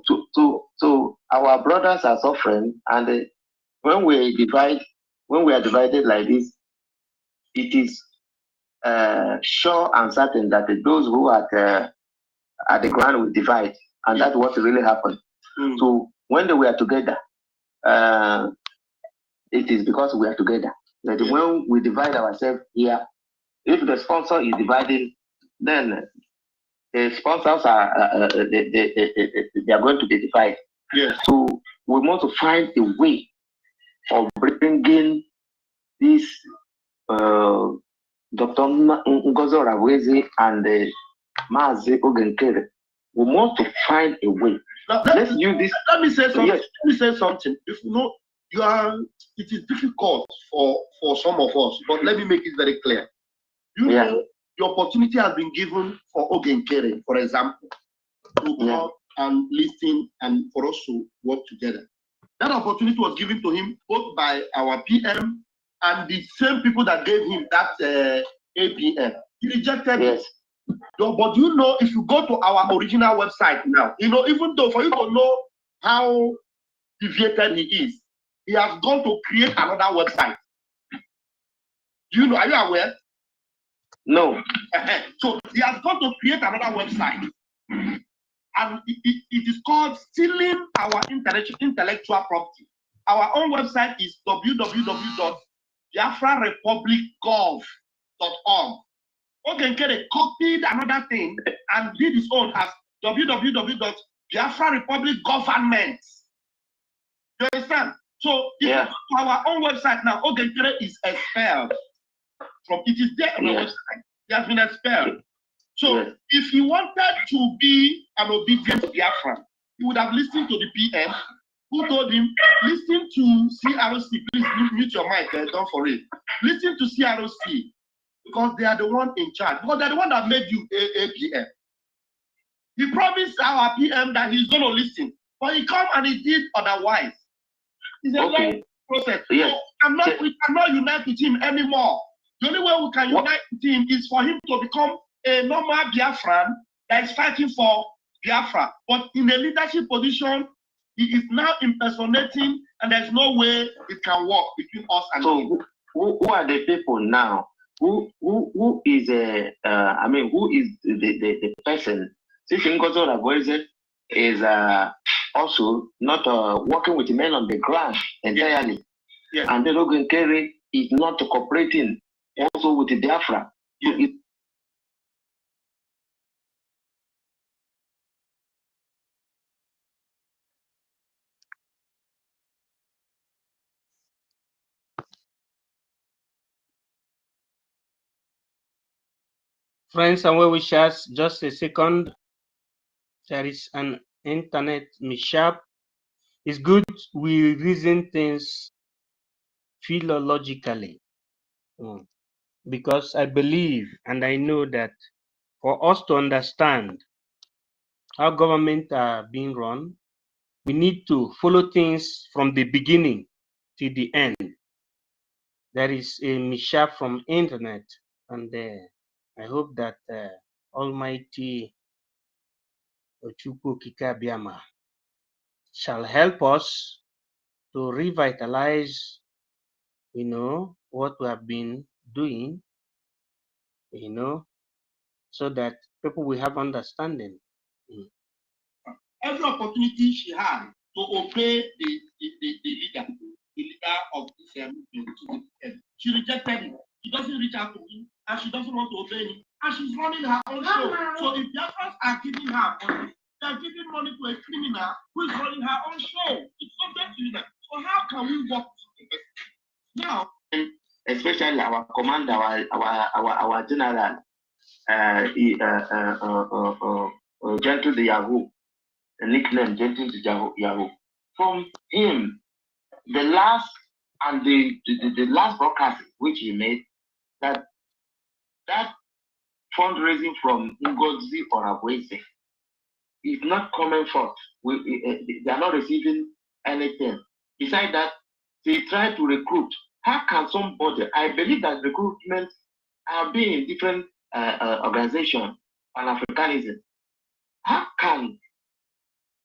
So our brothers are suffering, and when we are divided like this, it is sure and certain that those who are at the ground will divide, and that's what really happened. So when they were together, it is because we are together. That when we divide ourselves here, if the sponsor is dividing, then the sponsors are they are going to be divided. Yes. So we want to find a way of bringing this Dr. Nnamdi and Mazi Ogenkere. We want to find a way. Now, let's use this. Let me say something. Yes. Let me say something. If you know, it is difficult for some of us, but let me make it very clear. You know, the opportunity has been given for Ogenkere, for example, to come and listen and for us to work together. That opportunity was given to him both by our PM and the same people that gave him that APM. He rejected it. But you know, if you go to our original website now, you know, even though for you to know how deviated he is, he has gone to create another website. Do you know? Are you aware? No. So he has gone to create another website. And it is called Stealing Our Intellectual Property. Our own website is www.biafrarepublicgov.org. Ogenkere copied another thing and did his own as www.biafrarepublicgovernment. You understand? So if you go to our own website now, Ogenkere is expelled. It is there on the website. He has been expelled. So if he wanted to be an obedient Biafran, he would have listened to the PM who told him, listen to CROC, please mute your mic, don't for it. Listen to CROC because they are the one in charge, because they're the one that made you a PM. He promised our PM that he's going to listen, but he come and he did otherwise. It's a long process. Yes. So we cannot unite with him anymore. The only way we can unite with him is for him to become a normal Biafran that is fighting for Biafra. But in a leadership position, he is now impersonating, and there's no way it can work between us and him. Who are the people now? Who is the person? Since NGOZI is also not working with men on the ground entirely, and then Ogenkere is not cooperating also with the Biafra. Friends and well-wishers, just a second. There is an internet mishap. It's good we reason things philologically, because I believe and I know that for us to understand how government are being run, we need to follow things from the beginning to the end. There is a mishap from internet, and I hope that Almighty Ochukwu Okike-Abịama shall help us to revitalize, what we have been doing, so that people will have understanding. Every opportunity she had to obey the leader of this movement, she rejected it. She doesn't reach out to him, and she doesn't want to obey him, and she's running her own show. So if Biafrans are giving her money, they're giving money to a criminal who is running her own show. It's subject to that. So how can we work together? Now, especially our commander, our general, Gentle the Yahoo, the nickname Gentle the Yahoo. From him, the last broadcast which he made, that fundraising from NGOZI or NGOZI is not coming forth. They are not receiving anything. Besides that, they try to recruit. How can somebody? I believe that recruitment have been in different organizations on Africanism. How can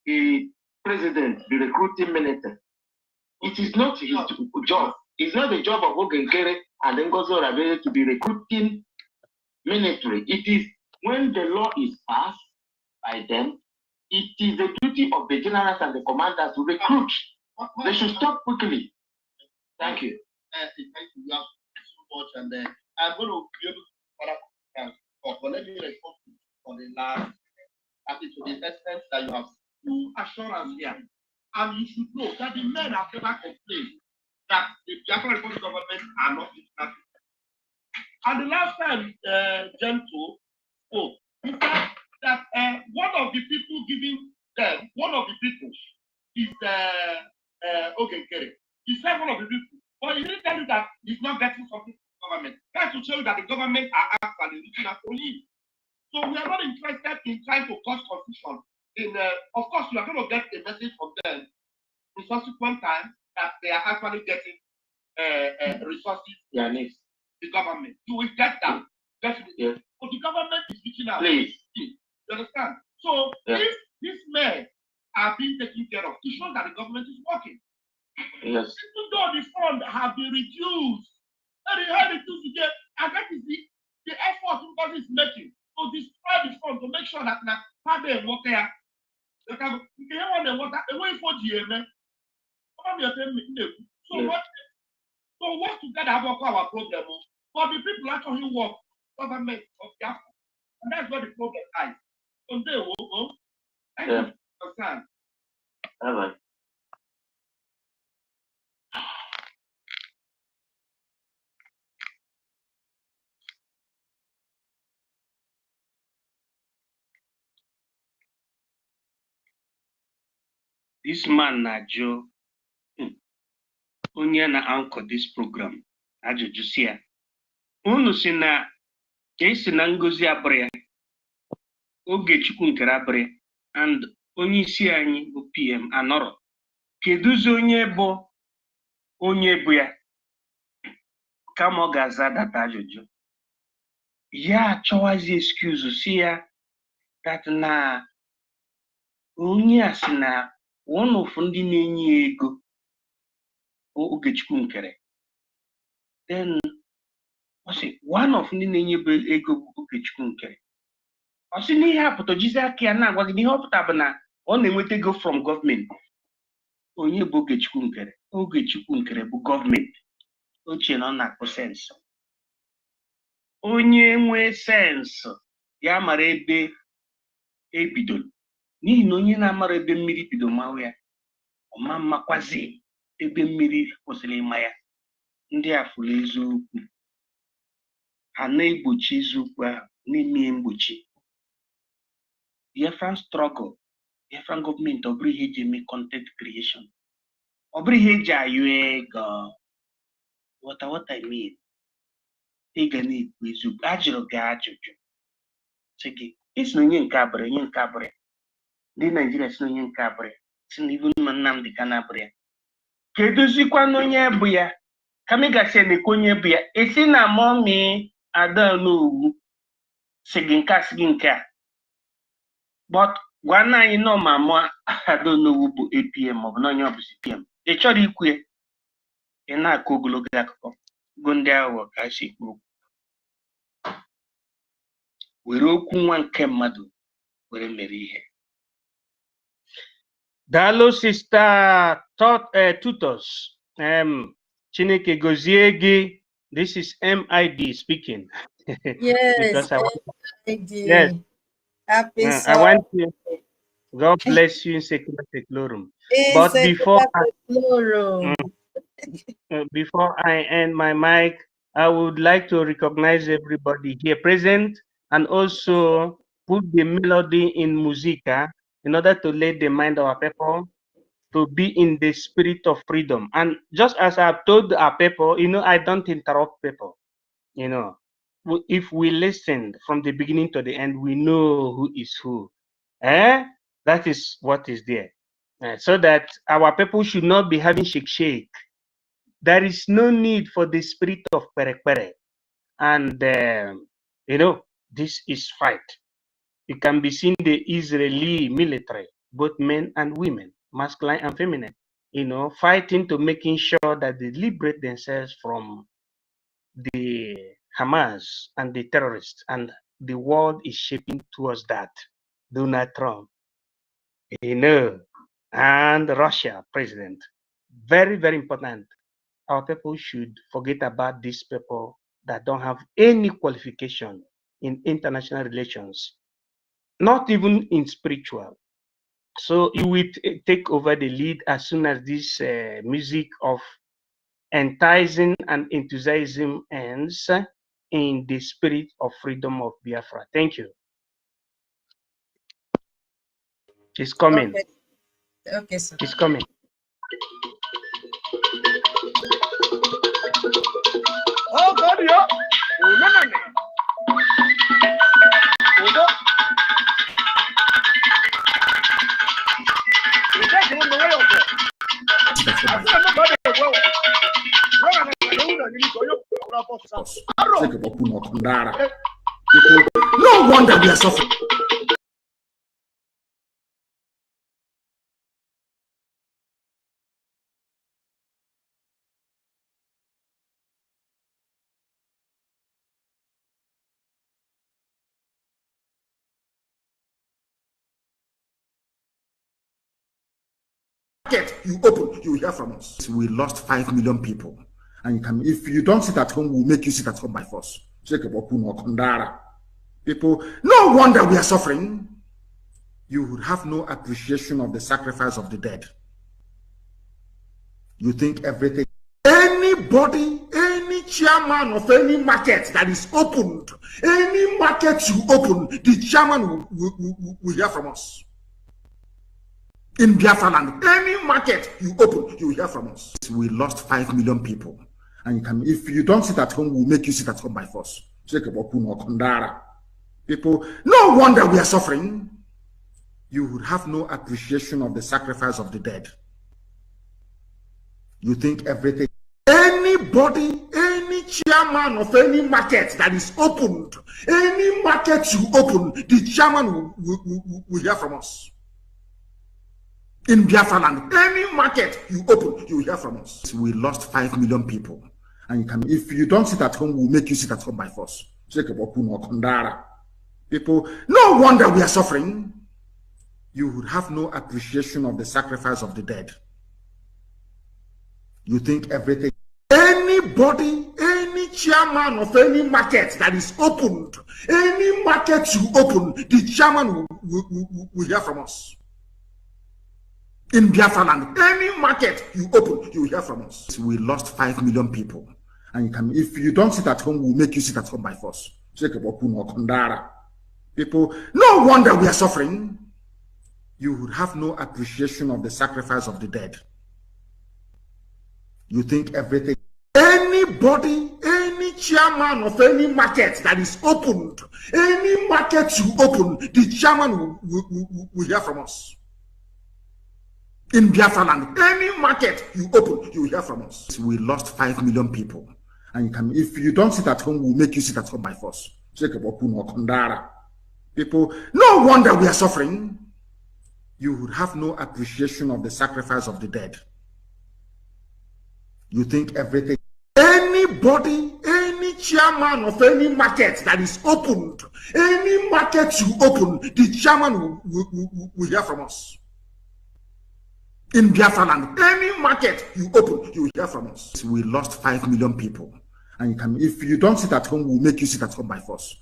the president be recruiting military? It is not his job. It's not the job of Ogenkere and NGOZI to be recruiting military. It is when the law is passed by them, it is the duty of the generals and the commanders to recruit. They should stop quickly. Thank you. Thank you. You have so much, and I'm going to be able to but let me respond for the last, to the extent that you have full assurance here. And you should know that the men have never complained that the Biafra Republic government are not international. And the last time, Gentle spoke, he said that one of the people giving them, one of the people is Ogenkere. He said one of the people, but he didn't tell you that he's not getting something from the government. That's to show you that the government are actually reaching out for him. So we are not interested in trying to cause confusion. Of course, you are going to get a message from them in subsequent time that they are actually getting resources. Yeah, next. The government. You will get that. Definitely. Yeah. But the government is reaching out. Please. You understand? So if these men are being taken care of, it shows that the government is working. Yes. Even though the fund have been reduced, and they have reduced again, and that is the effort God is making to destroy the fund to make sure that how they work there. They can want the water away for GM. So work together about our problem. But the people actually work government of Biafra. And that's where the problem lies. So they will go. Thank you for understand. All right. This man Najo, onye na anchor this program, ajụjụ si ya. Unu si na esi na ngozi abụrụ ya, Ogechukwu nkere abụrụ ya, and onye isi anyị bụ PM anọrọ. Keduzi onye bụ ya? Kama ọ ga-aza data ajụjụ. Ya achọwazi excuse si ya that na onye a si na one of ndị na-enye ego Ogechukwu nkere. Then ọ sị one of ndị na-enye ego bụ Ogechukwu nkere. Ọ sị na ihe apụta jizi aka ya na-agwa gị ihe ọ pụta bụ na ọ na-enweta ego from gọọmenti. Onye bụ Ogechukwu nkere? Ogechukwu nkere bụ gọọmenti. Ochie na ọ na-akpụ sensị. Onye nwe sensị ya mara ebe ebidoro. N'ihi na onye na-amara ebe mmiri bido mawa ya, ọ ma mmakwazi ebe mmiri kwụsịrị ịma ya. Ndị a fụrụ eziokwu. Ha na-egbochi eziokwu ahụ, na-eme mgbochi. Biafran struggle, Biafran gọọmenti ọ bụrụ ihe eji eme content creation. Ọ bụrụ ihe eji ayọ ego. What I mean. Ị ga na-ekwu eziokwu. Ajụrụ gị ajụjụ. Sị gị, isi na onye nke abụrụ, onye nke abụrụ. Ndị Naijiria si na onye nke abụrụ. Si na ibu Nnamdi Kanu abụrụ ya. Keduzikwa na onye bụ ya? Kama ị gasị na-ekwu onye bụ ya. Esi na mọmị Ada n'owu. Siginka. But one I know, Mama, I don't know who APM of no APM. A chori que in a Koglo Gako, Gunda work, I see. We roku one Kemadu, where Mary. Dalo sister tutors. Chineke Goziegi. This is MID speaking. Yes, Because I want, MID. yes, Happy I want you. God bless you in secular seclorum. But before I end my mic, I would like to recognize everybody here present and also put the melody in musica in order to let the mind of our people to be in the spirit of freedom. And just as I've told our people, I don't interrupt people. If we listened from the beginning to the end, we know who is who. That is what is there. So that our people should not be having shake. There is no need for the spirit of pere. And, this is fight. You can be seen the Israeli military, both men and women, masculine and feminine, fighting to making sure that they liberate themselves from the Hamas and the terrorists. And the world is shaping towards that. Donald Trump, and Russia president. Very, very important. Our people should forget about these people that don't have any qualification in international relations, not even in spiritual. So you will take over the lead as soon as this music of enticing and enthusiasm ends in the spirit of freedom of Biafra. Thank you. It's coming. Okay, sir. It's coming. Oh, God, yeah. No wonder we are suffering. You open, you hear from us. We lost 5 million people. And if you don't sit at home, we'll make you sit at home by force. People, no wonder we are suffering. You would have no appreciation of the sacrifice of the dead. You think everything, anybody, any chairman of any market that is opened, any market you open, the chairman will hear from us. In Biafra land, any market you open, you will hear from us. We lost 5 million people. And if you don't sit at home, we'll make you sit at home by force. People, no wonder we are suffering. You would have no appreciation of the sacrifice of the dead. You think everything, anybody, any chairman of any market that is opened, any market you open, the chairman will hear from us. In Biafra land, any market you open, you will hear from us. We lost 5 million people. And if you don't sit at home, we'll make you sit at home by force. People, no wonder we are suffering. You would have no appreciation of the sacrifice of the dead. You think everything, anybody, any chairman of any market that is opened, any market you open, the chairman will hear from us. In Biafra land, any market you open, you will hear from us. We lost 5 million people. And if you don't sit at home, we'll make you sit at home by force. People, no wonder we are suffering. You would have no appreciation of the sacrifice of the dead. You think everything, anybody, any chairman of any market that is opened, any market you open, the chairman will hear from us. In Biafra land, any market you open, you will hear from us. We lost 5 million people. And if you don't sit at home, we'll make you sit at home by force. People, no wonder we are suffering. You would have no appreciation of the sacrifice of the dead. You think everything, anybody, any chairman of any market that is opened, any market you open, the chairman will hear from us. In Biafra land, any market you open, you will hear from us. We lost 5 million people. And you can, if you don't sit at home, we'll make you sit at home by force.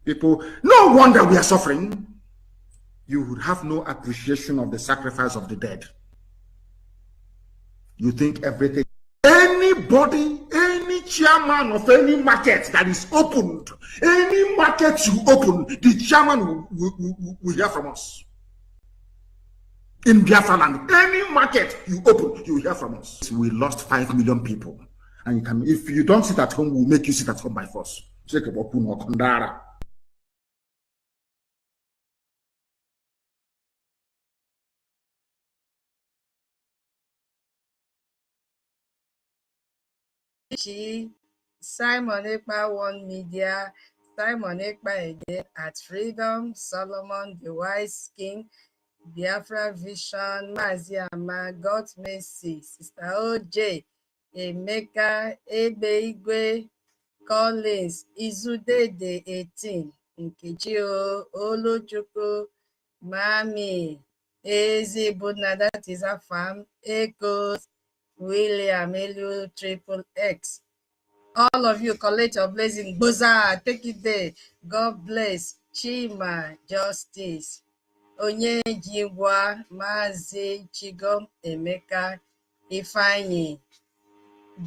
People, no wonder we are suffering. You would have no appreciation of the sacrifice of the dead. You think everything, anybody, any chairman of any market that is opened, any market you open, the chairman will hear from us. In Biafra land, any market you open, you will hear from us. We lost 5 million people. And you can, if you don't sit at home, we'll make you sit at home by force. Simon Ekpa One Media, Simon Ekpa again at Freedom, Solomon, the Wise King, Biafra Vision, Maziama, God's Mercy, Sister OJ, Emeka, Ebeigwe, Collins, Izudede 18, Nkechio, Olojuko, Mami, Ezibuna, that is a farm, Echoes, William, Elu, Triple X. All of you, collect your blessing. Boza, take it there. God bless. Chima, Justice. Onye Jingwa, Mazi, Chigom, Emeka, Ifeanyi,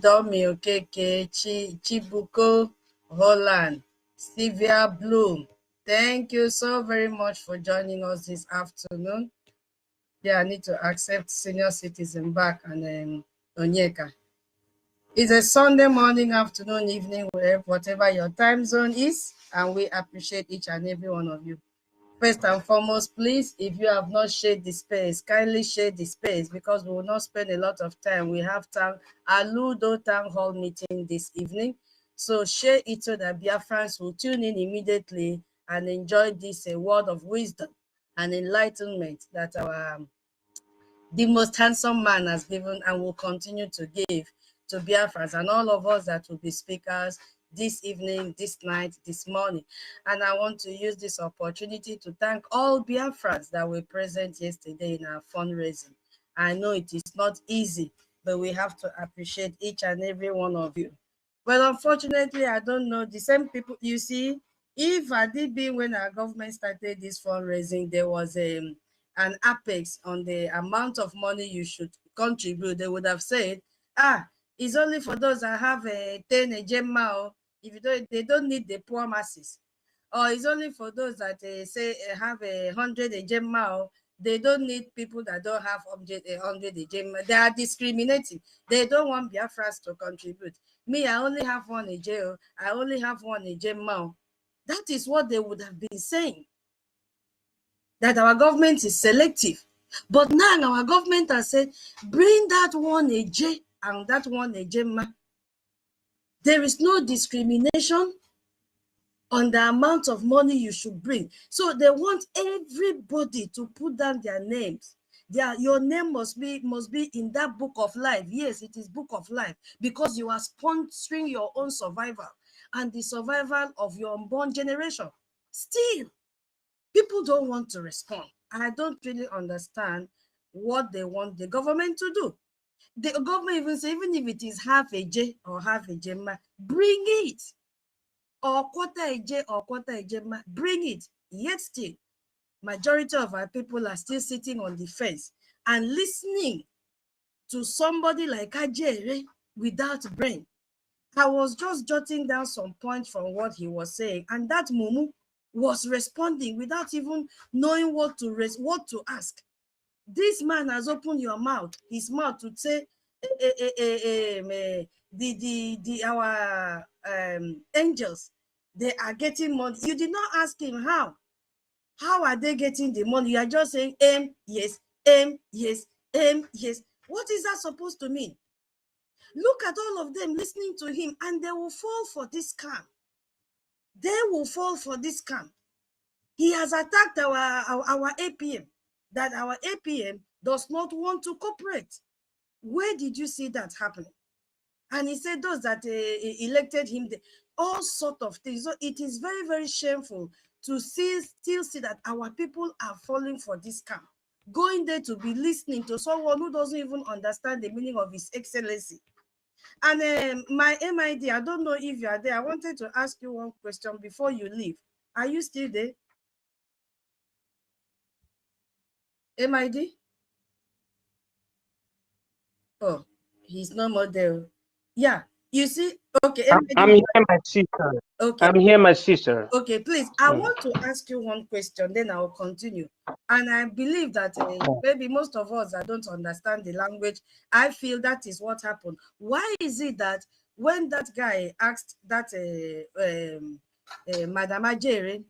Domi Okeke, Chibuko, Holland, Sylvia Bloom. Thank you so very much for joining us this afternoon. Yeah, I need to accept senior citizen back and Onyeka. It's a Sunday morning, afternoon, evening, whatever your time zone is, and we appreciate each and every one of you. First and foremost, please, if you have not shared the space, kindly share the space because we will not spend a lot of time. We have a Ludo Town Hall meeting this evening. So share it so that Biafrans will tune in immediately and enjoy this word of wisdom and enlightenment that the most handsome man has given and will continue to give to Biafrans and all of us that will be speakers this evening, this night, this morning. And I want to use this opportunity to thank all Biafrans that were present yesterday in our fundraising. I know it is not easy, but we have to appreciate each and every one of you. Well, unfortunately, I don't know the same people. You see, if I did be when our government started this fundraising, there was an apex on the amount of money you should contribute, they would have said, it's only for those that have a 10 ejema. If you don't, they don't need the poor masses. Or it's only for those that say have 100 ejema. They don't need people that don't have 100 ejema. They are discriminating. They don't want Biafrans to contribute. Me, I only have 1 ejema. I only have 1 ejema. That is what they would have been saying. That our government is selective. But now our government has said, bring that 1 ej and that 1 ejema. There is no discrimination on the amount of money you should bring. So they want everybody to put down their names. Your name must be in that book of life. Yes, it is book of life because you are sponsoring your own survival and the survival of your unborn generation. Still, people don't want to respond. I don't really understand what they want the government to do. The government even say, even if it is half a J or half a Gemma, bring it. Or quarter a J or quarter a Gemma, bring it. Yet still, majority of our people are still sitting on the fence and listening to somebody like Ajere without brain. I was just jotting down some points from what he was saying, and that Mumu was responding without even knowing what to ask. This man has opened his mouth to say our angels, they are getting money. You did not ask him how. How are they getting the money? You are just saying yes, yes, yes. What is that supposed to mean? Look at all of them listening to him, and they will fall for this scam. they will fall for this scam. He has attacked our APM, that our APM does not want to cooperate. Where did you see that happening? And he said those that elected him, all sort of things. So it is very, very shameful to still see that our people are falling for this scam. Going there to be listening to someone who doesn't even understand the meaning of His Excellency. And my MID, I don't know if you are there. I wanted to ask you one question before you leave. Are you still there? MID? Oh, he's no more there. Yeah, you see, okay. I'm here, my sister. Okay. I'm here, my sister. Okay, please, I want to ask you one question, then I'll continue. And I believe that maybe most of us that don't understand the language, I feel that is what happened. Why is it that when that guy asked that Madam Ajere,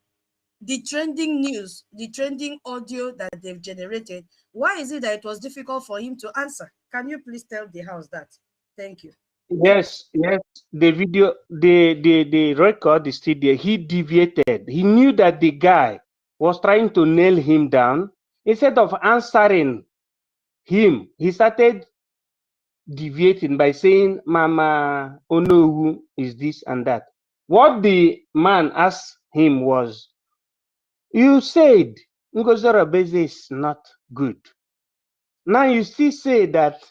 the trending news, the trending audio that they've generated, why is it that it was difficult for him to answer? Can you please tell the house that? Thank you. Yes, the video, the record is still there. He deviated. He knew that the guy was trying to nail him down. Instead of answering him, he started deviating by saying, Mama Onowu is this and that. What the man asked him was, you said NGOZI Rabeze is not good. Now you still say that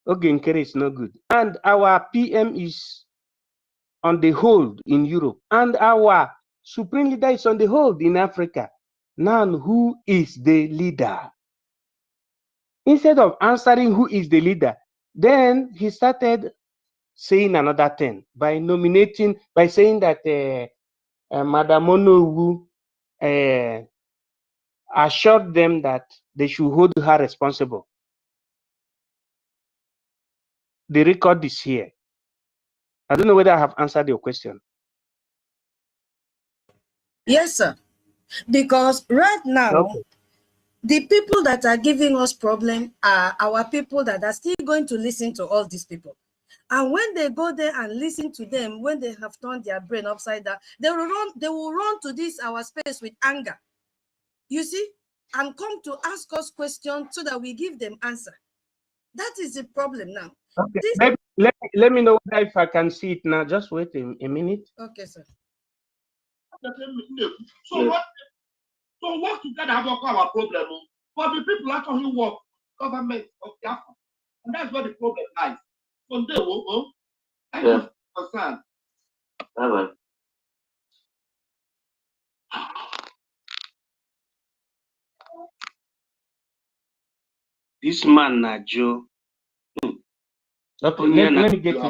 Ogenkere is not good. And our PM is on the hold in Europe. And our supreme leader is on the hold in Africa. Now who is the leader? Instead of answering who is the leader, then he started saying another thing by nominating, by saying that Madam Onowu assured them that they should hold her responsible. The record is here. I don't know whether I have answered your question. Yes, sir. Because right now, the people that are giving us problem are our people that are still going to listen to all these people. And when they go there and listen to them, when they have turned their brain upside down, they will run to this our space with anger. You see, and come to ask us questions so that we give them answer. That is the problem now. Okay. Let me know if I can see it now. Just wait a minute. Okay, sir. So work together have our problem. But the people actually work government of Biafra. And that's where the problem lies. So they will go. I am concerned. Bye-bye. This man, Joe. Okay, let me get it.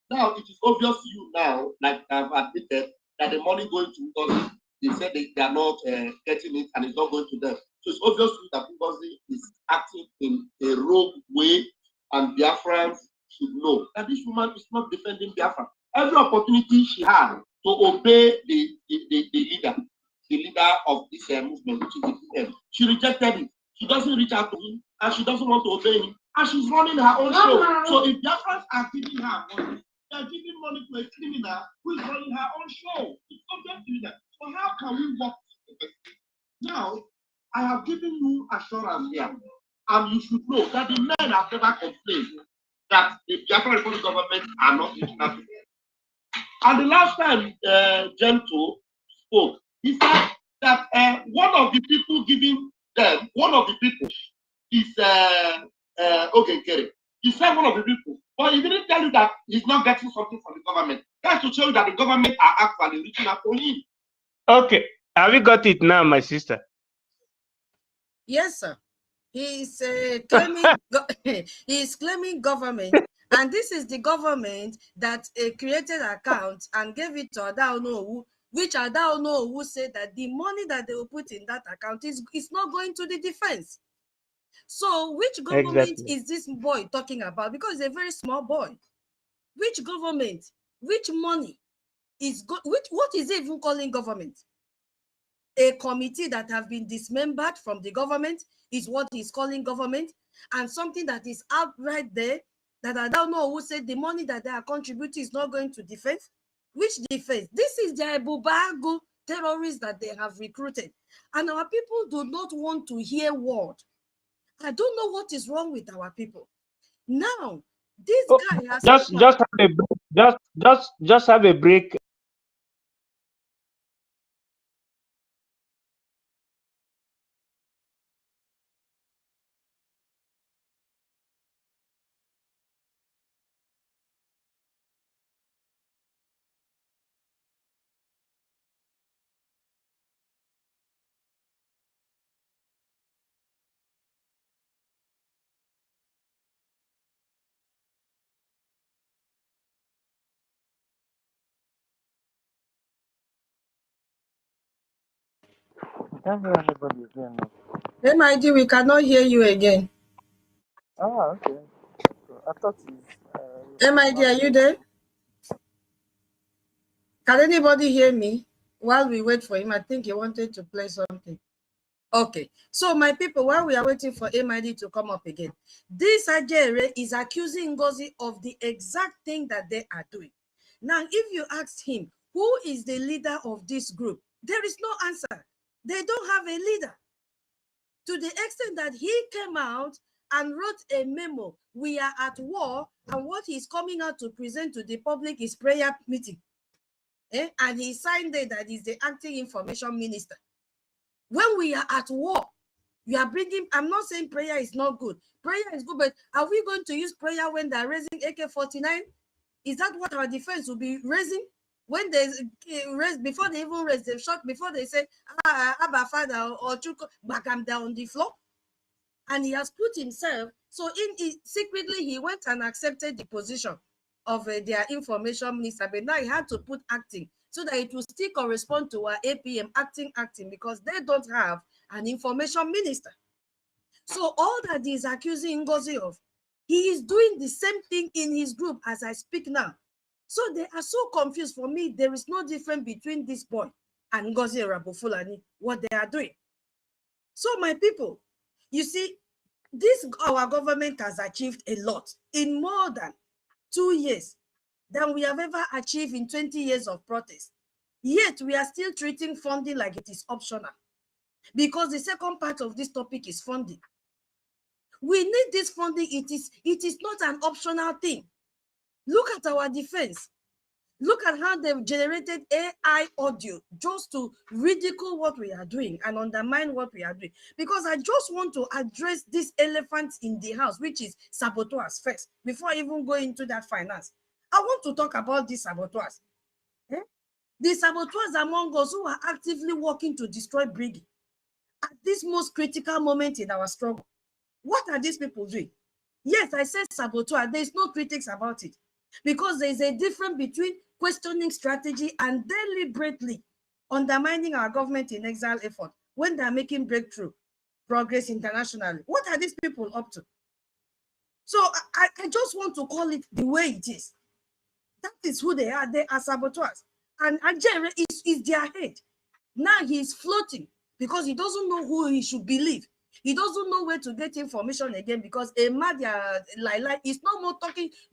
Now it is obvious to you now, like I've admitted, that the money going to NGOZI, they said they are not getting it and it's not going to them. So it's obvious to you that NGOZI is acting in a rogue way, and Biafrans should know that this woman is not defending Biafra. Every opportunity she had to obey the leader of this movement, which is the PM, she rejected it. She doesn't reach out to him, and she doesn't want to obey him, and she's running her own show. So if Biafrans are giving her money, they are giving money to a criminal who is running her own show. It's obvious to me that. So how can we work together? Now, I have given you assurance here, and you should know that the men have never complained that the Biafran Republic government are not looking at it. And the last time Gento spoke, he said that one of the people giving them, one of the people is Ogenkere. He said one of the people, but he didn't tell you that he's not getting something from the government. That's to show you that the government are actually reaching out for him. Okay, have you got it now, my sister? Yes, sir. He's claiming he's claiming government, and this is the government that created accounts and gave it to Adaonowu, which Adaonowu said that the money that they will put in that account is not going to the defense. So which government is this boy talking about? Because he's a very small boy. Which government? Which money is what is he even calling government? A committee that have been dismembered from the government is what he's calling government, and something that is outright there that I don't know who said the money that they are contributing is not going to defense. Which defense? This is the Bubago terrorists that they have recruited. And our people do not want to hear word. I don't know what is wrong with our people. Now, this guy has just have a break. Just have a break. I can't hear anybody again. MID, we cannot hear you again. Ah, okay. I thought MID, are you there? Can anybody hear me? While we wait for him, I think he wanted to play something. Okay, so my people, while we are waiting for MID to come up again, this Ajere is accusing NGOZI of the exact thing that they are doing. Now, if you ask him, who is the leader of this group? There is no answer. They don't have a leader. To the extent that he came out and wrote a memo, we are at war, and what he's coming out to present to the public is prayer meeting. And he signed it that he's the acting information minister. When we are at war, we are bringing, I'm not saying prayer is not good. Prayer is good, but are we going to use prayer when they're raising AK-49? Is that what our defense will be raising? When they raise, before they even raise the shot, before they say, Abba Father or Chuko, back him down on the floor. And he has put himself, so secretly he went and accepted the position of their information minister, but now he had to put acting so that it will still correspond to our APM acting, because they don't have an information minister. So all that he is accusing NGOZI of, he is doing the same thing in his group as I speak now. So they are so confused. For me, there is no difference between this boy and NGOZI Rabufulani, what they are doing. So my people, you see, our government has achieved a lot in more than 2 years than we have ever achieved in 20 years of protest. Yet we are still treating funding like it is optional, because the second part of this topic is funding. We need this funding. It is not an optional thing. Look at our defense. Look at how they've generated AI audio just to ridicule what we are doing and undermine what we are doing. Because I just want to address this elephant in the house, which is saboteurs first, before I even go into that finance. I want to talk about these saboteurs. The saboteurs among us who are actively working to destroy Brgie at this most critical moment in our struggle. What are these people doing? Yes, I said saboteur. There is no critics about it, because there is a difference between questioning strategy and deliberately undermining our government in exile effort when they are making breakthrough progress internationally. What are these people up to? So I just want to call it the way it is. That is who they are. They are saboteurs. And Ajere is their head. Now he is floating because he doesn't know who he should believe. He doesn't know where to get information again, because a media like is no more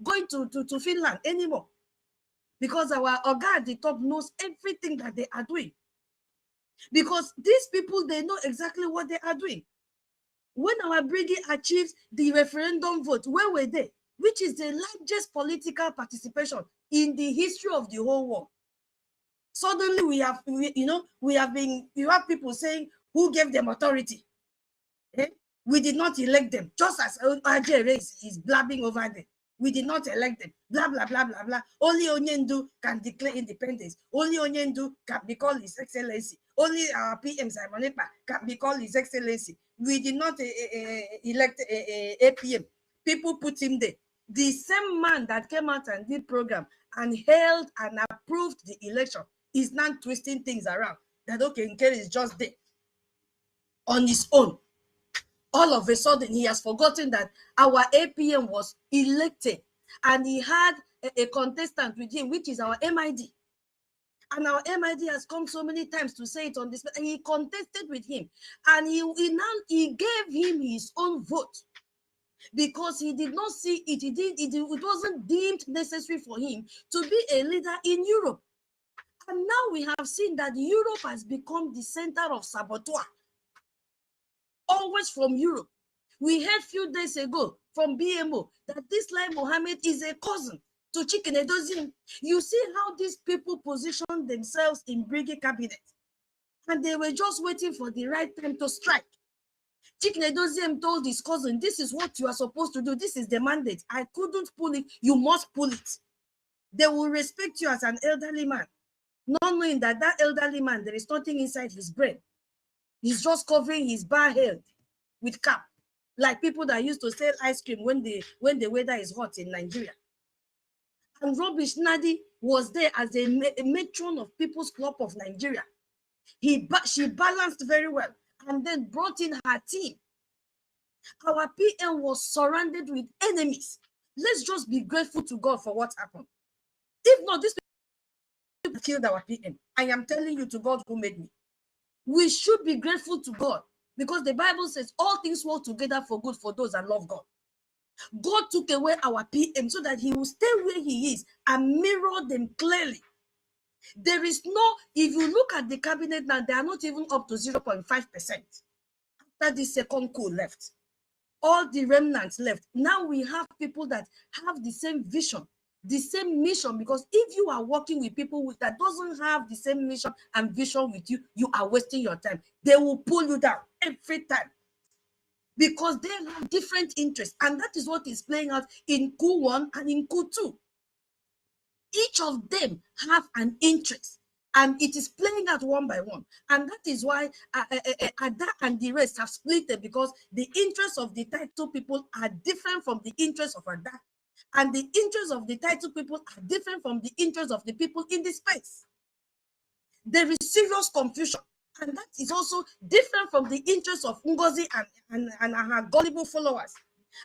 going to Finland anymore. Because our Oga at the top knows everything that they are doing. Because these people, they know exactly what they are doing. When our Brgie achieves the referendum vote, where were they? Which is the largest political participation in the history of the whole world. Suddenly you have people saying, who gave them authority? We did not elect them, just as Ajere is blabbing over there. We did not elect them, blah, blah, blah, blah, blah. Only Onyendu can declare independence. Only Onyendu can be called His Excellency. Only our PM Simon Ekpa can be called His Excellency. We did not elect APM. People put him there. The same man that came out and did program and held and approved the election is now twisting things around. That okay, Nkeri is just there on his own. All of a sudden, he has forgotten that our APM was elected and he had a contestant with him, which is our MID. And our MID has come so many times to say it on this. And he contested with him, and he gave him his own vote because he did not see it. It wasn't deemed necessary for him to be a leader in Europe. And now we have seen that Europe has become the center of saboteur. Always from Europe. We heard a few days ago from BMO that this Lai Mohammed is a cousin to Chicken Edozium. You see how these people position themselves in Brgie cabinet. And they were just waiting for the right time to strike. Chicken Edozium told his cousin, this is what you are supposed to do. This is the mandate. I couldn't pull it. You must pull it. They will respect you as an elderly man, not knowing that that elderly man, there is nothing inside his brain. He's just covering his bare head with cap, like people that used to sell ice cream when the weather is hot in Nigeria. And Rubbish Nnamdi was there as a matron of People's Club of Nigeria. She balanced very well and then brought in her team. Our PM was surrounded with enemies. Let's just be grateful to God for what happened. If not, this people killed our PM. I am telling you, to God who made me. We should be grateful to God, because the Bible says all things work together for good for those that love God. God took away our PM so that he will stay where he is and mirror them clearly. There is no, if you look at the cabinet now, they are not even up to 0.5% after the second coup left. All the remnants left. Now we have people that have the same vision, the same mission, because if you are working with people that doesn't have the same mission and vision with you, you are wasting your time. They will pull you down every time because they have different interests, and that is what is playing out in coup 1 and in coup 2. Each of them have an interest, and it is playing out one by one. And that is why Ada and the rest have split it, because the interests of the title people are different from the interests of Ada. And the interests of the title people are different from the interests of the people in the space. There is serious confusion. And that is also different from the interests of NGOZI and her gullible followers.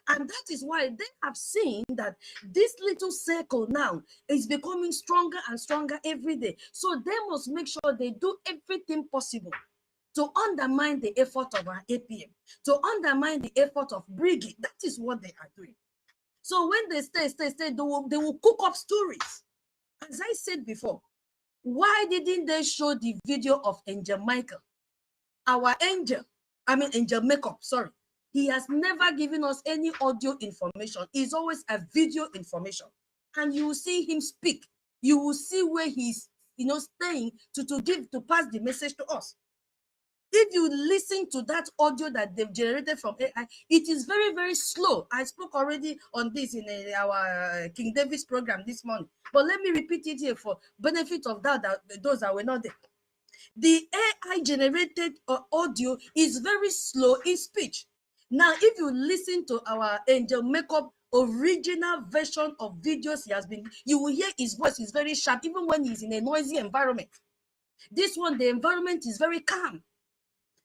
And that is why they have seen that this little circle now is becoming stronger and stronger every day. So they must make sure they do everything possible to undermine the effort of our APM, to undermine the effort of Brgie. That is what they are doing. So when they stay, they will cook up stories. As I said before, why didn't they show the video of Angel Michael? Our angel, Angel Makeup, sorry. He has never given us any audio information. It's always a video information. And you will see him speak. You will see where he's, staying to pass the message to us. If you listen to that audio that they've generated from AI, it is very, very slow. I spoke already on this in our King David's program this morning. But let me repeat it here for benefit of those that were not there. The AI generated audio is very slow in speech. Now, if you listen to our Angel Makeup original version of videos you will hear his voice is very sharp, even when he's in a noisy environment. This one, the environment is very calm.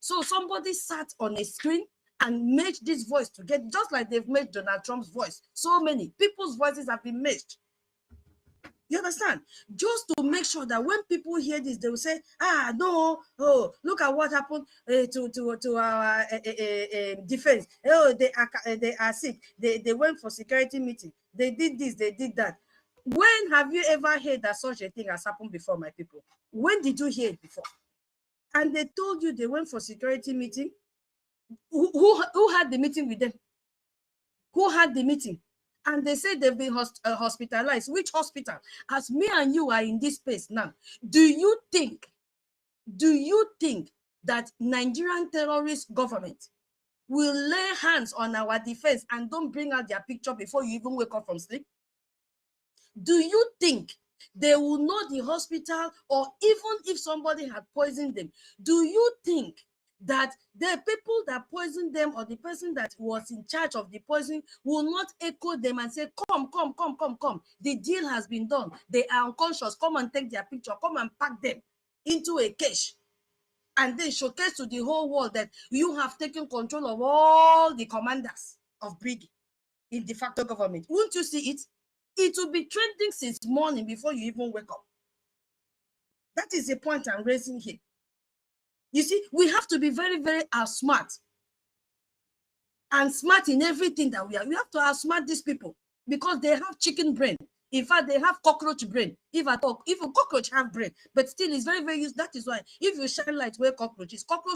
So somebody sat on a screen and made this voice to get, just like they've made Donald Trump's voice. So many people's voices have been made. You understand? Just to make sure that when people hear this, they will say, no, look at what happened to our defense. Oh, they are sick. They went for security meeting. They did this, they did that. When have you ever heard that such a thing has happened before, my people? When did you hear it before? And they told you they went for security meeting. Who had the meeting with them? Who had the meeting? And they said they've been hospitalized. Which hospital? As me and you are in this space now, do you think that Nigerian terrorist government will lay hands on our defense and don't bring out their picture before you even wake up from sleep? Do you think they will know the hospital, or even if somebody had poisoned them, do you think that the people that poisoned them or the person that was in charge of the poison will not echo them and say, come, the deal has been done, they are unconscious, come and take their picture, come and pack them into a cage, and then showcase to the whole world that you have taken control of all the commanders of Brgie in de facto government? Won't you see it? It will be trending since morning before you even wake up. That is the point I'm raising here. You see, we have to be very, very smart. And smart in everything that we are. We have to outsmart these people because they have chicken brain. In fact, they have cockroach brain. If a cockroach have brain, but still it's very, very used. That is why if you shine light where cockroach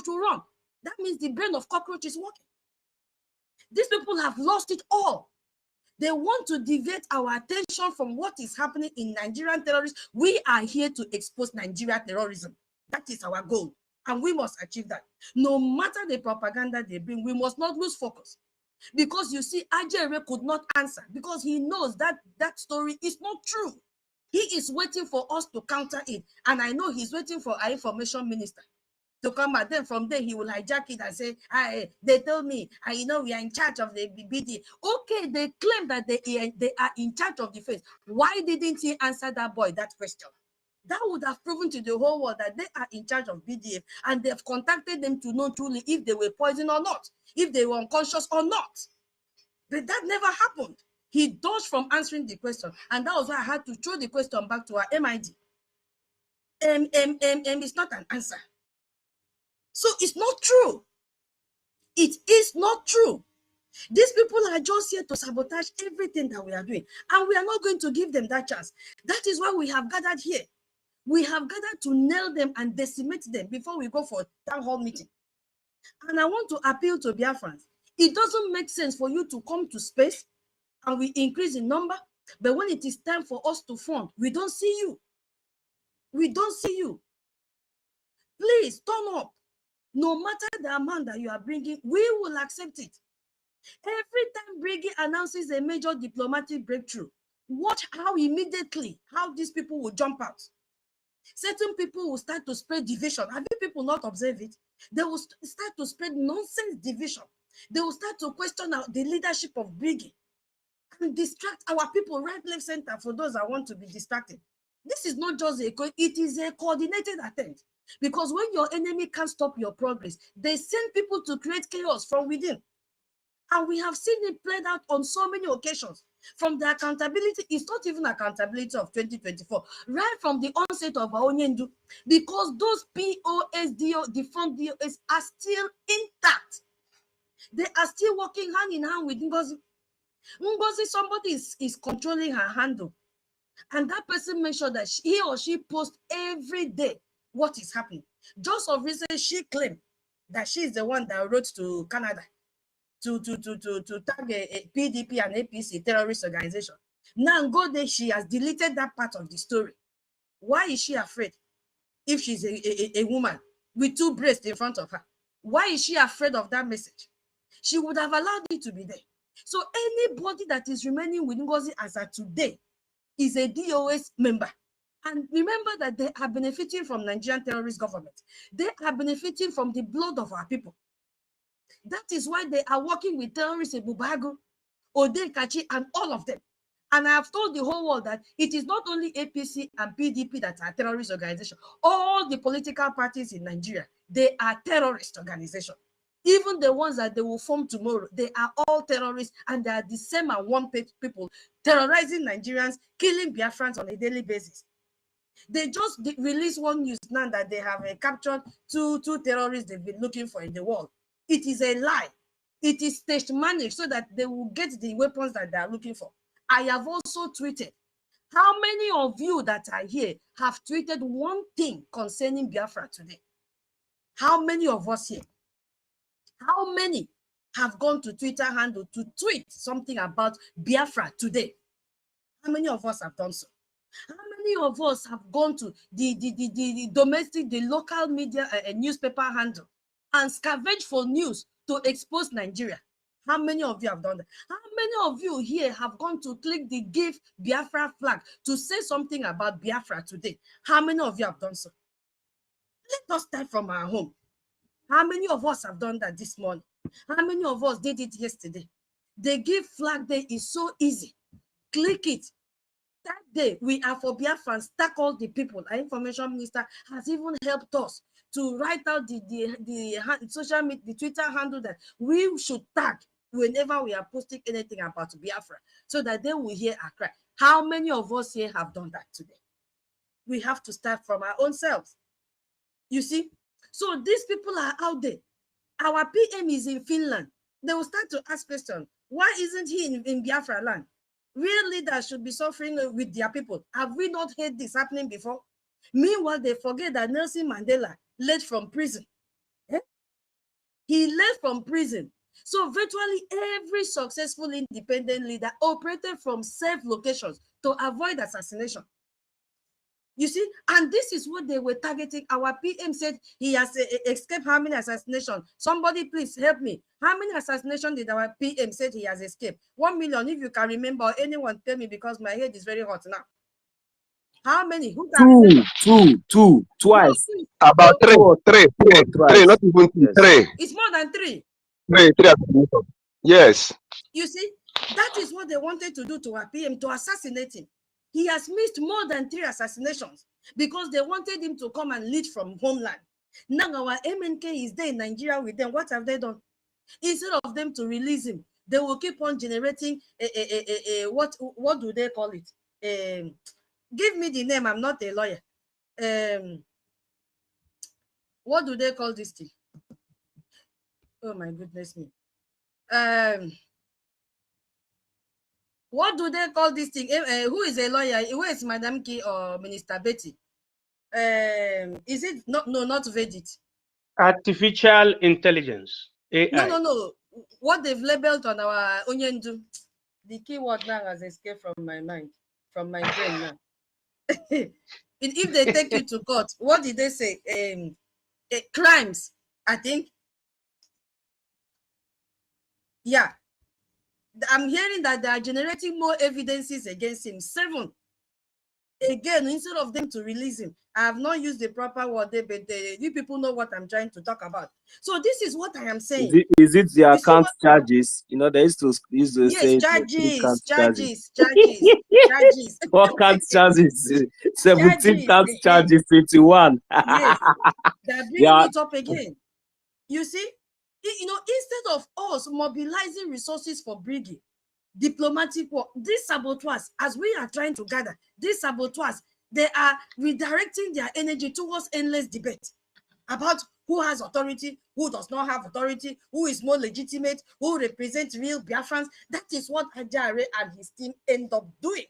will run. That means the brain of cockroach is working. These people have lost it all. They want to deviate our attention from what is happening in Nigerian terrorism. We are here to expose Nigerian terrorism. That is our goal. And we must achieve that. No matter the propaganda they bring, we must not lose focus. Because you see, Ajere could not answer because he knows that that story is not true. He is waiting for us to counter it. And I know he's waiting for our information minister to come back. Then from there, he will hijack it and say, they told me, we are in charge of the BD. Okay, they claim that they are in charge of the face. Why didn't he answer that boy that question? That would have proven to the whole world that they are in charge of BDF and they've contacted them to know truly if they were poisoned or not, if they were unconscious or not. But that never happened. He dodged from answering the question, and that was why I had to throw the question back to our MID. It's not an answer. So it's not true. It is not true. These people are just here to sabotage everything that we are doing, and we are not going to give them that chance. That is why we have gathered here. We have gathered to nail them and decimate them before we go for a town hall meeting. And I want to appeal to Biafrans. It doesn't make sense for you to come to space and we increase in number, but when it is time for us to front, we don't see you. We don't see you. Please turn up. No matter the amount that you are bringing, we will accept it. Every time Brgie announces a major diplomatic breakthrough, watch how immediately, how these people will jump out. Certain people will start to spread division. Have you people not observed it? They will start to spread nonsense division. They will start to question the leadership of Brgie and distract our people right, left, center for those that want to be distracted. This is not just it is a coordinated attempt. Because when your enemy can't stop your progress, they send people to create chaos from within. And we have seen it played out on so many occasions. From the accountability, it's not even accountability of 2024, right from the onset of Aonyendu, because those POS, the front DOS are still intact. They are still working hand in hand with NGOZI. NGOZI, somebody is controlling her handle. And that person makes sure that he or she posts every day what is happening. Just of recent, she claimed that she is the one that wrote to Canada to tag a PDP and APC terrorist organization. Now go there, she has deleted that part of the story. Why is she afraid? If she's a woman with two breasts in front of her, why is she afraid of that message? She would have allowed it to be there. So anybody that is remaining with NGOZI as of today is a DOS member. And remember that they are benefiting from Nigerian terrorist government. They are benefiting from the blood of our people. That is why they are working with terrorists in Bubago, Odekachi, and all of them. And I have told the whole world that it is not only APC and PDP that are terrorist organizations. All the political parties in Nigeria, they are terrorist organizations. Even the ones that they will form tomorrow, they are all terrorists, and they are the same and one people terrorizing Nigerians, killing Biafrans on a daily basis. They just released one news now that they have captured two terrorists they've been looking for in the world. It is a lie. It is staged managed so that they will get the weapons that they are looking for. I have also tweeted. How many of you that are here have tweeted one thing concerning Biafra today? How many of us here? How many have gone to Twitter handle to tweet something about Biafra today? How many of us have done so? How many of us have gone to the domestic, the local media, newspaper handle and scavenged for news to expose Nigeria? How many of you have done that? How many of you here have gone to click the Give Biafra flag to say something about Biafra today? How many of you have done so? Let us start from our home. How many of us have done that this morning? How many of us did it yesterday? The Give flag day is so easy. Click it. That day, we are for Biafrans, tag all the people. Our information minister has even helped us to write out the social media, the Twitter handle that we should tag whenever we are posting anything about Biafra, so that they will hear our cry. How many of us here have done that today? We have to start from our own selves. You see? So these people are out there. Our PM is in Finland. They will start to ask questions. Why isn't he in Biafra land? Real leaders should be suffering with their people. Have we not heard this happening before? Meanwhile, they forget that Nelson Mandela led from prison. Eh? He led from prison. So virtually every successful independent leader operated from safe locations to avoid assassination. You see, and this is what they were targeting. Our PM said he has escaped how many assassinations? Somebody please help me. How many assassinations did our PM said he has escaped? 1 million, if you can remember, or anyone tell me, because my head is very hot now. How many? Who can remember? Two, twice. No, About three, not even two, Yes. three. it's more than three. Three assassinations. Yes. You see, that is what they wanted to do to our PM, to assassinate him. He has missed more than 3 assassinations because they wanted him to come and lead from homeland. Now our MNK is there in Nigeria with them. What have they done? Instead of them to release him, they will keep on generating what do they call it? Give me the name. I'm not a lawyer. What do they call this thing? Oh my goodness me. What do they call this thing? Who is a lawyer? Who is Madam Key or Minister Betty? Is it not? No, not Vedit. Artificial intelligence. AI. No. What they've labeled on our Onyendu, the keyword now has escaped from my mind, from my brain now. If they take you to court, what did they say? Crimes, I think. Yeah. I'm hearing that they are generating more evidences against him. 7. Again, instead of them to release him, I have not used the proper word, but you people know what I'm trying to talk about. So this is what I am saying. Is it the account charges? You know, they used to say charges. What account charges? 17 account charges, 21. Yes, they're bringing it up again. You see, instead of us mobilizing resources for Brgie, diplomatic work, these saboteurs, as we are trying to gather, these saboteurs, they are redirecting their energy towards endless debate about who has authority, who does not have authority, who is more legitimate, who represents real Biafrans. That is what Ajare and his team end up doing.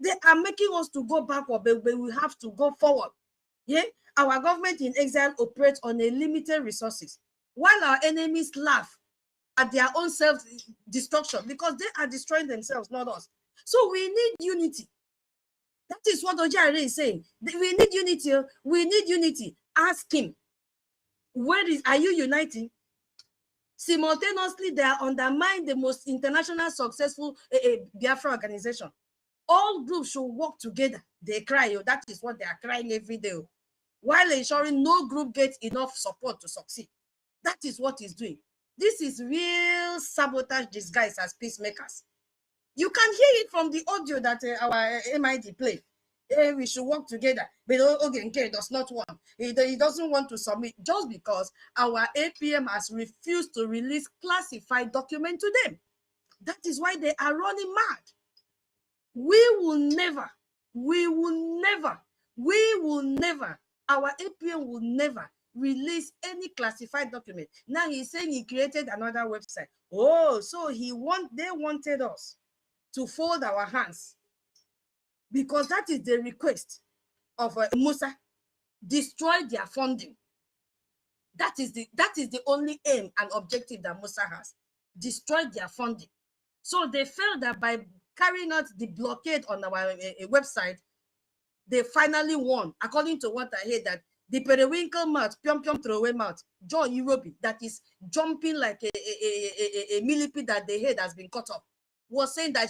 They are making us to go backward, but we have to go forward. Yeah, our government in exile operates on a limited resources, while our enemies laugh at their own self-destruction because they are destroying themselves, not us. So we need unity. That is what Ojare is saying. We need unity. We need unity. Ask him, are you uniting? Simultaneously, they are undermining the most international successful Biafra organization. All groups should work together. They cry. That is what they are crying every day, while ensuring no group gets enough support to succeed. That is what he's doing. This is real sabotage disguised as peacemakers. You can hear it from the audio that our MID played. We should work together. But Ogenke does not want. He doesn't want to submit just because our APM has refused to release classified document to them. That is why they are running mad. We will never, our APM will never release any classified document. Now he's saying he created another website. Oh, so they wanted us to fold our hands because that is the request of Musa. Destroy their funding. That is the only aim and objective that Musa has. Destroy their funding. So they felt that by carrying out the blockade on our website, they finally won, according to what I heard, that the periwinkle mouth, pium throwaway mouth, John Europe, that is jumping like a millipede that the head has been cut off, was saying that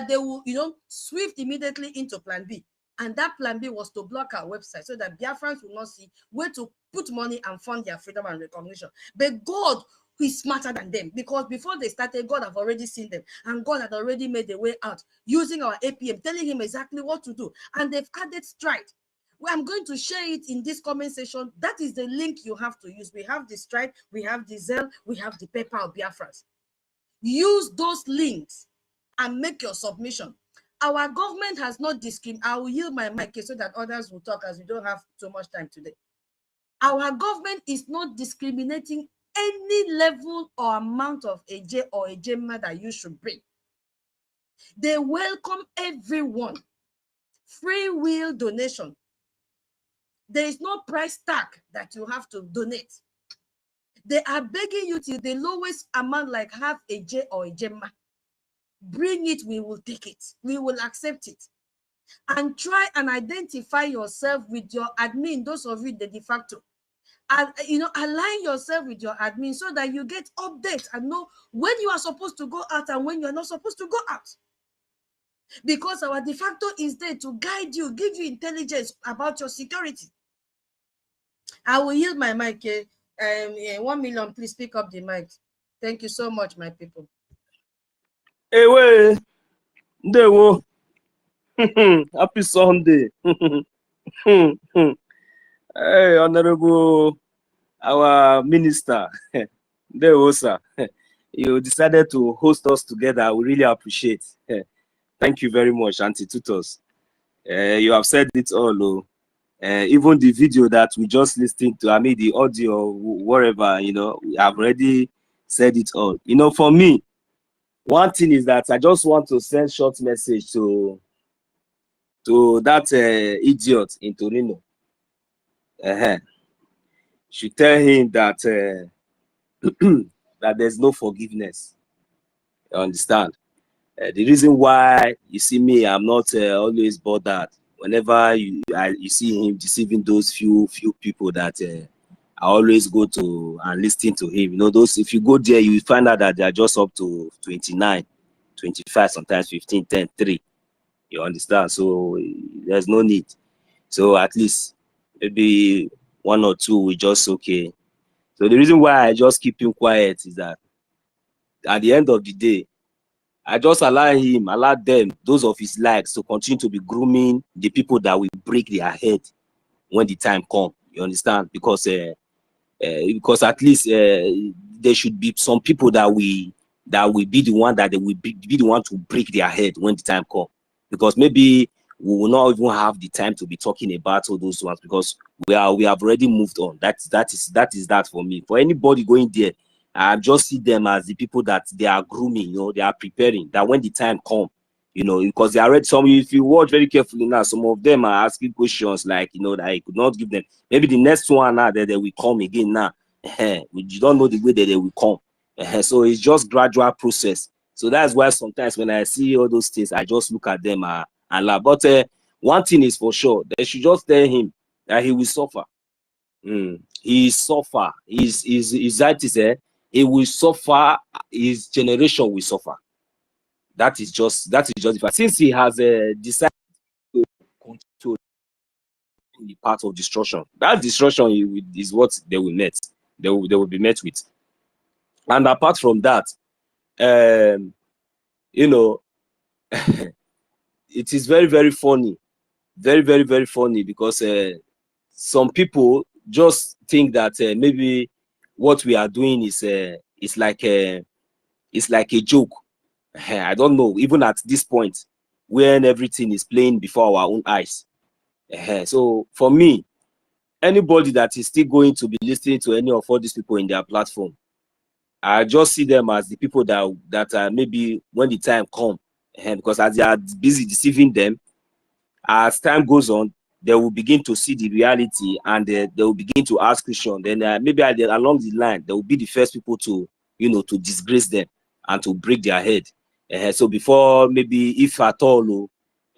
they will, swift immediately into plan B. And that plan B was to block our website so that Biafrans will not see where to put money and fund their freedom and recognition. But God, who is smarter than them, because before they started, God have already seen them, and God had already made a way out using our APM, telling him exactly what to do. And they've added Stride. Well, I'm going to share it in this comment section. That is the link you have to use. We have the Stride, we have the Zelle, we have the PayPal Biafrans. Use those links and make your submission. Our government has not discriminated. I will yield my mic so that others will talk, as we don't have too much time today. Our government is not discriminating any level or amount of AJ or AJMA that you should bring. They welcome everyone. Free will donation. There is no price tag that you have to donate. They are begging you to the lowest amount, like half a J or a Gemma. Bring it, we will take it. We will accept it. And try and identify yourself with your admin, those of you the de facto. And, align yourself with your admin so that you get updates and know when you are supposed to go out and when you are not supposed to go out. Because our de facto is there to guide you, give you intelligence about your security. I will yield my mic. 1 million, please pick up the mic. Thank you so much, my people. Hey, wait. Ndewo. Happy Sunday. Hey, Honorable, our minister. Ndewo, sir. You decided to host us together. We really appreciate. Thank you very much, Auntie Tutos. You have said it all. Even the video that we just listened to, I mean, the audio, whatever, we have already said it all. For me, one thing is that I just want to send short message to that idiot in Torino. Should tell him that that there's no forgiveness. You understand? The reason why you see me, I'm not always bothered. Whenever you see him deceiving those few people that I always go to and listen to him. Those, if you go there, you find out that they are just up to 29, 25, sometimes 15, 10, 3. You understand? So there's no need. So at least maybe 1 or 2 we just okay. So the reason why I just keep him quiet is that at the end of the day, I just allow them, those of his likes, to continue to be grooming the people that will break their head when the time comes. You understand? Because at least there should be some people that will be the one that they will be the one to break their head when the time comes. Because maybe we will not even have the time to be talking about all those ones, because we have already moved on. That is that for me. For anybody going there, I just see them as the people that they are grooming, they are preparing, that when the time comes, because they are ready. If you watch very carefully now, some of them are asking questions like, that I could not give them. Maybe the next one now that they will come again now. You don't know the way that they will come. So it's just gradual process. So that's why sometimes when I see all those things, I just look at them and laugh. But one thing is for sure, they should just tell him that he will suffer. He suffer. He will suffer. His generation will suffer. That is just the fact. Since he has decided to continue the path of destruction, that destruction is what they will met. They will be met with. And apart from that, it is very, very funny, very, very, very funny, because some people just think that maybe what we are doing is like a joke. I don't know, even at this point when everything is playing before our own eyes. So for me, anybody that is still going to be listening to any of all these people in their platform, I just see them as the people that maybe when the time comes, because as they are busy deceiving them, as time goes on, they will begin to see the reality, and they will begin to ask questions. Then maybe along the line, they will be the first people to to disgrace them and to break their head. So before, maybe if at all,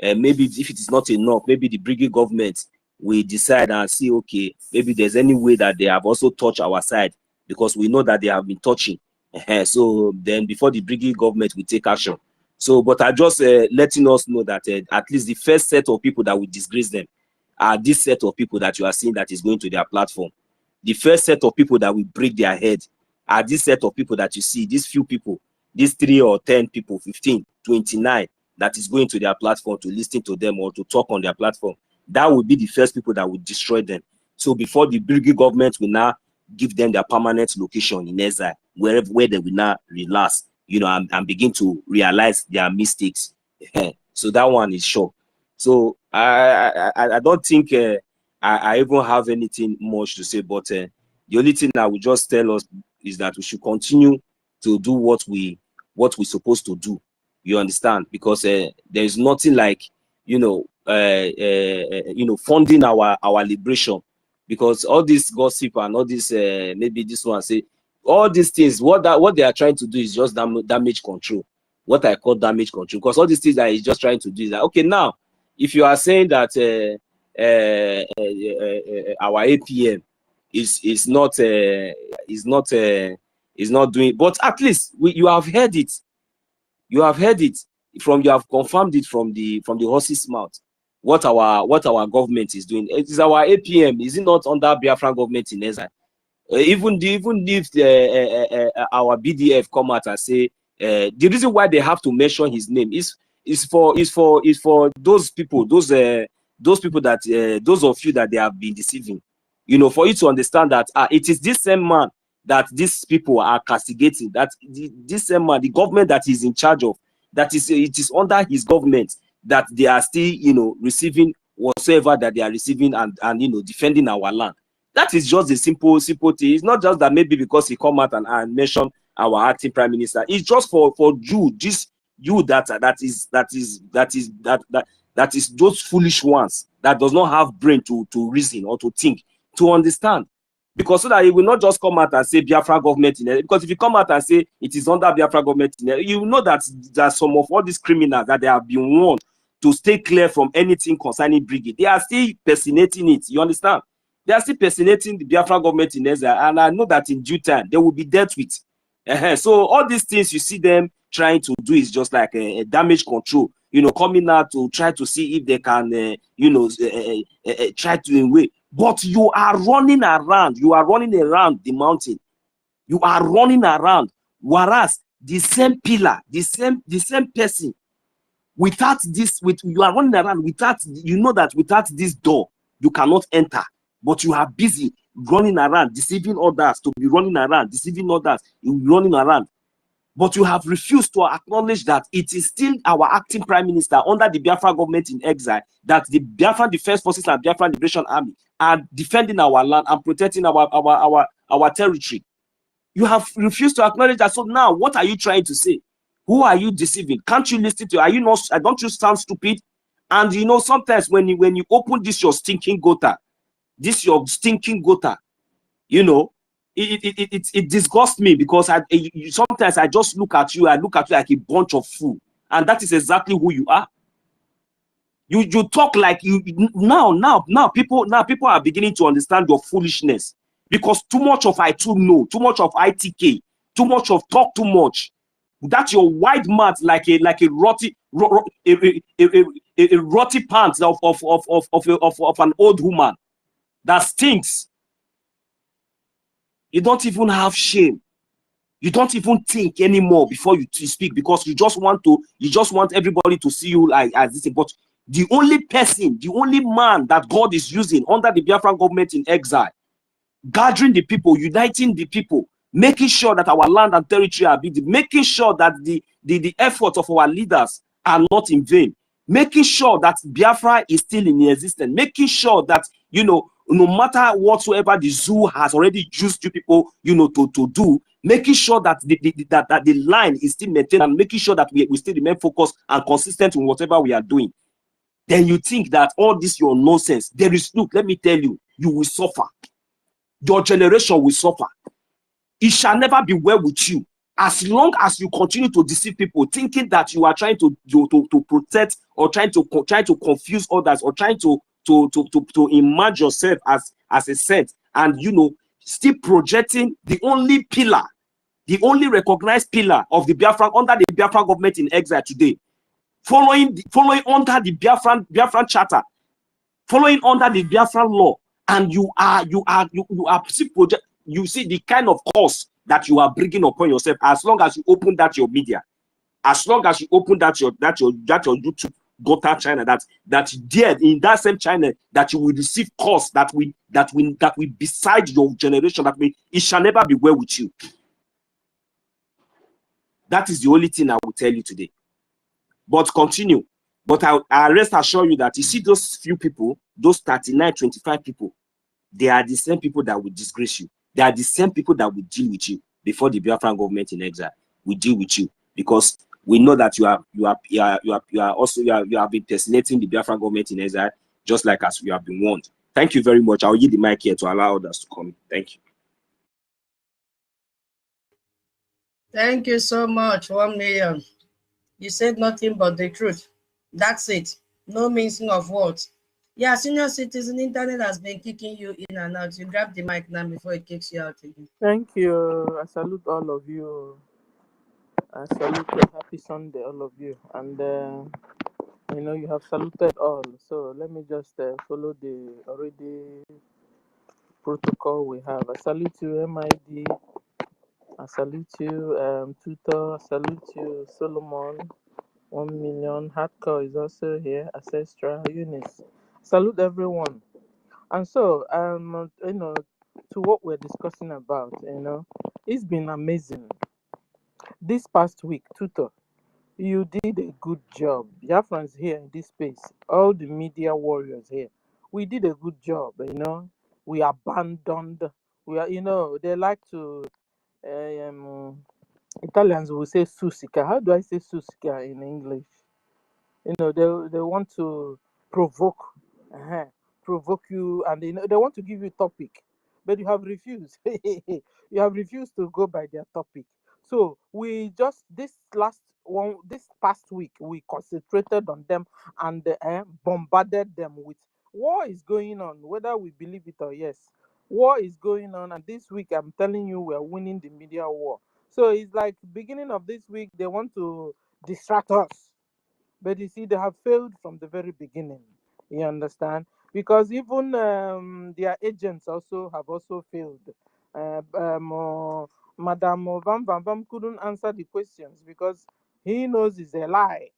maybe if it is not enough, maybe the Brgie government will decide and see, okay, maybe there's any way that they have also touched our side, because we know that they have been touching. So then before the Brgie government will take action. So, but I just letting us know that at least the first set of people that will disgrace them are this set of people that you are seeing that is going to their platform. The first set of people that will break their head are this set of people that you see, these few people, these 3 or 10 people, 15, 29, that is going to their platform to listen to them or to talk on their platform. That will be the first people that will destroy them. So before the Brgie government will now give them their permanent location in exile, where they will now relax, and begin to realize their mistakes. So that one is sure. So I don't think I even have anything much to say, but the only thing I will just tell us is that we should continue to do what we're supposed to do. You understand? Because there is nothing like, funding our liberation. Because all this gossip and all this, maybe this one say, all these things, what they are trying to do is just damage control. What I call damage control. Because all these things that he's just trying to do is that, okay, now, if you are saying that our APM is not doing, but at least you have heard it. You have heard it you have confirmed it from the horse's mouth. What our government is doing. It is our APM. Is it not under Biafran government in exile? Even if our BDF come out and say the reason why they have to mention his name is for those people, those people that those of you that they have been deceiving, for you to understand that it is this same man that these people are castigating, that this same man, the government that he's in charge of, it is under his government that they are still receiving whatsoever that they are receiving and defending our land. That is just a simple thing. It's not just that maybe because he come out and mention our acting prime minister. It's just for you, that is those foolish ones that does not have brain to reason or to think, to understand. Because so that he will not just come out and say Biafra government in it. Because if you come out and say it is under Biafra government in it, you know that some of all these criminals that they have been warned to stay clear from anything concerning Brgie, they are still personating it. You understand? They are still personating the Biafra government in Ezra, and I know that in due time they will be dealt with. So all these things you see them trying to do is just like a damage control. Coming out to try to see if they can, try to win. But you are running around. You are running around the mountain. You are running around. Whereas the same pillar, the same person, without this, you are running around without, that without this door, you cannot enter. But you are busy running around, deceiving others, to be running around, deceiving others, running around. But you have refused to acknowledge that it is still our acting prime minister under the Biafra government in exile, that the Biafran Defense Forces and Biafran Liberation Army are defending our land and protecting our territory. You have refused to acknowledge that. So now, what are you trying to say? Who are you deceiving? Can't you listen to? Are you not? Don't you sound stupid? And sometimes when you open this your stinking gutter, it disgusts me, because sometimes I just look at you. I look at you like a bunch of fool, and that is exactly who you are. You talk like now people are beginning to understand your foolishness, because too much of I too know, too much of ITK, too much of talk too much. That's your wide mouth like a rotty pants of an old woman that stinks. You don't even have shame. You don't even think anymore before you speak, because you just want everybody to see you like as this. But the only man that God is using under the Biafran government in exile, gathering the people, uniting the people, making sure that our land and territory are built, making sure that the efforts of our leaders are not in vain, making sure that Biafra is still in existence, making sure that no matter whatsoever the zoo has already used you people, to do, making sure that the line is still maintained, and making sure that we still remain focused and consistent in whatever we are doing. Then you think that all this your nonsense. Look, let me tell you, you will suffer. Your generation will suffer. It shall never be well with you as long as you continue to deceive people, thinking that you are trying to protect, or trying to confuse others, or trying to imagine yourself as a saint, and still projecting the only pillar, the only recognized pillar of the Biafran under the Biafran government in exile today, following under the Biafran charter, following under the Biafran law, and you are still project. You see the kind of cost that you are bringing upon yourself as long as you open that your media, as long as you open that your YouTube gutter channel, that there in that same channel that you will receive costs that will beside your generation, it shall never be well with you. That is the only thing I will tell you today. But continue. But I rest assure you that you see those few people, those 39, 25 people, they are the same people that will disgrace you. They are the same people that will deal with you before the Biafran government in exile will deal with you. Because We know that you have been personating the Biafra government in exile, just like as you have been warned. Thank you very much. I'll yield the mic here to allow others to come. Thank you. Thank you so much. 1 million. You said nothing but the truth. That's it. No mincing of words. Yeah, senior citizen, internet has been kicking you in and out. You grab the mic now before it kicks you out again. Thank you. I salute all of you. I salute you. Happy Sunday, all of you. And you have saluted all. So let me just follow the already protocol we have. I salute you, MID. I salute you, Tutor. I salute you, Solomon. 1 million. Hardcore is also here. Ancestral, Eunice. Salute everyone. And so, to what we're discussing about, it's been amazing. This past week, Tutor, you did a good job. Biafrans here in this space, all the media warriors here, we did a good job. We abandoned. We are, they like to. Italians will say susika. How do I say susika in English? They want to provoke, provoke you, and they want to give you topic, but you have refused. You have refused to go by their topic. So we just this past week we concentrated on them and bombarded them with war is going on, whether we believe it or yes. War is going on, and this week I'm telling you we're winning the media war. So it's like beginning of this week they want to distract us. But you see, they have failed from the very beginning. You understand? Because even their agents have also failed. Madam Van Van Van couldn't answer the questions because he knows it's a lie.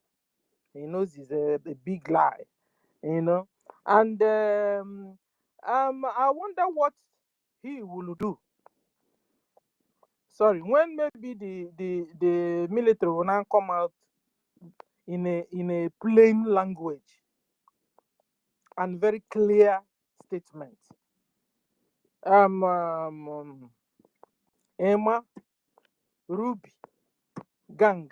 He knows it's a big lie. And I wonder what he will do. Sorry, when maybe the military will now come out in a plain language and very clear statement. Emma, Ruby, Gang,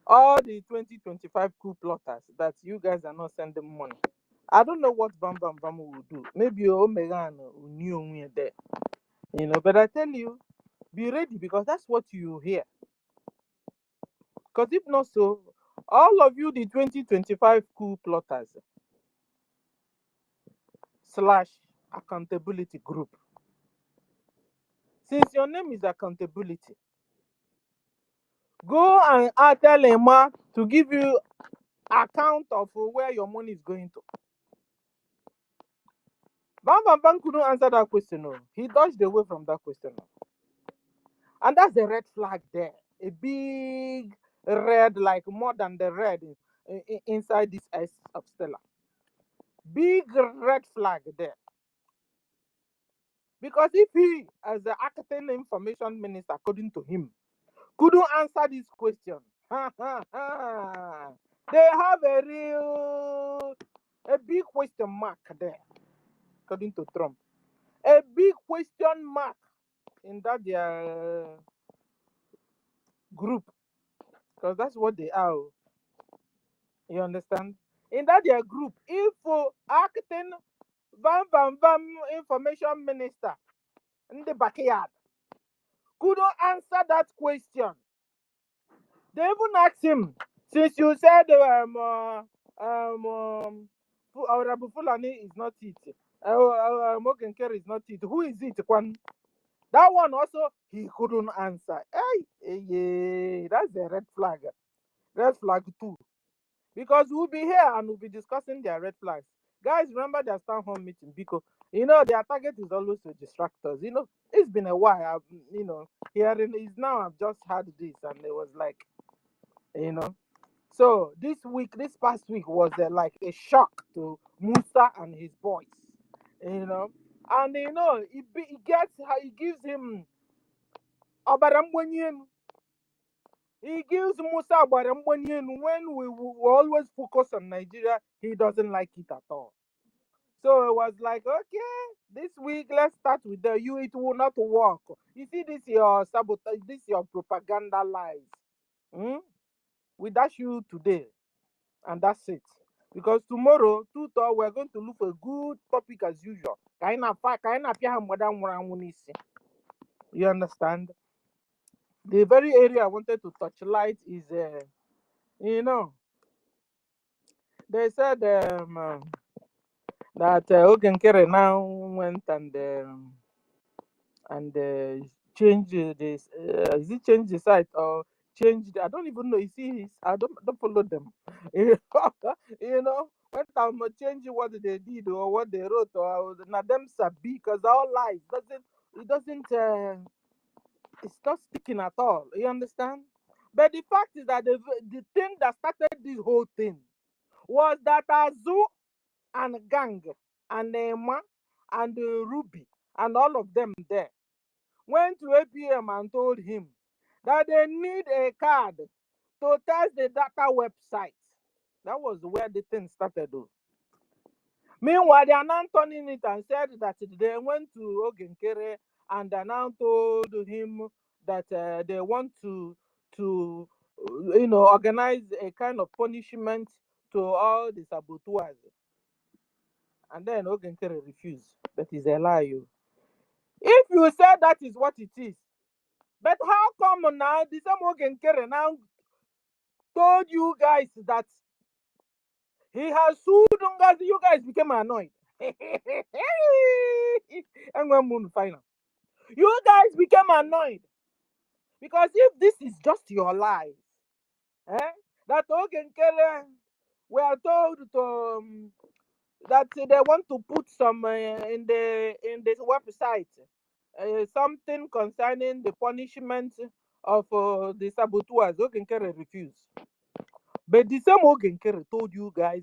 all the 2025 coup plotters that you guys are not sending money. I don't know what Bam Bam Bam will do. Maybe Omega knew there. But I tell you, be ready because that's what you hear. Because if not so, all of you, the 2025 coup plotters / accountability group, since your name is accountability, go and tell Emma to give you account of where your money is going to. Bam Bam Bam couldn't answer that question. No. He dodged away from that question. No. And that's the red flag there. A big red, like more than the red inside this S of Stella. Big red flag there. Because if he, as the Acting Information Minister, according to him, couldn't answer this question, they have a big question mark there, according to Trump. A big question mark in that their group, because that's what they are. You understand? In that their group, if Acting Van Information Minister in the backyard couldn't answer that question, they even asked him, since you said Honorable Fulani is not it, Mokenkere is not it, who is it, Kwan? That one also, he couldn't answer. Hey, that's a red flag. Red flag too. Because we'll be here and we'll be discussing their red flags. Guys, remember their town hall meeting because, their target is always to distract us. It's been a while, hearing is now I've just had this and it was like, So this past week was like a shock to Musa and his boys, and he gives him Abarambonyen. He gives Musa Abarambonyen when we always focus on Nigeria. He doesn't like it at all. So it was like, okay, this week let's start with you. It will not work. You see, this your sabotage, this your propaganda lies. We dash you today, and that's it. Because tomorrow, we're going to look for a good topic as usual. You understand? The very area I wanted to touch light is, you know, they said that Ogenkere now went and change this. Is it change the site or change? I don't even know. You see, I don't follow them. You know, when I'm changing what they did or what they wrote or now them sabi because all lies it doesn't it's not sticking at all. You understand? But the fact is that the thing that started this whole thing was that Azu and Gang and Emma and Ruby and all of them there went to APM and told him that they need a card to test the data website. That was where the thing started though. Meanwhile, they are now turning it and said that they went to Ogenkere and they now told him that they want to organize a kind of punishment to all the saboteurs. And then Ogenkere refused. That is a lie. If you say that is what it is, but how come now the same Ogenkere now told you guys that he has sued Ngozi? You guys became annoyed. And when moon final, you guys became annoyed because if this is just your lies, that Ogenkere were told to that they want to put some in the website something concerning the punishment of the saboteurs. Ogenkere refused. But the same Ogenkere told you guys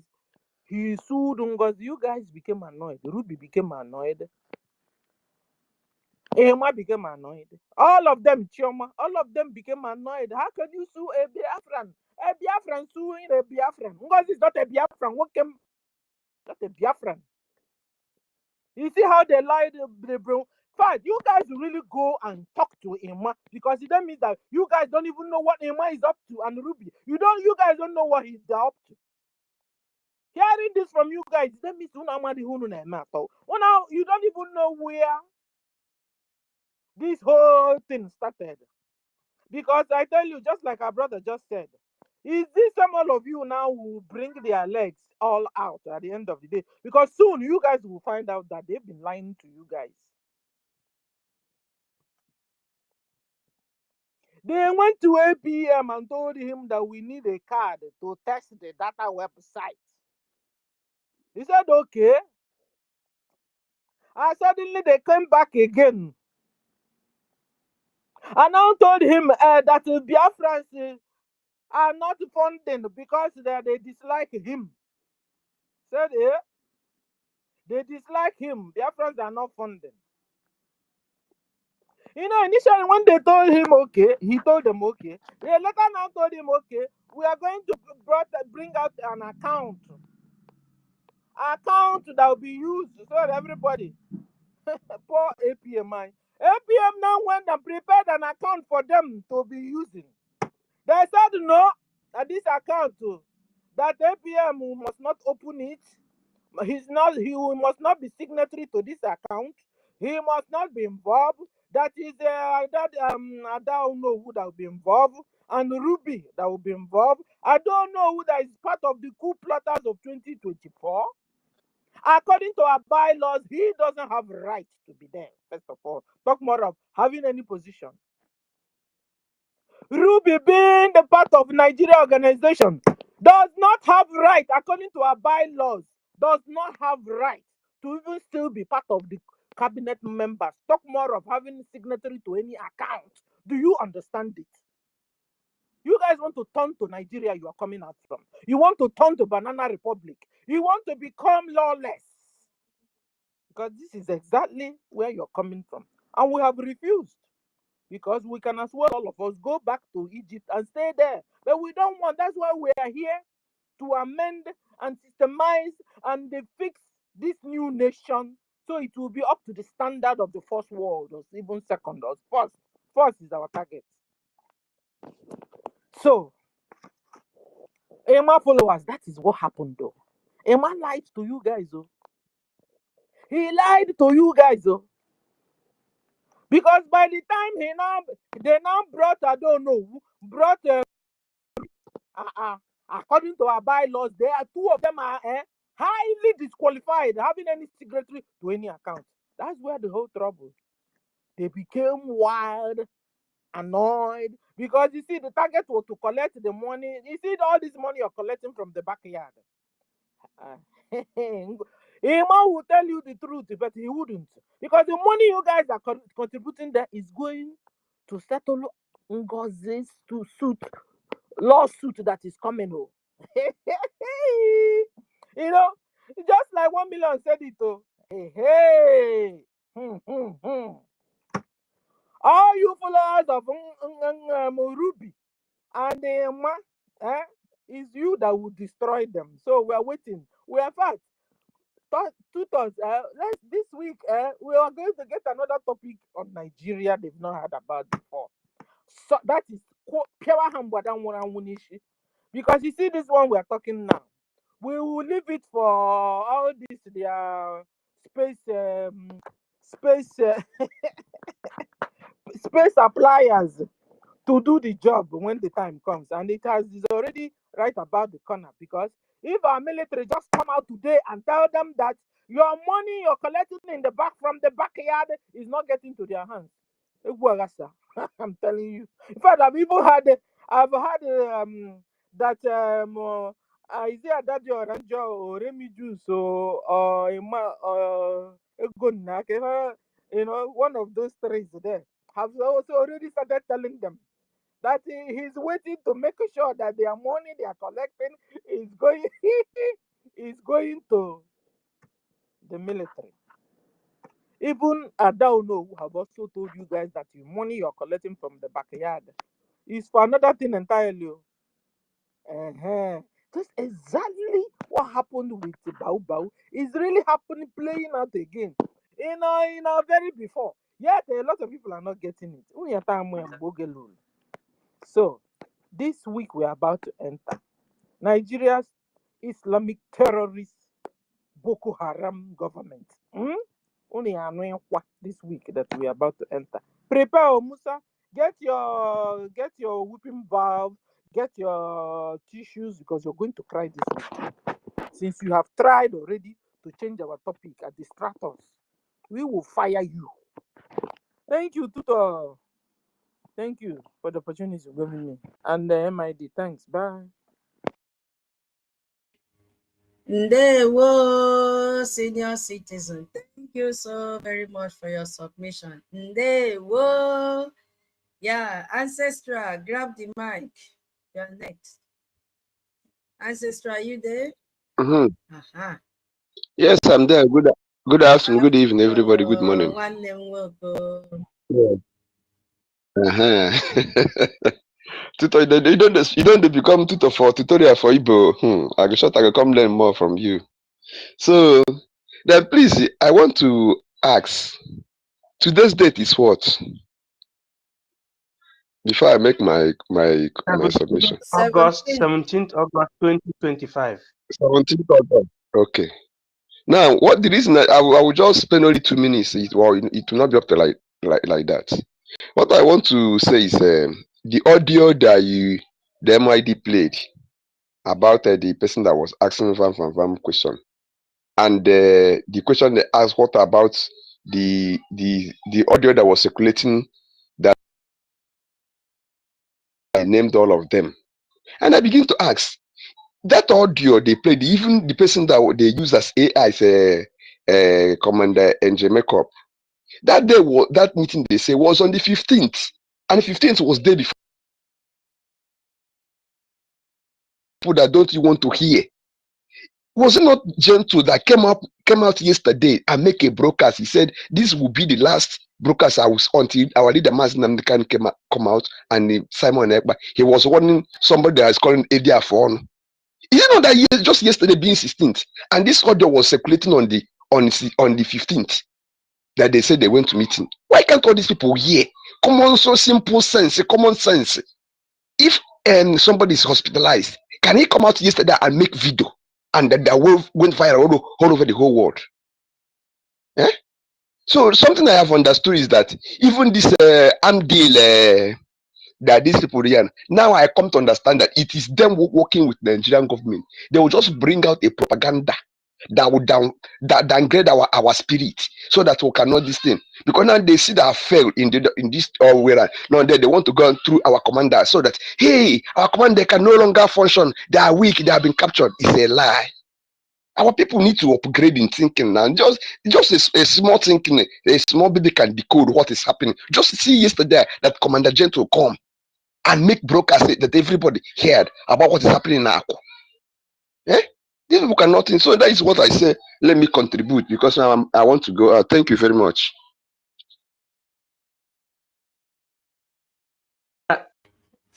he sued Ngozi. You guys became annoyed. Ruby became annoyed. Emma became annoyed. All of them, Chioma, all of them became annoyed. How can you sue a Biafran? A Biafran suing a Biafran. Ngozi is not a Biafran. What came? Not a Biafran. You see how they lied, the bro. Fine, you guys really go and talk to Emma because it means that you guys don't even know what Emma is up to and Ruby. You guys don't know what he's up to. Hearing this from you guys, that means you don't even know where this whole thing started. Because I tell you, just like our brother just said, is this some all of you now will bring their legs all out at the end of the day? Because soon you guys will find out that they've been lying to you guys. They went to APM and told him that we need a card to test the data website. He said, okay. And suddenly they came back again. And now told him that the Biafrans are not funding because they dislike him. Said, they dislike him. Biafrans are not funding. Initially when they told him okay, he told them okay. They later now told him okay, we are going to bring out an account that will be used so that everybody, poor APM, APM now went and prepared an account for them to be using. They said no, that this account, that APM must not open it. He must not be signatory to this account. He must not be involved. That is I don't know who that will be involved, and Ruby that will be involved. I don't know who that is part of the coup plotters of 2024. According to our bylaws, he doesn't have right to be there. First of all, talk more of having any position. Ruby being the part of Nigeria organization does not have right, according to our bylaws, does not have right to even still be part of the cabinet members. Talk more of having signatory to any account. Do you understand it? You guys want to turn to Nigeria you are coming out from. You want to turn to Banana Republic. You want to become lawless. Because this is exactly where you're coming from. And we have refused. Because we can as well, all of us, go back to Egypt and stay there. But we don't want. That's why we are here to amend and systemize and fix this new nation so it will be up to the standard of the first world or even second or first. First is our target. So, Emma followers, that is what happened though. Emma lied to you guys, oh. He lied to you guys, oh. Because by the time they now brought, I don't know, brought, according to our bylaws, there are two of them are highly disqualified, having any signatory to any account. That's where the whole trouble. They became wild, annoyed, because you see, the target was to collect the money. You see, all this money you're collecting from the backyard. Emma will tell you the truth, but he wouldn't. Because the money you guys are contributing there is going to settle NGOZI's lawsuit that is coming. Oh. You know, just like 1 million said it. Oh. Hey. All you followers of Ruby and Emma, is you that will destroy them. So we are waiting. We are fast. This week, we are going to get another topic on Nigeria they've not heard about before. So that is because you see this one we are talking now. We will leave it for all this their space appliers to do the job when the time comes, and is already right about the corner. Because if our military just come out today and tell them that your money you're collecting in the back from the backyard is not getting to their hands, I'm telling you. In fact, I've had that Isaiah Daddy Oranjo or Remy Juice or you know, one of those three there have also already started telling them that he's waiting to make sure that their money they are collecting is going is going to the military. Even Adauno have also told you guys that the money you're collecting from the backyard is for another thing entirely. Just exactly what happened with the Bao is really happening, playing out again. In our very before. Yet a lot of people are not getting it. So this week we are about to enter Nigeria's Islamic terrorist Boko Haram government. Only this week that we are about to enter. Prepare, Musa. Get your whipping valve. Get your tissues, because you're going to cry this week. Since you have tried already to change our topic and distract us, we will fire you. Thank you, Tutor. Thank you for the opportunity you've given me. And the MID. Thanks. Bye. Ndewo, senior citizen. Thank you so very much for your submission. Ndewo. Yeah, Ancestral, grab the mic. You're next. Ancestral, are you there? Yes, I'm there. Good afternoon, good evening, everybody. Good morning. Yeah. Tutor, you don't become tutor for tutorial for Igbo. I can come learn more from you. So then please, I want to ask, today's date is what? Before I make my submission. August 17th, August 2025. 17th August. Okay. Now, what the reason I will just spend only 2 minutes. It will not be up to like that. What I want to say is the audio that the MID played about the person that was asking Vam question, and the question they asked, what about the audio that was circulating that I named all of them, and I begin to ask, that audio they played, even the person that they use as AI, Commander NJ Makeup, that day that meeting they say was on the 15th, and the 15th was day before. People that don't you want to hear. Was it not Gentle that came out yesterday and make a broadcast? He said this will be the last broadcast I was until our leader Nnamdi can come out, and Simon Ekpa, he was warning somebody that is calling Edia phone. You know that just yesterday being 16th, and this audio was circulating on the 15th that they said they went to meeting. Why can't all these people hear? Common sense. If somebody is hospitalized, Can he come out yesterday and make video and that went viral all over the whole world? Eh? So something I have understood is that even this arm deal that these people here, now I come to understand that it is them working with the Nigerian government. They will just bring out a propaganda that would downgrade our spirit so that we cannot this thing. Because now they see that I failed in this where now they want to go through our commander so that hey, our commander can no longer function. They are weak, they have been captured. It's a lie. Our people need to upgrade in thinking now. Just a small thinking, a small baby can decode what is happening. Just see yesterday that Commander Gentle come and make broadcast that everybody heard about what is happening in Akko. Eh? These people cannot think. So that is what I say. Let me contribute because I want to go. Thank you very much.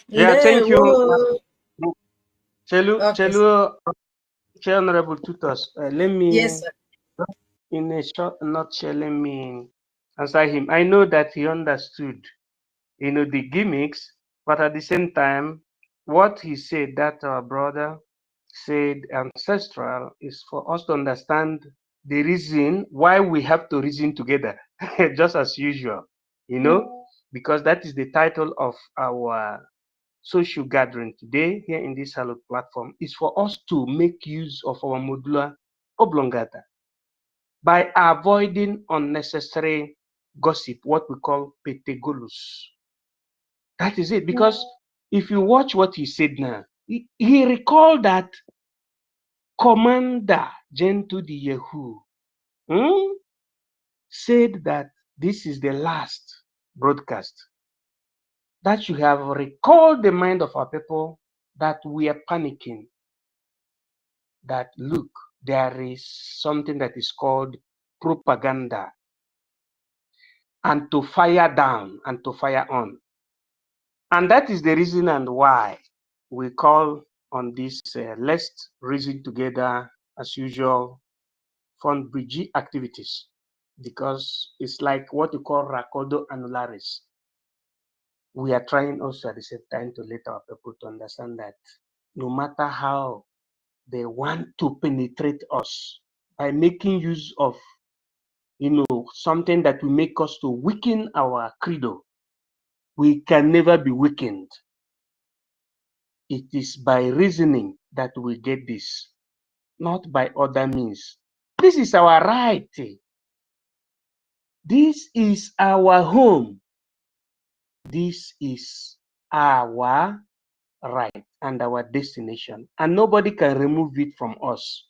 Yeah, thank you. Okay, Chelu, Honorable Tutos. Let me, yes, sir. in a short nutshell, let me answer him. I know that he understood, the gimmicks, but at the same time, what he said, that our brother said ancestral, is for us to understand the reason why we have to reason together, just as usual, because that is the title of our social gathering today here in this Halo platform, is for us to make use of our modular oblongata by avoiding unnecessary gossip, what we call petegolus. That is it. Because if you watch what he said now, he recalled that Commander Gentoo the Yahoo said that this is the last broadcast. That should have recalled the mind of our people that we are panicking. That look, there is something that is called propaganda, and to fire down and to fire on. And that is the reason and why we call on this let's reason together as usual fund Brgie activities, because it's like what you call racodo annularis. We are trying also at the same time to let our people to understand that no matter how they want to penetrate us by making use of something that will make us to weaken our credo, we can never be weakened. It is by reasoning that we get this, not by other means. This is our right. This is our home. This is our right and our destination, and nobody can remove it from us.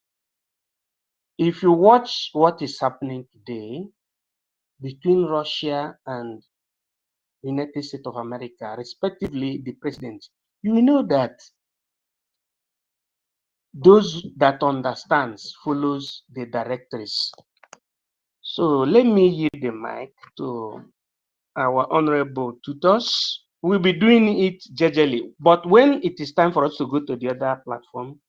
If you watch what is happening today between Russia and United States of America, respectively, the presidents, you know that those that understands follows the directories. So let me yield the mic to our honorable tutors. We'll be doing it gradually, but when it is time for us to go to the other platform,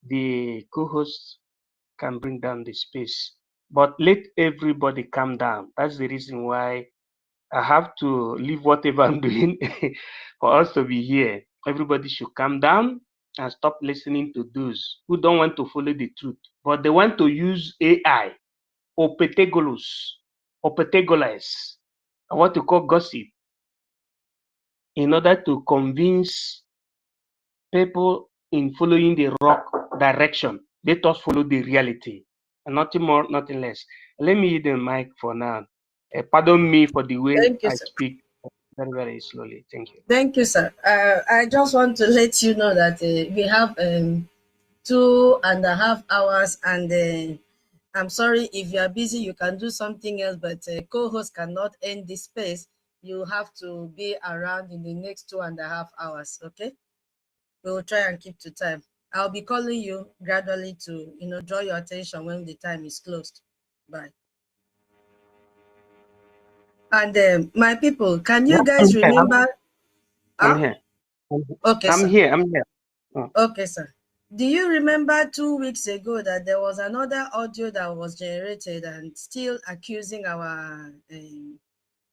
the co-hosts can bring down the space. But let everybody calm down. That's the reason why I have to leave whatever I'm doing for us to be here. Everybody should calm down and stop listening to those who don't want to follow the truth, but they want to use AI or petegolus or petegolas, what you call gossip, in order to convince people in following the wrong direction. Let us follow the reality, and nothing more, nothing less. Let me use the mic for now. Pardon me for the way Thank you, I sir. speak very, very slowly. Thank you. Thank you, sir. I just want to let you know that we have 2.5 hours, and I'm sorry if you are busy, you can do something else, but co-host cannot end this space. You have to be around in the next 2.5 hours, okay? We will try and keep to time. I'll be calling you gradually to, draw your attention when the time is closed. Bye. And my people, can you guys remember? I'm here. Okay, I'm sir. here. I'm here. Okay, sir. Do you remember 2 weeks ago that there was another audio that was generated and still accusing our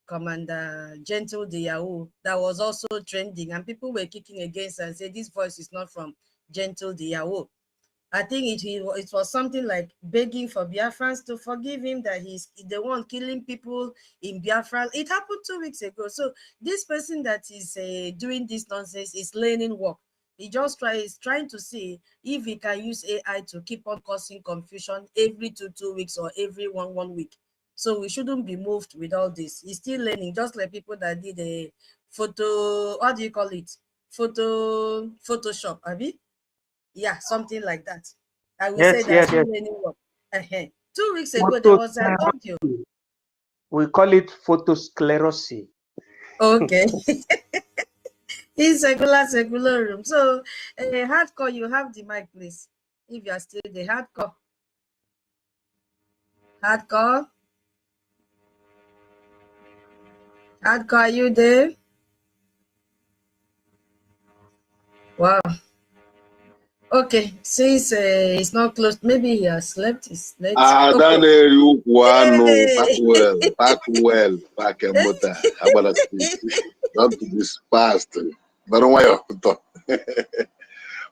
Commander Gentle the Yahoo that was also trending, and people were kicking against and say this voice is not from gentle Diyawo. I think it was something like begging for Biafrans to forgive him, that he's the one killing people in Biafra. It happened 2 weeks ago. So this person that is doing this nonsense is learning work. He just is trying to see if he can use AI to keep on causing confusion every two weeks or every one week. So we shouldn't be moved with all this. He's still learning, just like people that did a photo, what do you call it? Photoshop, Abi? Yeah, something like that. I will say Yes, that yes, yes. learning work. 2 weeks ago, there was an audio. We call it photosclerosis. Okay. In secular room. So, hardcore, you have the mic, please. If you are still the hardcore. Hardcore. Hardcore, are you there? Wow. Okay, since it's not closed, maybe he has slept. He's late. Daniel, back well, back a motor. How about us? Not to this fast. But why?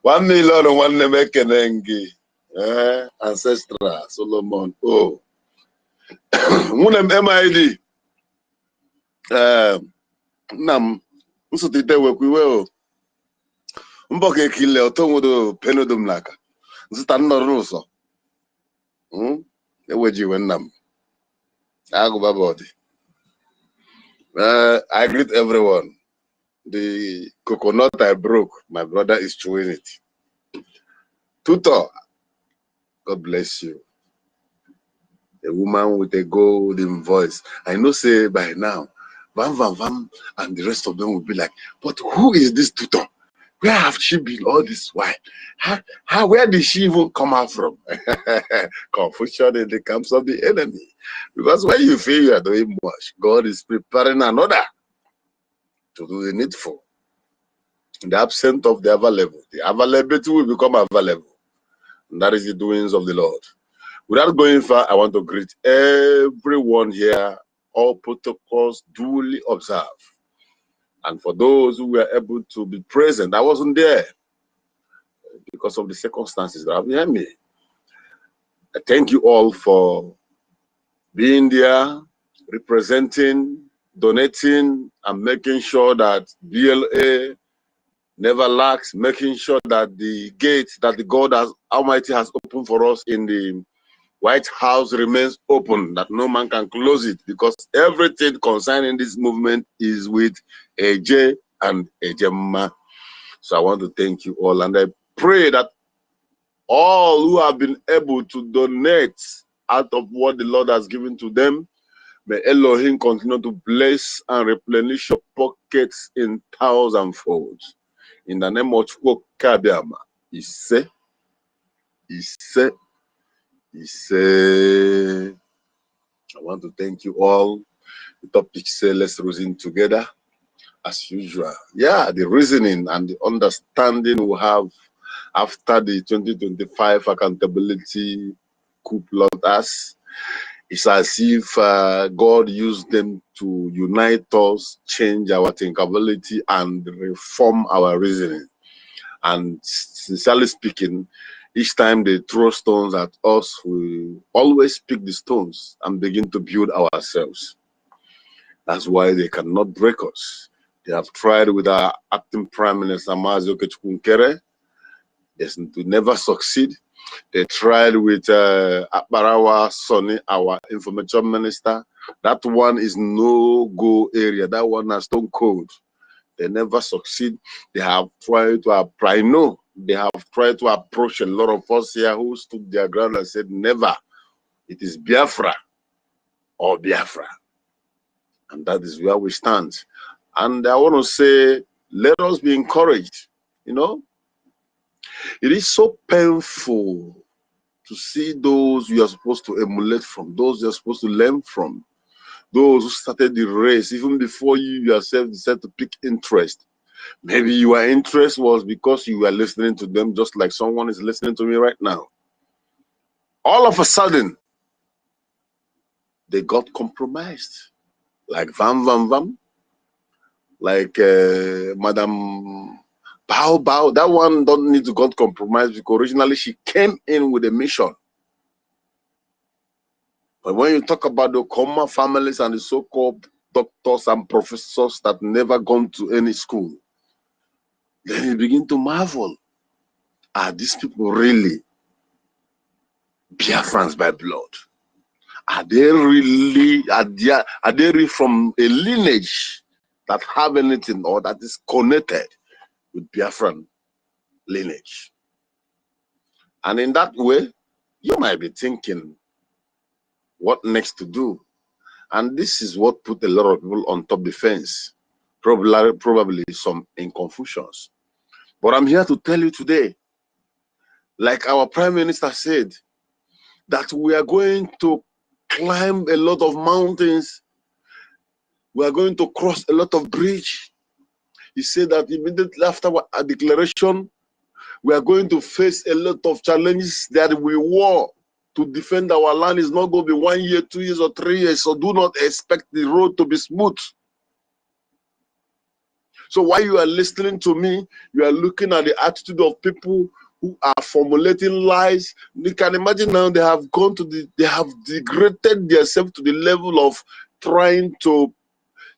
1 million and 1 Nemekenengi, ancestral Solomon. Oh, Munem MID. Nam, who's the day work we will? Mboke kill or Tomodo Penodum Naka. Stand no ruso. The way you went nam. I go body. I greet everyone. The coconut I broke, my brother is chewing it. Tutor, God bless you. A woman with a golden voice. I know say by now, Vam Vam Vam and the rest of them will be like, but who is this tutor? Where have she been all this while? Where did she even come out from? Confusion in the camps of the enemy. Because when you feel you are doing much, God is preparing another to do the needful. In the absence of the available, the availability will become available. And that is the doings of the Lord. Without going far, I want to greet everyone here, all protocols duly observed. And for those who were able to be present, I wasn't there because of the circumstances that are behind me. I thank you all for being there, representing, donating, and making sure that BLA never lacks, making sure that the gate that the God Almighty has opened for us in the White House remains open, that no man can close it, because everything concerning this movement is with AJ and Ejema. So I want to thank you all, and I pray that all who have been able to donate out of what the Lord has given to them, may Elohim continue to bless and replenish your pockets in 1,000-fold. In the name of Chukwukabiama, Ise. I want to thank you all. The topic say let's reason together as usual. Yeah, the reasoning and the understanding we have after the 2025 accountability coup plot us. It's as if God used them to unite us, change our thinkability, and reform our reasoning. And sincerely speaking, each time they throw stones at us, we always pick the stones and begin to build ourselves. That's why they cannot break us. They have tried with our acting Prime Minister, Mazi Okechukwu. They never succeed. They tried with Akbarawa Sonny, our information minister. That one is no-go area. That one has stone cold. They never succeed. They have tried to apply. No, they have tried to approach a lot of us here who stood their ground and said, never. It is Biafra or Biafra. And that is where we stand. And I want to say, let us be encouraged. You know, it is so painful to see those you are supposed to emulate from, those you are supposed to learn from, those who started the race even before you yourself decided to pick interest. Maybe your interest was because you were listening to them just like someone is listening to me right now. All of a sudden, they got compromised. Like Vam Vam Vam, like Madam Bow. That one don't need to get compromised because originally she came in with a mission. But when you talk about the Okoma families and the so-called doctors and professors that never gone to any school, then you begin to marvel. Are these people really Biafrans by blood? Are they really from a lineage that have anything or that is connected with Biafran lineage? And in that way, you might be thinking what next to do. And this is what put a lot of people on top the fence, probably some in confusions. But I'm here to tell you today, like our Prime Minister said, that we are going to climb a lot of mountains. We are going to cross a lot of bridges. He said that immediately after our declaration, we are going to face a lot of challenges that we war to defend our land. Is not going to be 1 year, 2 years, or 3 years. So do not expect the road to be smooth. So while you are listening to me, you are looking at the attitude of people who are formulating lies. You can imagine now they have degraded themselves to the level of trying to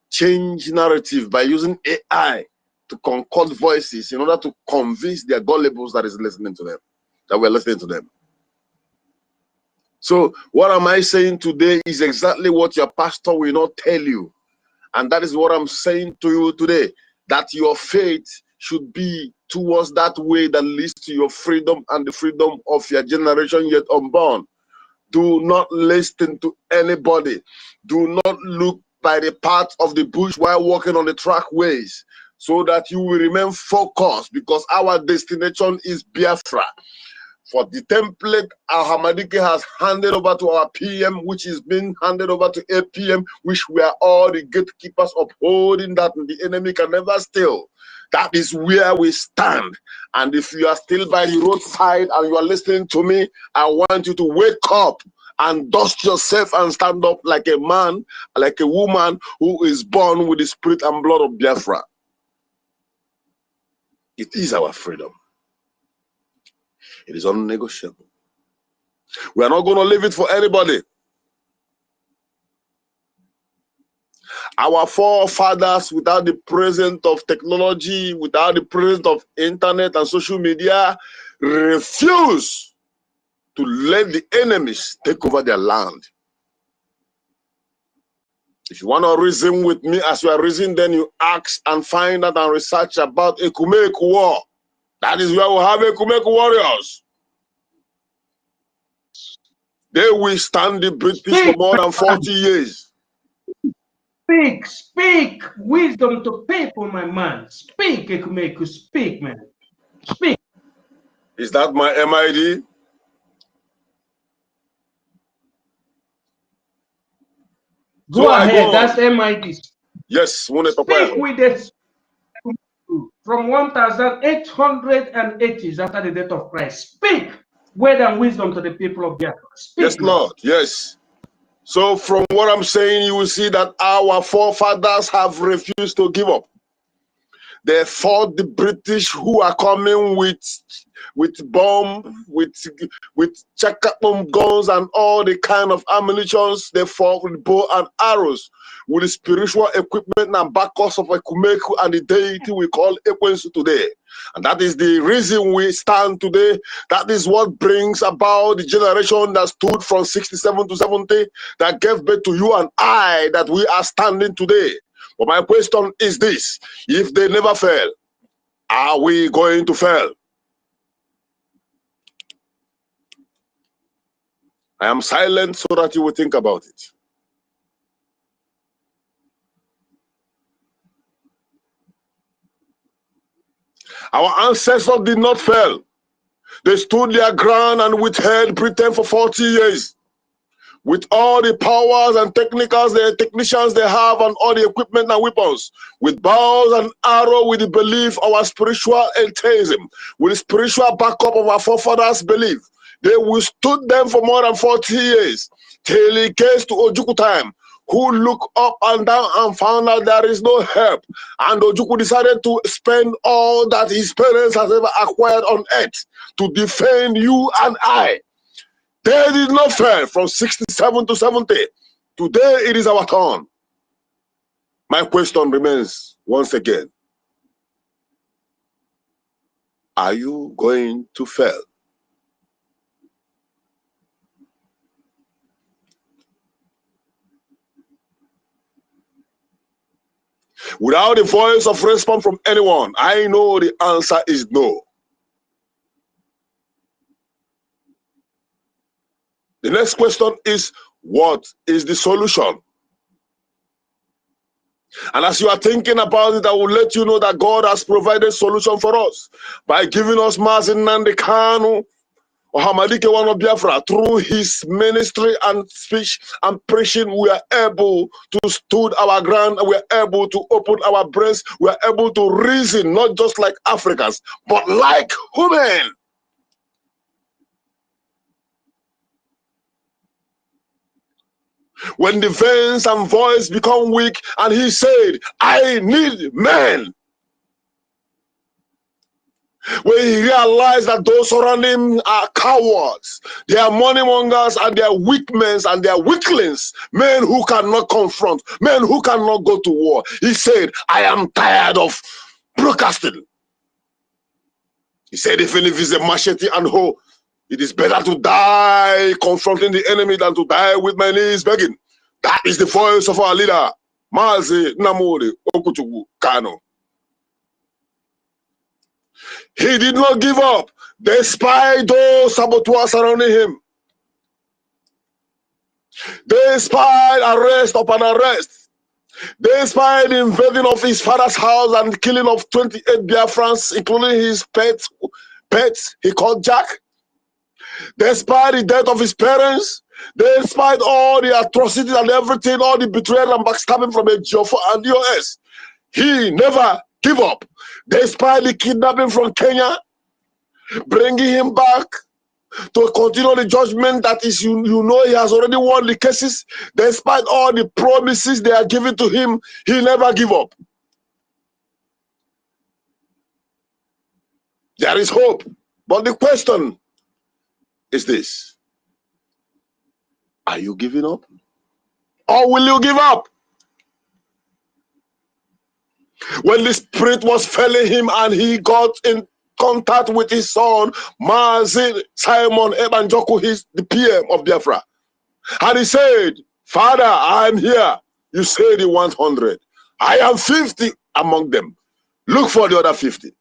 change narrative by using AI to concord voices in order to convince their gullibles that is listening to them, that we're listening to them. So what am I saying today is exactly what your pastor will not tell you. And that is what I'm saying to you today, that your faith should be towards that way that leads to your freedom and the freedom of your generation yet unborn. Do not listen to anybody. Do not look by the path of the bush while walking on the trackways, so that you will remain focused, because our destination is Biafra. For the template Ahmadike has handed over to our PM, which is being handed over to APM, which we are all the gatekeepers upholding that the enemy can never steal. That is where we stand. And if you are still by the roadside and you are listening to me, I want you to wake up and dust yourself and stand up like a man, like a woman who is born with the spirit and blood of Biafra. It is our freedom. It is unnegotiable. We are not going to leave it for anybody. Our forefathers, without the presence of technology, without the presence of internet and social media, refuse to let the enemies take over their land. If you want to reason with me as you are reasoning, then you ask and find out and research about Ekumeku war. That is where we have Ekumeku warriors. They will stand the British for more than 40 years. Speak wisdom to people, my man. Speak, Ekumeku, speak, man. Speak. Is that my MID? Go ahead, that's MID. Yes, speak with this from 1880s after the death of Christ. Speak word and wisdom to the people of Biafra. Speak, yes, Lord, yes. So from what I'm saying, you will see that our forefathers have refused to give up. They fought the British who are coming with bombs, with chakapom guns and all the kind of ammunitions. They fought with bow and arrows, with the spiritual equipment and backups of Ekumeku and the deity we call Ekwensu today. And that is the reason we stand today. That is what brings about the generation that stood from 67 to 70, that gave birth to you and I, that we are standing today. But my question is this: if they never fail, are we going to fail? I am silent so that you will think about it. Our ancestors did not fail. They stood their ground and withheld Britain for 40 years. With all the powers and technicals, the technicians they have, and all the equipment and weapons, with bows and arrows, with the belief, our spiritual atheism, with the spiritual backup of our forefathers' belief, they withstood them for more than 40 years, till it came to Ojukwu time, who looked up and down and found out there is no help. And Ojukwu decided to spend all that his parents has ever acquired on earth to defend you and I. They did not fail from 67 to 70. Today it is our turn. My question remains once again. Are you going to fail? Without a voice of response from anyone, I know the answer is no. The next question is, what is the solution? And as you are thinking about it, I will let you know that God has provided solution for us by giving us Nnamdi Kanu, Hamadike one of Biafra. Through his ministry and speech and preaching, we are able to stood our ground, we are able to open our brains, we are able to reason, not just like Africans, but like human. When the veins and voice become weak, and he said, I need men. When he realized that those surrounding him are cowards, they are money mongers and they are weak men and they are weaklings, men who cannot confront, men who cannot go to war. He said, I am tired of broadcasting. He said, even if it's a machete and hoe, it is better to die confronting the enemy than to die with my knees begging. That is the voice of our leader, Nnamdi Kanu. He did not give up despite those saboteurs surrounding him. Despite arrest upon arrest. Despite the invading of his father's house and killing of 28 Biafrans, including his pets he called Jack. Despite the death of his parents, despite all the atrocities and everything, all the betrayal and backstabbing from NGOZI and DOS, he never gave up. Despite the kidnapping from Kenya, bringing him back to continue the judgment that is, you know, he has already won the cases. Despite all the promises they are giving to him, he never give up. There is hope. But the question is this: are you giving up? Or will you give up? When the spirit was failing him and he got in contact with his son, Mazi Simon Ebanjoku, he's the PM of Biafra. And he said, Father, I'm here. You said you want 100. I am 50 among them. Look for the other 50.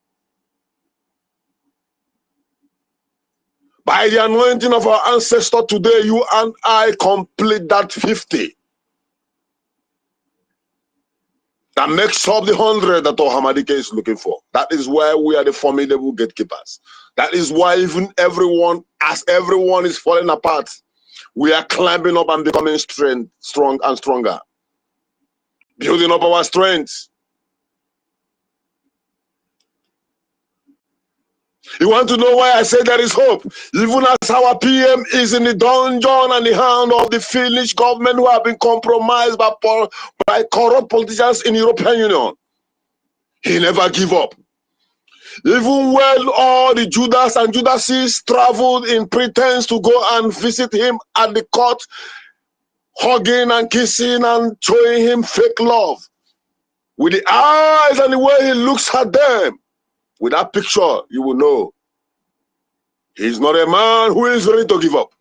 By the anointing of our ancestor today, you and I complete that 50. That makes up the 100 that Hamadike is looking for. That is why we are the formidable gatekeepers. That is why even everyone, as everyone is falling apart, we are climbing up and becoming strong and stronger. Building up our strength. You want to know why I say there is hope? Even as our PM is in the dungeon and the hand of the Finnish government who have been compromised by corrupt politicians in the European Union. He never give up. Even when all the Judas and Judases traveled in pretense to go and visit him at the court, hugging and kissing and showing him fake love. With the eyes and the way he looks at them, with that picture, you will know he's not a man who is ready to give up.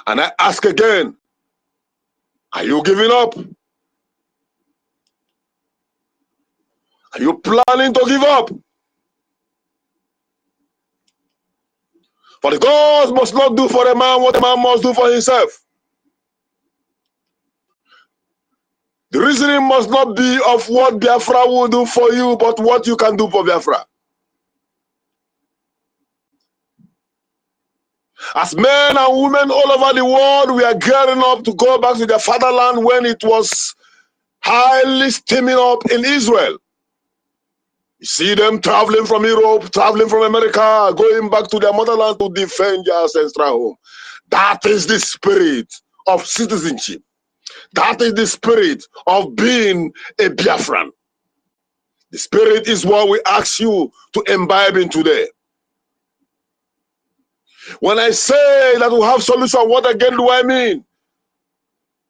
And I ask again, are you giving up? Are you planning to give up? For the gods must not do for a man what a man must do for himself. The reasoning must not be of what Biafra will do for you, but what you can do for Biafra. As men and women all over the world, we are gearing up to go back to their fatherland when it was highly steaming up in Israel. You see them traveling from Europe, traveling from America, going back to their motherland to defend their ancestral home. That is the spirit of citizenship. That is the spirit of being a Biafran. The spirit is what we ask you to imbibe in today. When I say that we have solution, what again do I mean?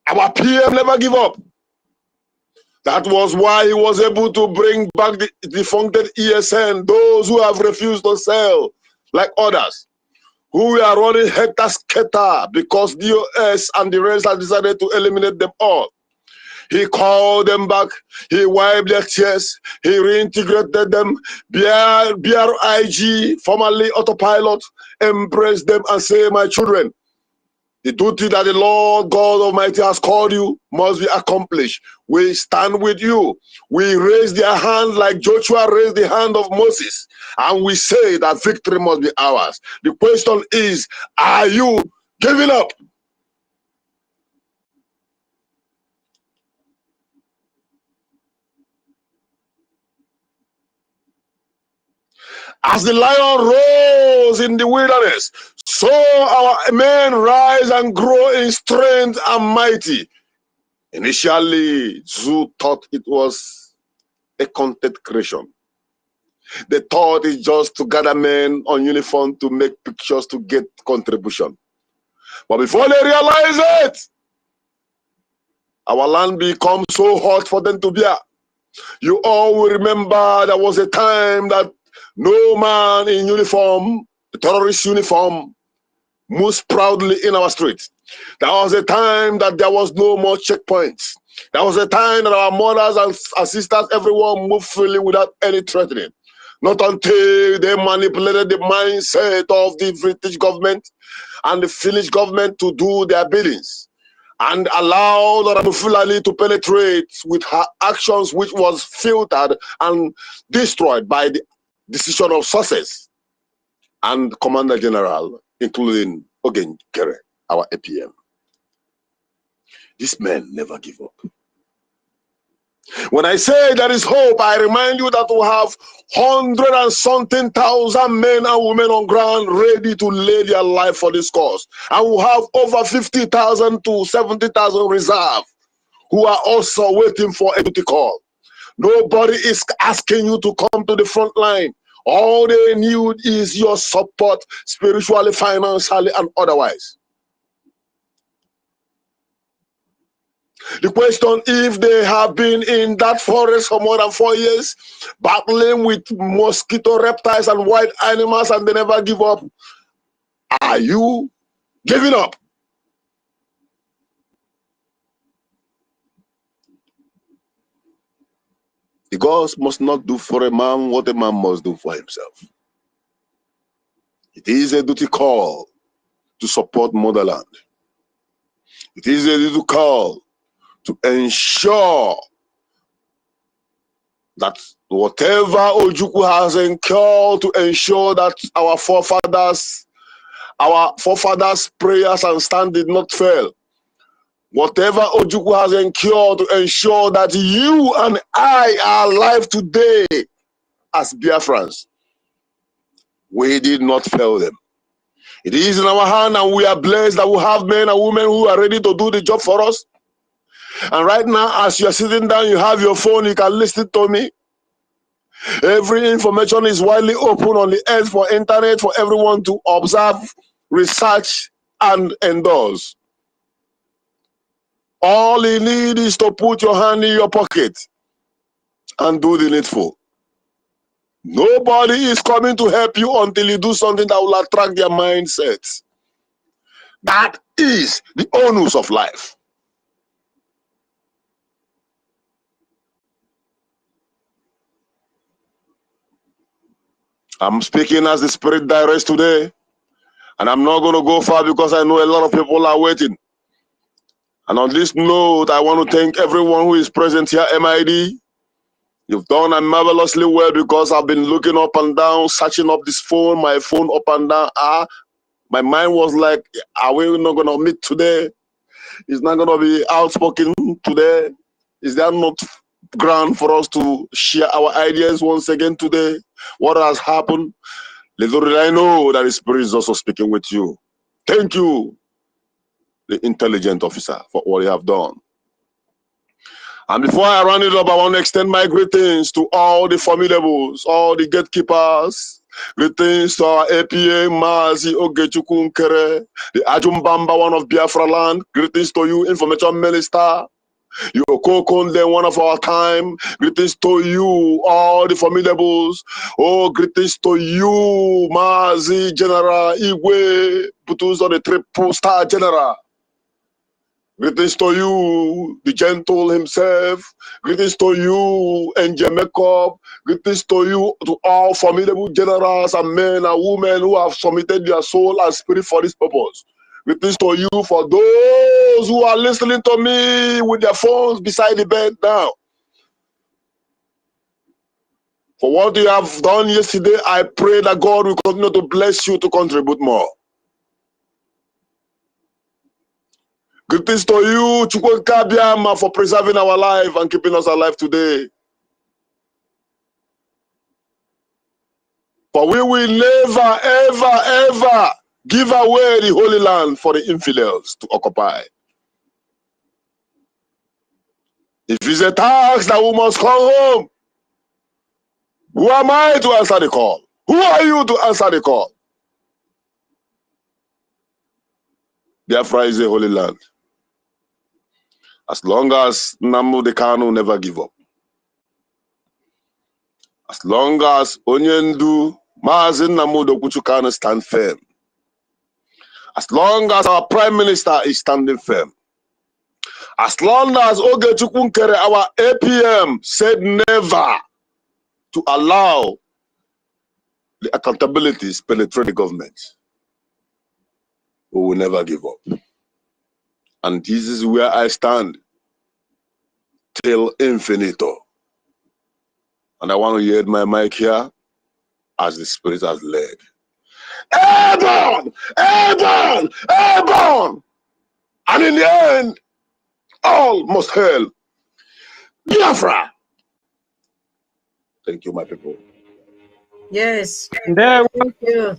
Our PM never give up. That was why he was able to bring back the defunct ESN, those who have refused to sell, like others, who are running helter-skelter because DOS and the rest have decided to eliminate them all. He called them back, he wiped their tears, he reintegrated them, Brgie, formerly autopilot, embraced them and said, my children, the duty that the Lord God Almighty has called you must be accomplished. We stand with you. We raise their hand like Joshua raised the hand of Moses. And we say that victory must be ours. The question is, are you giving up? As the lion rose in the wilderness, so our men rise and grow in strength and mighty. Initially, Zoo thought it was a content creation. They thought it's just to gather men on uniform to make pictures to get contribution. But before they realize it, our land becomes so hot for them to bear. You all will remember there was a time that no man in uniform, a terrorist uniform, moves proudly in our streets. There was a time that there was no more checkpoints. There was a time that our mothers and our sisters, everyone moved freely without any threatening. Not until they manipulated the mindset of the British government and the Finnish government to do their biddings and allowed Fulani to penetrate with her actions, which was filtered and destroyed by the decision of sources and Commander General, including Ogenkere, our APM. These men never give up. When I say there is hope, I remind you that we have 100,000 men and women on ground ready to lay their life for this cause. And we have over 50,000 to 70,000 reserve who are also waiting for a duty call. Nobody is asking you to come to the front line. All they need is your support, spiritually, financially, and otherwise. The question, if they have been in that forest for more than 4 years, battling with mosquito, reptiles, and wild animals, and they never give up, are you giving up? The gods must not do for a man what a man must do for himself. It is a duty call to support motherland. It is a duty call to ensure that whatever Ojukwu has incurred, to ensure that our forefathers' prayers and stand did not fail. Whatever Ojukwu has incurred, to ensure that you and I are alive today as Biafrans. We did not fail them. It is in our hand, and we are blessed that we have men and women who are ready to do the job for us. And right now, as you are sitting down, you have your phone, you can listen to me. Every information is widely open on the earth for internet for everyone to observe, research, and endorse. All you need is to put your hand in your pocket and do the needful. Nobody is coming to help you until you do something that will attract their mindsets. That is the onus of life. I'm speaking as the Spirit directs today, and I'm not going to go far because I know a lot of people are waiting. And on this note, I want to thank everyone who is present here, MID. You've done marvelously well because I've been looking up and down, searching up this phone, my phone up and down. My mind was like, are we not going to meet today? It's not going to be outspoken today. Is there not ground for us to share our ideas once again today? What has happened? Little did I know that the Spirit is also speaking with you. Thank you, the intelligent officer, for what you have done. And before I run it up, I want to extend my greetings to all the formidables, all the gatekeepers. Greetings to our APA, Mazi Ogechukunkere, the Ajumbamba, one of Biafra land. Greetings to you, Information Minister. You Kokonde, one of our time. Greetings to you, all the formidables. Oh, greetings to you, Mazi General Igwe, Putuzo, the triple star general. Greetings to you, the gentle himself. Greetings to you, Angel Makeup. Greetings to you, to all formidable generals and men and women who have submitted their soul and spirit for this purpose. Greetings to you for those who are listening to me with their phones beside the bed now. For what you have done yesterday, I pray that God will continue to bless you to contribute more. Greetings to you, Chukwukabiama, for preserving our life and keeping us alive today. For we will never, ever, ever give away the Holy Land for the infidels to occupy. If it's a task that we must come home, who am I to answer the call? Who are you to answer the call? Biafra is a holy land. As long as Nnamdi Kanu never give up. As long as Onyendu Mazi Nnamdi Kanu stand firm. As long as our Prime Minister is standing firm. As long as Ogechukunkere, our APM, said never to allow the accountabilities penetrate the government, we will never give up. And this is where I stand till infinito. And I want to yield my mic here as the Spirit has led. Airborne! Airborne! Airborne! And in the end, all must hail Biafra! Thank you, my people. Yes. There Thank you.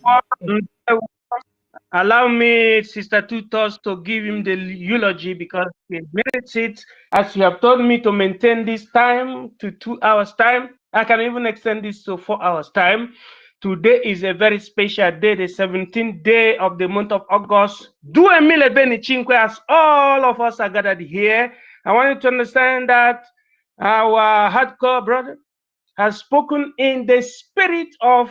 allow me, Sister Tutos, to give him the eulogy because he merits it. As you have told me to maintain this time to 2 hours time, I can even extend this to 4 hours time. Today is a very special day, the 17th day of the month of August. Do a mille bene cinque as all of us are gathered here. I want you to understand that our hardcore brother has spoken in the spirit of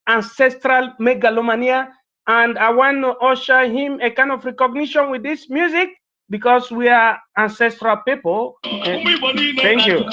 ancestral megalomania, and I want to usher him a kind of recognition with this music because we are ancestral people. Thank you.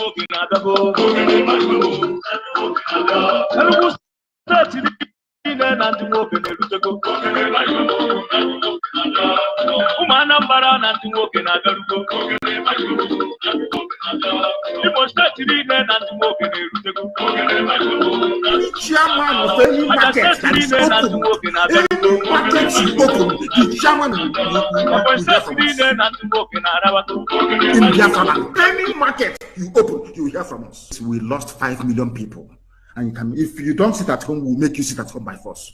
Chairman of any market that is open, any market you open, the chairman will hear from us. In Biafra, any market you open, you will hear from us. We lost 5 million people. And you can, if you don't sit at home, we'll make you sit at home by force.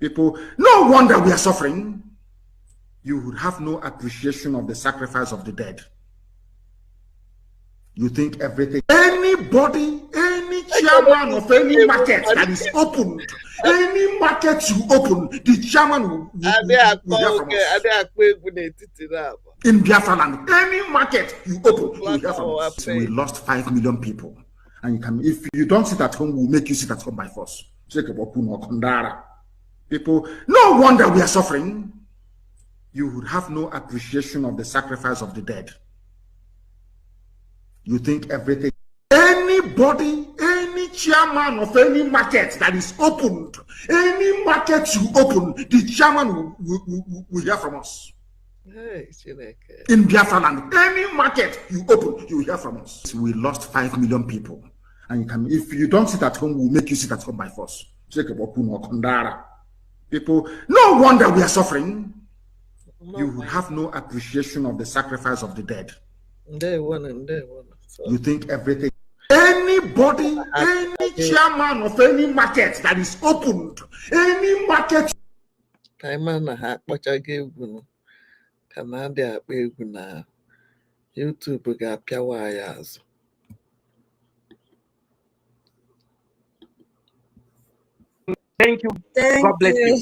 People, no wonder we are suffering. You would have no appreciation of the sacrifice of the dead. You think everything, anybody, any chairman of any market that is opened, any market you open, the chairman will hear from us. In Biafra land, any market you open, you will hear from us. We lost 5 million people. And you can, if you don't sit at home, we'll make you sit at home by force. People, no wonder we are suffering. You would have no appreciation of the sacrifice of the dead. You think everything, anybody, any chairman of any market that is opened, any market you open, the chairman will hear from us. In Biafra land, any market you open, you will hear from us. We lost 5 million people. And you can, if you don't sit at home, we'll make you sit at home by force. People, no wonder we are suffering. You would have no appreciation of the sacrifice of the dead. You think everything, anybody, any chairman of any market that is opened, any market. YouTube ga-apịawa anyị azụ. Thank you. Thank God bless you.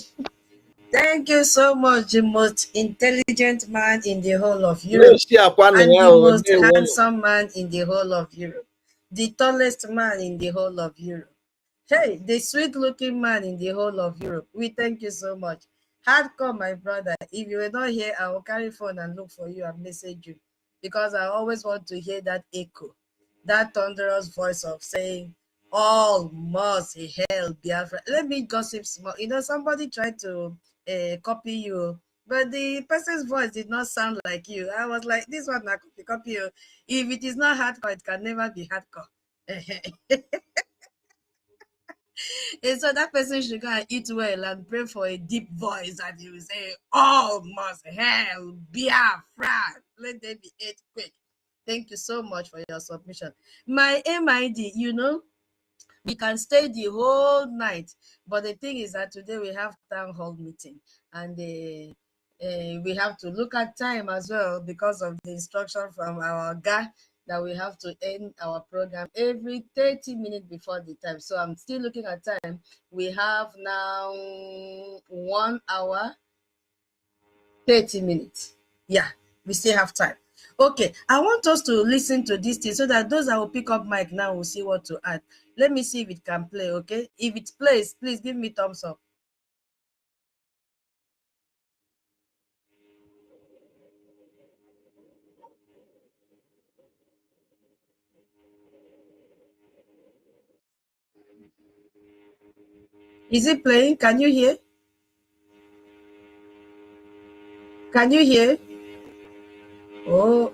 Thank you so much, the most intelligent man in the whole of Europe, and the most handsome man in the whole of Europe, the tallest man in the whole of Europe. Hey, the sweet-looking man in the whole of Europe. We thank you so much. Hardcore, my brother. If you were not here, I will carry phone and look for you and message you, because I always want to hear that echo, that thunderous voice of saying, all must hail Biafra. Let me gossip small. You know, somebody tried to copy you, but the person's voice did not sound like you. I was like, this one I copy you. If it is not hardcore, it can never be hardcore. And so that person should go and eat well and pray for a deep voice, and you will say, all must hail Biafra. Let there be earthquake. Thank you so much for your submission. My MID, you know, we can stay the whole night, but the thing is that today we have town hall meeting, and we have to look at time as well, because of the instruction from our guy that we have to end our program every 30 minutes before the time. So I'm still looking at time. We have now 1 hour 30 minutes. Yeah, we still have time. Okay, I want us to listen to this thing so that those that will pick up mic now will see what to add. Let me see if it can play, okay? If it plays, please give me thumbs up. Is it playing? Can you hear? Can you hear? Oh,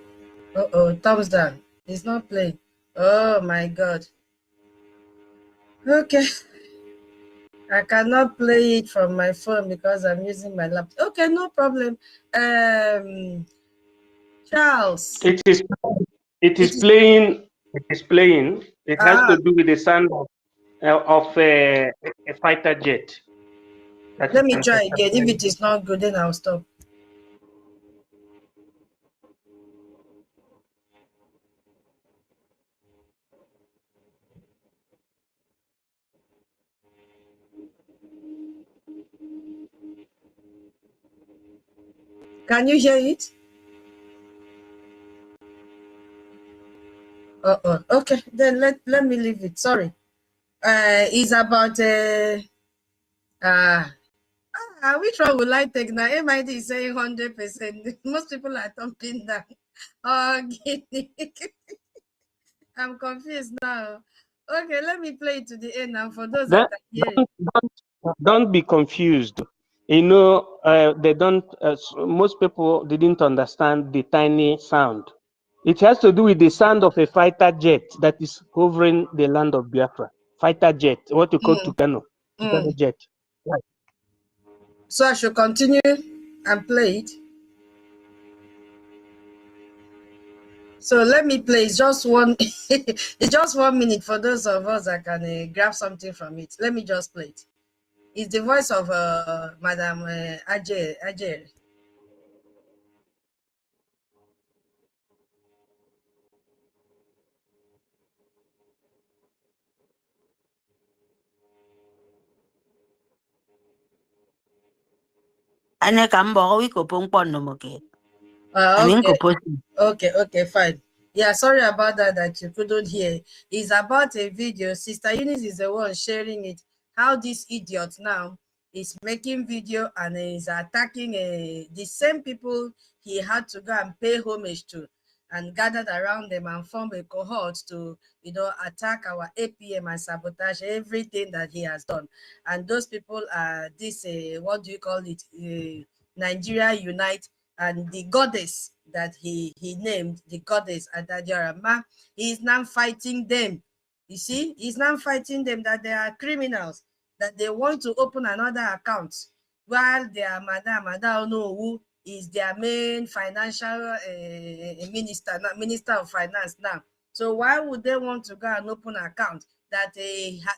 thumbs down. It's not playing. Oh my God. Okay. I cannot play it from my phone because I'm using my laptop. Okay, no problem. Charles. It is playing. It is playing. It has to do with the sound of a fighter jet. Let me try again. If it is not good, then I'll stop. Can you hear it? Okay, then let me leave it. Sorry. It's about which one will I take now? MID is saying 100%. Most people are thumping down. Oh, I'm confused now. Okay, let me play it to the end now for those that are hearing. Don't be confused. You know, they don't. Most people didn't understand the tiny sound. It has to do with the sound of a fighter jet that is hovering the land of Biafra. Fighter jet, what you call Kanu. Jet. Right. So I should continue and play it. So let me play. It's just one. It's just 1 minute for those of us that can grab something from it. Let me just play it. It's the voice of Madam Ajay. Okay, fine. Yeah, sorry about that you couldn't hear. It's about a video. Sister Eunice is the one sharing it. How this idiot now is making video and is attacking the same people he had to go and pay homage to, and gathered around them and form a cohort to, attack our APM and sabotage everything that he has done. And those people are this, what do you call it? Nigeria Unite, and the goddess that he named, the goddess Adajarama, he is now fighting them. You see, he's now fighting them that they are criminals, that they want to open another account, while their Madam Onowu is their main financial minister of finance now. So why would they want to go and open an account that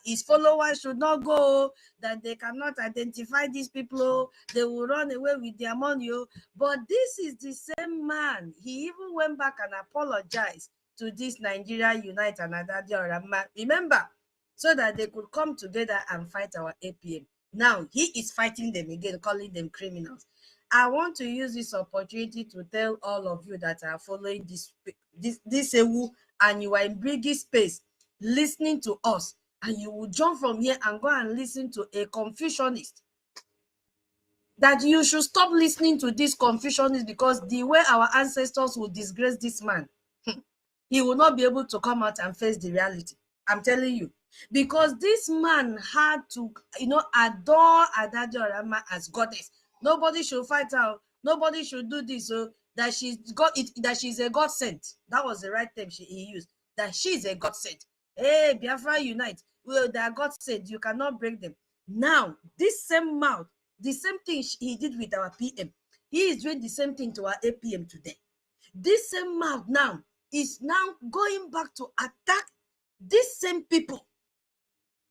his followers should not go, that they cannot identify these people, they will run away with their money. But this is the same man. He even went back and apologized to this Nigeria Unite and Adadi. Remember, so that they could come together and fight our APM. Now he is fighting them again, calling them criminals. I want to use this opportunity to tell all of you that are following this EWU and you are in Brgie space listening to us, and you will jump from here and go and listen to a Confucianist, that you should stop listening to this Confucianist, because the way our ancestors will disgrace this man, he will not be able to come out and face the reality. I'm telling you. Because this man had to, adore Adadio Rama as goddess. Nobody should fight her. Nobody should do this. So that she's got it, that she's a God sent. That was the right term he used. That she's a God sent. Hey, Biafra unite. Well, they are God sent. You cannot break them. Now, this same mouth, the same thing he did with our PM, he is doing the same thing to our APM today. This same mouth now is now going back to attack these same people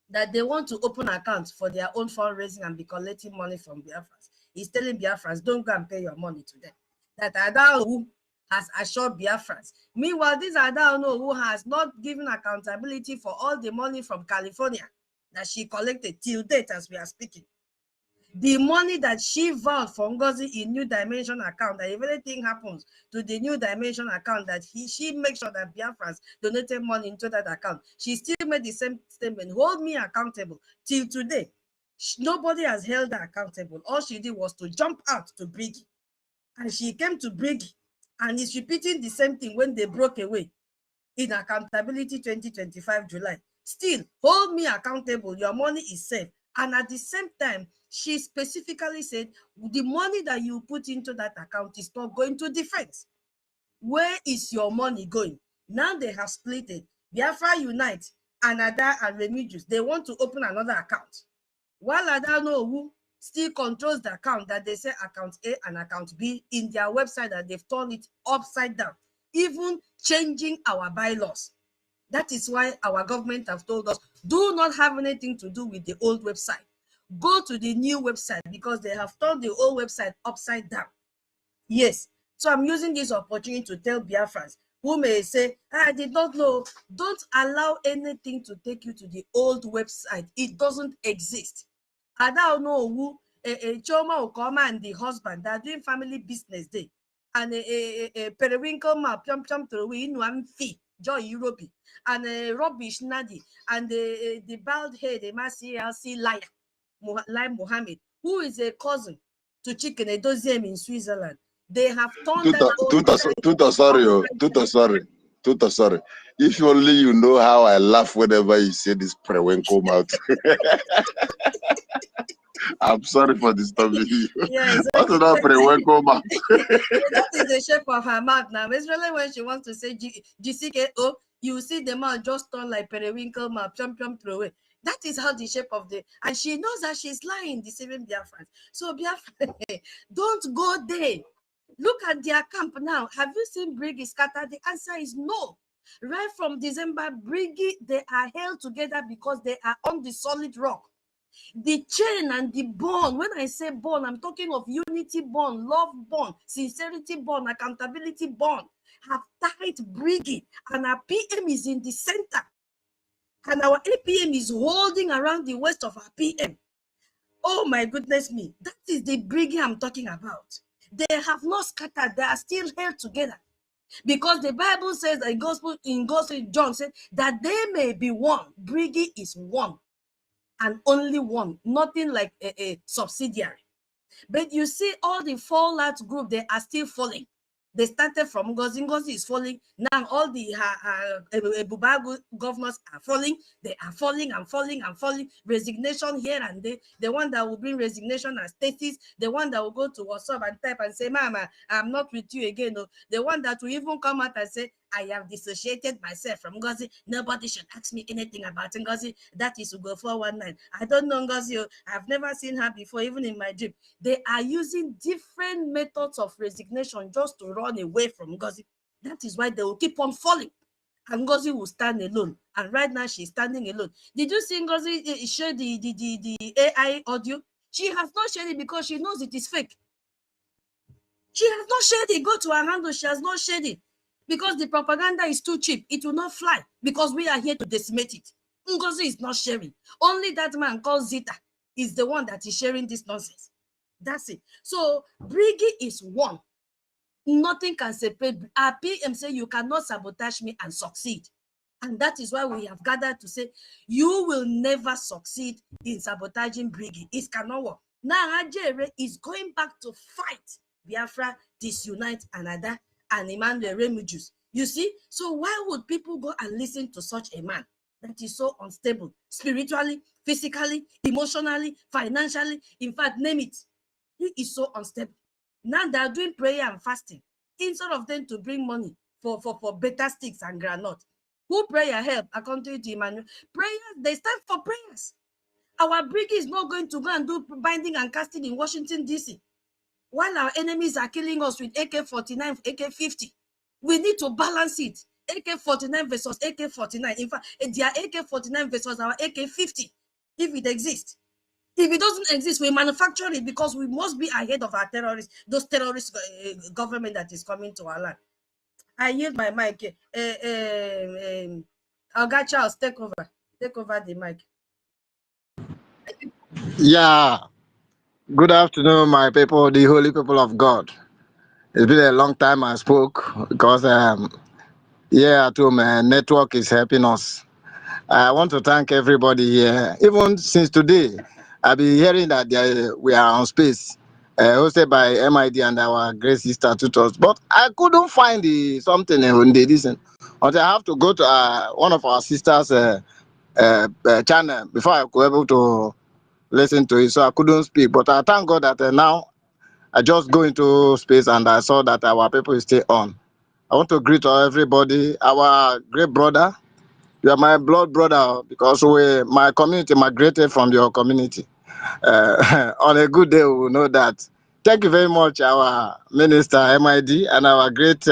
that they want to open accounts for their own fundraising and be collecting money from Biafrans. He's telling Biafrans, don't go and pay your money to them. That Adaohu has assured Biafrans. Meanwhile, this Adaohu has not given accountability for all the money from California that she collected till date as we are speaking. The money that she vowed for NGOZI in New Dimension account, that if anything happens to the New Dimension account, that she makes sure that Biafrans donated money into that account. She still made the same statement, hold me accountable. Till today, nobody has held her accountable. All she did was to jump out to Brgie. And she came to Brgie and is repeating the same thing when they broke away in accountability 2025 July. Still, hold me accountable. Your money is safe. And at the same time, she specifically said, the money that you put into that account is not going to defense. Where is your money going? Now they have split it. Biafra Unite, Ada and Remigius, they want to open another account. While Adanowu still controls the account that they say account A and account B in their website, that they've turned it upside down, even changing our bylaws. That is why our government have told us, do not have anything to do with the old website. Go to the new website, because they have turned the old website upside down. Yes. So I'm using this opportunity to tell Biafrans who may say, I did not know. Don't allow anything to take you to the old website. It doesn't exist. I don't know who Choma Okoma and the husband, they're doing family business day. And a periwinkle map, jump to win one fee. Joy Europe and rubbish Nnamdi and the bald head, the MCLC liar, Lai Mohammed, who is a cousin to Chicken Edoziem in Switzerland. They have turned Tuta, sorry. If only you know how I laugh whenever you say this come out. I'm sorry for disturbing you. Yes, what did that come out? That is the shape of her mouth now. Especially when she wants to say GCKO, you see the mouth just turn like periwinkle mouth, jump throw away. That is how the shape of the, and she knows that she's lying, deceiving Biafrans. So Biafra, don't go there. Look at their camp now. Have you seen Brgie scatter? The answer is no. Right from December, Brgie, they are held together because they are on the solid rock. The chain and the bond, when I say bond, I'm talking of unity bond, love bond, sincerity bond, accountability bond, have tied Brgie, and our PM is in the center. And our APM is holding around the waist of our PM. Oh my goodness me, that is the Brgie I'm talking about. They have not scattered, they are still held together. Because the Bible says that in Gospel John said that they may be one. Brgie is one. And only one, nothing like a subsidiary. But you see, all the fallout group, they are still falling. They started from NGOZI. NGOZI is falling. Now all the Bubagu governors are falling. They are falling and falling and falling. Resignation here and there. The one that will bring resignation as status. The one that will go to WhatsApp and type and say, Mama, I'm not with you again. No. The one that will even come out and say, I have dissociated myself from NGOZI. Nobody should ask me anything about NGOZI. That is Ugo 419. I don't know NGOZI. I've never seen her before, even in my dream. They are using different methods of resignation just to run away from NGOZI. That is why they will keep on falling. and NGOZI will stand alone. And right now she's standing alone. Did you see NGOZI share the AI audio? She has not shared it because she knows it is fake. She has not shared it. Go to her handle. She has not shared it because the propaganda is too cheap. It will not fly because we are here to decimate it. NGOZI is not sharing. Only that man called Zita is the one that is sharing this nonsense. That's it. So Brgie is one. Nothing can separate. Our PM say you cannot sabotage me and succeed. And that is why we have gathered to say you will never succeed in sabotaging Brgie. It cannot work. Now Nigeri is going back to fight Biafra, disunite Anada and Emmanuel Remujus. You see? So why would people go and listen to such a man that is so unstable, spiritually, physically, emotionally, financially? In fact, name it. He is so unstable. Now they are doing prayer and fasting instead of them to bring money for better sticks and granite. Who prayer help according to Emmanuel? Prayers, they stand for prayers. Our Brgie is not going to go and do binding and casting in Washington, D.C. While our enemies are killing us with AK-49, AK-50. We need to balance it. AK-49 versus AK-49. In fact, their AK-49 versus our AK-50, if it exists. If it doesn't exist, we manufacture it because we must be ahead of our terrorists, those terrorist government that is coming to our land. I yield my mic. Oga Charles, take over the mic. Yeah. Good afternoon, my people, the holy people of God. It's been a long time I spoke because yeah, at home, network is helping us. I want to thank everybody here. Even since today, I've been hearing that we are on space, hosted by MID and our great sister tutors. But I couldn't find something when they listen. Until I have to go to one of our sisters' channel before I could able to listen to it. So I couldn't speak. But I thank God that now I just go into space and I saw that our people is still on. I want to greet everybody, our great brother. You are my blood brother because my community migrated from your community. On a good day, we will know that. Thank you very much, our minister, MID, and our great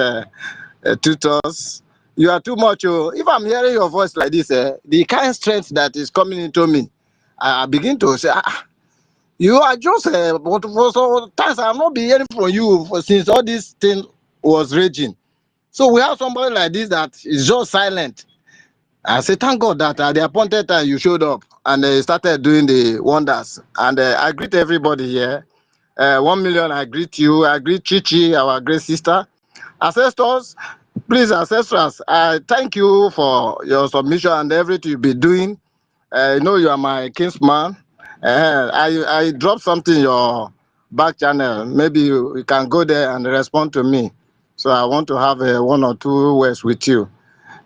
tutors. You are too much. If I'm hearing your voice like this, the kind of strength that is coming into me, I begin to say, you are just, but for some times I have not been hearing from you since all this thing was raging. So we have somebody like this that is just silent. I say, thank God that at the appointed time you showed up and started doing the wonders. And I greet everybody here. 1 million, I greet you. I greet Chichi, our great sister. Ancestors, please, ancestors, I thank you for your submission and everything you've been doing. You know you are my kinsman. I dropped something in your back channel. Maybe you can go there and respond to me. So I want to have 1 or 2 words with you.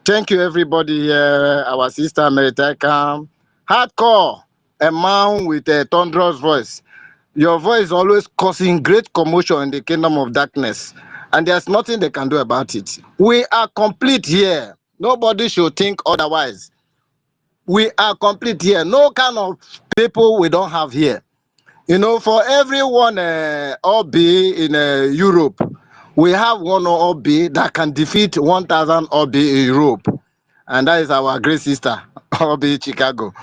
Thank you, everybody here. Our sister Meritaka, hardcore, a man with a thunderous voice. Your voice is always causing great commotion in the kingdom of darkness, and there's nothing they can do about it. We are complete here. Nobody should think otherwise. We are complete here. No kind of people we don't have here. You know, for everyone OB in Europe, we have one OB that can defeat 1,000 OB in Europe. And that is our great sister, OB Chicago.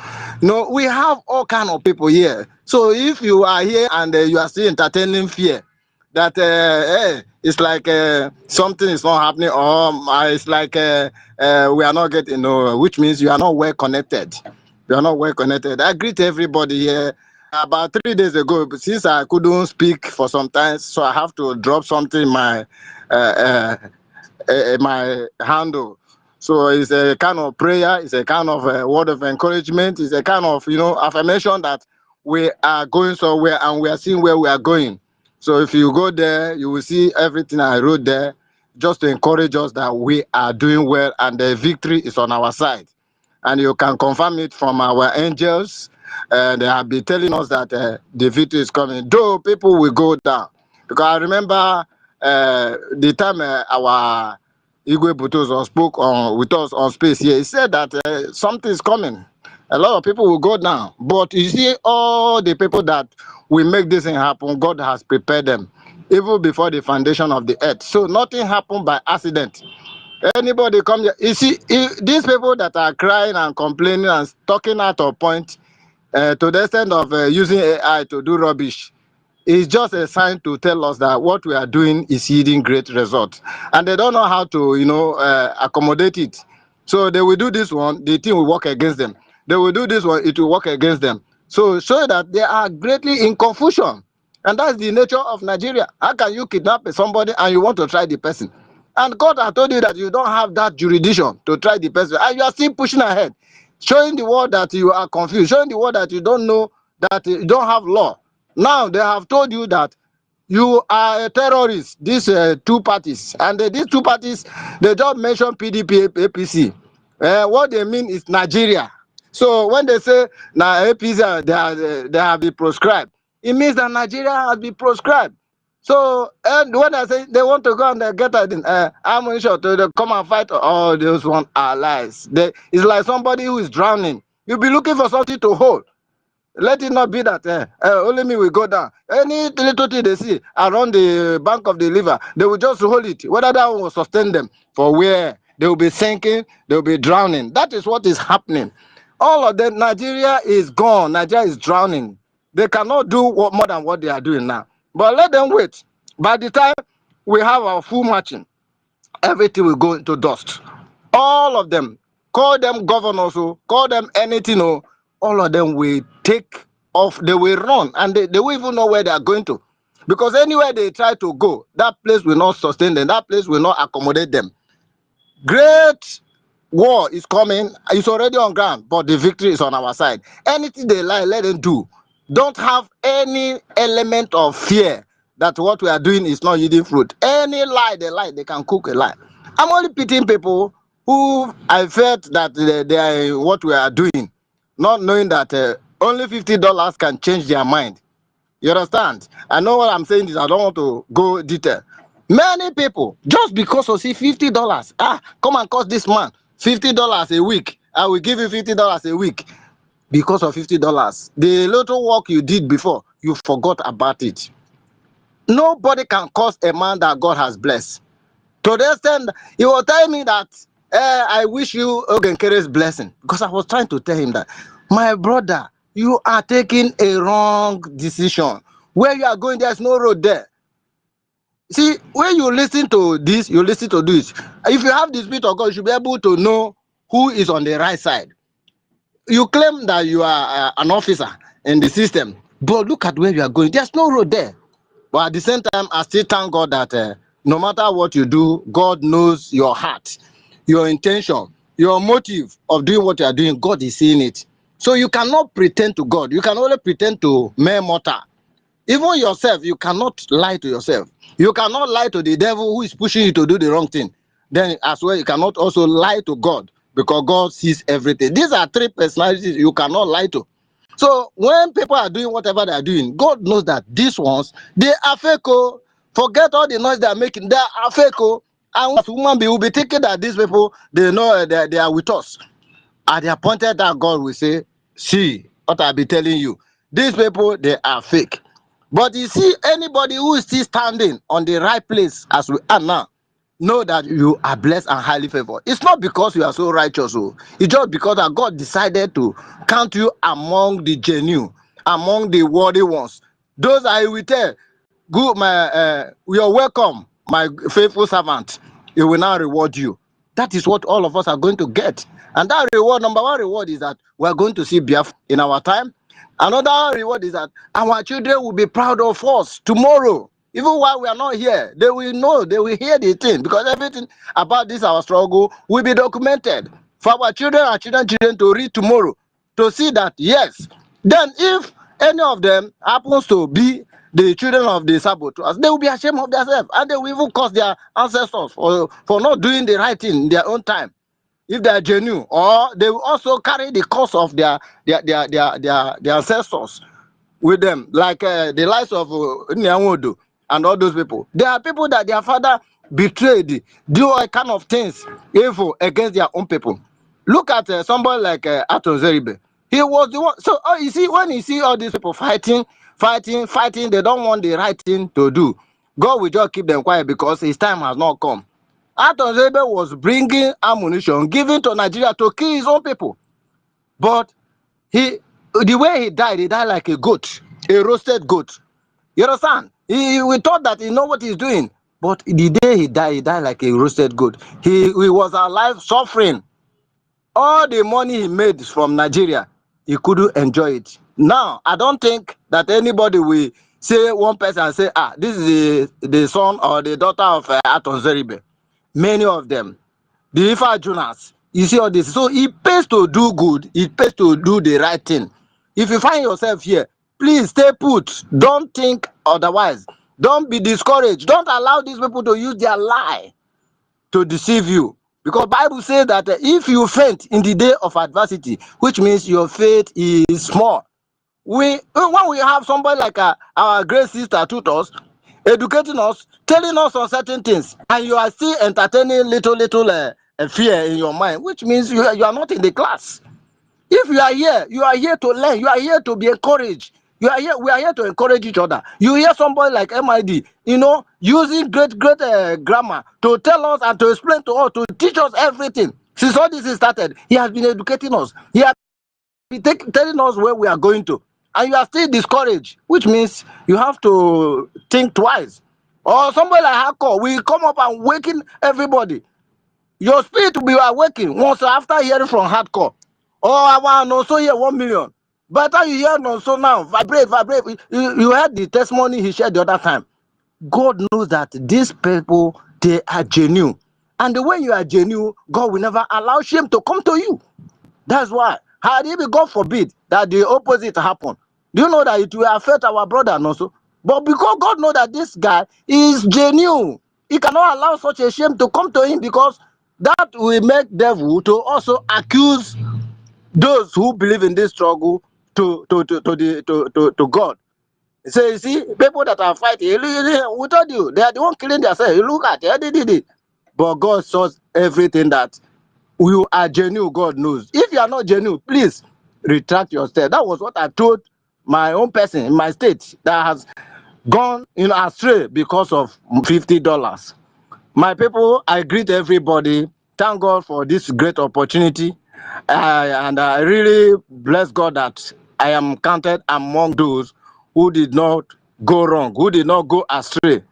No, we have all kind of people here. So if you are here and you are still entertaining fear, that hey, it's like something is not happening, or it's like we are not getting, which means you are not well connected. You are not well connected. I greet everybody here. About 3 days ago, since I couldn't speak for some time, so I have to drop something in my my handle. So it's a kind of prayer, it's a kind of a word of encouragement, it's a kind of, affirmation that we are going somewhere and we are seeing where we are going. So if you go there, you will see everything I wrote there, just to encourage us that we are doing well and the victory is on our side. And you can confirm it from our angels. They have been telling us that the victory is coming. Though people will go down. Because I remember the time our Igwe Butozo spoke with us on space here, he said that something is coming. A lot of people will go down. But you see, all the people that will make this thing happen, God has prepared them, even before the foundation of the earth. So nothing happened by accident. Anybody come here? You see, these people that are crying and complaining and talking out of point to the extent of using AI to do rubbish is just a sign to tell us that what we are doing is yielding great results. And they don't know how to, accommodate it. So they will do this one, the thing will work against them. They will do this one, it will work against them. So that they are greatly in confusion. And that's the nature of Nigeria. How can you kidnap somebody and you want to try the person? And God has told you that you don't have that jurisdiction to try the person. And you are still pushing ahead, showing the world that you are confused, showing the world that you don't know, that you don't have law. Now they have told you that you are a terrorist, these two parties. And these two parties, they just mention PDP, APC. What they mean is Nigeria. So when they say now APC, they have been proscribed, it means that Nigeria has been proscribed. So, and when I say they want to go and get ammunition to come and fight, all those one are lies. It's like somebody who is drowning. You'll be looking for something to hold. Let it not be that only me will go down. Any little thing they see around the bank of the river, they will just hold it. Whether that one will sustain them for where they will be sinking, they will be drowning. That is what is happening. All of them, Nigeria is gone. Nigeria is drowning. They cannot do more than what they are doing now. But let them wait. By the time we have our full marching, everything will go into dust. All of them, call them governors, call them anything, all of them will take off, they will run, and they will even know where they are going to. Because anywhere they try to go, that place will not sustain them, that place will not accommodate them. Great war is coming, it's already on ground, but the victory is on our side. Anything they lie, let them do. Don't have any element of fear that what we are doing is not yielding fruit. Any lie, they can cook a lie. I'm only pitying people who I felt that they are what we are doing, not knowing that only $50 can change their mind. You understand? I know what I'm saying is I don't want to go detail. Many people, just because of see $50, come and cost this man $50 a week. I will give you $50 a week because of $50. The little work you did before, you forgot about it. Nobody can curse a man that God has blessed. To the extent, he was telling me that I wish you Ogenkere's blessing, because I was trying to tell him that, my brother, you are taking a wrong decision. Where you are going, there's no road there. See, when you listen to this, you listen to this. If you have the Spirit of God, you should be able to know who is on the right side. You claim that you are an officer in the system, but look at where you are going. There's no road there. But at the same time, I still thank God that no matter what you do, God knows your heart, your intention, your motive of doing what you are doing. God is seeing it. So you cannot pretend to God. You can only pretend to mere mortal. Even yourself, you cannot lie to yourself. You cannot lie to the devil who is pushing you to do the wrong thing. Then as well, you cannot also lie to God, because God sees everything. These are three personalities you cannot lie to. So when people are doing whatever they are doing, God knows that these ones, they are fake. Forget all the noise they are making. They are fake. And as human being, will be thinking that these people, they know they are with us. At the appointed that God will say, see what I'll be telling you. These people, they are fake. But you see, anybody who is still standing on the right place as we are now, know that you are blessed and highly favored. It's not because you are so righteous. It's just because that God decided to count you among the genuine, among the worthy ones. Those I will tell, good, you're welcome, my faithful servant. He will now reward you. That is what all of us are going to get. And that reward, number one reward, is that we are going to see Biafra in our time. Another reward is that our children will be proud of us tomorrow. Even while we are not here, they will know, they will hear the thing, because everything about this, our struggle, will be documented for our children and children to read tomorrow, to see that, yes. Then if any of them happens to be the children of the saboteurs, they will be ashamed of themselves, and they will even curse their ancestors for not doing the right thing in their own time, if they are genuine, or they will also carry the curse of their ancestors with them, like the lives of Nyawodo and all those people. There are people that their father betrayed, do all kind of things evil against their own people. Look at somebody like Aton Zeribe. He was the one. So you see, when you see all these people fighting, they don't want the right thing to do. God will just keep them quiet because his time has not come. Atonzebe was bringing ammunition given to Nigeria to kill his own people. But the way he died like a goat, a roasted goat. You understand? We thought that he know what he's doing. But the day he died like a roasted goat. He was alive suffering. All the money he made from Nigeria, he couldn't enjoy it. Now, I don't think that anybody will say one person and say, this is the son or the daughter of Atonzeribe. Many of them, the Ifa Jonas, you see all this. So it pays to do good, it pays to do the right thing. If you find yourself here, please stay put. Don't think otherwise. Don't be discouraged. Don't allow these people to use their lie to deceive you. Because Bible says that if you faint in the day of adversity, which means your faith is small. When we have somebody like our great sister tutors, educating us, telling us on certain things, and you are still entertaining little fear in your mind, which means you are not in the class. If you are here to learn, you are here to be encouraged. We are here to encourage each other. You hear somebody like MID, using great grammar to tell us and to explain to us, to teach us everything. Since all this is started, he has been educating us. He has been telling us where we are going to. And you are still discouraged, which means you have to think twice. Or somebody like Hardcore will come up and waken everybody. Your spirit will be awakened once after hearing from Hardcore. I want also hear 1 million. By the time you hear also now, vibrate. You heard the testimony he shared the other time. God knows that these people, they are genuine. And the way you are genuine, God will never allow shame to come to you. That's why. Had it been God forbid that the opposite happen, do you know that it will affect our brother also? But because God knows that this guy is genuine, he cannot allow such a shame to come to him, because that will make devil to also accuse those who believe in this struggle to God. So you see, people that are fighting, we told you, they are the one killing themselves. You look at it, but God saws everything that you are genuine. God knows. If you are not genuine, please retract your step. That was what I told my own person in my state that has gone astray because of $50. My people, I greet everybody. Thank God for this great opportunity. And I really bless God that I am counted among those who did not go wrong, who did not go astray.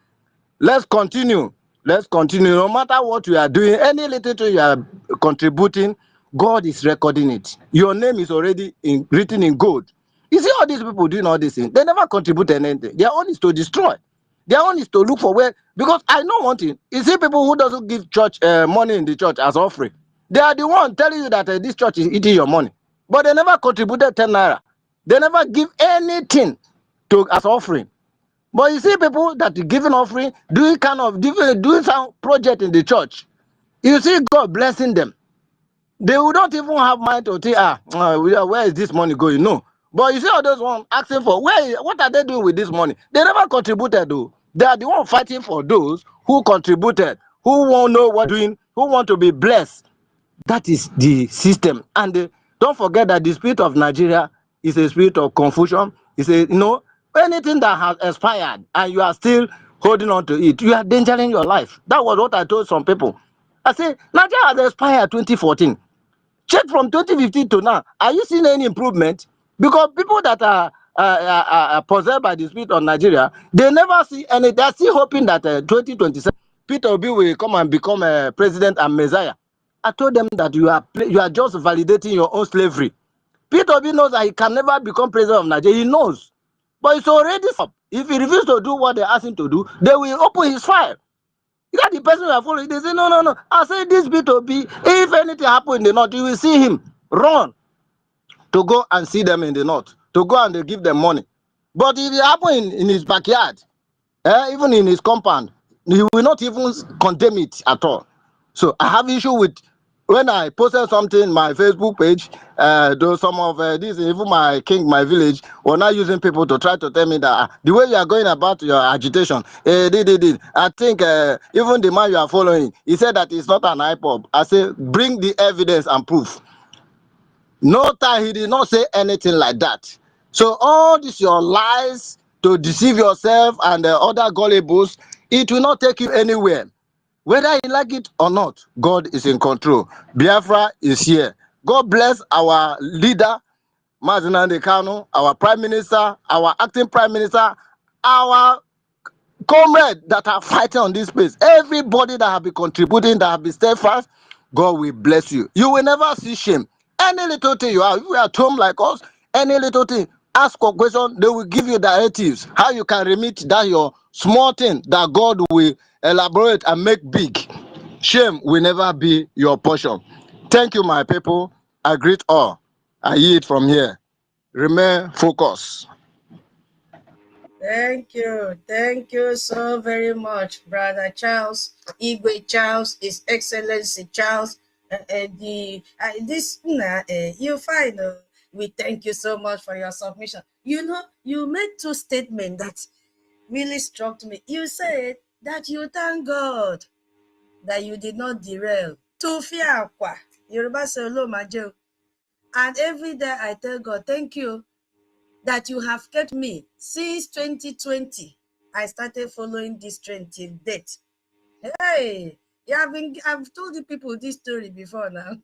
Let's continue. Let's continue. No matter what you are doing, any little thing you are contributing, God is recording it. Your name is already written in gold. You see all these people doing all these things, they never contribute anything. Their own is to destroy. Their own is to look for where, because I know one thing. You see people who doesn't give church money in the church as offering. They are the one telling you that this church is eating your money. But they never contributed 10 naira. They never give anything as offering. But you see people that are giving offering, doing some project in the church. You see God blessing them. They will not even have mind to think, where is this money going? No. But you see all those ones asking for, what are they doing with this money? They never contributed though. They are the one fighting for those who contributed, who won't know what doing, who want to be blessed. That is the system. And don't forget that the spirit of Nigeria is a spirit of confusion. It's anything that has expired and you are still holding on to it, you are endangering your life. That was what I told some people. I said, Nigeria has expired 2014. Check from 2015 to now. Are you seeing any improvement? Because people that are possessed by the spirit of Nigeria, they never see any. They're still hoping that 2027, Peter Obi will come and become a president and Messiah. I told them that you are just validating your own slavery. Peter Obi knows that he can never become president of Nigeria. He knows. But it's already up. If he refuses to do what they ask him to do, they will open his file. You got the person you are following. They say, no. I say this Peter Obi, if anything happen in the north, you will see him run to go and see them in the north, to go and they give them money. But if it happen in his backyard, even in his compound, he will not even condemn it at all. So I have issue with when I posted something in my Facebook page, though some of this, even my village, were not using people to try to tell me that the way you are going about your agitation, I think even the man you are following, he said that it's not an IPOB. I say, bring the evidence and proof. No time, he did not say anything like that. So all this your lies to deceive yourself and other gullibles, it will not take you anywhere. Whether you like it or not, God is in control. Biafra is here. God bless our leader, Nnamdi Kanu, our prime minister, our acting prime minister, our comrades that are fighting on this space. Everybody that have been contributing, that have been steadfast, God will bless you. You will never see shame. Any little thing you are, if you are at home like us, any little thing, ask a question, they will give you directives how you can remit that your small thing that God will elaborate and make big. Shame will never be your portion. Thank you, my people. I greet all. I yield from here. Remain focused. Thank you so very much, Brother Charles, Igwe Charles, His Excellency Charles, you find. We thank you so much for your submission. You know, you made two statements that really struck me. You said that you thank God that you did not derail. Tufiakwa, Yoruba Solo Majo. And every day I tell God, thank you that you have kept me since 2020. I started following this trend till date. Hey, I've told the people this story before now.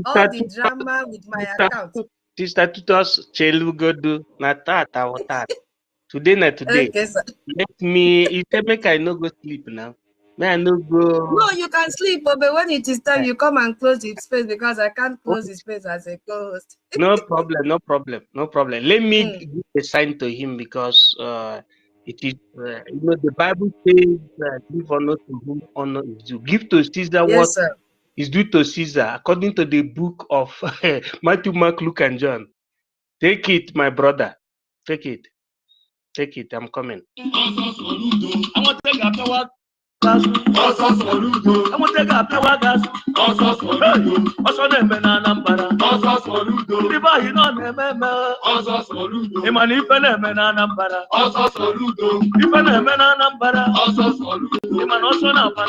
All the drama with my account. Sister Tutos Chelugodu Natata Watat. Today na today. Okay, sir. Let me you say make I no go sleep now. May I no go. No, you can sleep, but when it is time, you come and close the space because I can't close the space as a co-host. No problem. Let me give a sign to him because it is, the Bible says, give honor to whom honor is due. Give to Caesar what is due to Caesar, according to the book of Matthew, Mark, Luke, and John. Take it, my brother. Take it. I'm coming. I'm going to take a power gas. I'm going to take a power gas. Also, the men are number. The boy, you know, the men are. The man, if the men are number. If the men are number. The man also number.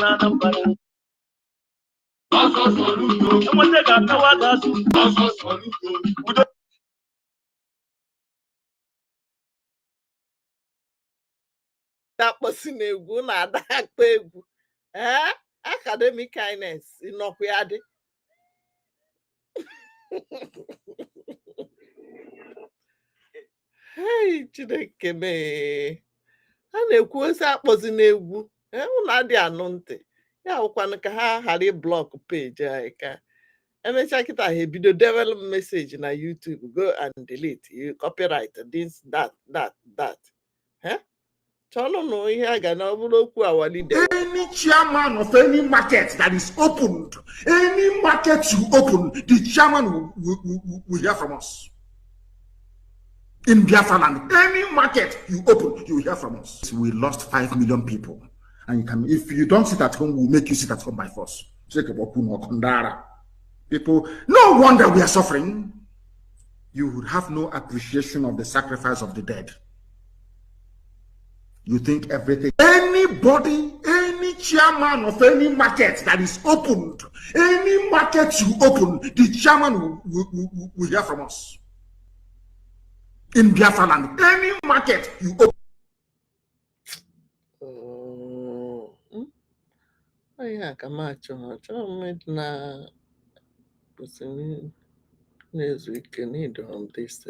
I'm going to take a power gas. Dakposi na-egwu na-ada akpa egwu academic kindness ịnọkwa ya dị hey Chineke mee ha na-ekwu ose akpọzi na-egwu ụlọ adị anụ ntị ya hụkwanụ ka ha ghara blọk peji anyị ka emechaa kịta ha ebido develop message na YouTube, go and delete you copyright this that any chairman of any market that is opened, any market you open, the chairman will hear from us. In Biafra land, any market you open, you will hear from us. We lost 5 million people. And you can, if you don't sit at home, we'll make you sit at home by force. People, no wonder we are suffering. You would have no appreciation of the sacrifice of the dead. You think everything, anybody, any chairman of any market that is opened, any market you open, the chairman will hear from us. In Biafra land, any market you open. Yeah, come on, na need on this.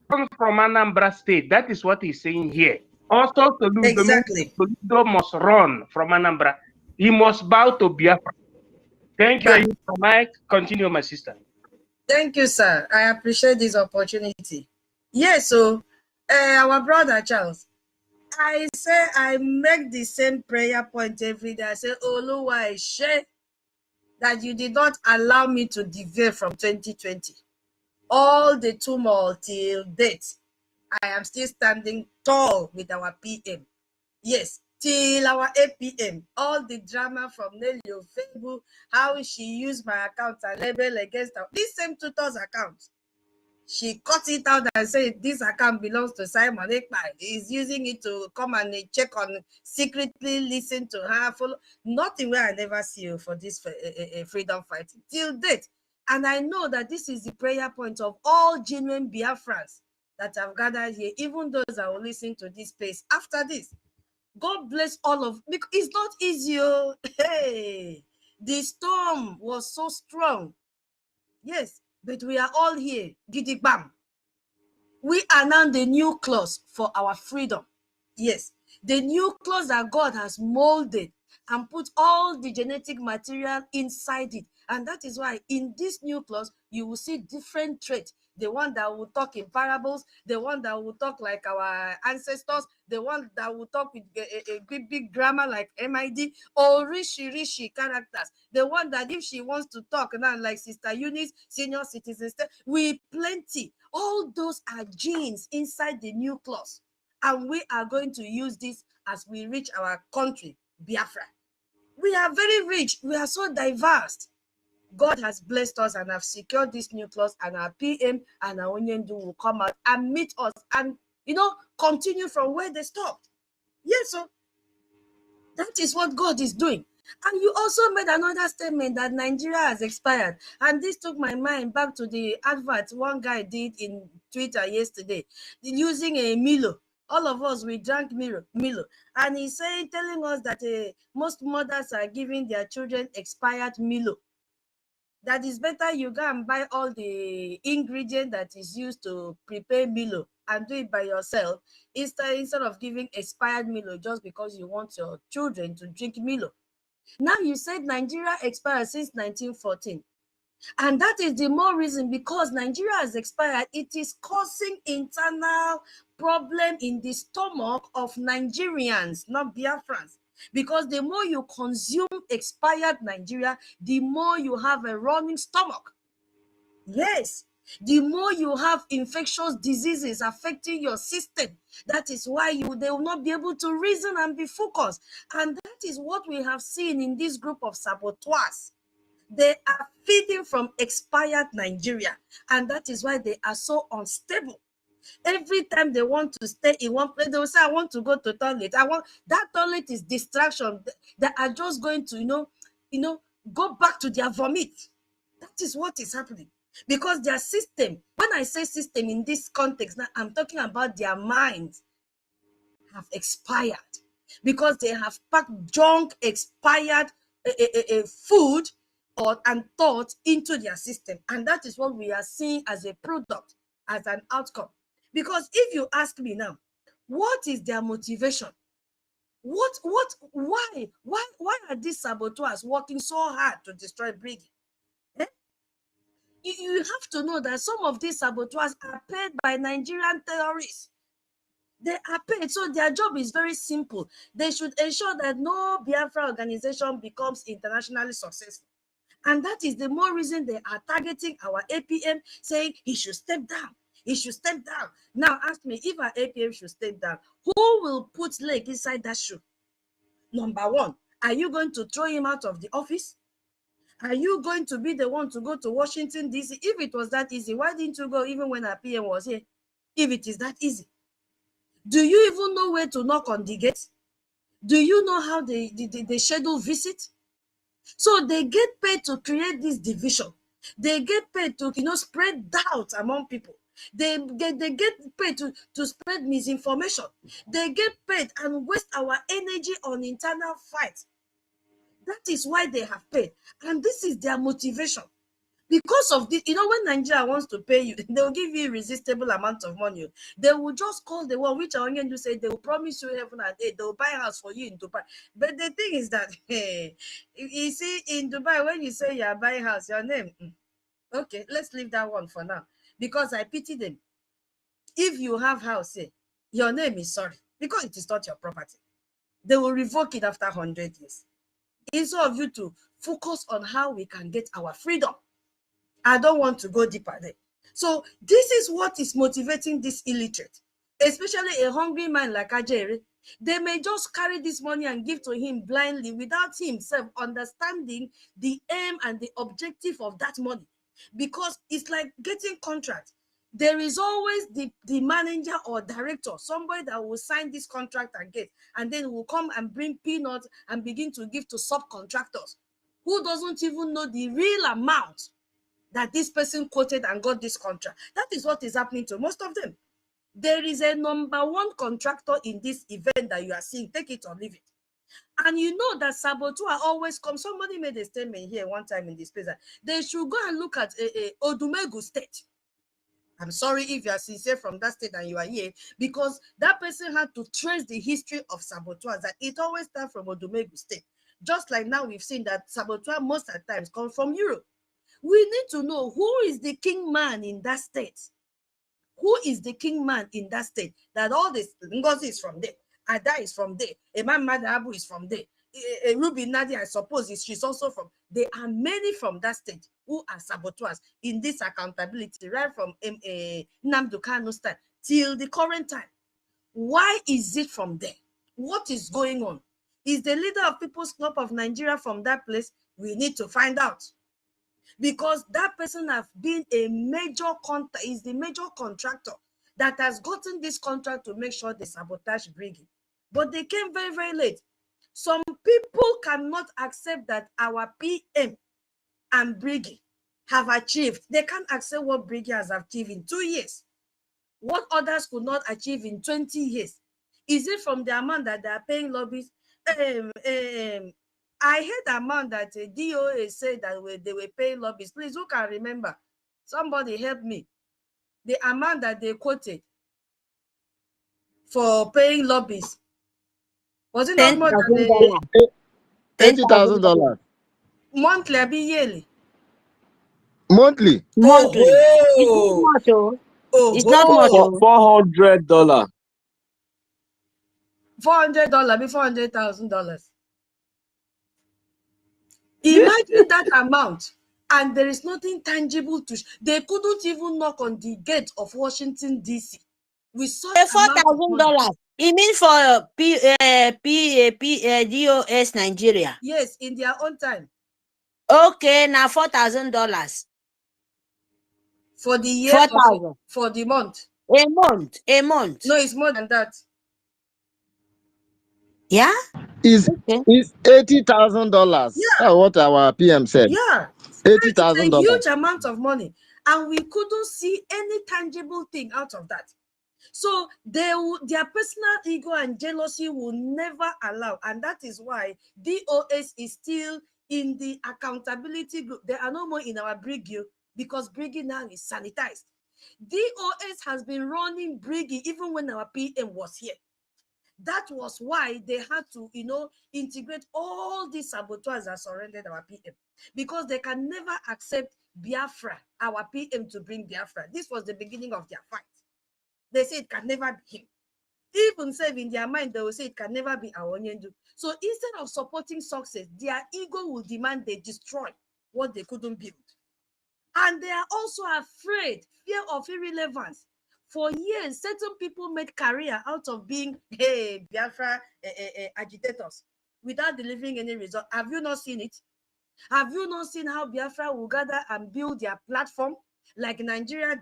From Anambra State, that is what he's saying here. Also, Soludo must run from Anambra. He must bow to Biafra. Thank you, Mike. Continue, my sister. Thank you, sir. I appreciate this opportunity. Yes, so our brother Charles, I say I make the same prayer point every day. I say, Oluwa Eshe, that you did not allow me to deviate from 2020. All the tumult till date, I am still standing tall with our PM. Yes, till our APM. All the drama from Nelly Ofebu, how she used my account and label against her. This same tutor's account. She cut it out and said this account belongs to Simon Ekpa. He's using it to come and check on, secretly listen to her. Follow. Nothing where I never see you for this freedom fighting till date. And I know that this is the prayer point of all genuine Biafrans that have gathered here, even those that will listen to this space after this. God bless all of, because it's not easy. Oh. Hey, the storm was so strong. Yes, but we are all here. Giddy bam. We are now the new clause for our freedom. Yes, the new clause that God has molded and put all the genetic material inside it. And that is why in this new clause, you will see different traits. The one that will talk in parables, the one that will talk like our ancestors, the one that will talk with a big grammar like MID, or rishi characters. The one that if she wants to talk now like Sister Eunice, senior citizens, we plenty. All those are genes inside the new clause. And we are going to use this as we reach our country, Biafra. We are very rich. We are so diverse. God has blessed us and have secured this new clause, and our PM and our Onyendu will come out and meet us and, continue from where they stopped. Yes, so that is what God is doing. And you also made another statement that Nigeria has expired. And this took my mind back to the advert one guy did in Twitter yesterday, using a Milo. All of us, we drank Milo. And he's saying, telling us that most mothers are giving their children expired Milo. That is better you go and buy all the ingredient that is used to prepare Milo and do it by yourself instead of giving expired Milo just because you want your children to drink Milo. Now you said Nigeria expired since 1914. And that is the more reason, because Nigeria has expired, it is causing internal problem in the stomach of Nigerians, not Biafrans. Because the more you consume expired Nigeria, the more you have a running stomach. Yes, the more you have infectious diseases affecting your system. That is why they will not be able to reason and be focused. And that is what we have seen in this group of saboteurs. They are feeding from expired Nigeria, and that is why they are so unstable. Every time they want to stay in one place, they will say, I want to go to toilet. That toilet is distraction. They are just going to, go back to their vomit. That is what is happening. Because their system, when I say system in this context, now I'm talking about their minds have expired. Because they have packed junk, expired food and thought into their system. And that is what we are seeing as a product, as an outcome. Because if you ask me now, what is their motivation? Why are these saboteurs working so hard to destroy Brgie? You have to know that some of these saboteurs are paid by Nigerian terrorists. They are paid, so their job is very simple. They should ensure that no Biafra organization becomes internationally successful. And that is the more reason they are targeting our APM, saying he should step down. He should step down. Now ask me, if our APM should step down, who will put leg inside that shoe? Number one, are you going to throw him out of the office? Are you going to be the one to go to Washington, D.C.? If it was that easy, why didn't you go even when our PM was here? If it is that easy. Do you even know where to knock on the gate? Do you know how they schedule visit? So they get paid to create this division. They get paid to spread doubt among people. They get paid to spread misinformation. They get paid and waste our energy on internal fight. That is why they have paid. And this is their motivation. Because of this, when Nigeria wants to pay you, they will give you a irresistible amount of money. They will just call the one, which I want to say, they will promise you heaven and earth. They will buy a house for you in Dubai. But the thing is that, you see, in Dubai, when you say you are buying a house, your name, okay, let's leave that one for now. Because I pity them. If you have house, your name is sorry. Because it is not your property. They will revoke it after 100 years. Instead of you to focus on how we can get our freedom. I don't want to go deeper there. So this is what is motivating this illiterate, especially a hungry man like Ajere. They may just carry this money and give to him blindly without himself understanding the aim and the objective of that money. Because it's like getting contract. There is always the manager or director, somebody that will sign this contract and get, and then will come and bring peanuts and begin to give to subcontractors who doesn't even know the real amount that this person quoted and got this contract. That is what is happening to most of them. There is a #1 contractor in this event that you are seeing. Take it or leave it. And you know that saboteur always comes. Somebody made a statement here one time in this place that they should go and look at Odumegu State. I'm sorry if you are sincere from that state and you are here, because that person had to trace the history of saboteurs, that it always starts from Odumegu State. Just like now we've seen that saboteur most of the times come from Europe. We need to know who is the king man in that state. Who is the king man in that state? That all this NGOZI is from there, Ada is from there, Imam Madabu is from there, Ruby Nadia, I suppose she's also from. There are many from that state who are saboteurs in this accountability, right from Nnamdi Kanu style till the current time. Why is it from there? What is going on? Is the leader of People's Club of Nigeria from that place? We need to find out. Because that person has been a major is the major contractor that has gotten this contract to make sure they sabotage Brgie. But they came very, very late. Some people cannot accept that our PM and Brgie have achieved. They can't accept what Brgie has achieved in 2 years. What others could not achieve in 20 years. Is it from the amount that they are paying lobbies? I heard the amount that DOA said that they were paying lobbies. Please, who can remember? Somebody help me. The amount that they quoted for paying lobbies. Was it not more than $80,000 monthly or yearly? monthly? Monthly. Oh, it's not much. $400. $400 before $100,000. Imagine that amount, and there is nothing tangible to. They couldn't even knock on the gate of Washington D.C. We saw $4,000. You mean for GOS Nigeria? Yes, in their own time. Okay, now $4,000 for the year. 4,000 for the month. A month. No, it's more than that. Yeah. Is $80,000? Yeah. What our PM said. Yeah. $80,000. It's a huge amount of money, and we couldn't see any tangible thing out of that. So their personal ego and jealousy will never allow, and that is why DOS is still in the accountability group. They are no more in our Brgie because Brgie now is sanitized. DOS has been running Brgie even when our PM was here. That was why they had to, integrate all these saboteurs that surrendered our PM, because they can never accept Biafra, our PM, to bring Biafra. This was the beginning of their fight. They say it can never be him. Even say in their mind, they will say it can never be Awonyendu. So instead of supporting success, their ego will demand they destroy what they couldn't build. And they are also afraid, fear of irrelevance. For years, certain people made career out of being Biafra agitators without delivering any result. Have you not seen it? Have you not seen how Biafra will gather and build their platform like Nigeria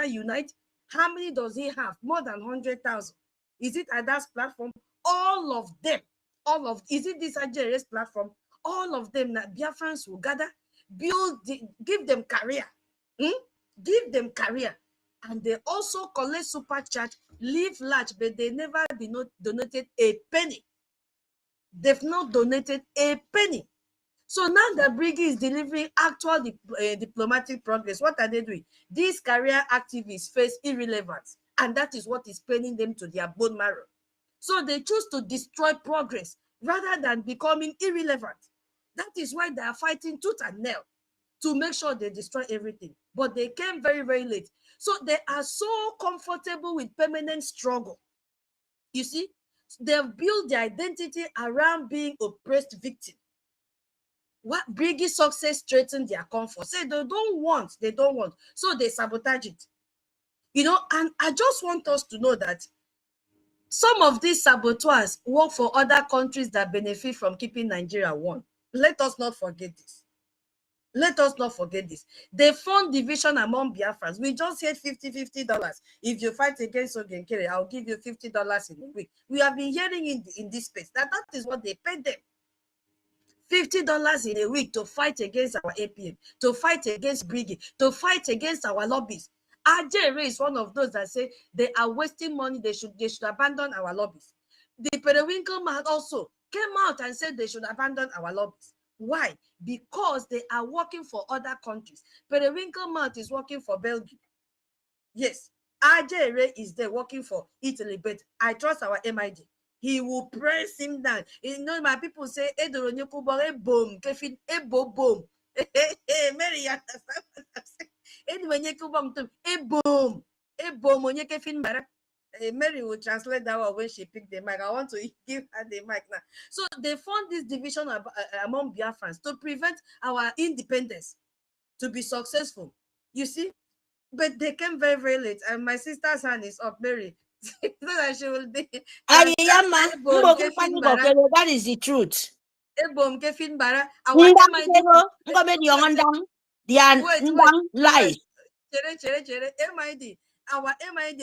Unite? How many does he have? More than 100,000. Is it Ada's platform? All of them. Is it this Nigeria's platform? All of them that Biafrans will gather, give them career. Give them career. And they also collect super chat, live large, but they never donated a penny. They've not donated a penny. So now that Brgie is delivering actual diplomatic progress, what are they doing? These career activists face irrelevance, and that is what is paining them to their bone marrow. So they choose to destroy progress rather than becoming irrelevant. That is why they are fighting tooth and nail to make sure they destroy everything. But they came very, very late. So they are so comfortable with permanent struggle. You see, they've built their identity around being oppressed victim. What Brgie success threatened their comfort. Say they don't want. So they sabotage it. And I just want us to know that some of these saboteurs work for other countries that benefit from keeping Nigeria one. Let us not forget this. They fund division among Biafrans. We just said $50. If you fight against Ogenkere, I'll give you $50 in a week. We have been hearing in this space that is what they paid them. $50 in a week to fight against our APM, to fight against Brgie, to fight against our lobbies. Ajere is one of those that say they are wasting money. They should abandon our lobbies. The Periwinkle man also came out and said they should abandon our lobbies. Why? Because they are working for other countries. Periwinkle Mouth is working for Belgium. Yes, Ajere is there working for Italy, but I trust our MID. He will press him down. You know, my people say, boom, Kefin, ebo boom. Mary, boom, Mary will translate that one when she picked the mic. I want to give her the mic now. So they formed this division among Biafrans to prevent our independence to be successful. You see, but they came very, very late. And my sister's hand is up, Mary. So that she will be. That is the truth. Lies. MID. Our MID,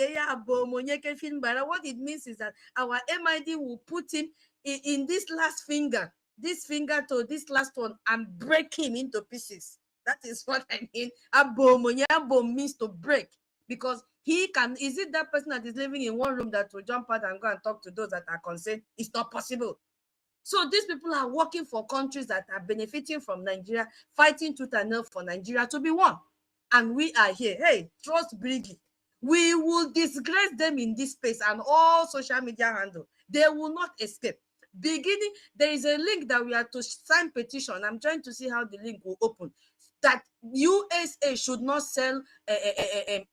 what it means is that our MID will put him in this last finger, this finger to this last one, and break him into pieces. That is what I mean. Abom means to break, because he can. Is it that person that is living in one room that will jump out and go and talk to those that are concerned? It's not possible. So these people are working for countries that are benefiting from Nigeria, fighting tooth and nail for Nigeria to be won. And we are here. Hey, trust Brgie. We will disgrace them in this space and all social media handle. They will not escape. Beginning, there is a link that we are to sign petition. I'm trying to see how the link will open. That USA should not sell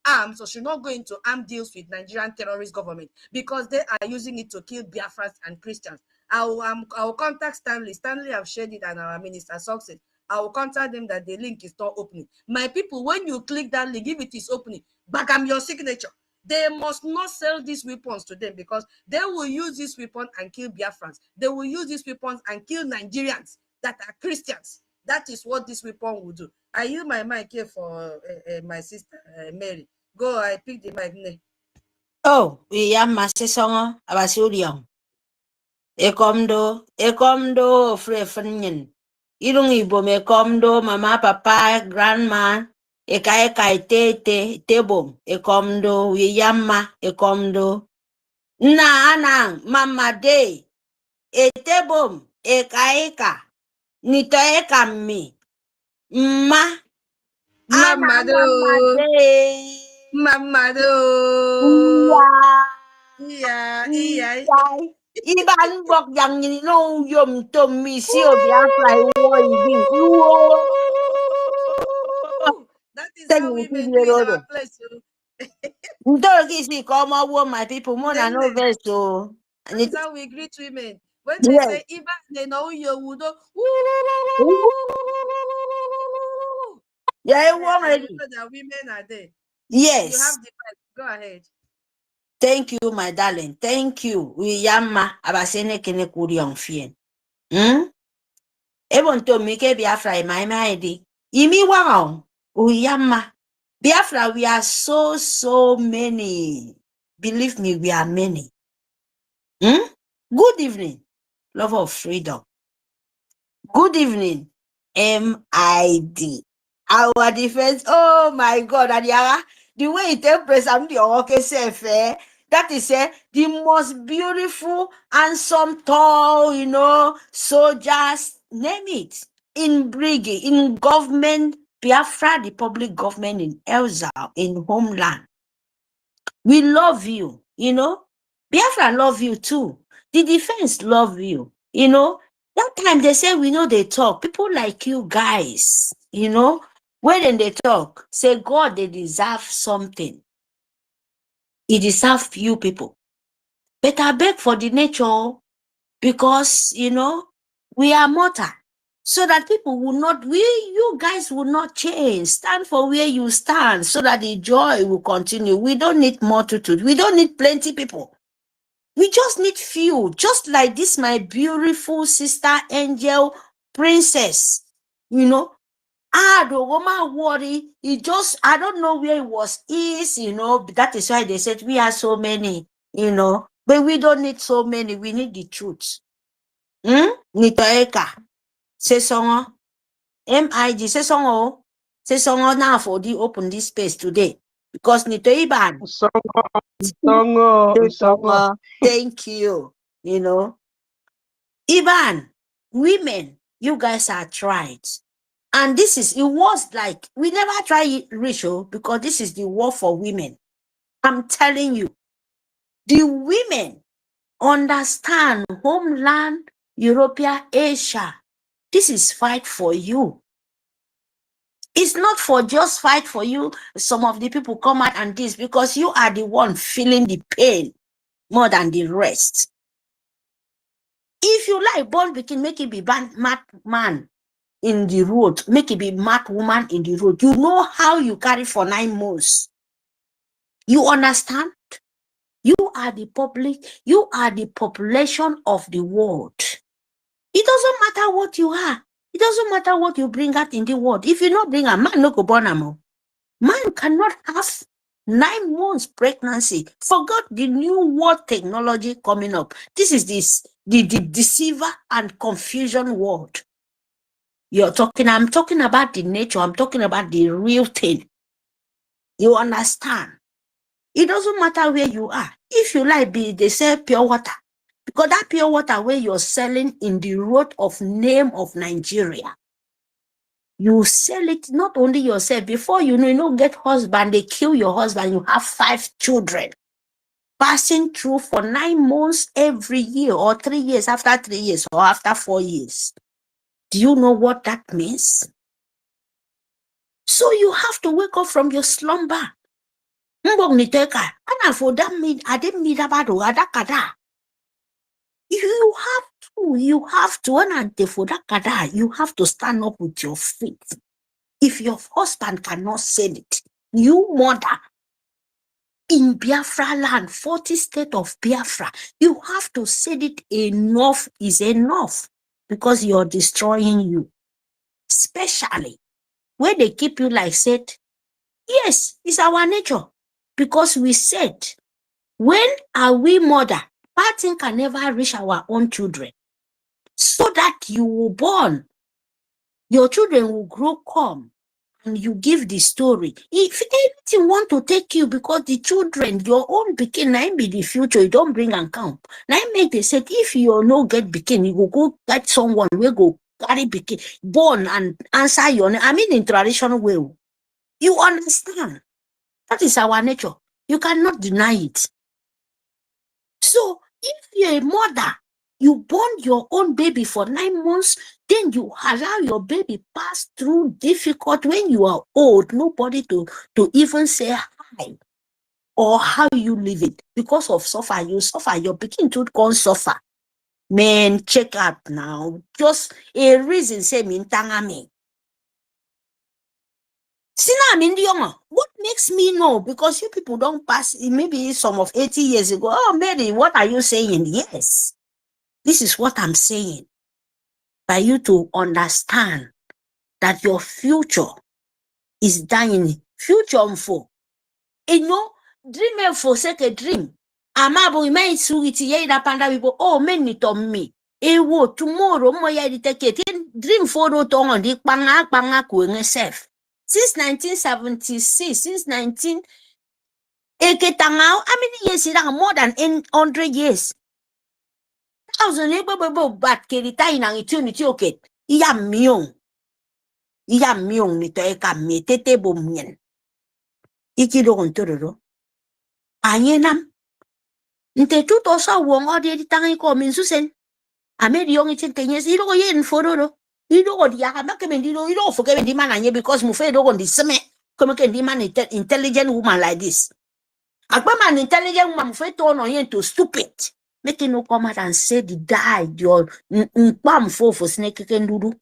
arms or should not go into arm deals with Nigerian terrorist government because they are using it to kill Biafrans and Christians. I will contact Stanley. Stanley, I've shared it, and our minister success. I will contact them that the link is not opening. My people, when you click that link, if it is opening, back on your signature. They must not sell these weapons to them because they will use this weapon and kill Biafrans. They will use these weapons and kill Nigerians that are Christians. That is what this weapon will do. I use my mic here for my sister Mary. Go, I pick the mic. Oh, we are Masisonga, Abasurium. Ekomdo, Frefernin. Irung Ibo me komdo, mama, papa, grandma, eka tete, tebo, ekomdo, yamma, ekomdo. Na ANNANG, mama day, etebom, eka, nito eka mi, ma, Mamado, mama day. Mamado. Yeah. Iban bok yang ni no yum to misi o Biafra wo idin. That is how we may do in our place. My people, more than no verse. So that is how we greet women. When they say Iban, they know you would. Yeah, already. The women are there. Yes. You have the mic. Go ahead. Thank you, my darling. Thank you. We yamma abasene kene kuri on fien. Ebon to mike Biafra my ID. Imi wow. We yamma. Biafra, we are so many. Believe me, we are many. Good evening, lover of freedom. Good evening, MID. Our defense. Oh my God, Adiara. The way it embraces the okay self, that is the most beautiful, handsome, tall, soldiers, name it. In Brgie, in government, Biafra, the public government in Elza, in homeland. We love you, Biafra love you too. The defense love you, That time they say we know they talk. People like you guys, when they talk, say God, they deserve something. He deserve you people. But I beg for the nature because, we are mortal. So that people will not, you guys will not change. Stand for where you stand so that the joy will continue. We don't need multitude. We don't need plenty people. We just need few. Just like this, my beautiful sister, angel, princess. The woman worry. I don't know where it was. That is why they said we are so many, But we don't need so many. We need the truth. Nitoeka. Say song. MIG say song. Say song now for the open this space today. Because Nito Iban. Thank you. You know, Iban, women, you guys are tried. And this is, it was like, we never try it, Rachel, because this is the war for women. I'm telling you, the women understand homeland, European, Asia. This is fight for you. It's not for just fight for you. Some of the people come out and this, because you are the one feeling the pain more than the rest. If you like born begin, make it be mad man in the road, make it be mad woman in the road. You know how you carry for 9 months. You understand? You are the public, you are the population of the world. It doesn't matter what you are. It doesn't matter what you bring out in the world. If you not bring a man, no go born a man. Man cannot have 9 months pregnancy. Forgot the new world technology coming up. This is the deceiver and confusion world. I'm talking about the nature. I'm talking about the real thing. You understand? It doesn't matter where you are. If you like, they sell pure water. Because that pure water where you're selling in the road of name of Nigeria, you sell it not only yourself. Before you know, get husband, they kill your husband. You have 5 children passing through for 9 months every year, or 3 years, after 3 years, or after 4 years. Do you know what that means? So you have to wake up from your slumber. You have to, and you have to stand up with your feet. If your husband cannot say it, you mother in Biafra land, 40 state of Biafra, you have to say it. Enough is enough, because you're destroying you. Especially where they keep you like said, yes, it's our nature. Because we said, when are we mother? Bad thing can never reach our own children. So that you will born, your children will grow calm, and you give the story. If anything want to take you, because the children, your own begin, now be the future, you don't bring and count. Now make they say, if you no get begin, you will go get someone will go carry begin, born and answer your name. I mean in traditional way. You understand? That is our nature. You cannot deny it. So if you're a mother, you born your own baby for 9 months, then you allow your baby pass through difficult. When you are old, nobody to even say hi or how you live it. Because of suffer, you suffer, your begin to come suffer. Man, check out now. Just a reason say me tangame. What makes me know? Because you people don't pass, maybe some of 80 years ago. Oh, Mary, what are you saying? Yes. This is what I'm saying. For you to understand that your future is dying. Future for. You know, dream for sake a dream. Amabo may suiti ye da panda people. Oh, many to me. Ewo tomorrow mo ya take it. Dream for no tongue di panga kueng self. Since 1976, since 19 Eketangao, how many years is that? More than 100 years. 1,000 years, but kerita inang itu okay. Iya miong ni to eka me tete bomien. Iki do kontoro. Anyenam. Nte tu to sa wong odi di tangi ko minsusen. Ameri yong itin tenyes ilo ko yen fodoro. Ilo ko dia ka make mendilo ilo for ke mendi mananye because mu fe do kon di seme. Come ke di man intelligent woman like this. Akpa man intelligent woman mu fe to no yen to stupid. Make no come out and say the die your pam for snake ken dudu.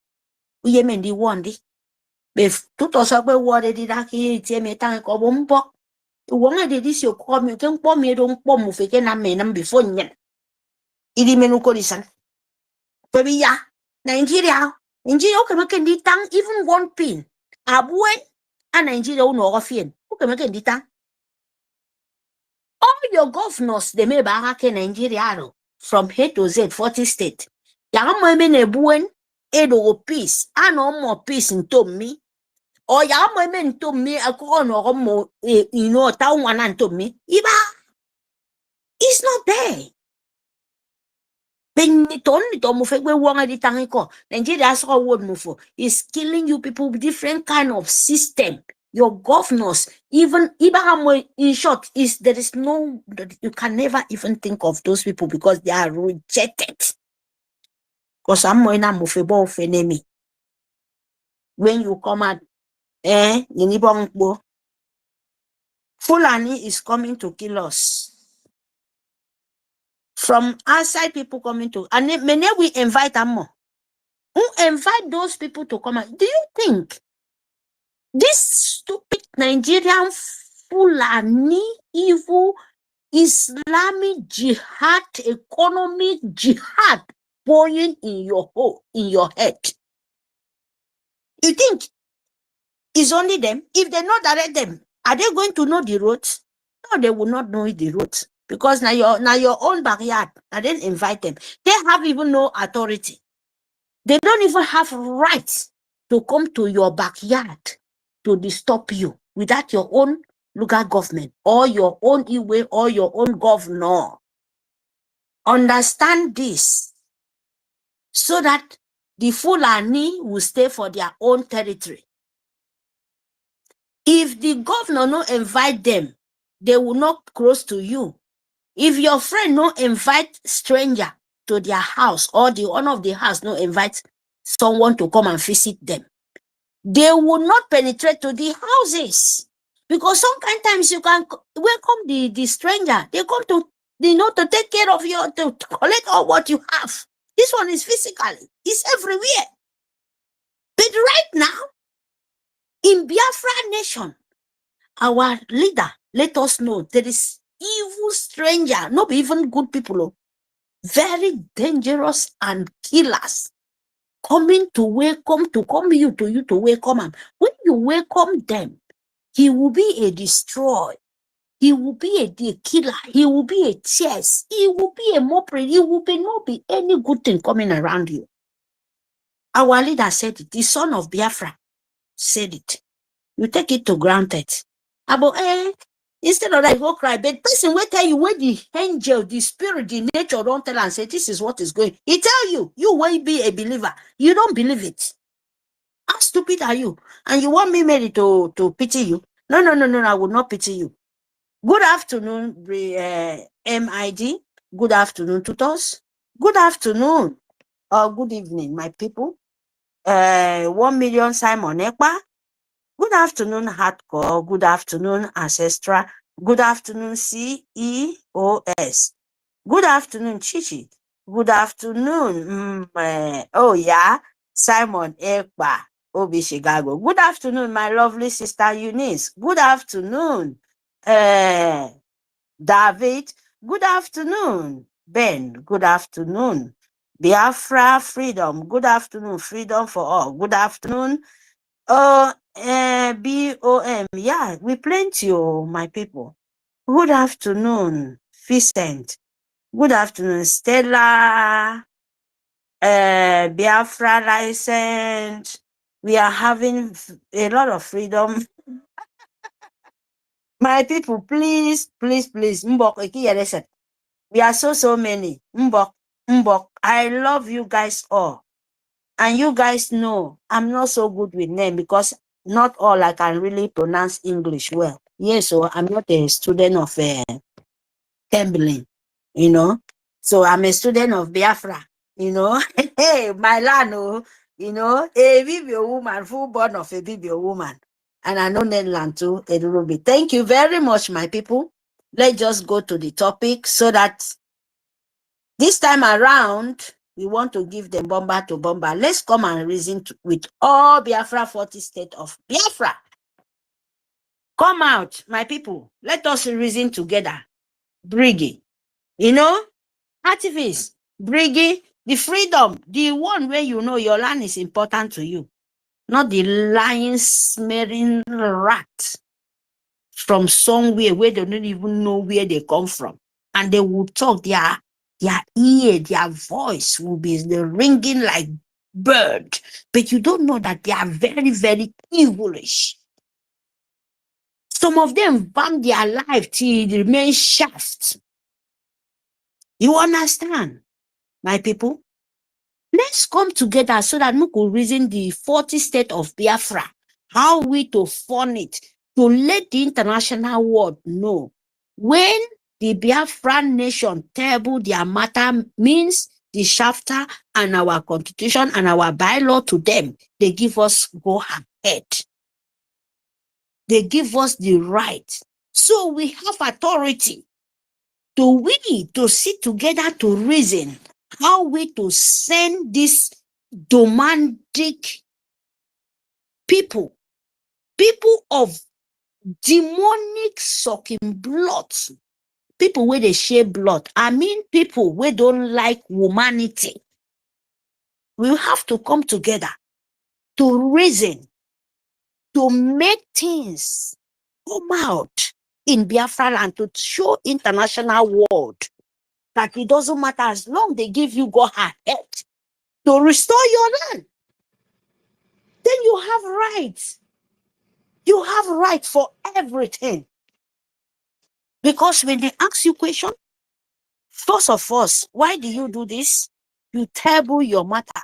Uye mendi wondi. Bef tuto sa pe wode di da ki tie me tangi ko bombo. Wonga de dis yo ko me ken po me don po mu fe ke na me nam before nyen. Idi menu ko disan. Baby ya, Nigeria okay make di tang even 1 pin. Abue a Nigeria no ofien. Okay make di tang. All your governors they may back in Nigeria from A to Z 40 state. Ya mo me ne buen edo peace. No more peace into me. or ya moment to me a corner or more, you know, town one and to me. Iba, it's not there. Nigeria is killing you people with different kind of system. Your governors, even in short, is there is no, you can never even think of those people because they are rejected. Because I'm of enemy. When you come out, Fulani is coming to kill us. From outside people coming to, and many we invite them more. Who invite those people to come out? Do you think this stupid Nigerian Fulani evil Islamic jihad, economic jihad going in your head? You think it's only them? If they not direct them, are they going to know the roads? No, they will not know the roads. Because now your own backyard, I didn't invite them. They have even no authority. They don't even have rights to come to your backyard to disturb you without your own local government or your own Iwe or your own governor. Understand this so that the Fulani will stay for their own territory. If the governor no invite them, they will not close to you. If your friend no invite stranger to their house or the owner of the house no invite someone to come and visit them, they will not penetrate to the houses. Because sometimes you can welcome the stranger. They come to, to take care of you, to collect all what you have. This one is physically, it's everywhere. But right now, in Biafra nation, our leader let us know there is evil stranger, not even good people, very dangerous and killers coming to welcome, to come you to welcome them. When you welcome them, he will be a destroyer. He will be a killer. He will be a chess. He will be a mopper. He will not be any good thing coming around you. Our leader said it. The son of Biafra said it. You take it to granted. About instead of that, go cry. But person will tell you where the angel, the spirit, the nature don't tell and say this is what is going. He tell you, you will be a believer. You don't believe it. How stupid are you? And you want me maybe to pity you? No, I will not pity you. Good afternoon, MID. Good afternoon, tutors. Good afternoon or good evening, my people. 1 million Simon Ekpa. Good afternoon, Hardcore. Good afternoon, Ancestral. Good afternoon, CEOS. Good afternoon, Chichi. Good afternoon, Simon Ekpa, Obi Chicago. Good afternoon, my lovely sister Eunice. Good afternoon, David. Good afternoon, Ben. Good afternoon, Biafra Freedom. Good afternoon, Freedom for All. Good afternoon, BOM. Yeah, we plenty, my people. Good afternoon, Vicent. Good afternoon, Stella. Biafra license. We are having a lot of freedom. My people, please. Mbok, we are so many. Mbok. I love you guys all. And you guys know I'm not so good with name because not all I can really pronounce English well. Yes, so I'm not a student of Cambling, So I'm a student of Biafra, Hey, my land, a BIBIO woman, full born of a BIBIO woman. And I know Netherland too, a little bit. Thank you very much, my people. Let's just go to the topic so that this time around, we want to give them bomber to bomber. Let's come and reason with all Biafra 40 state of Biafra. Come out, my people. Let us reason together. Brgie, activists, Brgie, the freedom, the one where your land is important to you, not the lying, smearing rat from somewhere where they don't even know where they come from. And they will talk, their ear, their voice will be ringing like bird, but you don't know that they are very, very evilish. Some of them burn their life till it remains shaft. You understand, my people? Let's come together so that we could reason the 40 state of Biafra, how we to fund it, to let the international world know when the Biafran nation table their matter means the chapter and our constitution and our bylaw to them, they give us go ahead. They give us the right. So we have authority to sit together to reason how we to send this domestic people of demonic sucking blood, people where they share blood. I mean, people where don't like humanity. We have to come together to reason, to make things come out in Biafra land, to show international world that it doesn't matter as long they give you go ahead to restore your land. Then you have rights. You have right for everything. Because when they ask you question, first of all, why do you do this? You table your matter.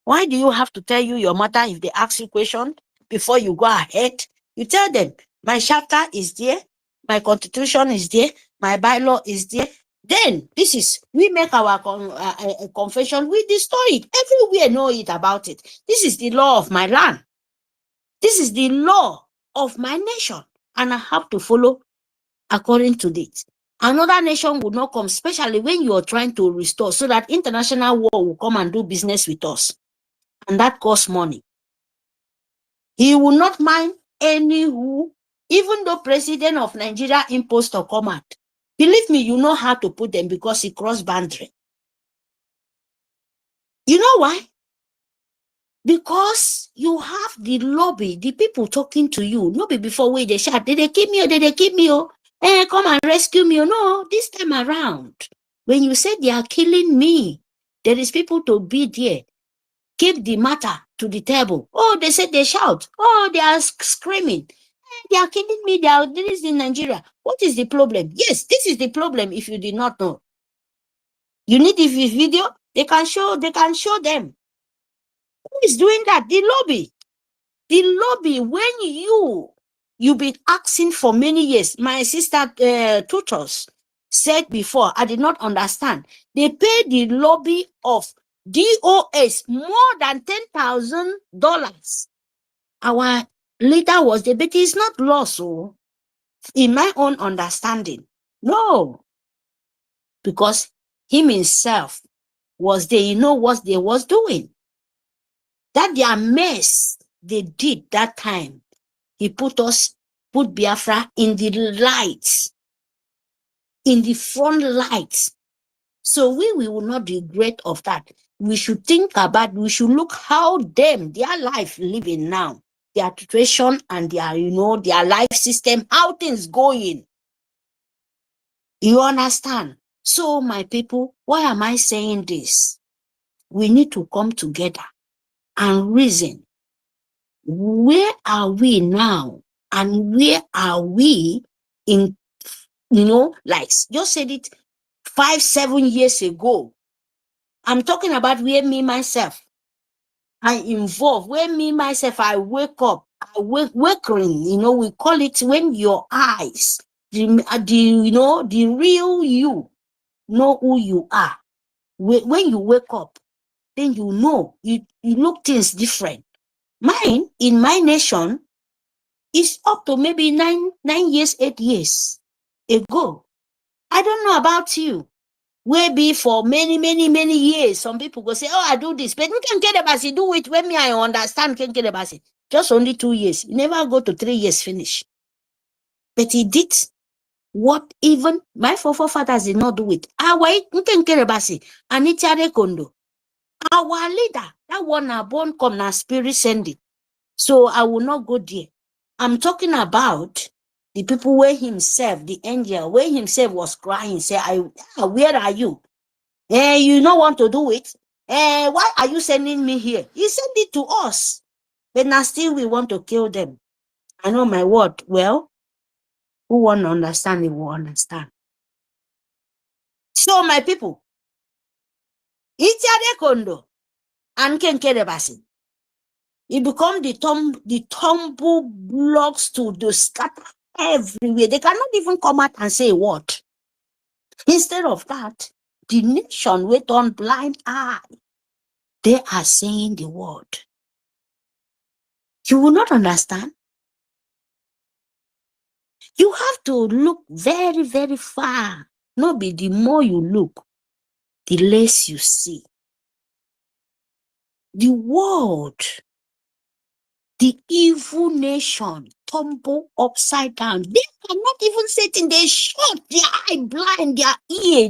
Why do you have to tell you your matter if they ask you question before you go ahead? You tell them, my chapter is there, my constitution is there, my bylaw is there. Then this is, we make our confession, we destroy it. Everywhere know it about it. This is the law of my land. This is the law of my nation. And I have to follow according to it. Another nation would not come, especially when you are trying to restore, so that international war will come and do business with us. And that costs money. He will not mind any who, even though President of Nigeria imposed a command. Believe me, you know how to put them because he crossed boundary. You know why? Because you have the lobby, the people talking to you. Lobby before where they shout, did they keep me or did they keep me? Oh, come and rescue me. Oh, no, this time around, when you say they are killing me, there is people to be there. Keep the matter to the table. Oh, they said they shout. Oh, they are screaming. They are killing me. They are this in Nigeria. What is the problem? Yes, this is the problem. If you did not know, you need the video. They can show them. Who is doing that? The lobby. The lobby. When you've been asking for many years. My sister tutors said before. I did not understand. They pay the lobby of DOS more than $10,000. Our leader was there, but it's not lost. So, in my own understanding, no, because him himself was there. You know what they was doing? That their mess they did that time. He put Biafra in the lights, in the front lights. So we will not regret of that. We should think about, we should look how their life living now, their situation and their life system, how things going. You understand? So my people, why am I saying this? We need to come together and reason. Where are we now? And where are we in, like just said it 5-7 years ago. I'm talking about where me, myself, I involve, where me, myself, I wake up, waking, we call it when your eyes, the real you, know who you are. When you wake up, then you look things different. Mine, in my nation, is up to maybe 9 years, 8 years ago. I don't know about you. Maybe for many, many, many years, some people go say, oh, I do this. But we can get about it, do it when me, I understand, can get about it. Just only 2 years. You never go to 3 years finish. But he did what even my forefathers did not do it. Our leader, that one are born come na spirit sending. So I will not go there. I'm talking about the people where himself, the angel, where himself was crying, say, where are you? You don't want to do it. Why are you sending me here? He sent it to us. But now still we want to kill them. I know my word. Well, who want to understand, it will understand. So my people, Itiade Kondo and Kenkere Basi. It become the tumble blocks to the scatter everywhere. They cannot even come out and say what. Instead of that, the nation with on blind eye, they are saying the word. You will not understand. You have to look very, very far. No be the more you look, the less you see. The world, the evil nation, tumble upside down. They cannot even sit in. They shut their eye blind, their ear,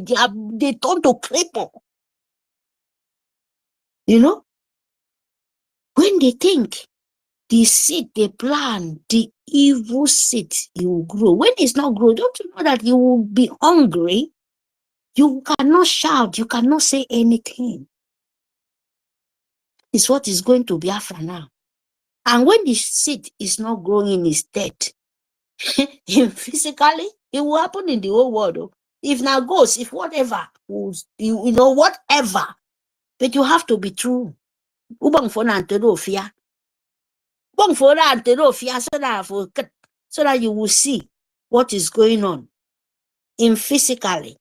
they turn to cripple. You know, when they think the seed they plant, the evil seed, you will grow. When it's not grow, don't you know that you will be hungry? You cannot shout, you cannot say anything. It's what is going to Biafra now. And when the seed is not growing, it's dead. Physically, it will happen in the whole world. If now goes, if whatever, you know, whatever, but you have to be true. So that you will see what is going on in physically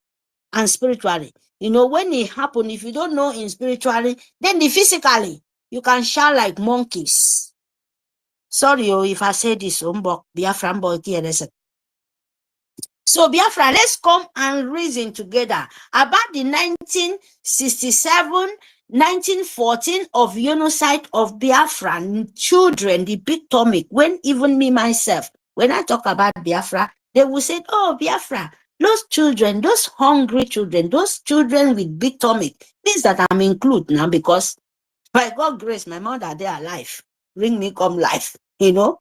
and spiritually. You know, when it happens, if you don't know in spiritually, then the physically, you can shout like monkeys. Sorry if I say this, Biafran boy here. So Biafra, let's come and reason together about the 1967, 1914 of genocide of Biafran children, the big topic. When even me myself, when I talk about Biafra, they will say, oh, Biafra, those children, those hungry children, those children with big tummy, means that I'm included now because by God's grace, my mother, they are alive. Bring me come life, you know.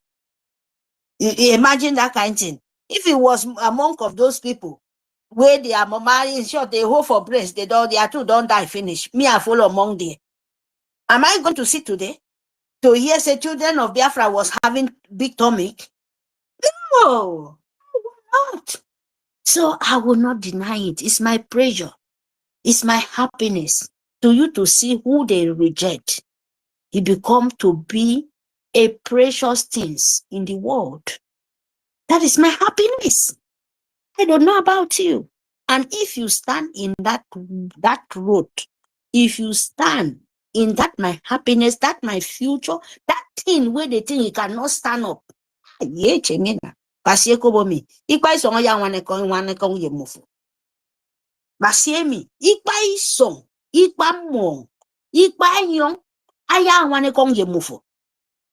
You imagine that kind of thing. If it was among of those people where they are mama, in short, they hope for breast, they are two don't die finish. Me, I follow among them. Am I going to sit today to hear say children of Biafra was having big tummy? No, I will not. So I will not deny it. It's my pleasure. It's my happiness to you to see who they reject. It become to be a precious things in the world. That is my happiness. I don't know about you. And if you stand in that road, if you stand in that my happiness, that my future, that thing where they think you cannot stand up. Yeah, chengena. Pasieko bomi. Ikpa isong ya wane kong ye mufu. Basiemi. Ikpa isong. Ikpa mong. Ikpa yong. Aya wane kong ye mufu.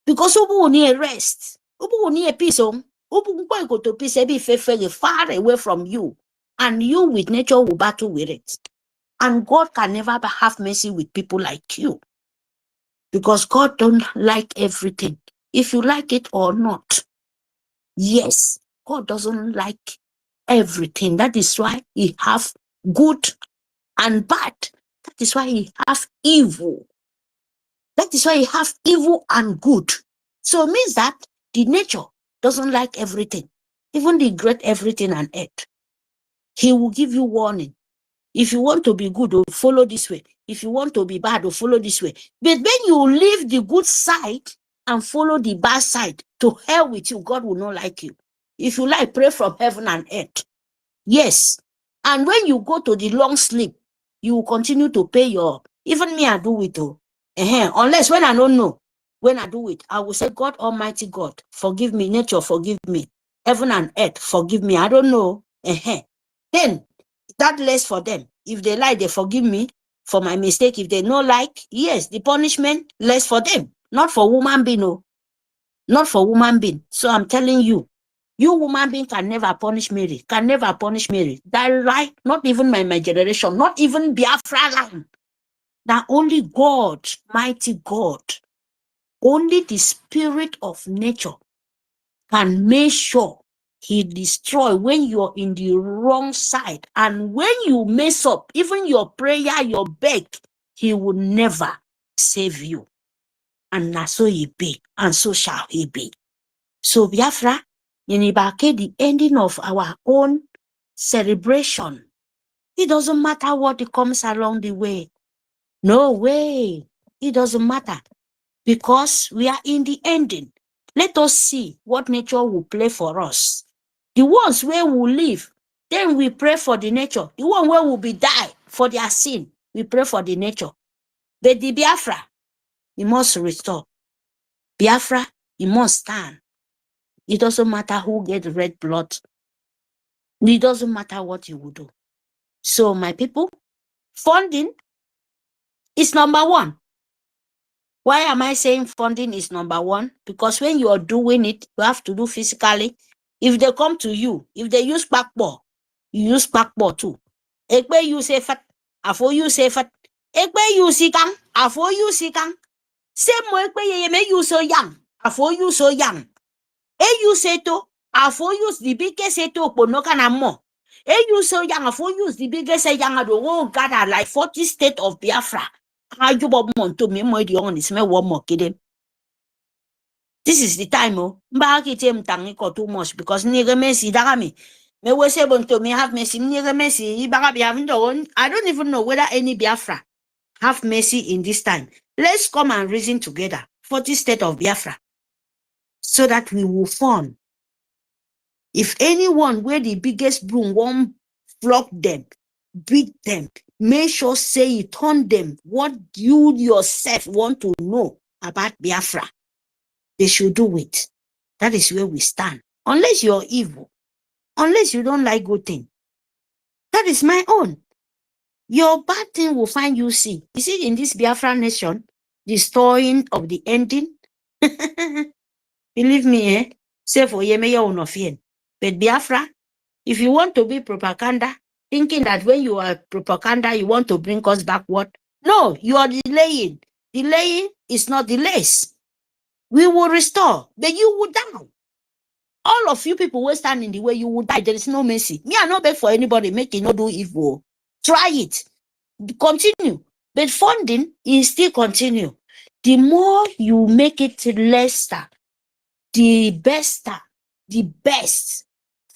Because ubu ni a rest. Ubu ni a peace on. Ubu go to peace be far away from you. And you with nature will battle with it. And God can never have mercy with people like you. Because God don't like everything. If you like it or not. Yes, God doesn't like everything. That is why he have good and bad. That is why he have evil. That is why he have evil and good. So it means that the nature doesn't like everything. Even the great everything on earth. He will give you warning. If you want to be good, follow this way. If you want to be bad, follow this way. But when you leave the good side and follow the bad side, to hell with you, God will not like you. If you like, pray from heaven and earth. Yes. And when you go to the long sleep, you will continue to pay your, even me, I do it too. Unless when I don't know, when I do it, I will say, God Almighty God, forgive me, nature, forgive me. Heaven and earth, forgive me. I don't know. Then, that less for them. If they like, they forgive me for my mistake. If they not like, yes, the punishment less for them. Not for woman being, no. Not for woman being. So I'm telling you, you woman being can never punish Mary. Can never punish Mary. That right, not even my generation, not even Biafra land. That only God, mighty God, only the spirit of nature can make sure he destroy when you're in the wrong side. And when you mess up, even your prayer, your beg, he will never save you. And na so he be, and so shall he be. So Biafra, the ending of our own celebration. It doesn't matter what comes along the way. No way. It doesn't matter. Because we are in the ending. Let us see what nature will play for us. The ones where we live, then we pray for the nature. The one where will be die for their sin, we pray for the nature. But the Biafra, he must restore. Biafra, he must stand. It doesn't matter who get red blood. It doesn't matter what you will do. So my people, funding is number one. Why am I saying funding is number one? Because when you are doing it, you have to do physically. If they come to you, if they use backball, you use backball too. Ekpe you say fat, afo you say fat. Ekpe you see kang, afo you see kang. Same way ekpe ye me you so young, afo you so young. E you say to, afo use the biggest say to ponoka na mo. E you so young, afo use the biggest say young. Oh God, like 40 state of Biafra. This is the time, oh. Too much because nigga Messi, Dagami. Me was able to me have Messi, nigga Messi, I don't even know whether any Biafra have Messi in this time. Let's come and reason together for this state of Biafra so that we will form. If anyone where the biggest broom won't flog them, beat them, make sure say it on them what you yourself want to know about Biafra. They should do it. That is where we stand. Unless you're evil, unless you don't like good thing. That is my own. Your bad thing will find you see. You see in this Biafra nation, the story of the ending. Believe me, eh? Say for Yemeya Unofien. But Biafra, if you want to be propaganda, thinking that when you are propaganda, you want to bring us backward. No, you are delaying. Delaying is not delays. We will restore, but you will die. All of you people will stand in the way, you will die. There is no mercy. Me, I not beg for anybody making no do evil. Try it. Continue. But funding is still continue. The more you make it lesser, the best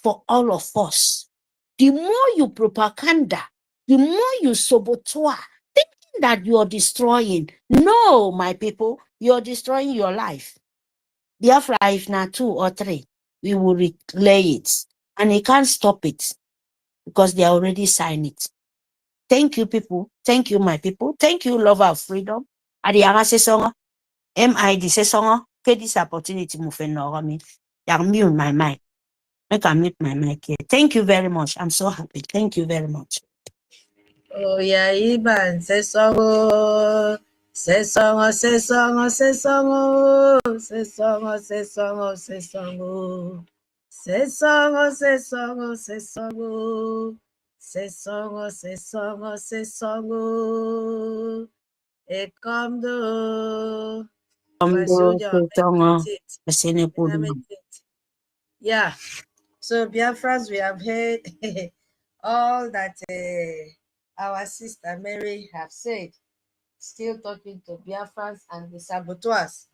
for all of us. The more you propaganda, the more you saboteur, thinking that you are destroying. No, my people, you are destroying your life. Biafra, if not 2 or 3, we will relay it. And you can't stop it because they already signed it. Thank you, people. Thank you, my people. Thank you, lover of freedom. Adiara sesonga. MID sesonga. This opportunity move me. I'm mute my mic. I can mute my mic here. Thank you very much. I'm so happy. Thank you very much. Oh yeah, Iban sesongo. Sesongo, sesongo, sesongo. Sesongo, sesongo, sesongo. Sesongo, sesongo, sesongo. Sesongo, sesongo, sesongo. EKOM do. Yeah. So Biafrans, we have heard all that our sister Mary have said. Still talking to Biafrans and the saboteurs.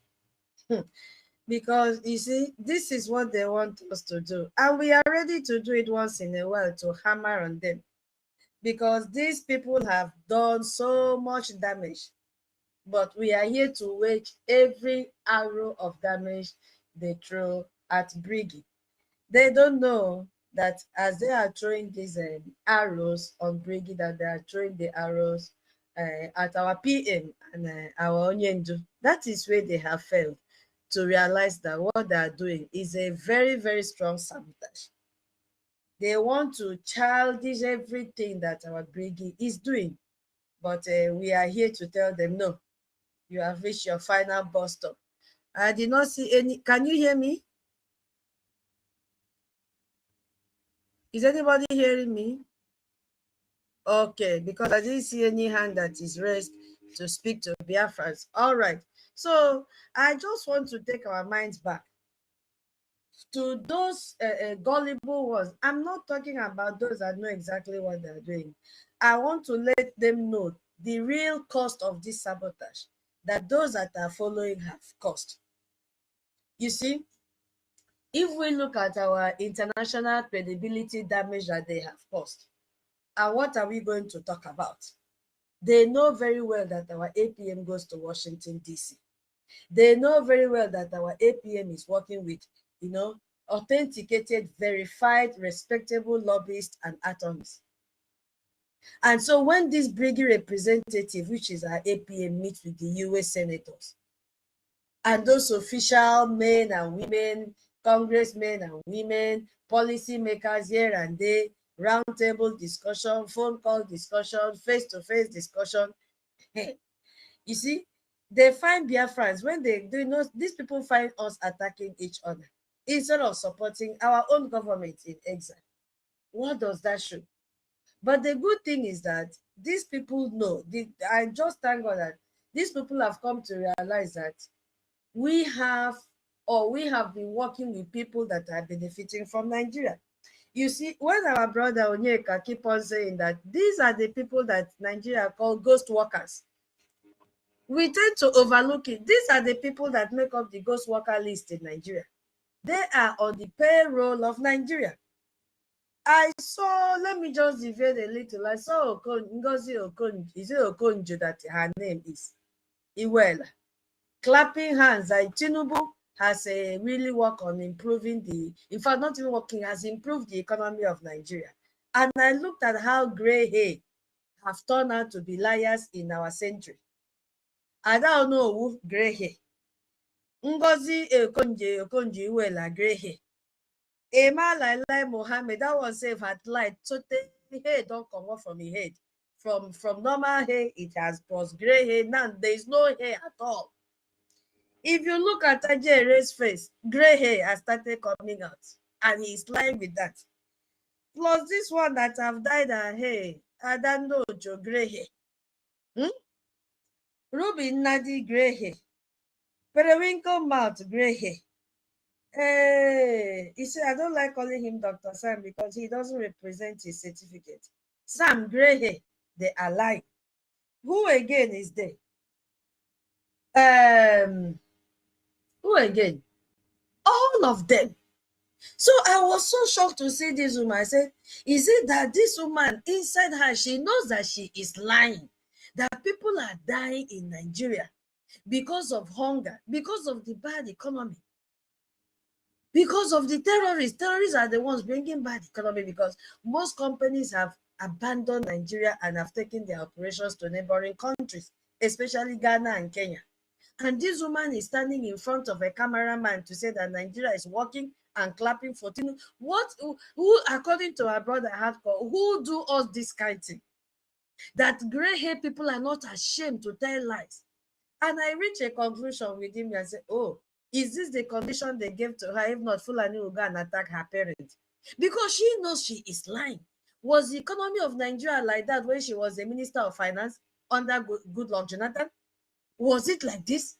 Because you see, this is what they want us to do. And we are ready to do it once in a while to hammer on them. Because these people have done so much damage. But we are here to wage every arrow of damage they throw at Brgie. They don't know that as they are throwing these arrows on Brgie, that they are throwing the arrows at our PM and our Onyendu. That is where they have failed to realize that what they are doing is a very, very strong sabotage. They want to childish everything that our Brgie is doing. But we are here to tell them, no, you have reached your final bus stop. I did not see any. Can you hear me? Is anybody hearing me? Okay, because I didn't see any hand that is raised to speak to Biafrans. All right. So I just want to take our minds back to those gullible ones. I'm not talking about those that know exactly what they're doing. I want to let them know the real cost of this sabotage that those that are following have cost. You see, if we look at our international credibility damage that they have caused, and what are we going to talk about? They know very well that our APM goes to Washington, D.C. They know very well that our APM is working with, authenticated, verified, respectable lobbyists and attorneys. And so when this Brgie representative, which is our APM, meets with the US senators, and those official men and women, congressmen and women, policymakers here and there, roundtable discussion, phone call discussion, face-to-face discussion. You see, they find Biafrans when they do these people find us attacking each other instead of supporting our own government in exile. What does that show? But the good thing is that these people know. I just thank God that these people have come to realize that we have been working with people that are benefiting from Nigeria. You see, when our brother Onyeka keep on saying that these are the people that Nigeria call ghost workers, we tend to overlook it. These are the people that make up the ghost worker list in Nigeria. They are on the payroll of Nigeria. I saw, let me just deviate a little. I saw NGOZI Okonjo, is it Okonjo that her name is? Iwela. Clapping hands like Tinubu has really worked on improving in fact, not even working, has improved the economy of Nigeria. And I looked at how gray hair have turned out to be liars in our century. I don't know who gray hair. NGOZI Okonjo Iweala gray hair. Emma Lailai Mohammed, that one safe at light. So the hair don't come off from his head. From normal hair, it has plus gray hair. Now there is no hair at all. If you look at Ajere's face, gray hair has started coming out, and he's lying with that. Plus this one that have dyed her hair, Adandojo gray hair. Ruby Nnamdi gray hair. Periwinkle mouth gray hair. Hey, you see, I don't like calling him Dr. Sam because he doesn't represent his certificate. Sam gray hair, they are lying. Who again is there? Who again? All of them. So I was so shocked to see this woman. I said, is it that this woman inside her, she knows that she is lying, that people are dying in Nigeria because of hunger, because of the bad economy, because of the terrorists. Terrorists are the ones bringing bad economy because most companies have abandoned Nigeria and have taken their operations to neighboring countries, especially Ghana and Kenya. And this woman is standing in front of a cameraman to say that Nigeria is working and clapping for Tinubu. Who, according to our brother Hardcore, who do us this kind of thing? That gray hair people are not ashamed to tell lies. And I reached a conclusion with him and said, oh, is this the condition they gave to her? If not, Fulani will go and attack her parents. Because she knows she is lying. Was the economy of Nigeria like that when she was the Minister of Finance under Goodluck Jonathan? Was it like this?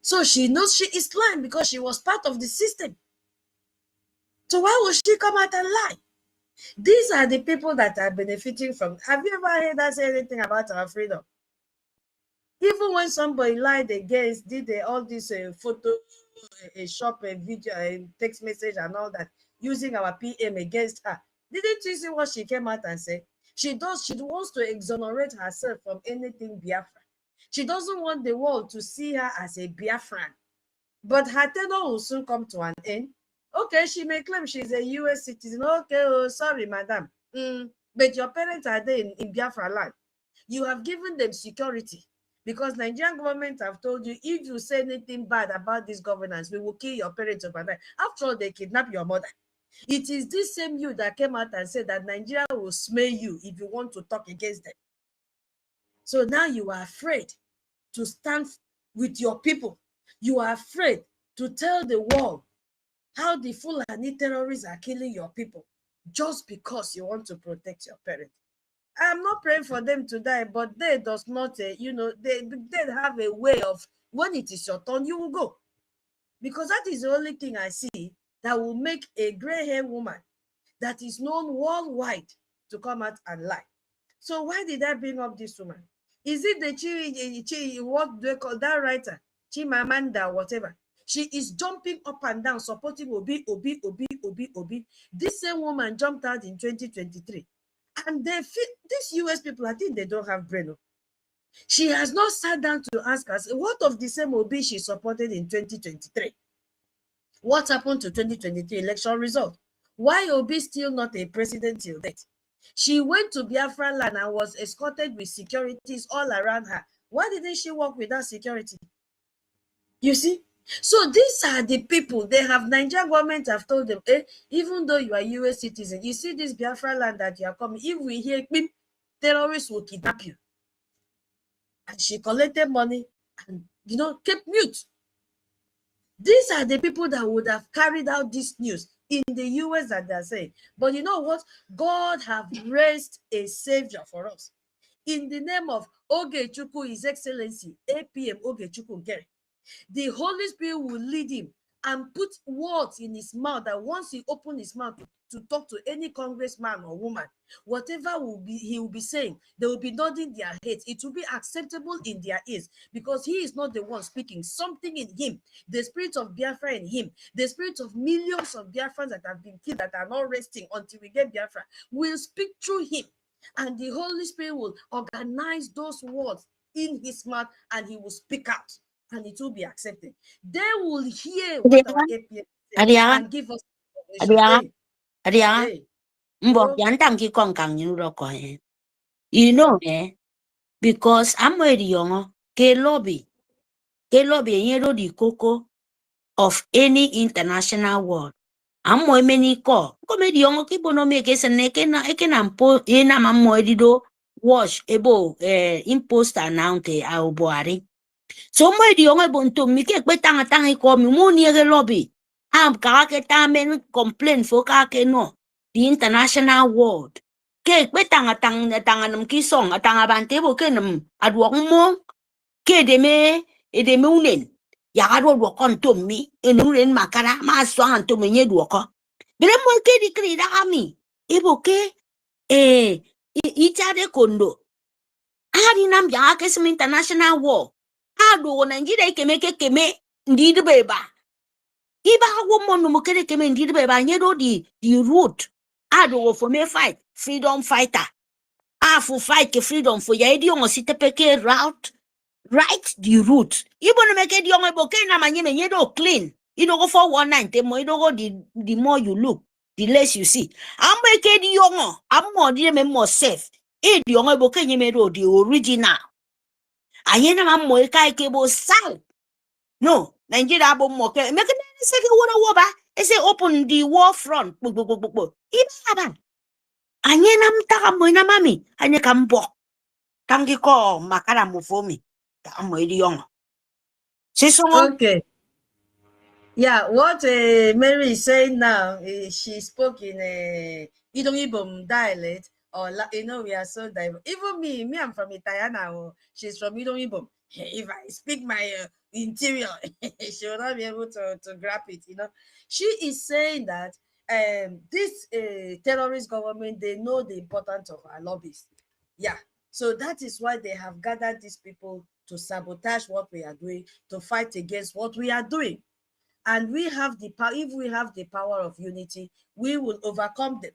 So she knows she is lying because she was part of the system. So why would she come out and lie? These are the people that are benefiting from. Have you ever heard us say anything about our freedom? Even when somebody lied against, did all this photo, shop, video, text message and all that, using our PM against her. Didn't you see what she came out and said? She wants to exonerate herself from anything Biafra. She doesn't want the world to see her as a Biafran. But her tenure will soon come to an end. Okay, she may claim she's a US citizen. Okay, oh, sorry, madam. But your parents are there in Biafra land. You have given them security because Nigerian government have told you, if you say anything bad about this governance, we will kill your parents overnight. After all, they kidnap your mother. It is this same you that came out and said that Nigeria will smell you if you want to talk against them. So now you are afraid to stand with your people. You are afraid to tell the world how the Fulani terrorists are killing your people just because you want to protect your parents. I'm not praying for them to die, but they does not, they have a way of, when it is your turn, you will go. Because that is the only thing I see that will make a gray-haired woman that is known worldwide to come out and lie. So why did I bring up this woman? Is it the what do they call that writer? Chimamanda, whatever. She is jumping up and down, supporting Obi. This same woman jumped out in 2023. And they feel, these US people, I think they don't have brain. She has not sat down to ask us, what of the same Obi she supported in 2023? What happened to 2023 election result? Why Obi still not a president till date? She went to Biafra land and was escorted with securities all around her. Why didn't she work with that security? You see? So these are the people, they have, Nigerian government have told them, even though you are US citizen, you see this Biafra land that you are coming, if we hear, terrorists will kidnap you. And she collected money and, kept mute. These are the people that would have carried out this news in the US that they're saying. But you know what? God have raised a savior for us. In the name of Ogechukwu, His Excellency, APM Ogechukwu Nkere. The Holy Spirit will lead him and put words in his mouth that once he opens his mouth to talk to any congressman or woman, whatever he will be saying, they will be nodding their heads. It will be acceptable in their ears because he is not the one speaking. Something in him, the spirit of Biafra in him, the spirit of millions of Biafrans that have been killed, that are not resting until we get Biafra, will speak through him. And the Holy Spirit will organize those words in his mouth and he will speak out. And it will be accepted. They will hear what our APM says and give us information. You know, because I'm ready, young, lobby, the cocoa of any international world. I'm more many call. Come young people no make us and ampo in a mammoido wash ebo imposter announce our boari. So my the young bunto me ke betang ko mi mo near lobby. Am kake tamen complain for kake no the international world. Ke betang tanganum kisong atang abante bo kenum adwok mo ke de me unen. Yagaro wakon to me unen makara ma swan to me nyedwoko. Bele mo ke di krida ami ebo ke itade kondo. Ari nam ya ke some international war. Ado Nigeria keme ndid beba. Iba woman no mokere keme ndid beba nyedo the root. Ado for me fight freedom fighter. For fight ke freedom for ya edi on site peke route right the root. Ibo no make di on eboke na manye nyedo clean. You don't go for 190 more, you don't go the more you look, the less you see. I'm make di young, I'm more safe. The young eboke nyedo the original. Ayena mammo kai kebo sal. No, Nigeria abo mo ke make na say wona woba. E say open the war front. Iba anyena mtaka mo na mami, anye kambo. Tangi ko makara mo fomi. Ta mo idi yong. Okay. Yeah, what Mary is saying now, she spoke in Idom dialect, or we are so diverse. Even me, I'm from Italiana. She's from Idom. If I speak my interior, she will not be able to grab it. She is saying that this terrorist government, they know the importance of our lobbies. Yeah, so that is why they have gathered these people to sabotage what we are doing, to fight against what we are doing. And we have the power. If we have the power of unity, we will overcome them.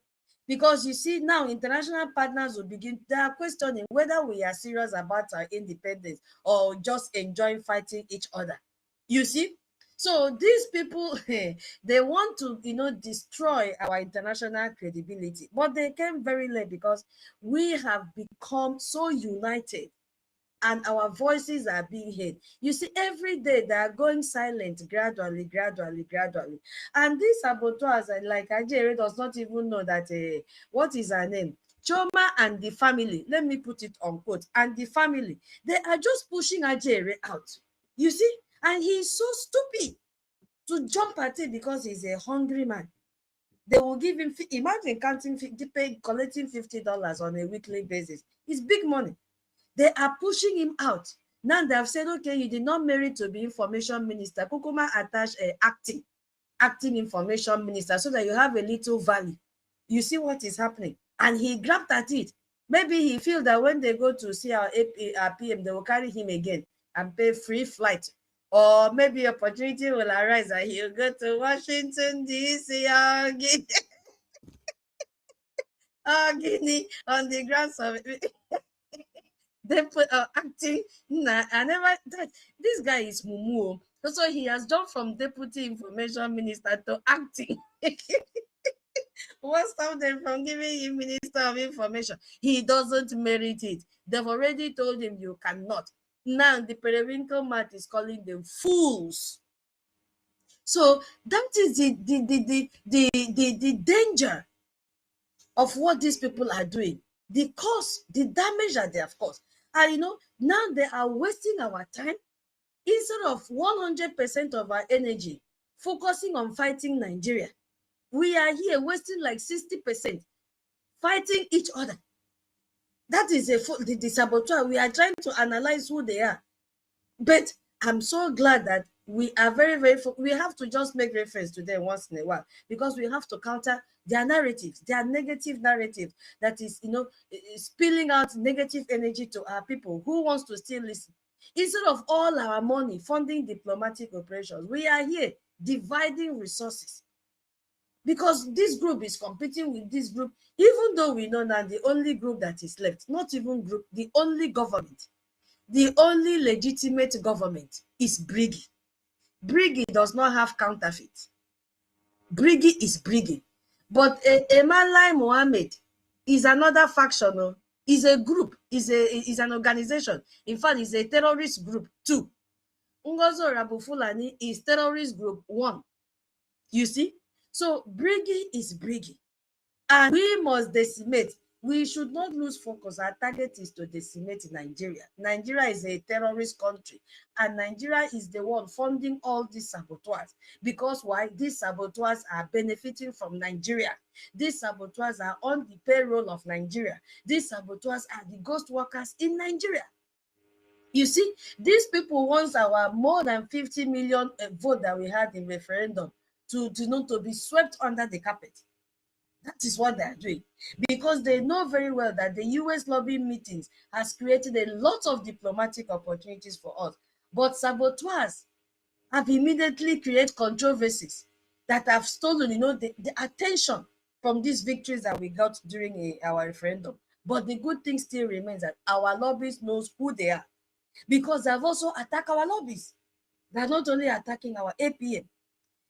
Because you see now, international partners will begin, they are questioning whether we are serious about our independence or just enjoying fighting each other. You see? So these people, they want to, destroy our international credibility. But they came very late because we have become so united. And our voices are being heard. You see, every day they are going silent gradually. And these saboteurs, like Ajere, does not even know that, what is her name? Choma and the family, let me put it on quote, and the family, they are just pushing Ajere out. You see? And he is so stupid to jump at it because he's a hungry man. They will give him, imagine collecting $50 on a weekly basis. It's big money. They are pushing him out. Now they have said, okay, you did not merit to be information minister. Kukuma attached acting information minister so that you have a little value. You see what is happening. And he grabbed at it. Maybe he feels that when they go to see our PM, they will carry him again and pay free flight. Or maybe opportunity will arise and he'll go to Washington, D.C. Guinea on the grounds of they put acting. Nah, I never that this guy is mumu. So he has gone from deputy information minister to acting. What stopped them from giving him minister of information? He doesn't merit it. They've already told him you cannot. Now the periwinkle mat is calling them fools. So that is the danger of what these people are doing, the cause, the damage that they have caused. And you know, now they are wasting our time instead of 100% of our energy focusing on fighting Nigeria. We are here wasting like 60% fighting each other. That is the saboteur. We are trying to analyze who they are. But I'm so glad that we are we have to just make reference to them once in a while, because we have to counter their narratives, their negative narrative that is, you know, spilling out negative energy to our people who wants to still listen. Instead of all our money funding diplomatic operations, we are here dividing resources, because this group is competing with this group, even though we know that the only group that is left, not even group, the only government, the only legitimate government is Brgie. Brgie does not have counterfeit. Brgie is Brgie. But a man like Mohammed is another faction, is a group, is an organization. In fact, it's a terrorist group too. Ngozi Fulani is terrorist group 1. You see? So Brgie is Brgie. And we must decimate. We should not lose focus. Our target is to decimate Nigeria. Nigeria is a terrorist country, and Nigeria is the one funding all these saboteurs. Because why? These saboteurs are benefiting from Nigeria. These saboteurs are on the payroll of Nigeria. These saboteurs are the ghost workers in Nigeria. You see, these people want our more than 50 million vote that we had in referendum to be swept under the carpet. That is what they are doing, because they know very well that the US lobbying meetings has created a lot of diplomatic opportunities for us. But saboteurs have immediately created controversies that have stolen, you know, the attention from these victories that we got during our referendum. But the good thing still remains that our lobbyists knows who they are, because they have also attacked our lobbies. They are not only attacking our APM.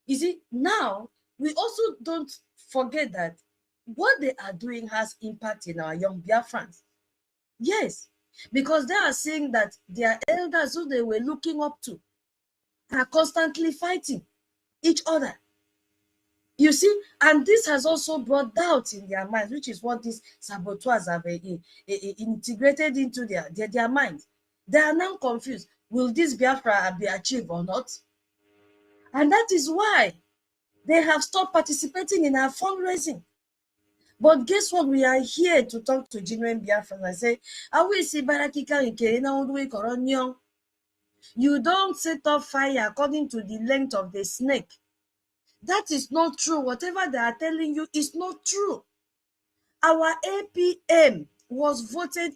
You see, now we also don't forget that what they are doing has impact in our young Biafrans. Yes, because they are seeing that their elders who they were looking up to are constantly fighting each other. You see, and this has also brought doubt in their minds, which is what these saboteurs have integrated into their minds. They are now confused. Will this Biafra be achieved or not? And that is why they have stopped participating in our fundraising. But guess what? We are here to talk to genuine Biafrans and say, you don't set off fire according to the length of the snake. That is not true. Whatever they are telling you is not true. Our APM was voted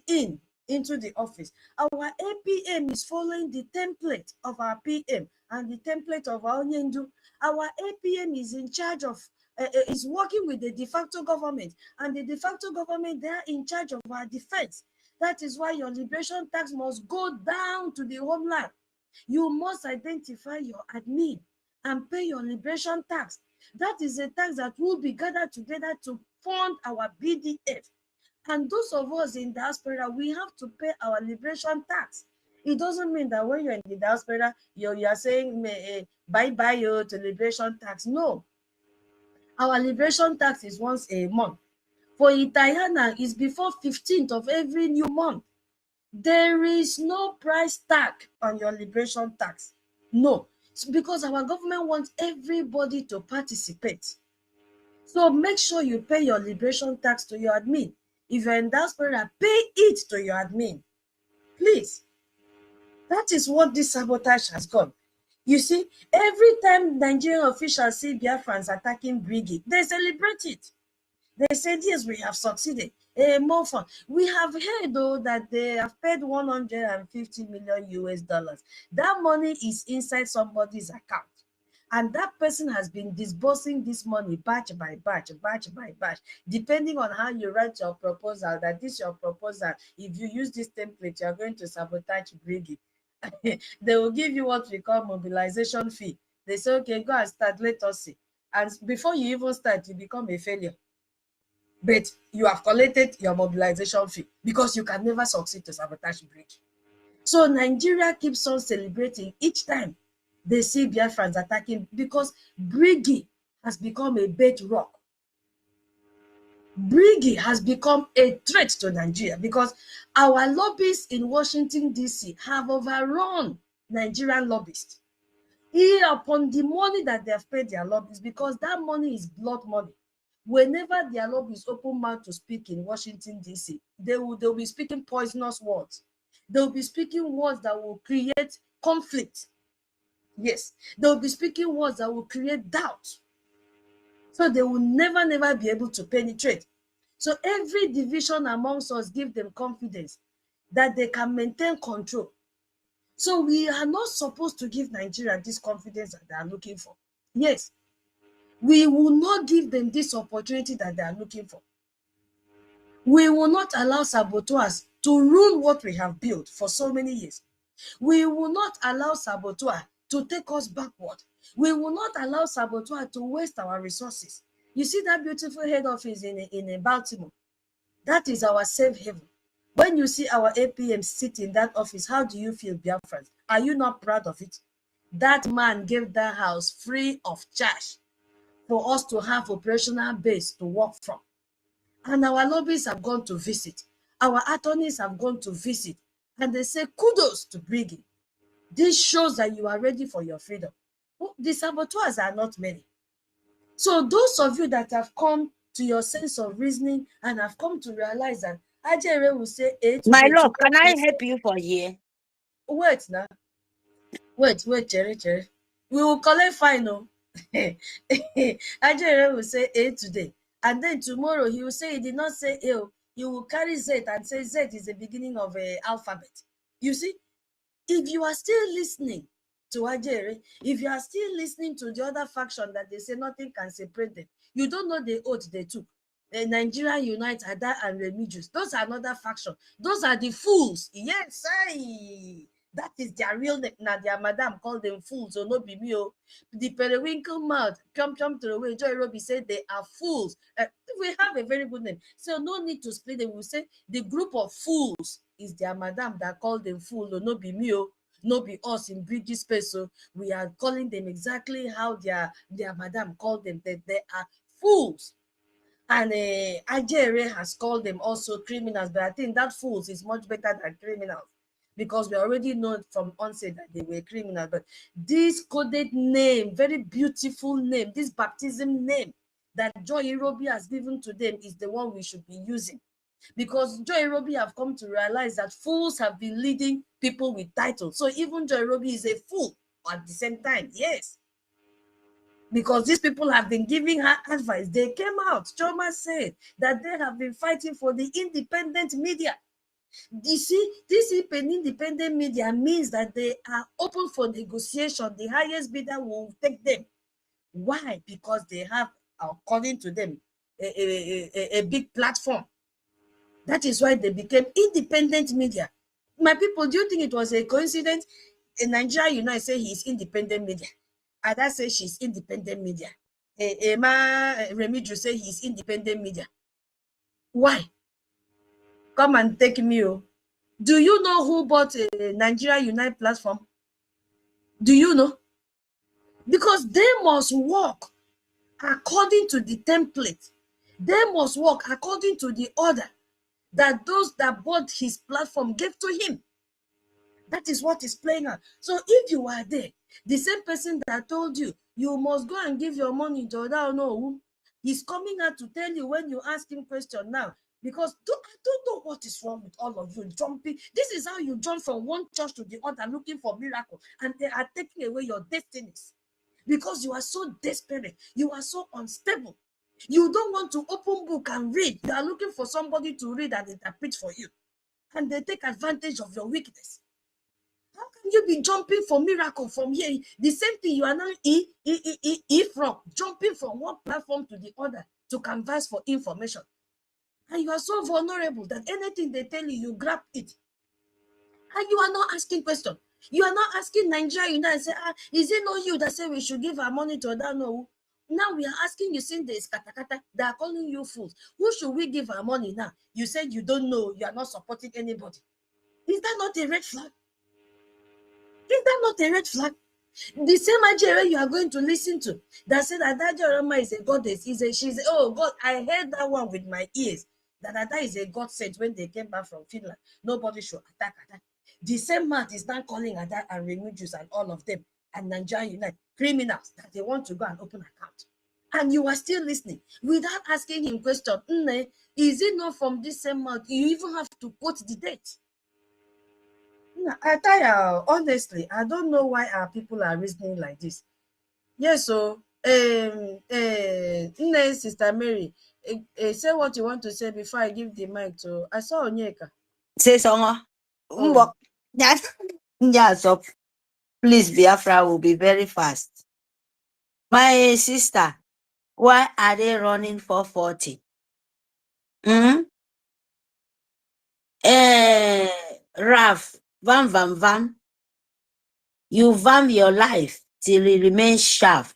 into the office. Our APM is following the template of our PM and the template of our Onyendu. Our APM is in charge of, is working with the de facto government, and the de facto government, they are in charge of our defense. That is why your liberation tax must go down to the homeland. You must identify your admin and pay your liberation tax. That is a tax that will be gathered together to fund our BDF. And those of us in diaspora, we have to pay our liberation tax. It doesn't mean that when you're in the diaspora, you are saying bye-bye to liberation tax. No. Our liberation tax is once a month. For Italiana, it's before 15th of every new month. There is no price tag on your liberation tax. No. It's because our government wants everybody to participate. So make sure you pay your liberation tax to your admin. If you're in diaspora, pay it to your admin. Please. That is what this sabotage has gone. You see, every time Nigerian officials see Biafrans attacking Brgie, they celebrate it. They said, yes, we have succeeded. More fun. We have heard, though, that they have paid 150 million US dollars. That money is inside somebody's account. And that person has been disbursing this money batch by batch, depending on how you write your proposal, that this your proposal. If you use this template, you are going to sabotage Brgie. They will give you what we call mobilization fee. They say, okay, go and start, let us see. And before you even start, you become a failure. But you have collected your mobilization fee because you can never succeed to sabotage Brgie. So Nigeria keeps on celebrating each time they see Biafrans attacking because Brgie has become a bedrock. Brgie has become a threat to Nigeria because our lobbyists in Washington, D.C. have overrun Nigerian lobbyists. Here upon the money that they have paid their lobbyists, because that money is blood money. Whenever their lobbyists open mouth to speak in Washington, D.C., they'll be speaking poisonous words. They'll be speaking words that will create conflict. Yes, they'll be speaking words that will create doubt. So they will never be able to penetrate. So every division amongst us give them confidence that they can maintain control. So we are not supposed to give Nigeria this confidence that they are looking for. Yes, we will not give them this opportunity that they are looking for. We will not allow saboteurs to ruin what we have built for so many years. We will not allow saboteur to take us backward. We will not allow saboteur to waste our resources. You see that beautiful head office in Baltimore? That is our safe haven. When you see our APM sit in that office, how do you feel, Biafrans? Are you not proud of it? That man gave that house free of charge for us to have operational base to work from. And our lobbyists have gone to visit. Our attorneys have gone to visit. And they say, kudos to Brgie. This shows that you are ready for your freedom. The saboteurs are not many. So those of you that have come to your sense of reasoning and have come to realize that Ajere will say 8. My love, can I help you for here? Wait now. Wait, Jerry. We will collect final. Ajere will say A today. And then tomorrow he will say he did not say A. He will carry Z and say Z is the beginning of an alphabet. You see, if you are still listening to Ajere, if you are still listening to the other faction that they say nothing can separate them, you don't know the oath they took. Nigeria Unite, Ada and Remigius. Those are another faction. Those are the fools. Yes, that is their real name. Now their madam called them fools, so no be me. The periwinkle mouth, come to the way. Joy Robbie said they are fools. We have a very good name, so no need to split them. We say the group of fools is their madam that called them fools, so no be me. No be us in Brgie space. So we are calling them exactly how their madam called them. That they are fools. And Ajere has called them also criminals, but I think that fools is much better than criminals because we already know from onset that they were criminals. But this coded name, very beautiful name, this baptism name that Joy Irobi has given to them is the one we should be using. Because Joy Irobi have come to realize that fools have been leading people with titles. So even Joy Irobi is a fool at the same time, yes. Because these people have been giving her advice. They came out. Choma said that they have been fighting for the independent media. You see, this independent media means that they are open for negotiation. The highest bidder will take them. Why? Because they have, according to them, a big platform. That is why they became independent media. My people, do you think it was a coincidence? In Nigeria, you know, I say he's independent media. Ada says she's independent media. Emma Remidru say he's independent media. Why? Come and take me. Do you know who bought a Nigeria Unite platform? Do you know? Because they must work according to the template. They must work according to the order that those that bought his platform gave to him. That is what is playing out. So if you are there, the same person that told you, you must go and give your money to that, no, he's coming out to tell you when you ask him question now. Because I don't know what is wrong with all of you jumping. This is how you jump from one church to the other looking for miracle. And they are taking away your destinies. Because you are so desperate. You are so unstable. You don't want to open book and read. You are looking for somebody to read and interpret for you. And they take advantage of your weakness. How can you be jumping for miracle from here? The same thing you are now from jumping from one platform to the other to canvas for information. And you are so vulnerable that anything they tell you, you grab it. And you are not asking questions. You are not asking Nigeria and say, is it not you that say we should give our money to that? No. Now we are asking you, since there is katakata, they are calling you fools. Who should we give our money now? You said you don't know, you are not supporting anybody. Is that not a red flag? Is that not a red flag? The same Nigeria you are going to listen to that said that Jorama is a goddess, oh God, I heard that one with my ears. That is a God said when they came back from Finland, nobody should attack Ada. The same man is now calling Ada and Remigius and all of them and Nigeria Unite criminals that they want to go and open account. And you are still listening without asking him question. Is it not from this same month? You even have to quote the date. I tell you, honestly, I don't know why our people are reasoning like this. Yes, so Sister Mary, say what you want to say before I give the mic to. I saw Onyeka. Say something. Yeah, so please, Biafra will be very fast. My sister, why are they running for 40? Raf, Vam. You vam your life till it remains sharp.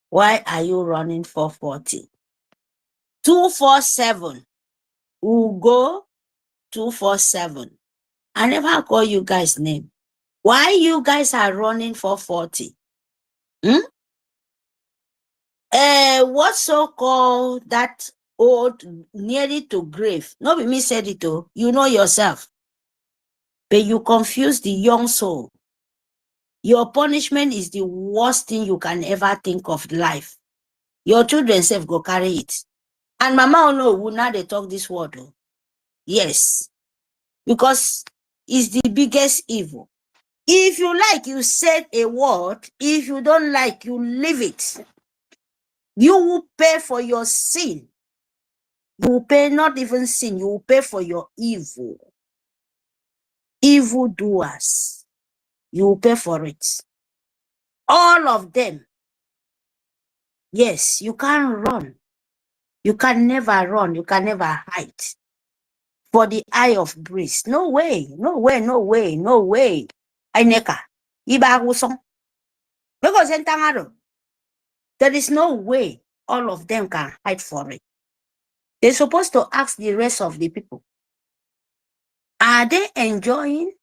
Why are you running for 40? 247. Ugo 247. I never call you guys' name. Why you guys are running for 40? What so-called that old nearly to grave? No be me said it though. You know yourself. But you confuse the young soul. Your punishment is the worst thing you can ever think of life. Your children self go carry it. And Mama no will now they talk this word. Oh. Yes. Because it's the biggest evil. If you like, you said a word. If you don't like, you leave it. You will pay for your sin. You will pay not even sin. You will pay for your evil. Evil doers. You will pay for it. All of them. Yes, you can't run. You can never run. You can never hide. For the eye of breeze. No way. No way. No way. No way. Aineka. Iba usong. Because there is no way all of them can hide for it. They're supposed to ask the rest of the people. Are they enjoying?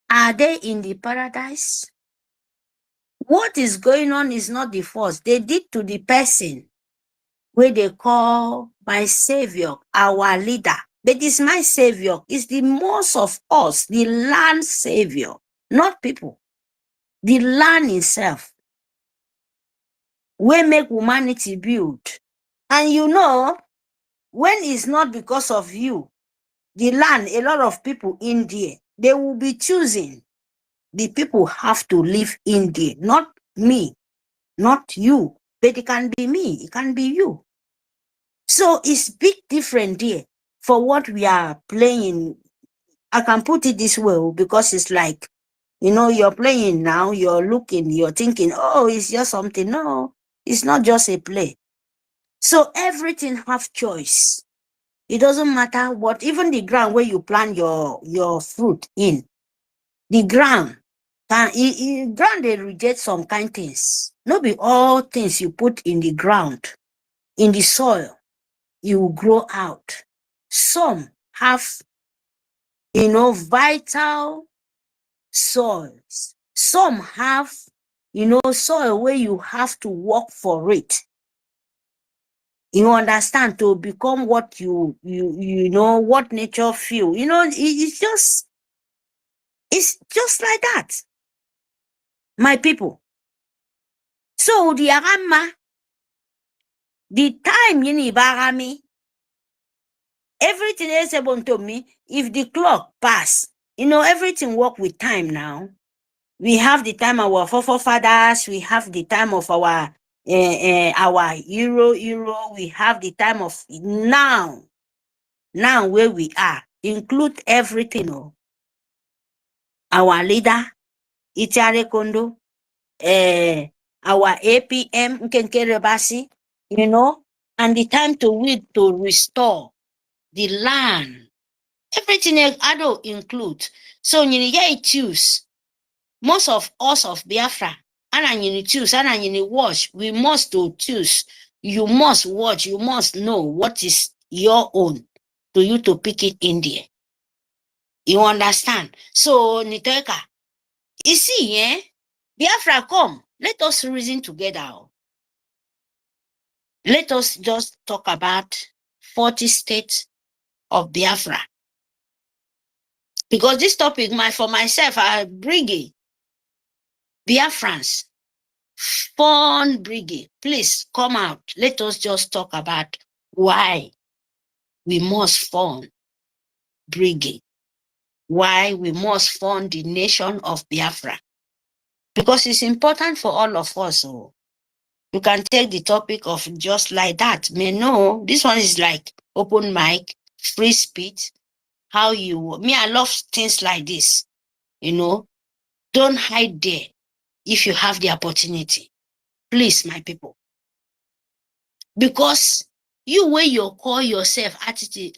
Are they in the paradise? What is going on is not the force. They did to the person where they call my savior, our leader. But it's my savior. It's the most of us, the land savior, not people. The land itself. We make humanity build. And you know, when it's not because of you, the land, a lot of people in there, they will be choosing. The people have to live in there, not me, not you. But it can be me, it can be you. So it's big different there for what we are playing. I can put it this way because it's like, you know, you're playing now, you're looking, you're thinking, oh, it's just something. No, it's not just a play. So everything have choice. It doesn't matter what, even the ground where you plant your fruit in, the ground, ground they reject some kind things. Not be all things you put in the ground, in the soil, you will grow out. Some have, you know, vital soils. Some have, you know, soil where you have to work for it. You understand, to become what you know, what nature feel. You know, it's just like that. My people. So the Arama, the time you need Barami, everything is able to me, if the clock pass, you know, everything work with time now. We have the time of our forefathers, we have the time of our our euro, we have the time of now where we are, include everything. Oh. Our leader, Itiare Kondo, our APM, Nkenke Rebasi, you know, and the time to restore the land. Everything I don't include. So you choose. Most of us of Biafra, and you choose, and you watch. We must to choose. You must watch. You must know what is your own to you to pick it in there. You understand? So Niteka, you see, Biafra, come. Let us reason together. Let us just talk about 40 states of Biafra. Because this topic, for myself, I Brgie, Biafrans, fun Brgie, please come out. Let us just talk about why we must fund Brgie, why we must fund the nation of Biafra. Because it's important for all of us. So you can take the topic of just like that. No, this one is like open mic, free speech. How you, I love things like this. You know, don't hide there if you have the opportunity. Please, my people. Because you where you call yourself artifact,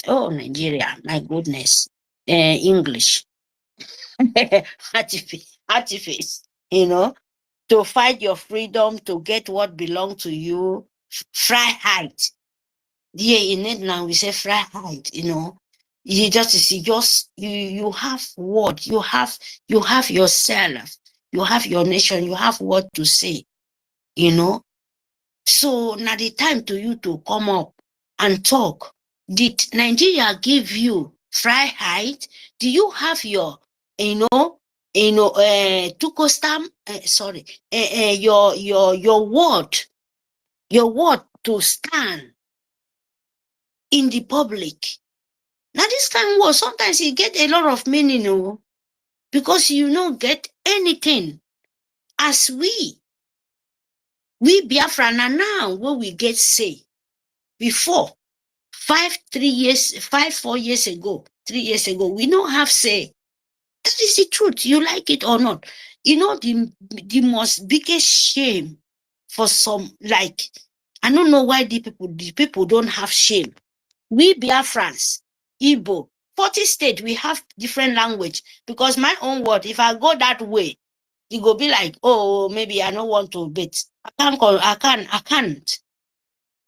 oh, Nigeria, my goodness. English. Artifact, you know, to fight your freedom, to get what belongs to you, Freiheit. Yeah, in it now we say Freiheit, you know. You you have what? You have yourself, you have your nation, you have what to say, you know. So now the time to you to come up and talk. Did Nigeria give you Freiheit? Do you have your, Tukostam, your word to stand in the public? Now this kind of word, sometimes you get a lot of meaning, no? Because you don't get anything. As we Biafra now, what we get say, before 4 years ago, 3 years ago, we don't have say. That is the truth. You like it or not. You know, the most biggest shame for some, like, I don't know why the people don't have shame. We Biafrans, Igbo, 40 states, we have different language. Because my own word, if I go that way, it go be like, oh, maybe I don't want to bet. I can't.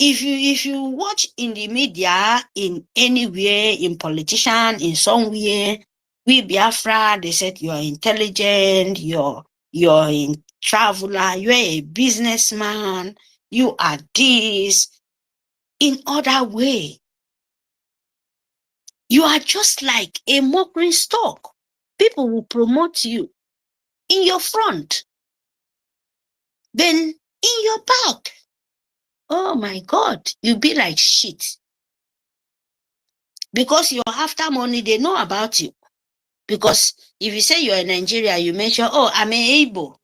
If you watch in the media, in anywhere, in politician, in somewhere, we Biafra, they said you're intelligent, you're in traveler, you're a businessman, you are this. In other way, you are just like a mockery stock. People will promote you in your front, then in your back. Oh my God, you be like shit. Because you're after money, they know about you. Because if you say you're in Nigeria, you mention, oh, I'm a Igbo.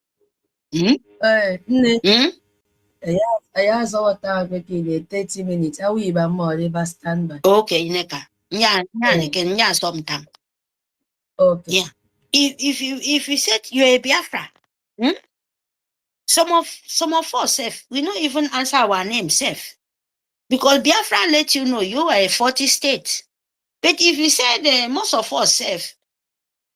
I asked what time making 30 minutes. I will even more ever stand by. Okay, Neka. Yeah, sometime. Okay. Yeah. If you said you're a Biafra, some of us safe, we don't even answer our name safe. Because Biafra let you know you are a 40 state. But if you said most of us safe,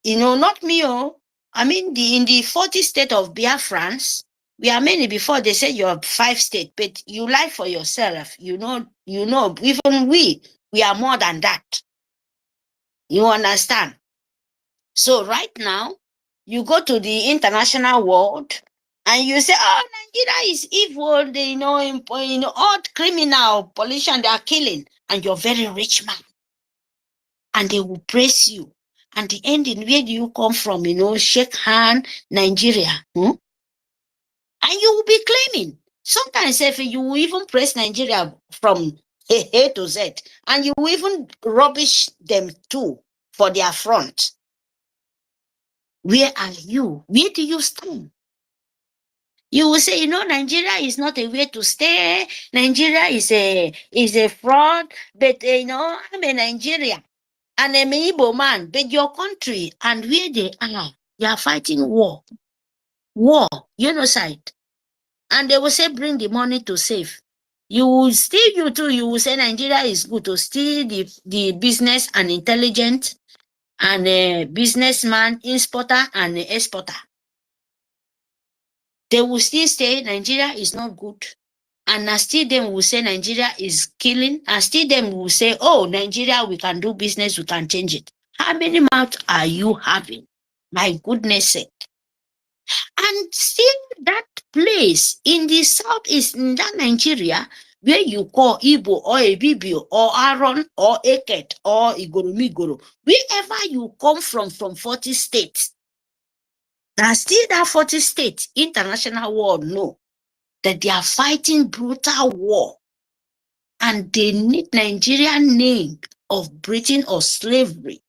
not me, I mean in the 40 state of Biafrans, we are many before they say you're 5 states, but you lie for yourself. You know, even we are more than that. You understand? So right now, you go to the international world and you say, oh, Nigeria is evil, they all criminal, politicians, they are killing, and you're very rich man. And they will praise you. And the ending, where do you come from? Shake hand, Nigeria. And you will be claiming. Sometimes if you will even praise Nigeria from A to Z, and you will even rubbish them too for their front. Where are you? Where do you stand? You will say, Nigeria is not a way to stay. Nigeria is a fraud. But I'm a Nigerian and I'm an Igbo man. But your country and where they are fighting war, genocide. And they will say, bring the money to save. You will say Nigeria is good to steal the business and intelligent and a businessman, importer and exporter. They will still say Nigeria is not good. And still them will say Nigeria is killing. And still them will say, oh, Nigeria, we can do business, we can change it. How many mouths are you having? My goodness sake. And still that place in the southeast, in that Nigeria, where you call Igbo or IBIBIO or Aaron or EKID or Igoromigoro, wherever you come from 40 states, now still that 40 states, international world know that they are fighting brutal war and they need Nigerian name of Britain or slavery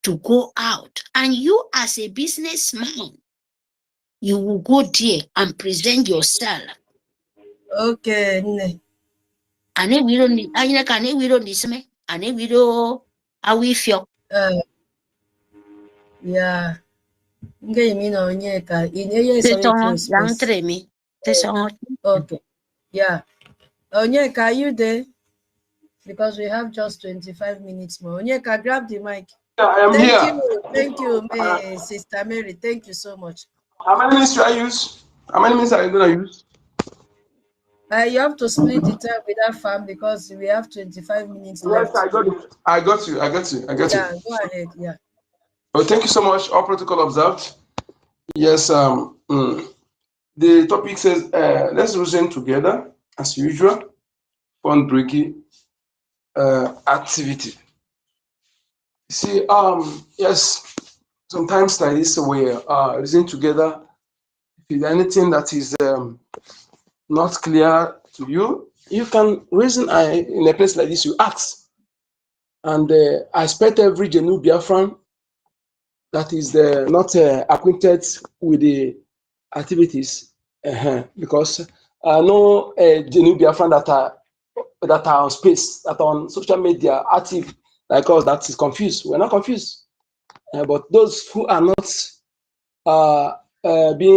to go out. And you as a businessman, you will go there and present yourself. Okay. And we don't need Yeah. Okay. Yeah. Onyeka, are you there? Because we have just 25 minutes more. Onyeka, grab the mic. Yeah, I am here. Thank you, Sister Mary. Thank you so much. How many minutes should I use? How many minutes are you going to use? You have to split the time with that farm because we have 25 minutes left. Yes, I got you. Yeah, go ahead. Yeah. Well, thank you so much. All protocol observed. Yes. The topic says let's reason together as usual. Fund Brgie activity. See, yes. Sometimes like this, we reason together. If there's anything that is not clear to you, you can reason in a place like this, you ask. And I expect every genuine Biafran that is not acquainted with the activities, because I know genuine Biafran that are on space, that are on social media, active, like us, that is confused. We're not confused. But those who are not being